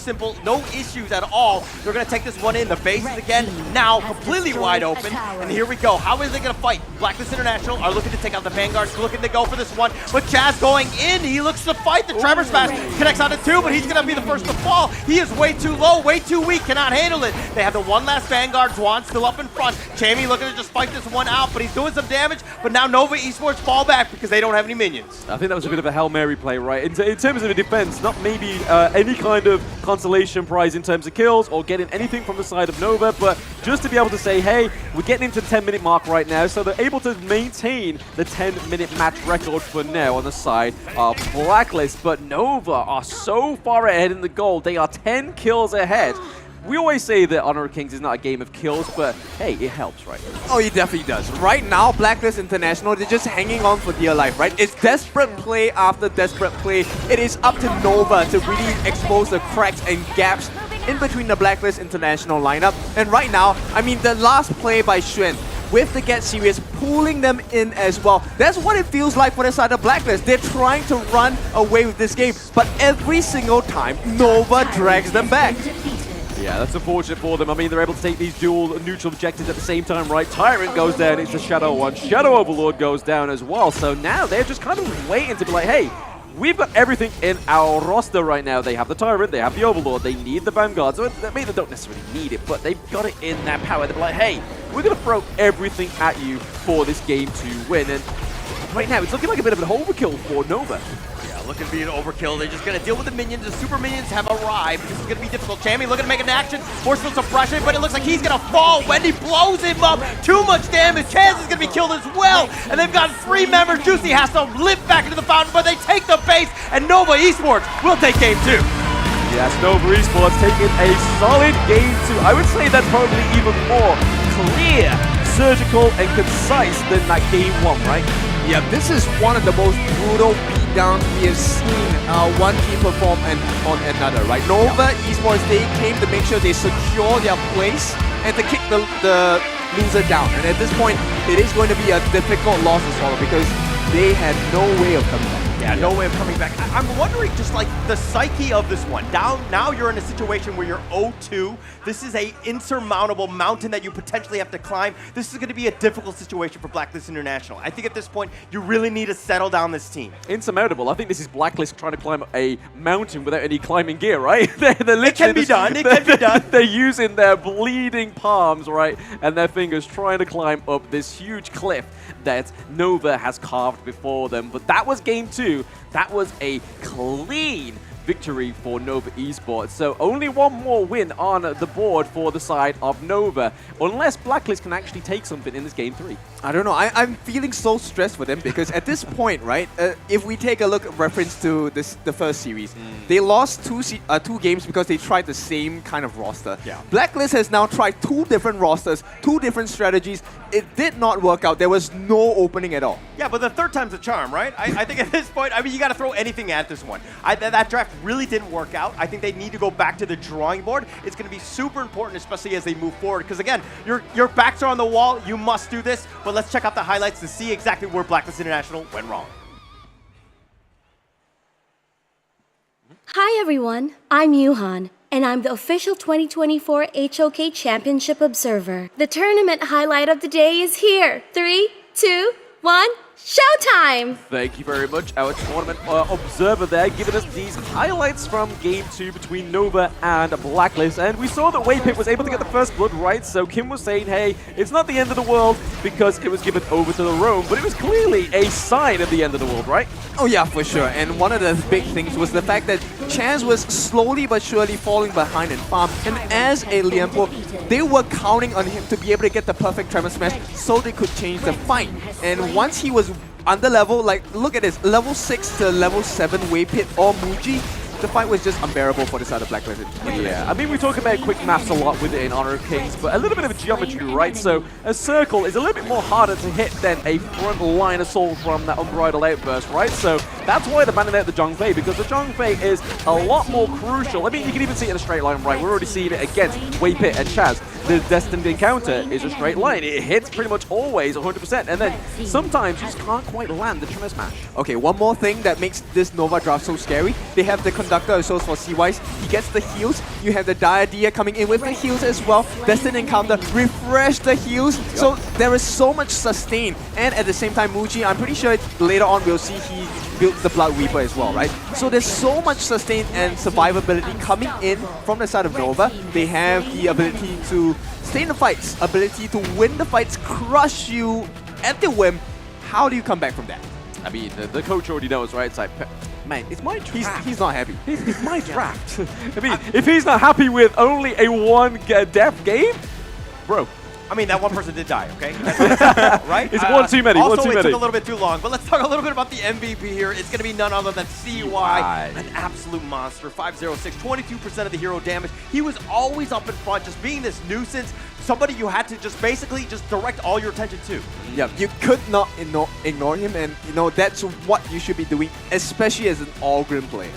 issues at all. They're going to take this one in. The base is again now completely wide open. And here we go. How is they going to fight? Blacklist International are looking to take out the Vanguards, looking to go for this one. But Chaz going in. He looks to fight. The Tremor Smash connects on to 2, but he's going to be the first to fall. He is way too low, way too weak, cannot handle it. They have the one last Vanguard. Juan still up in front. Chammy looking to just fight this one out, but he's doing some damage. But now Nova Esports fall back because they don't have any minions. I think that was a bit of a Hail Mary play, right? In terms of the defense, not maybe any kind of consolation prize in terms of kills or getting anything from the side of Nova, but just to be able to say, hey, we're getting into the 10-minute mark right now, so they're able to maintain the 10-minute match record for now on the side of Blacklist. But Nova are so far ahead in the goal. They are 10 kills ahead. We always say that Honor of Kings is not a game of kills, but hey, it helps, right? Oh, it definitely does. Right now, Blacklist International, they're just hanging on for dear life, right? It's desperate play after desperate play. It is up to Nova to really expose the cracks and gaps in between the Blacklist International lineup. And right now, I mean, the last play by Xuan, with the Get Serious pulling them in as well. That's what it feels like for the side of Blacklist. They're trying to run away with this game, but every single time, Nova drags them back. Yeah, that's unfortunate for them. I mean, they're able to take these dual neutral objectives at the same time, right? Tyrant goes down, it's the Shadow one. Shadow Overlord goes down as well. So now they're just kind of waiting to be like, hey, we've got everything in our roster right now. They have the Tyrant, they have the Overlord, they need the Vanguard. So I mean, they don't necessarily need it, but they've got it in their power. They're like, hey, we're going to throw everything at you for this game to win. And right now, it's looking like a bit of an overkill for Nova. Looking to be an overkill. They're just going to deal with the minions. The super minions have arrived. This is going to be difficult. Chammy looking to make an action. Forceful suppression, but it looks like he's going to fall. Wendy blows him up. Too much damage. Chaz is going to be killed as well. And they've got 3 members. Juicy has to limp back into the fountain, but they take the base, and Nova Esports will take game 2. Yes, Nova Esports taking a solid game 2. I would say that's probably even more clear, surgical, and concise than that game 1, right? Yeah, this is one of the most brutal beatdowns we have seen one team perform on another, right? Nova Esports, they came to make sure they secure their place and to kick the loser down. And at this point, it is going to be a difficult loss to swallow because they had no way of coming back. Yeah, no way of coming back. I'm wondering just like the psyche of this one. Now you're in a situation where you're 0-2. This is a insurmountable mountain that you potentially have to climb. This is going to be a difficult situation for Blacklist International. I think at this point, you really need to settle down this team. Insurmountable. I think this is Blacklist trying to climb a mountain without any climbing gear, right? they're literally it can be done. It can be done. They're using their bleeding palms, right, and their fingers trying to climb up this huge cliff that Nova has carved before them. But that was game 2. That was a clean victory for Nova Esports. So only one more win on the board for the side of Nova, unless Blacklist can actually take something in this game 3. I don't know. I'm feeling so stressed for them because at this point, right, if we take a look at reference to the first series, they lost two games because they tried the same kind of roster. Yeah. Blacklist has now tried 2 different rosters, 2 different strategies. It did not work out. There was no opening at all. Yeah, but the third time's a charm, right? I think at this point, I mean, you got to throw anything at this one. That draft really didn't work out. I think they need to go back to the drawing board. It's going to be super important, especially as they move forward. Because again, your backs are on the wall. You must do this. But let's check out the highlights to see exactly where Blacklist International went wrong. Hi everyone, I'm Yuhan, and I'm the official 2024 HOK Championship Observer. The tournament highlight of the day is here. 3, 2, 1, showtime! Thank you very much, our tournament observer there, giving us these highlights from Game 2 between Nova and Blacklist. And we saw that Waypit was able to get the first blood right, so Kim was saying, hey, it's not the end of the world because it was given over to the Roam, but it was clearly a sign of the end of the world, right? Oh yeah, for sure. And one of the big things was the fact that Chaz was slowly but surely falling behind in farm. And as a Lianpo, they were counting on him to be able to get the perfect Tremor Smash so they could change the fight. And once he was under level, like look at this, level 6 to level 7 Waypit or Muji, the fight was just unbearable for the side of Blacklist. Yeah, I mean, we talk about quick maths a lot with it in Honor of Kings, but a little bit of a geometry, right? So a circle is a little bit more harder to hit than a front line assault from that Unbridled Outburst, right? So that's why they're banning out the Zhongfei, because the Zhongfei is a lot more crucial. I mean, you can even see it in a straight line, right? We're already seeing it against Waypit and Chaz. The Destined Encounter is a straight line. It hits pretty much always 100%, and then sometimes you just can't quite land the Tremor Smash. Okay, one more thing that makes this Nova draft so scary. They have the Conductor as well for CYs. He gets the heals. You have the Diadia coming in with the heals as well. Destined Encounter, refresh the heals. Yep. So there is so much sustain. And at the same time, Muji, I'm pretty sure later on we'll see he built the Blood Reaper as well, right? So there's so much sustain and survivability coming in from the side of Nova. They have the ability to stay in the fights, ability to win the fights, crush you at the whim. How do you come back from that? I mean, the coach already knows, right? It's like, man, it's my draft. He's not happy. It's my draft. I mean, if he's not happy with only a one-death game, bro. I mean, that one person did die, okay? Right? It's one too many, also, one too many. it took a little bit too long, but let's talk a little bit about the MVP here. It's going to be none other than CY, an absolute monster. 506, 22% of the hero damage. He was always up in front, just being this nuisance, somebody you had to just basically just direct all your attention to. Yeah, you could not ignore him, and you know that's what you should be doing, especially as an all-grim player.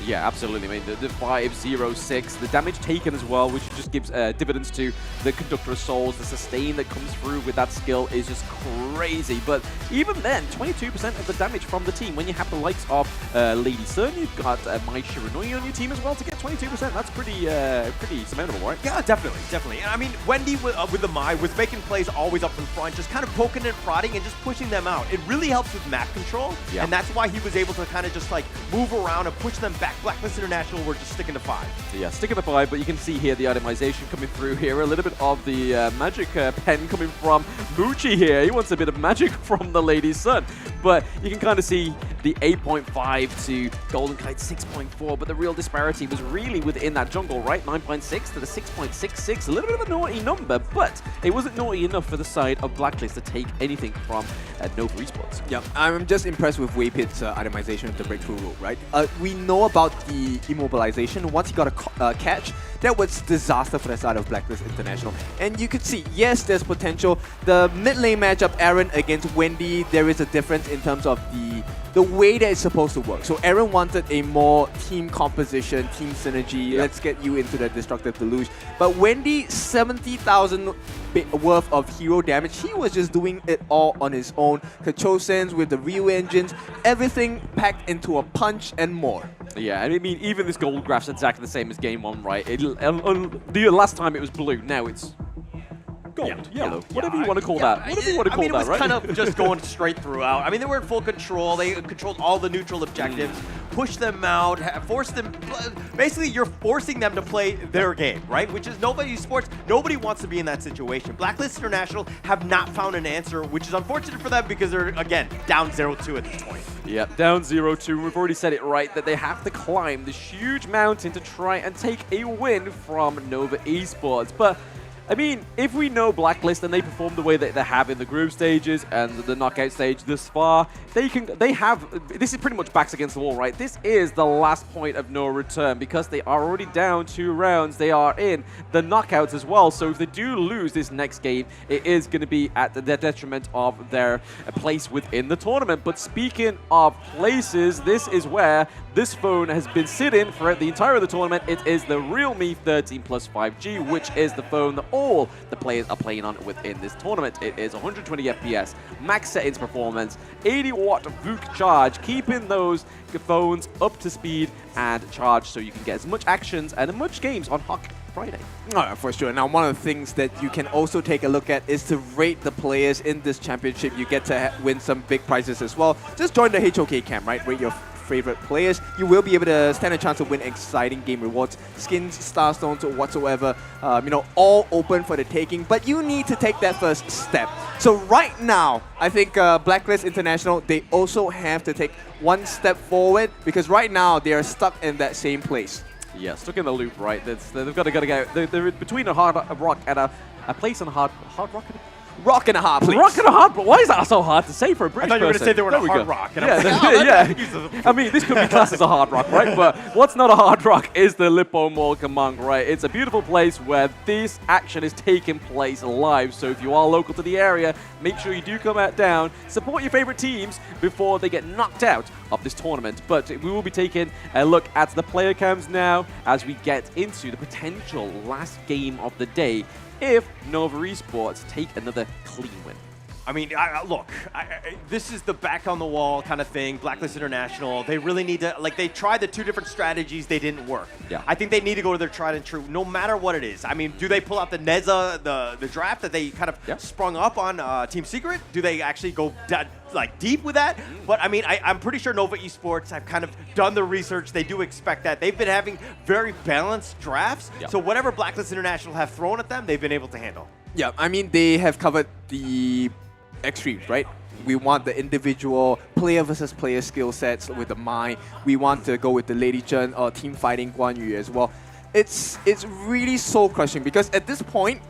Yeah, absolutely. I mean, the 506, the damage taken as well, which just gives dividends to the Conductor of Souls. The sustain that comes through with that skill is just crazy. But even then, 22% of the damage from the team when you have the likes of Lady Sun, you've got Mai Shiranui on your team as well to get 22%. That's pretty surmountable, right? Yeah, definitely. And I mean, Wendy with the Mai was making plays always up in front, just kind of poking and prodding and just pushing them out. It really helps with map control, and that's why he was able to kind of just like move around and push them back. Blacklist International were just sticking to 5. Yeah, sticking to 5, but you can see here the itemization coming through here. A little bit of the magic pen coming from Muchi here. He wants a bit of magic from the Lady's Son, but you can kind of see the 8.5 to Golden Kite 6.4, but the real disparity was really within that jungle, right? 9.6 to the 6.66, a little bit of a naughty number, but it wasn't naughty enough for the side of Blacklist to take anything from Nova Esports. Yeah, I'm just impressed with Waypit's itemization of the breakthrough rule, right? We know about the immobilization. Once he got a catch, that was disaster for the side of Blacklist International. And you could see, yes, there's potential. The mid lane matchup, Aaron against Wendy, there is a difference in terms of the way that it's supposed to work. So Aaron wanted a more team composition, team synergy. Let's get you into the destructive deluge. But Wendy, 70,000 worth of hero damage. He was just doing it all on his own. Kachosens with the Ryu engines, everything packed into a punch and more. Yeah, I mean, even this gold graph's exactly the same as game 1, right? The last time it was blue, now it's gold, yellow, whatever you want to call that. Whatever you want to call that, right? It was kind of just going straight throughout. I mean, they were in full control. They controlled all the neutral objectives, pushed them out, forced them. Basically, you're forcing them to play their game, right? Which is Nova Esports. Nobody wants to be in that situation. Blacklist International have not found an answer, which is unfortunate for them because they're, again, down 0-2 at this point. Yep, down 0-2. We've already said it right, that they have to climb this huge mountain to try and take a win from Nova Esports. But I mean, if we know Blacklist and they perform the way that they have in the group stages and the knockout stage this far, this is pretty much backs against the wall, right? This is the last point of no return because they are already down 2 rounds. They are in the knockouts as well. So if they do lose this next game, it is going to be at the detriment of their place within the tournament. But speaking of places, this is where this phone has been sitting for the entire of the tournament. It is the Realme 13 Plus 5G, which is the phone that all the players are playing on within this tournament. It is 120 FPS, max settings performance, 80-watt VOOC charge, keeping those phones up to speed and charged so you can get as much actions and as much games on Hawk Friday. Oh, for sure. Now, one of the things that you can also take a look at is to rate the players in this championship. You get to win some big prizes as well. Just join the HOK camp, right? Rate your favorite players. You will be able to stand a chance to win exciting game rewards, skins, star stones, or whatsoever. All open for the taking, but you need to take that first step. So right now, I think Blacklist International, they also have to take one step forward because right now they are stuck in that same place. Yeah, stuck in the loop, right? They've got to get. They're between a hard rock and a place on hard rock. Rock and a hard place. Rock and a hard. Why is that so hard to say for a British I thought you were going to say they were in a hard rock. And yeah. I mean, this could be classed as a hard rock, right? But what's not a hard rock is the Lippo Mall Kamang, right? It's a beautiful place where this action is taking place live. So if you are local to the area, make sure you do come out down, support your favorite teams before they get knocked out of this tournament. But we will be taking a look at the player cams now as we get into the potential last game of the day if Nova Esports take another clean win. I mean, look, this is the back on the wall kind of thing. Blacklist International, they really need to, they tried the 2 different strategies, they didn't work. Yeah. I think they need to go to their tried and true, no matter what it is. I mean, do they pull out the Neza, the draft that they kind of sprung up on Team Secret? Do they actually go deep with that? But I mean, I'm pretty sure Nova Esports have kind of done the research. They do expect that. They've been having very balanced drafts. Yep. So whatever Blacklist International have thrown at them, they've been able to handle. Yeah, I mean, they have covered the extremes, right? We want the individual player versus player skill sets with the Mai. We want to go with the Lady Chen or team fighting Guan Yu as well. It's really soul crushing because at this point,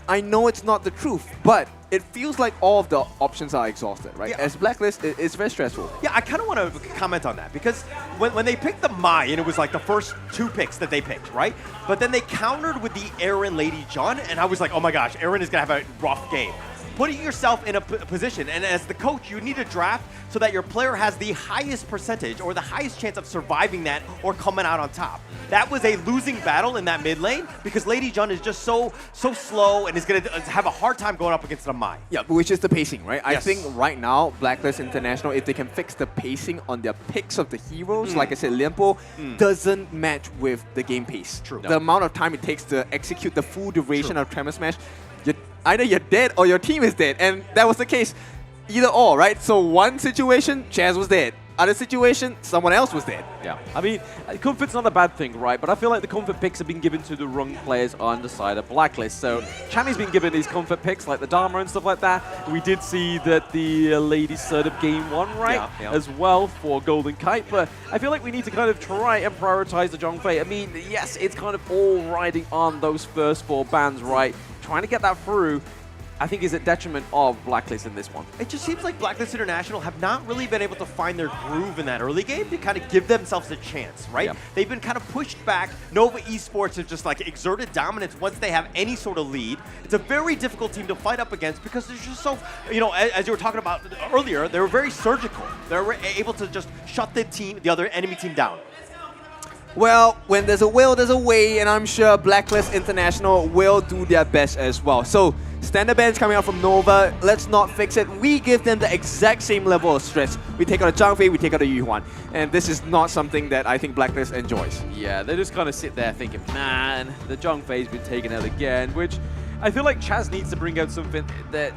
I know it's not the truth, but it feels like all of the options are exhausted, right? Yeah. As Blacklist, it's very stressful. Yeah, I kind of want to comment on that because when they picked the Mai, and it was like the first 2 picks that they picked, right? But then they countered with the Aaron Lady John, and I was like, oh my gosh, Aaron is going to have a rough game. putting yourself in a position, and as the coach, you need to draft so that your player has the highest percentage or the highest chance of surviving that or coming out on top. That was a losing battle in that mid lane because Lady Jun is just so slow and is going to have a hard time going up against a Mai. Yeah, which is the pacing, right? I Yes. think right now, Blacklist International, if they can fix the pacing on their picks of the heroes, like I said, Liempo doesn't match with the game pace. True. The amount of time it takes to execute the full duration of Tremor Smash, either you're dead or your team is dead. And that was the case. Either or, right? So one situation, Chaz was dead. Other situation, someone else was dead. Yeah, I mean, comfort's not a bad thing, right? But I feel like the comfort picks have been given to the wrong players on the side of Blacklist. So Chami's been given these comfort picks, like the Dharma and stuff like that. We did see that the ladies set up game 1, right? Yeah. As well for Golden Kite. But I feel like we need to kind of try and prioritize the Zhongfei. I mean, yes, it's kind of all riding on those first 4 bans, right? Trying to get that through, I think, is a detriment of Blacklist in this one. It just seems like Blacklist International have not really been able to find their groove in that early game to kind of give themselves a chance, right? Yeah. They've been kind of pushed back. Nova Esports have just like exerted dominance once they have any sort of lead. It's a very difficult team to fight up against because they're just so, you know, as you were talking about earlier, they were very surgical. They were able to just shut the other enemy team down. Well, when there's a will, there's a way, and I'm sure Blacklist International will do their best as well. So, standard bans coming out from Nova, let's not fix it. We give them the exact same level of stress. We take out a Zhangfei, we take out a Yuhuan. And this is not something that I think Blacklist enjoys. Yeah, they just kind of sit there thinking, man, the Zhongfei's been taken out again, which I feel like Chaz needs to bring out something that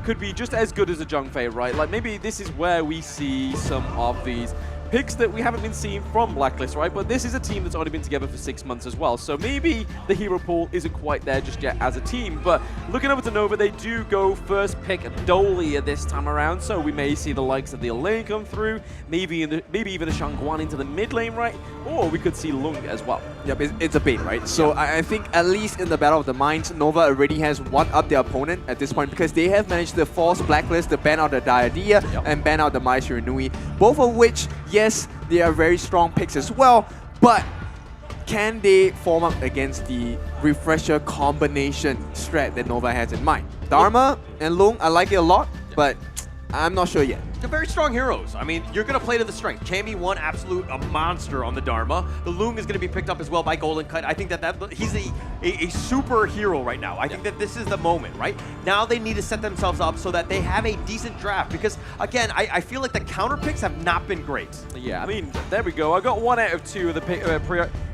could be just as good as a Zhongfei, right? Like maybe this is where we see some of these picks that we haven't been seeing from Blacklist, right? But this is a team that's only been together for 6 months as well. So maybe the hero pool isn't quite there just yet as a team. But looking over to Nova, they do go first pick Dolia this time around. So we may see the likes of the Elaine come through, maybe even a Shangguan into the mid lane, right? Or we could see Lung as well. Yep, it's a bait, right? So I think at least in the Battle of the Minds, Nova already has one-up their opponent at this point because they have managed to force Blacklist to ban out the Diadia and ban out the Mai Shiranui, both of which, yes, they are very strong picks as well, but can they form up against the refresher combination strat that Nova has in mind? Dharma and Lung, I like it a lot, but I'm not sure yet. They're very strong heroes. I mean, you're going to play to the strength. Chami won a monster on the Dharma. The Lung is going to be picked up as well by Golden Kite. I think that he's a super hero right now. I think that this is the moment, right? Now they need to set themselves up so that they have a decent draft because, again, I feel like the counter picks have not been great. Yeah, I mean, there we go. I got 1 out of 2 of the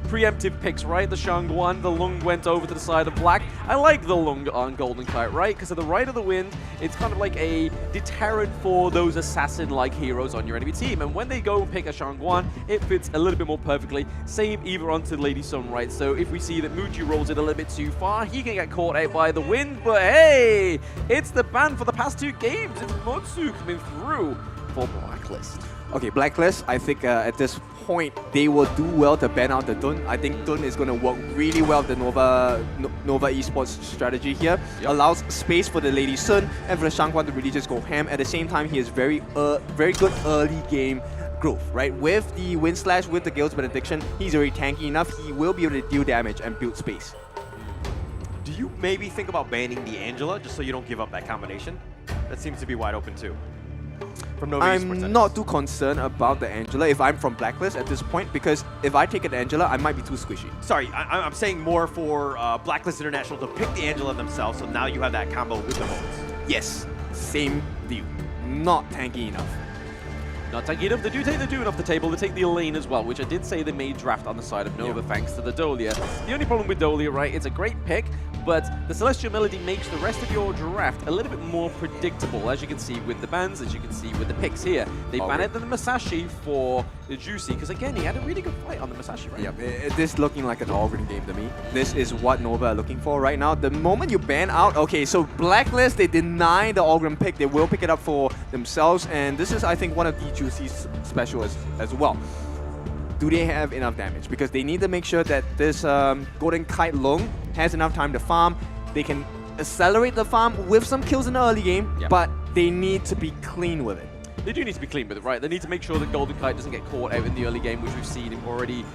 preemptive picks, right? The Shangguan, the Lung went over to the side of Black. I like the Lung on Golden Kite, right? Because of the Right of the Wind, it's kind of like a deterrent for those assassin-like heroes on your enemy team. And when they go and pick a Shangguan, it fits a little bit more perfectly. Same either onto Lady Sun, right? So if we see that Muji rolls it a little bit too far, he can get caught out by the wind. But hey, it's the ban for the past 2 games. It's Motsu coming through for Blacklist. Okay, Blacklist, I think at this point, they will do well to ban out the Dun. I think Dun is going to work really well with the Nova Esports strategy here. Allows space for the Lady Sun and for the Shangguan to really just go ham. At the same time, he has very good early game growth, right? With the Wind Slash, with the Gale's Benediction, he's already tanky enough. He will be able to deal damage and build space. Do you maybe think about banning the Angela just so you don't give up that combination? That seems to be wide open too. From Nova Esports. I'm not too concerned about the Angela if I'm from Blacklist at this point, because if I take an Angela, I might be too squishy. Sorry, I'm saying more for Blacklist International to pick the Angela themselves, so now you have that combo with the Bolts. Yes, same view. Not tanky enough. Not tanky enough. They do take the Dune off the table. They take the Elaine as well, which I did say they may draft on the side of Nova thanks to the Dolia. The only problem with Dolia, right, it's a great pick, but the Celestial Melody makes the rest of your draft a little bit more predictable, as you can see with the bans, as you can see with the picks here. They banned the Masashi for the Juicy, because again, he had a really good fight on the Masashi, right? Yep, this is looking like an Organ game to me. This is what Nova are looking for right now. The moment you ban out, okay, so Blacklist, they deny the Organ pick. They will pick it up for themselves, and this is, I think, one of the Juicy's special as well. Do they have enough damage? Because they need to make sure that this Golden Kite Lung has enough time to farm. They can accelerate the farm with some kills in the early game, but they need to be clean with it. they do need to be clean with it, right? They need to make sure that Golden Kite doesn't get caught out in the early game, which we've seen him already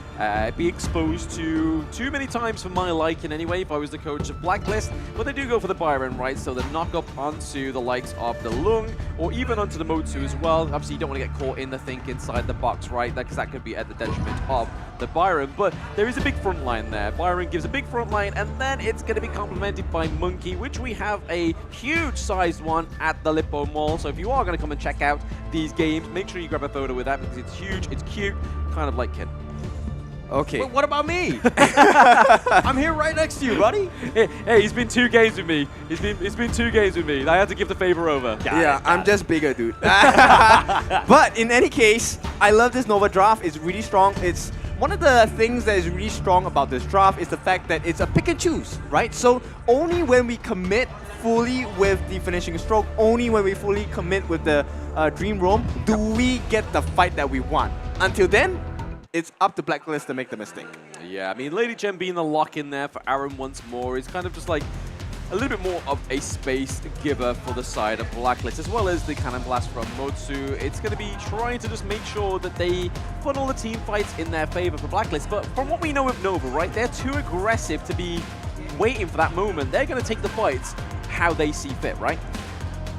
be exposed to too many times for my liking anyway, if I was the coach of Blacklist. But they do go for the Byron, right? So they knock up onto the likes of the Lung, or even onto the Motsu as well. Obviously, you don't want to get caught in the think inside the box, right? Because that could be at the detriment of the Byron. But there is a big front line there. Byron gives a big front line, and then it's going to be complemented by Monkey, which we have a huge sized one at the Lippo Mall. So if you are going to come and check out these games, make sure you grab a photo with that because it's huge, it's cute, kind of like Ken. Okay. But what about me? I'm here right next to you, buddy. Hey, he's been 2 games with me. It's been 2 games with me. I had to give the favor over. I'm just bigger, dude. But in any case, I love this Nova draft. It's really strong. It's one of the things that is really strong about this draft is the fact that it's a pick and choose, right? So only when we commit fully with the finishing stroke, only when we fully commit with the Dream Roam, do we get the fight that we want. Until then, it's up to Blacklist to make the mistake. Yeah, I mean, Lady Gem being the lock in there for Aaron once more is kind of just like a little bit more of a space giver for the side of Blacklist, as well as the Cannon Blast from Motsu. It's going to be trying to just make sure that they funnel the team fights in their favor for Blacklist. But from what we know of Nova, right, they're too aggressive to be waiting for that moment. They're going to take the fights how they see fit, right?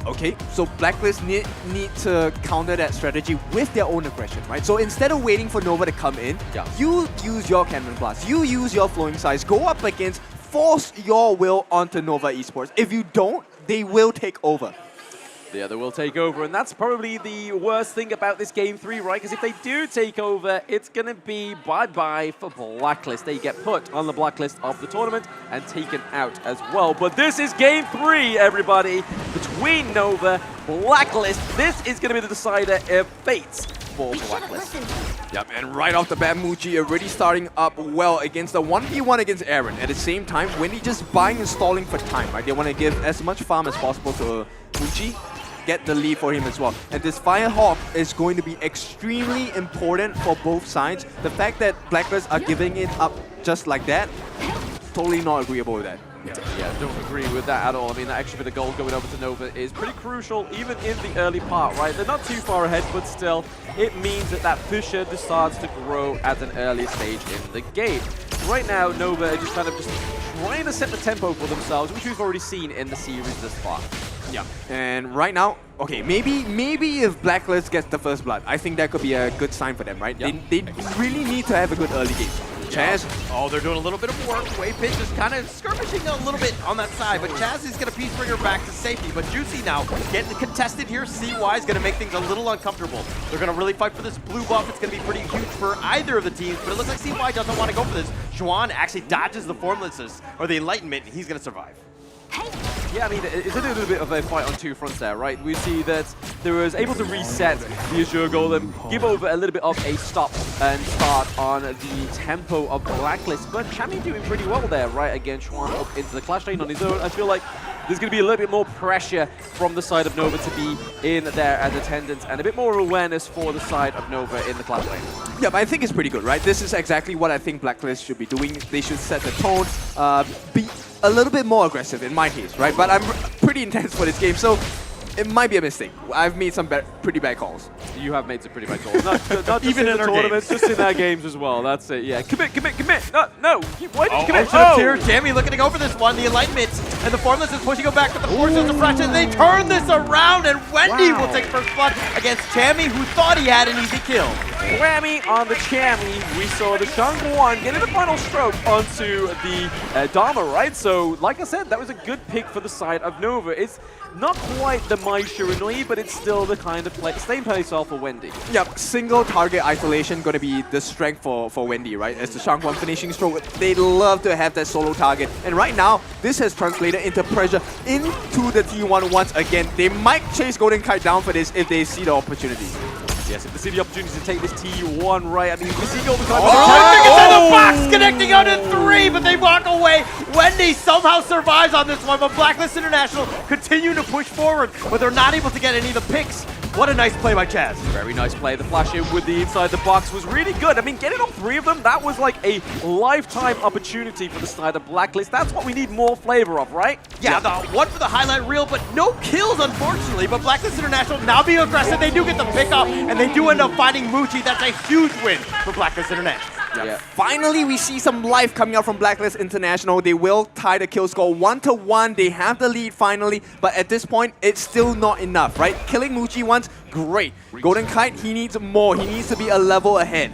Okay, so Blacklist need to counter that strategy with their own aggression, right? So instead of waiting for Nova to come in, you use your Cannon Blast, you use your Flowing Size, go up against, force your will onto Nova Esports. If you don't, they will take over. Yeah, they will take over, and that's probably the worst thing about this Game 3, right? Because if they do take over, it's going to be bye-bye for Blacklist. They get put on the blacklist of the tournament and taken out as well. But this is Game 3, everybody, between Nova, Blacklist. This is going to be the decider of fates for Blacklist. Yep, and right off the bat, Muji already starting up well against the 1v1 against Aaron. At the same time, Wendy just buying and stalling for time, right? They want to give as much farm as possible to Muji, get the lead for him as well. And this Firehawk is going to be extremely important for both sides. The fact that Blacklist are giving it up just like that, totally not agreeable with that. Yeah, don't agree with that at all. I mean, that extra bit of gold going over to Nova is pretty crucial, even in the early part, right? They're not too far ahead, but still, it means that that Fisher starts to grow at an early stage in the game. Right now, Nova are just kind of trying to set the tempo for themselves, which we've already seen in the series this far. Yeah, and right now, okay, maybe if Blacklist gets the first blood, I think that could be a good sign for them, right? Yep. They really need to have a good early game. Chaz. Oh, they're doing a little bit of work. Waypitch is kind of skirmishing a little bit on that side, but Chaz is going to piece bring her back to safety. But Juicy now getting contested here. CY is going to make things a little uncomfortable. They're going to really fight for this blue buff. It's going to be pretty huge for either of the teams, but it looks like CY doesn't want to go for this. Juan actually dodges the Formlessness, or the Enlightenment, and he's going to survive. Yeah, I mean, it's a little bit of a fight on 2 fronts there, right? We see that they was able to reset the Azure Golem, give over a little bit of a stop and start on the tempo of Blacklist, but Chami doing pretty well there, right? Again, Chuan up into the Clash Lane on his own. I feel like there's going to be a little bit more pressure from the side of Nova to be in there as attendance, and a bit more awareness for the side of Nova in the Clash Lane. Yeah, but I think it's pretty good, right? This is exactly what I think Blacklist should be doing. They should set the tone, be a little bit more aggressive in my case, right? But I'm pretty intense for this game, so it might be a mistake. I've made some pretty bad calls. You have made some pretty bad calls. Not just Even in the our tournaments, games. just in our games as well. That's it. Yeah, commit. No. Why did you commit? Here, Jamie looking to go for this one. The Enlightenment and the Formless is pushing him back with the Force of Suppression. They turn this around, and Wendy will take first blood against Jamie, who thought he had an easy kill. Whammy on the Chami. We saw the Shang-Guan getting the final stroke onto the Dharma, right? So, like I said, that was a good pick for the side of Nova. It's not quite the Mai Shiranui, but it's still the kind of same play style for Wendy. Yep, single target isolation going to be the strength for Wendy, right? As the Shang-Guan finishing stroke, they love to have that solo target. And right now, this has translated into pressure into the T1 once again. They might chase Golden Kite down for this if they see the opportunity. Yes, if they see the opportunity to take this T1, right? I mean, we see Golden Kite. Oh, the box connecting on to 3, but they walk away. Wendy somehow survives on this one, but Blacklist International continue to push forward, but they're not able to get any of the picks What a nice play by Chaz. Very nice play. The flash in with the inside the box was really good. I mean, getting all 3 of them, that was like a lifetime opportunity for the side of Blacklist. That's what we need more flavor of, right? Yeah, the one for the highlight reel, but no kills, unfortunately. But Blacklist International now being aggressive, they do get the pick up, and they do end up finding Muji. That's a huge win for Blacklist International. Yeah. Finally, we see some life coming out from Blacklist International. They will tie the kill score 1-1. They have the lead finally, but at this point, it's still not enough, right? Killing Muji once, great. Golden Kite, he needs more. He needs to be a level ahead.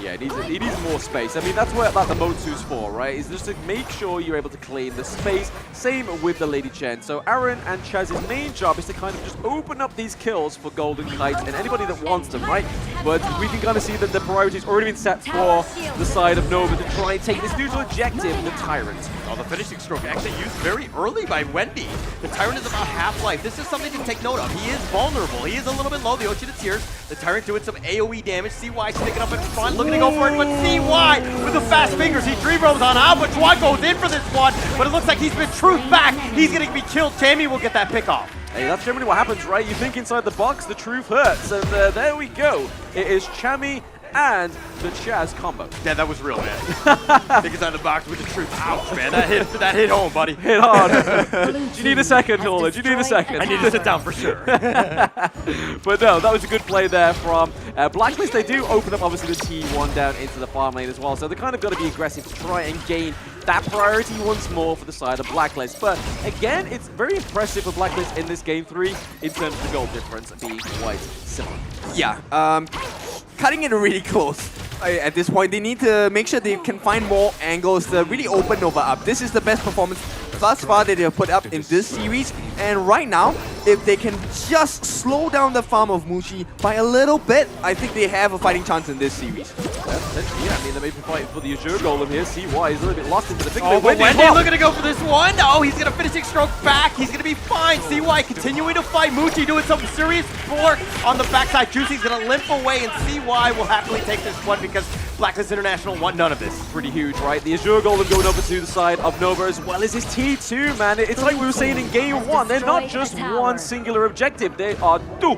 Yeah, he needs more space. I mean, that's what the Motsu's for, right? Is just to make sure you're able to clean the space. Same with the Lady Chen. So Aaron and Chaz's main job is to kind of just open up these kills for Golden Kite and anybody that wants them, right? But we can kind of see that the priority's already been set for the side of Nova to try and take this neutral objective, the Tyrant. Oh, the finishing stroke actually used very early by Wendy. The Tyrant is about half-life. This is something to take note of. He is vulnerable. He is a little bit low. The Ocean of Tears. The Tyrant doing some AoE damage. CY sticking up in front, looking to go for it, but CY with the fast fingers. He dream roams on out, but Chua goes in for this one, but it looks like he's been truth back. He's going to be killed. Tammy will get that pick off. Hey, that's generally what happens, right? You think inside the box, the truth hurts, and there we go. It is Chami and the Chaz combo. Yeah, that was real, man. Think inside the box with the truth. Ouch, man. That hit home, buddy. Hit hard. Do you need a second, Nolan? Do you need a second? I need to sit down for sure. But no, that was a good play there from Blacklist. They do open up, obviously, the T1 down into the farm lane as well, so they kind of got to be aggressive to try and gain that priority once more for the side of Blacklist. But again, it's very impressive for Blacklist in this game 3 in terms of the goal difference being quite similar. Yeah, cutting it really close. At this point, they need to make sure they can find more angles to really open Nova up. This is the best performance thus far that they have put up in this series. And right now, if they can just slow down the farm of Mushi by a little bit, I think they have a fighting chance in this series. Yeah, I mean, they may be fighting for the Azure Golem here. CY is a little bit lost into the big but Wendy looking to go for this one. Oh, he's going to finishing stroke back. He's going to be fine. CY continuing to fight. Muchi doing some serious work on the backside. Juicy's going to limp away, and CY will happily take this one because Blacklist International want none of this. Pretty huge, right? The Azure Golem going over to the side of Nova as well as his T2, man. It's like we were saying in game 1. They're not just one singular objective. They are two.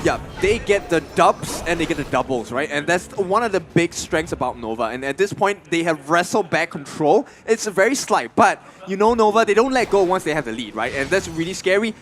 Yeah, they get the dubs and they get the doubles, right? And that's one of the big strengths about Nova. And at this point, they have wrestled back control. It's very slight, but you know Nova, they don't let go once they have the lead, right? And that's really scary.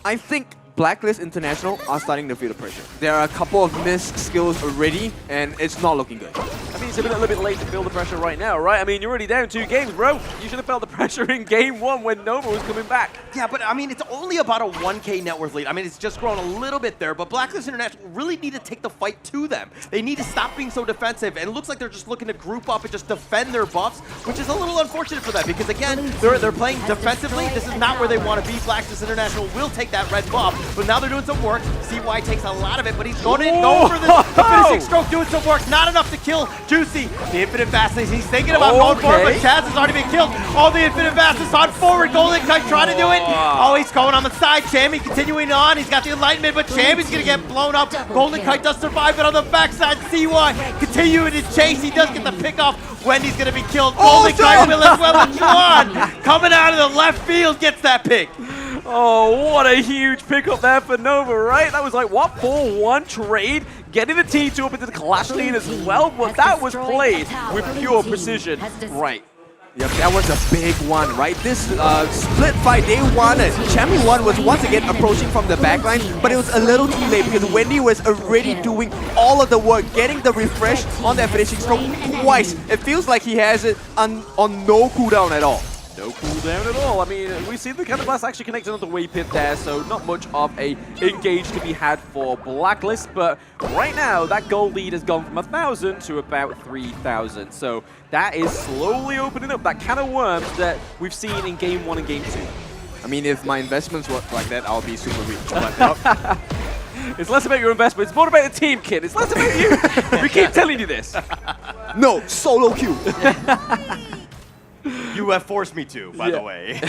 I think Blacklist International are starting to feel the pressure. There are a couple of missed skills already, and it's not looking good. I mean, it's a little bit late to feel the pressure right now, right? I mean, you're already down 2 games, bro. You should have felt the pressure in game 1 when Nova was coming back. Yeah, but I mean, it's only about a 1K net worth lead. I mean, it's just grown a little bit there, but Blacklist International really need to take the fight to them. They need to stop being so defensive, and it looks like they're just looking to group up and just defend their buffs, which is a little unfortunate for them, because again, they're playing defensively. This is not where they want to be. Blacklist International will take that red buff, but now they're doing some work. CY takes a lot of it, but he's going in, going for the finishing stroke, doing some work. Not enough to kill Juicy. The Infinite Fastness, he's thinking about going for it, but Chaz has already been killed. All the Infinite Fastness on forward. Golden Kite trying to do it. Oh, he's going on the side. Chammy continuing on. He's got the Enlightenment, but Chammy's going to get blown up. Golden Kite does survive, but on the backside, CY continuing his chase. He does get the pick off. Wendy's going to be killed. Golden Kite will as well as Juan. Coming out of the left field gets that pick. Oh, what a huge pickup there for Nova, right? That was like, what, 4-1 trade? Getting the T2 up into the clash lane as well, but that was played with pure precision. Right. Yep, that was a big one, right? This split fight, they won it. Champion 1 was once again approaching from the backline, but it was a little too late because Wendy was already doing all of the work, getting the refresh on that finishing stroke twice. It feels like he has it on no cooldown at all. No cooldown at all. I mean, we see the Counterblast actually connected on the way pit there, so not much of a engage to be had for Blacklist, but right now that gold lead has gone from 1,000 to about 3,000. So that is slowly opening up that can of worms that we've seen in game 1 and game 2. I mean, if my investments were like that, I'll be super rich. But it's less about your investment, it's more about the team, kid. It's less about you. We keep telling you this. No, solo queue. You have forced me to, by the way.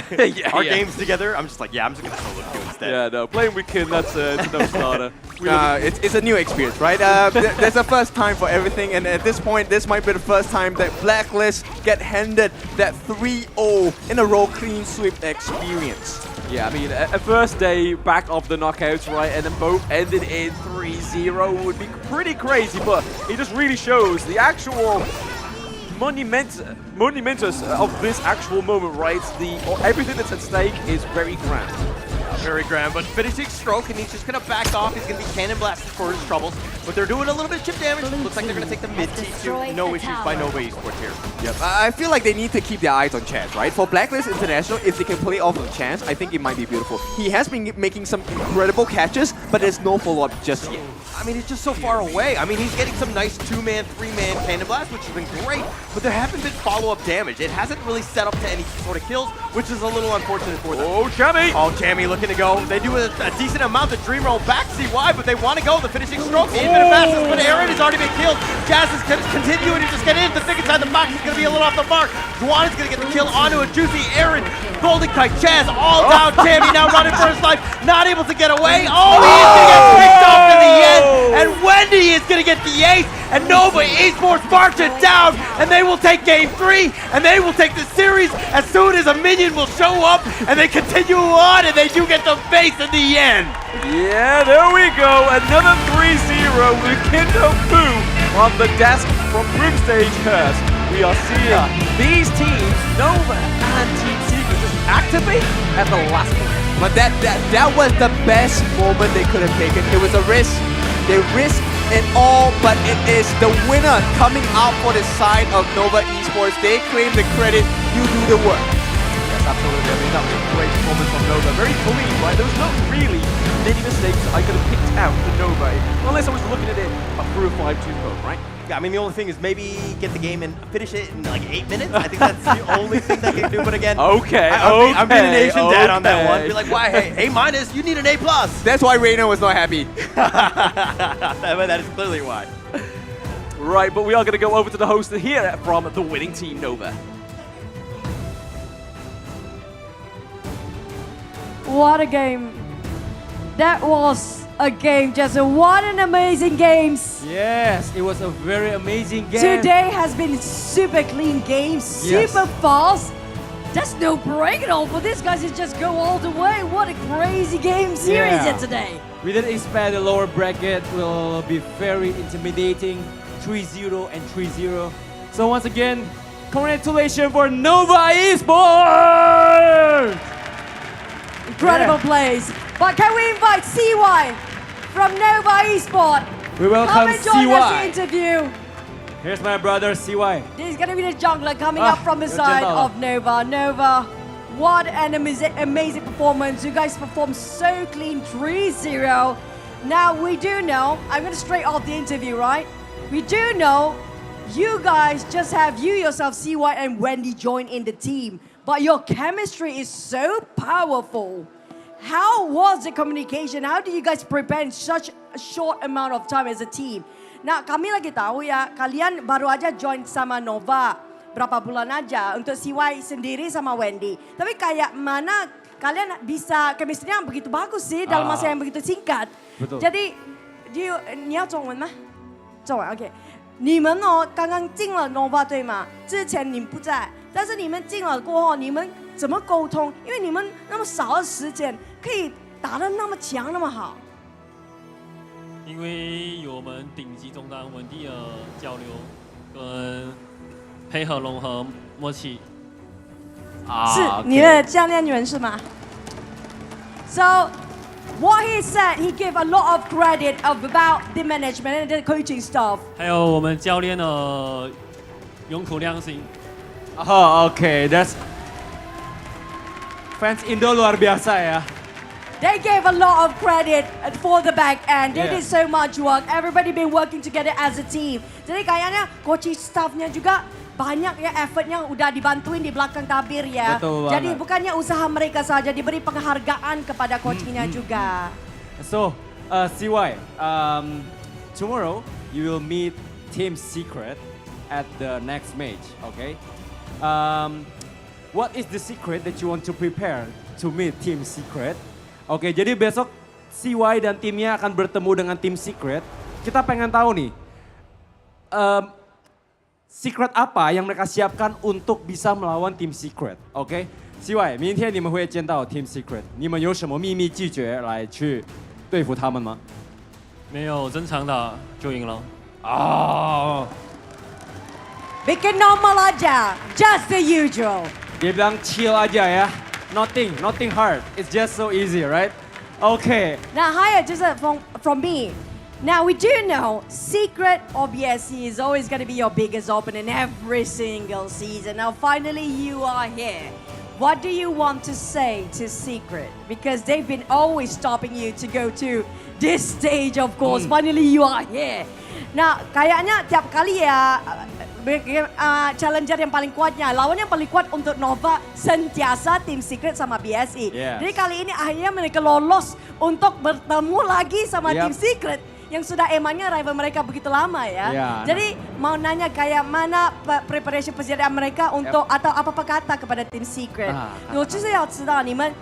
Our games together, I'm just like, yeah, I'm just gonna solo queue instead. Yeah, no, playing with Kin, that's it's a no-starter. It's a new experience, right? There's a first time for everything, and at this point, this might be the first time that Blacklist get handed that 3-0 in a row clean sweep experience. Yeah, I mean, a first day back of the knockouts, right, and then both ended in 3-0 would be pretty crazy, but it just really shows the actual monumentous of this actual moment, right? Everything that's at stake is very grand. Very grand, but finishing stroke, and he's just gonna back off. He's gonna be cannon blasted for his troubles, but they're doing a little bit of chip damage. Looks like they're gonna take the mid T2. No issues by Nova Esports here. Yep. I feel like they need to keep their eyes on Chance, right? For Blacklist International, if they can play off of Chance, I think it might be beautiful. He has been making some incredible catches, but there's no follow-up just yet. I mean, it's just so far away. I mean, he's getting some nice 2-man, 3-man cannon blast, which has been great, but there haven't been follow-up damage. It hasn't really set up to any sort of kills, which is a little unfortunate for them. Oh, Jammy! Oh, Jammy looking to go. They do a decent amount of dream roll back CY, but they want to go. The finishing stroke, the infinite fastest, but Aaron has already been killed. Jazz is continuing to just get in. The thing inside the box is going to be a little off the mark. Juan is going to get the kill onto a juicy Aaron. Golden Kite, Jazz all down. Jammy now running for his life, not able to get away. Oh, he is going to get picked off in the end. And Wendy is going to get the ace, and Nova Esports march it down, and they will take game 3, and they will take the series as soon as a minion will show up, and they continue on, and they do get the base in the end. Yeah, there we go. Another 3-0 with Kindo Fu on the desk from Group Stage Curse. We are seeing these teams, Nova and Team Secret, just activate at the last minute. But that was the best moment they could have taken. It was a risk. They risked it all, but it is the winner coming out for the side of Nova Esports. They claim the credit, you do the work. Yes, absolutely. I mean, that was a great performance from Nova. Very clean, right? There was not really many mistakes I could have picked out for Nova, unless I was looking at it through a 5-2 code, right? Yeah, I mean, the only thing is maybe get the game and finish it in like 8 minutes. I think that's the only thing they can do. But again, I'm being an Asian dad on that one. Be like, why? Hey, A-, you need an A+. That's why Reina was not happy. That is clearly why. Right, but we are going to go over to the host here from the winning team, Nova. What a game. That was a game, Jason. What an amazing game. Yes, it was a very amazing game. Today has been super clean game, super fast. There's no break at all for these guys. It just go all the way. What a crazy game series here today. We didn't expect the lower bracket will be very intimidating. 3-0 and 3-0. So once again, congratulations for Nova Esports! Incredible plays. But can we invite CY from Nova Esports? We welcome Come and join CY. us in interview. Here's my brother CY. This is gonna be the jungler coming up from the side of Nova. Nova, what an amazing performance. You guys performed so clean, 3-0. Now we do know, I'm gonna straight off the interview, right? We do know you guys just have you yourself, CY and Wendy join in the team. But your chemistry is so powerful. How was the communication? How did you guys prepare in such a short amount of time as a team? Nah, kami lagi tahu ya, kalian baru aja join sama Nova. Berapa bulan aja untuk CY sendiri sama Wendy. Tapi kayak mana kalian bisa chemistry-nya begitu bagus sih dalam masa yang begitu singkat. Betul. Jadi, 你要中文吗？中文 OK。你们哦，刚刚进了 Nova 对吗？之前你不在，但是你们进了过后，你们怎么沟通？因为你们那么少的时间，可以打得那么强，那么好。因为有我们顶级中单稳定的交流跟配合融合默契。是你的教练员是吗 ？So what he said, he gave a lot of credit about the management and the coaching staff. 还有我们教练的用口良心。Okay, that's fans Indo luar biasa ya. They gave a lot of credit for the back end. They did so much work. Everybody been working together as a team. Jadi kayaknya coaching staffnya juga banyak ya effortnya udah dibantuin di belakang tabir ya. Betul Jadi banget. bukannya usaha mereka saja, diberi penghargaan kepada coachingnya juga. So, CY, tomorrow you will meet Team Secret at the next match, okay? what is the secret that you want to prepare to meet Team Secret? Oke, jadi besok CY dan timnya akan bertemu dengan Team Secret. Kita pengen tahu nih, secret apa yang mereka siapkan untuk bisa melawan Team Secret? OK， CY， 明天你们会见到 Team Secret， 你们有什么秘密秘诀来去对付他们吗？没有正常打就赢了。哦。 Bikin normal aja, just the usual. Dia bilang chill aja ya, nothing hard, it's just so easy, right? Okay. Now, higher just from me. Now, we do know Secret or BSC is always going to be your biggest opponent every single season. Now, finally, you are here. What do you want to say to Secret? Because they've been always stopping you to go to this stage, of course. Finally, you are here. Nah, kayaknya tiap kali ya challenger yang paling kuatnya, lawan yang paling kuat untuk Nova sentiasa Team Secret sama BSE. Jadi kali ini akhirnya mereka lolos untuk bertemu lagi sama Team Secret yang sudah emangnya rival mereka begitu lama ya. Jadi mau nanya kayak mana preparation persediaan mereka untuk atau apa kata kepada Team Secret. 我就是要知道你们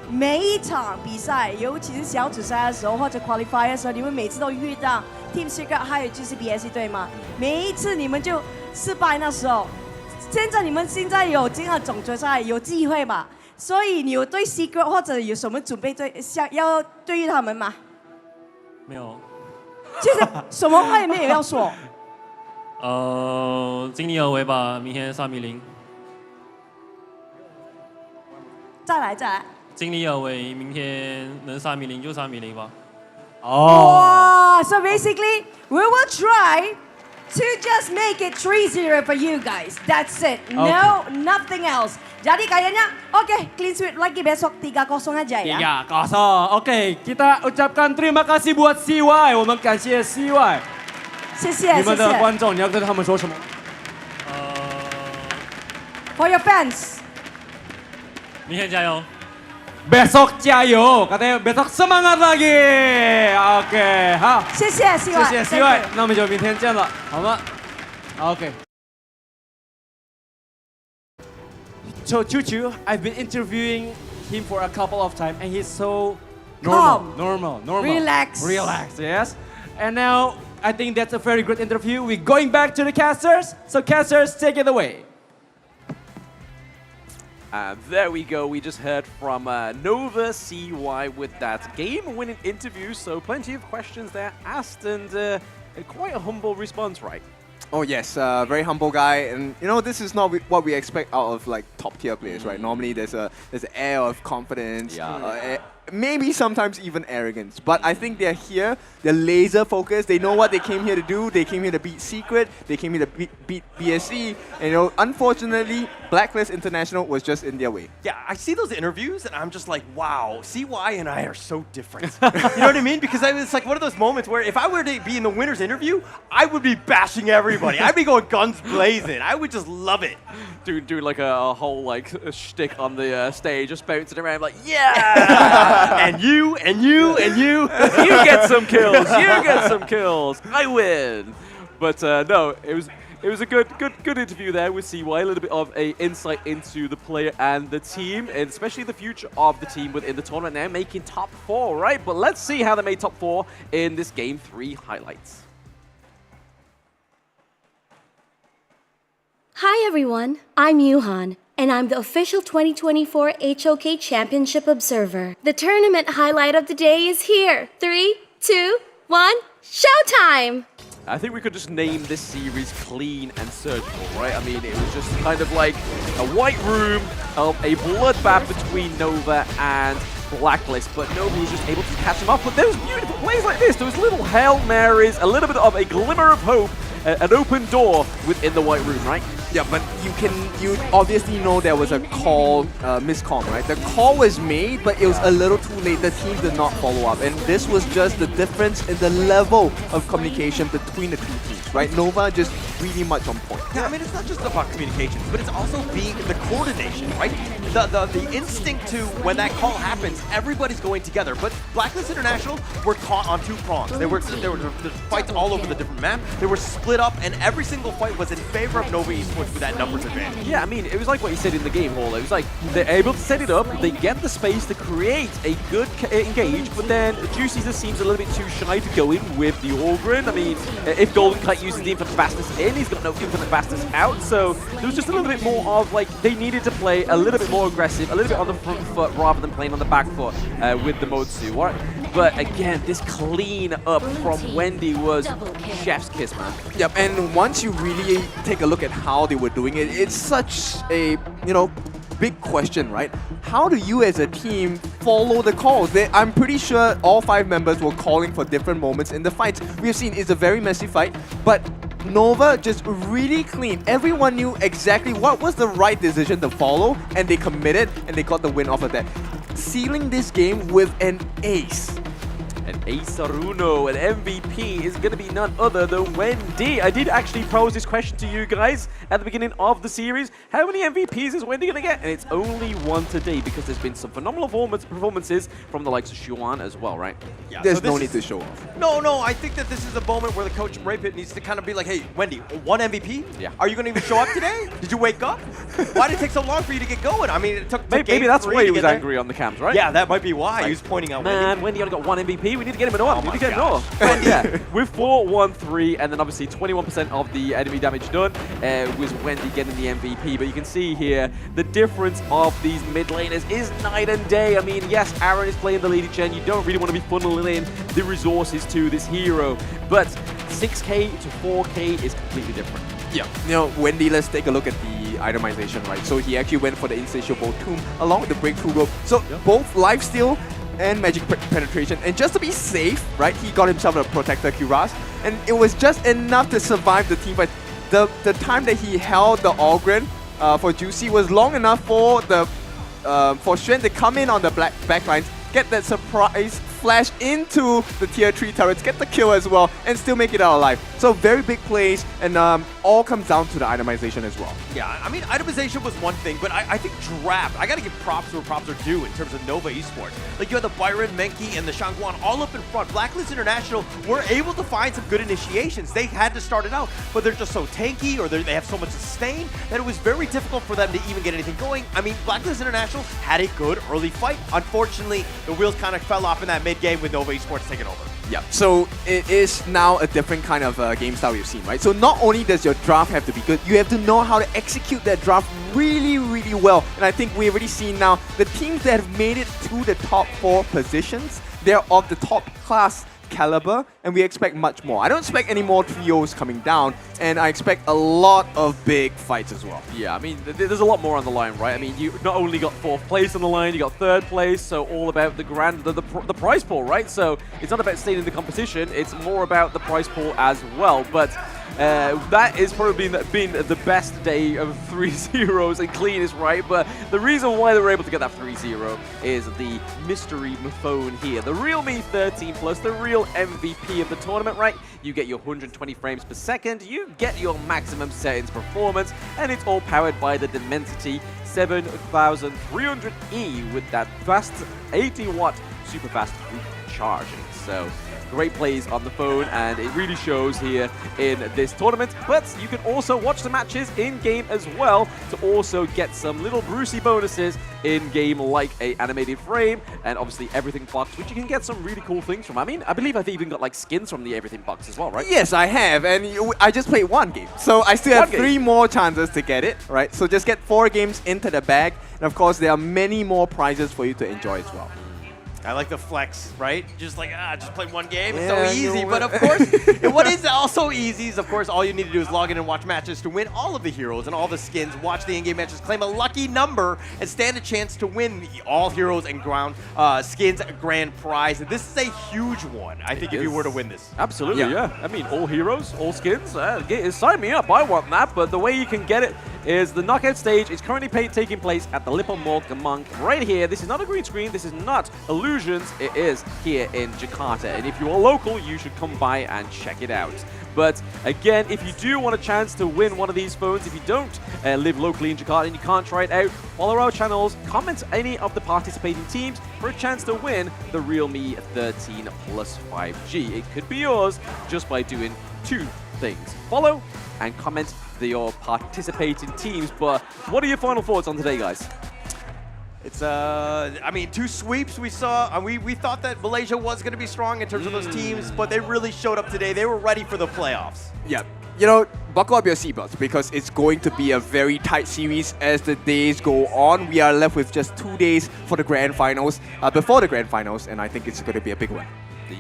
每一场比赛，尤其是小组赛的时候或者 qualifier 的时候，你们每次都遇到 Team Secret 还有就是 BSC 对吗？每一次你们就失败那时候，现在你们现在有进了总决赛有机会嘛？所以你有对 Secret 或者有什么准备要对于他们吗？没有。其实什么话也没有要说。尽力而为吧，明天3比0。再来。尽力而为，明天能3比0就3比0吧。Wow, so basically, we will try to just make it 3-0 for you guys. That's it. No, nothing else. Jadi kayaknya, oke, clean sweep lagi besok 3-0 aja ya. 3-0. Oke, kita ucapkan terima kasih buat CY. 我们感谢 CY. 谢谢。你们的观众，你要跟他们说什么？For your fans. 明天加油。 Besok 加油 katanya besok semangat lagi. Oke, 好，谢谢 CY， 谢谢 CY， 那我们就明天见了，好吗 ？OK。So Chuchu, I've been interviewing him for a couple of times, and he's so normal, relax, yes. And now I think that's a very good interview. We're going back to the casters, so casters, take it away. There we go. We just heard from Nova CY with that game-winning interview. So plenty of questions there asked and quite a humble response, right? Oh yes, very humble guy, and you know this is not what we expect out of like top tier players, right? Normally there's an air of confidence, maybe sometimes even arrogance. But I think they're here, they're laser focused. They know what they came here to do. They came here to beat Secret. They came here to beat BSC. And you know, unfortunately, Blacklist International was just in their way. Yeah, I see those interviews and I'm just like, wow, CY and I are so different. You know what I mean? Because it's like one of those moments where if I were to be in the winner's interview, I would be bashing everybody. I'd be going guns blazing. I would just love it. Do like a whole like a shtick on the stage, just bouncing around like, yeah! and you. You get some kills. You get some kills. I win. But no, it was a good interview there with CY. A little bit of a insight into the player and the team, and especially the future of the team within the tournament now, making top 4, right? But let's see how they made top 4 in this Game 3 highlights. Hi everyone, I'm Yuhan, and I'm the official 2024 HOK Championship Observer. The tournament highlight of the day is here. 3, 2, 1, showtime! I think we could just name this series clean and surgical, right? I mean, it was just kind of like a white room of a bloodbath between Nova and Blacklist, but Nova was just able to catch them up. But there was beautiful plays like this. There was little Hail Marys, a little bit of a glimmer of hope, an open door within the white room, right? Yeah, but you obviously know there was a call, miscomm, right? The call was made, but it was a little too late. The team did not follow up, and this was just the difference in the level of communication between the two teams, right? Nova just really much on point. Yeah, I mean, it's not just about communication, but it's also being the coordination, right? the instinct to when that call happens, everybody's going together. But Blacklist International were caught on 2 prongs. There were fights all over the different map. They were split up, and every single fight was in favor of Nova Esports with that numbers advantage. Yeah, I mean, it was like what you said in the game, Hall. It was like they're able to set it up, they get the space to create a good engage, but then Juicy just seems a little bit too shy to go in with the Orgrin. I mean, if Golden Kite uses the infinite fastness in, he's got no infinite fastness out, so there was just a little bit more of like they needed to play a little bit more aggressive, a little bit on the front foot rather than playing on the back foot with the Motsu. But again, this clean up from Wendy was chef's kiss, man. Yep, and once you really take a look at how they were doing it, it's such a, big question, right? How do you as a team follow the calls? I'm pretty sure all 5 members were calling for different moments in the fights. We've seen it's a very messy fight, but Nova just really clean. Everyone knew exactly what was the right decision to follow, and they committed, and they got the win off of that. Sealing this game with an ace. And Ace Aruno, an MVP, is going to be none other than Wendy. I did actually pose this question to you guys at the beginning of the series. How many MVPs is Wendy going to get? And it's only 1 today because there's been some phenomenal performances from the likes of Xuan as well, right? Yeah, there's no need to show off. No, I think that this is a moment where the coach Braypit needs to kind of be like, hey, Wendy, 1 MVP? Yeah. Are you going to even show up today? Did you wake up? Why did it take so long for you to get going? I mean, it took Maybe that's why he was angry on the cams, right? Yeah, that might be why. He was pointing out Man, Wendy only got 1 MVP. We need to get him an off. We need to get him an off. But yeah, with 4-1-3, and then obviously 21% of the enemy damage done was Wendy getting the MVP. But you can see here the difference of these mid laners is night and day. I mean, yes, Aaron is playing the leading gen. You don't really want to be funneling in the resources to this hero, but 6K to 4K is completely different. Yeah, Wendy, let's take a look at the itemization, right? So he actually went for the Insatiable Tomb along with the Breakthrough Rope. So both lifesteal and magic penetration, and just to be safe, right, he got himself a Protector Cuirass, and it was just enough to survive the team fight. The time that he held the Orgrin for Juicy was long enough for for Xuan to come in on the backlines, get that surprise flash into the tier 3 turrets, get the kill as well, and still make it out alive. So very big plays, and all comes down to the itemization as well. Yeah, I mean, itemization was one thing, but I think draft, I got to give props where props are due in terms of Nova Esports. Like, you had the Byron, Menki, and the Shangguan all up in front. Blacklist International were able to find some good initiations. They had to start it out, but they're just so tanky, or they have so much sustain, that it was very difficult for them to even get anything going. I mean, Blacklist International had a good early fight. Unfortunately, the wheels kind of fell off in that mid-game with Nova Esports taking over. Yeah, so it is now a different kind of game style we've seen, right? So not only does your draft have to be good, you have to know how to execute that draft really, really well. And I think we've already seen now the teams that have made it to the top 4 positions, they're of the top class caliber, and we expect much more. I don't expect any more trios coming down, and I expect a lot of big fights as well. Yeah, I mean, there's a lot more on the line, right? I mean, you not only got 4th place on the line, you got 3rd place, so all about the prize pool, right? So it's not about staying in the competition, it's more about the prize pool as well. But that is probably been the best day of 3-0s and cleanest, right? But the reason why they were able to get that 3-0 is the mystery phone here. The Realme 13 Plus, the real MVP of the tournament, right? You get your 120 frames per second, you get your maximum settings performance, and it's all powered by the Dimensity 7300E with that fast 80-watt super fast charging. So great plays on the phone, and it really shows here in this tournament. But you can also watch the matches in-game as well to also get some little Brucey bonuses in-game, like a animated frame and obviously Everything Box, which you can get some really cool things from. I mean, I believe I've even got like skins from the Everything Box as well, right? Yes, I have, and I just played 1 game. So I still have 3 more chances to get it, right? So just get 4 games into the bag, and of course there are many more prizes for you to enjoy as well. I like the flex, right? Just like, just play 1 game. It's so easy. But of course, what is also easy is, of course, all you need to do is log in and watch matches to win all of the heroes and all the skins. Watch the in-game matches, claim a lucky number, and stand a chance to win all heroes and ground skins grand prize. And this is a huge one, I think, if you were to win this. Absolutely, yeah. I mean, all heroes, all skins. Sign me up. I want that. But the way you can get it is the knockout stage is currently taking place at the Lippo Mall Kemang right here. This is not a green screen. This is not Illusions. It is here in Jakarta. And if you are local, you should come by and check it out. But again, if you do want a chance to win one of these phones, if you don't live locally in Jakarta and you can't try it out, follow our channels, comment any of the participating teams for a chance to win the Realme 13 Plus 5G. It could be yours just by doing two things. Follow and comment your participating teams. But what are your final thoughts on today, guys? It's, I mean, 2 sweeps we saw. We thought that Malaysia was going to be strong in terms of those teams, but they really showed up today. They were ready for the playoffs. Yeah. You know, buckle up your seatbelts because it's going to be a very tight series as the days go on. We are left with just 2 days for the grand finals, before the grand finals, and I think it's going to be a big one.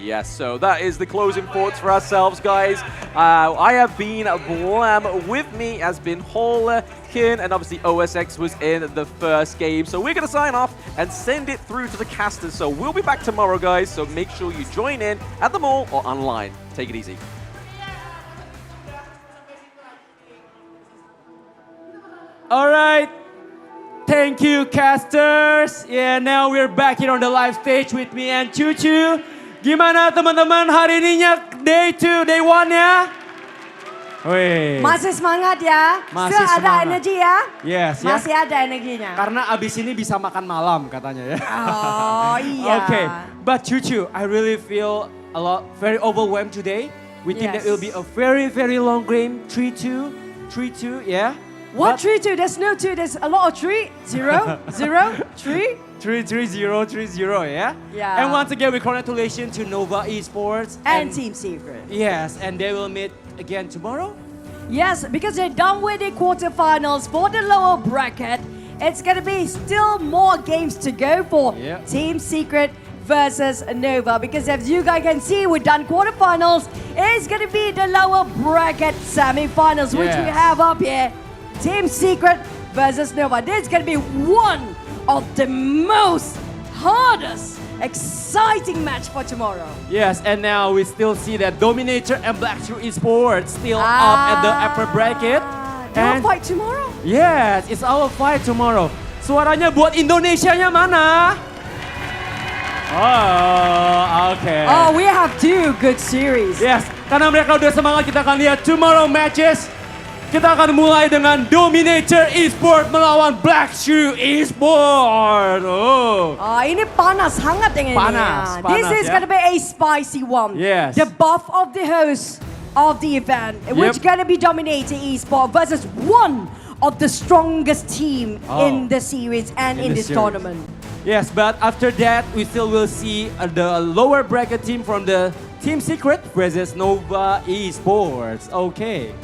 Yes, so that is the closing thoughts for ourselves, guys. I have been Blam. With me has been Hall, Kin, and obviously OSX was in the first game. So we're going to sign off and send it through to the casters. So we'll be back tomorrow, guys. So make sure you join in at the mall or online. Take it easy. All right. Thank you, casters. Yeah, now we're back here on the live stage with me and Cucu. Gimana teman-teman hari ininya day 2, day 1 ya? Wih. Masih semangat ya? Masih Still ada semangat. energi ya? Yes, ya. Masih ada energinya. Karena abis ini bisa makan malam katanya ya. Oh iya. Okay, but Cucu, I really feel very overwhelmed today. We think that it will be a very, very long game. 3-2, 3-2, yeah? What 3-2? There's no 2. There's a lot of 3. 0, 0, 3. 3-0, 3-0, yeah? Yeah. And once again, we congratulations to Nova Esports. And Team Secret. Yes, and they will meet again tomorrow? Yes, because they're done with the quarterfinals for the lower bracket. It's going to be still more games to go for Team Secret versus Nova. Because as you guys can see, we've done quarterfinals. It's going to be the lower bracket semifinals, which we have up here. Team Secret versus Nova. This is going to be one of the most hardest, exciting match for tomorrow. Yes, and now we still see that Dominator and Blacklist Esports still up at the upper bracket. They'll fight tomorrow? Yes, it's our fight tomorrow. Suaranya buat Indonesianya mana? Oh, okay. Oh, we have 2 good series. Yes, karena mereka udah semangat, kita akan lihat tomorrow matches. Kita akan mulai dengan Dominator Esports melawan Blacklist Esports. Oh. Ini panas, hangat yang ini. Panas, This is going to be a spicy one. Yes. The buff of the host of the event, which going to be Dominator Esports versus one of the strongest team in the series and in this tournament. Yes, but after that, we still will see the lower bracket team from the Team Secret versus Nova Esports. Okay.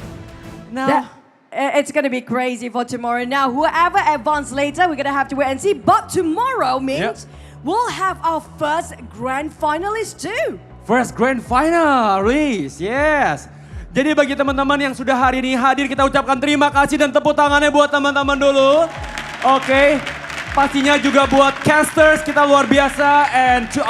Now, it's going to be crazy for tomorrow. Now, whoever advances later, we're going to have to wait and see. But tomorrow means we'll have our first grand finalist too. First grand finalist, yes. Jadi bagi teman-teman yang sudah hari ini hadir, kita ucapkan terima kasih dan tepuk tangannya buat teman-teman dulu. Oke, pastinya juga buat casters, kita luar biasa. And to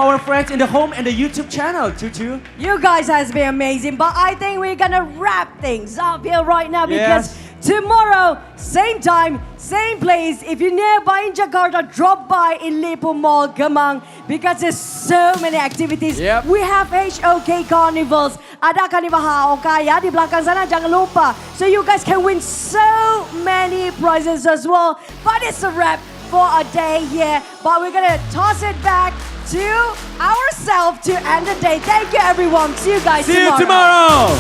our friends in the home and the YouTube channel, Cucu. You guys has been amazing, but I think we're gonna wrap things up here right now because tomorrow, same time, same place. If you're nearby in Jakarta, drop by in Lippo Mall Kemang because there's so many activities. We have HOK carnivals. Ada Carnival HOK ya di belakang sana, jangan lupa. So you guys can win so many prizes as well. But it's a wrap for a day here. But we're gonna toss it back to ourselves to end the day. Thank you, everyone. See you guys tomorrow. See you tomorrow.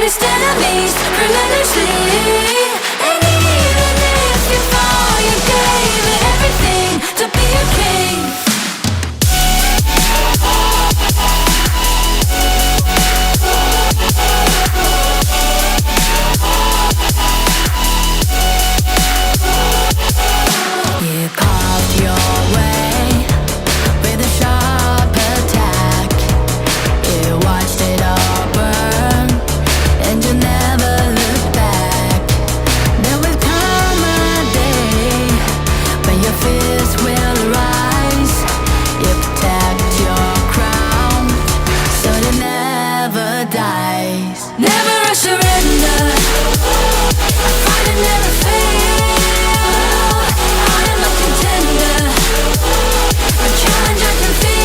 brightest enemies relentlessly. And even if you fall, you gave it everything to be a king. You carved your way with a sharp attack. You watched it all burn, and you never looked back. There will come a day when your fears will rise. You protect your crown, so it never dies. Never a surrender. I fight and never fail. I am a contender. A challenge I can feel.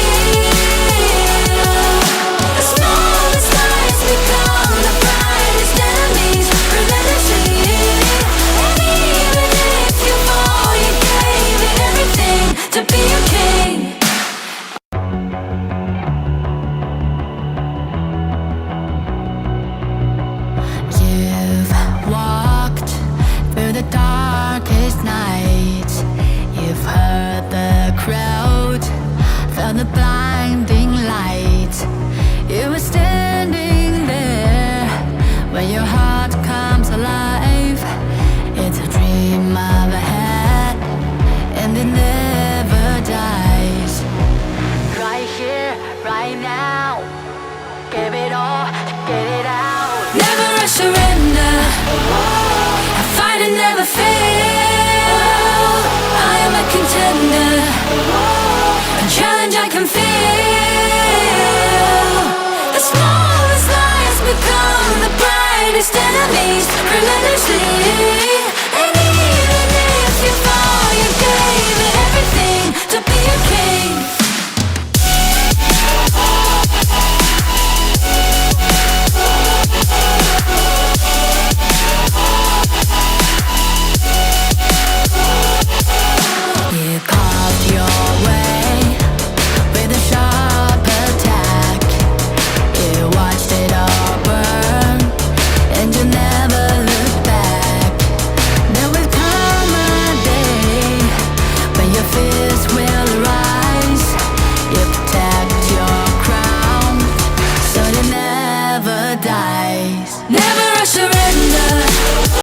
The smallest lies become the brightest enemies relentlessly. And even if you fall, you gave it everything to be a king. You've walked through the darkest nights. You've heard the crowd, felt the blinding light. You were standing there when your heart comes alive. It's a dream of ahead, and it never dies. Right here, right now, give it all, get it out. Never a surrender. I fight and never fail. I am a contender. A challenge I can feel. The smallest lies become the brightest enemies relentlessly. And even if you fall, you gave it everything to be a king. You carved your way with a sharp attack. You watched it all burn, and you never looked back. There will come a day when your fears will rise. You protect your crown, so it never dies. Never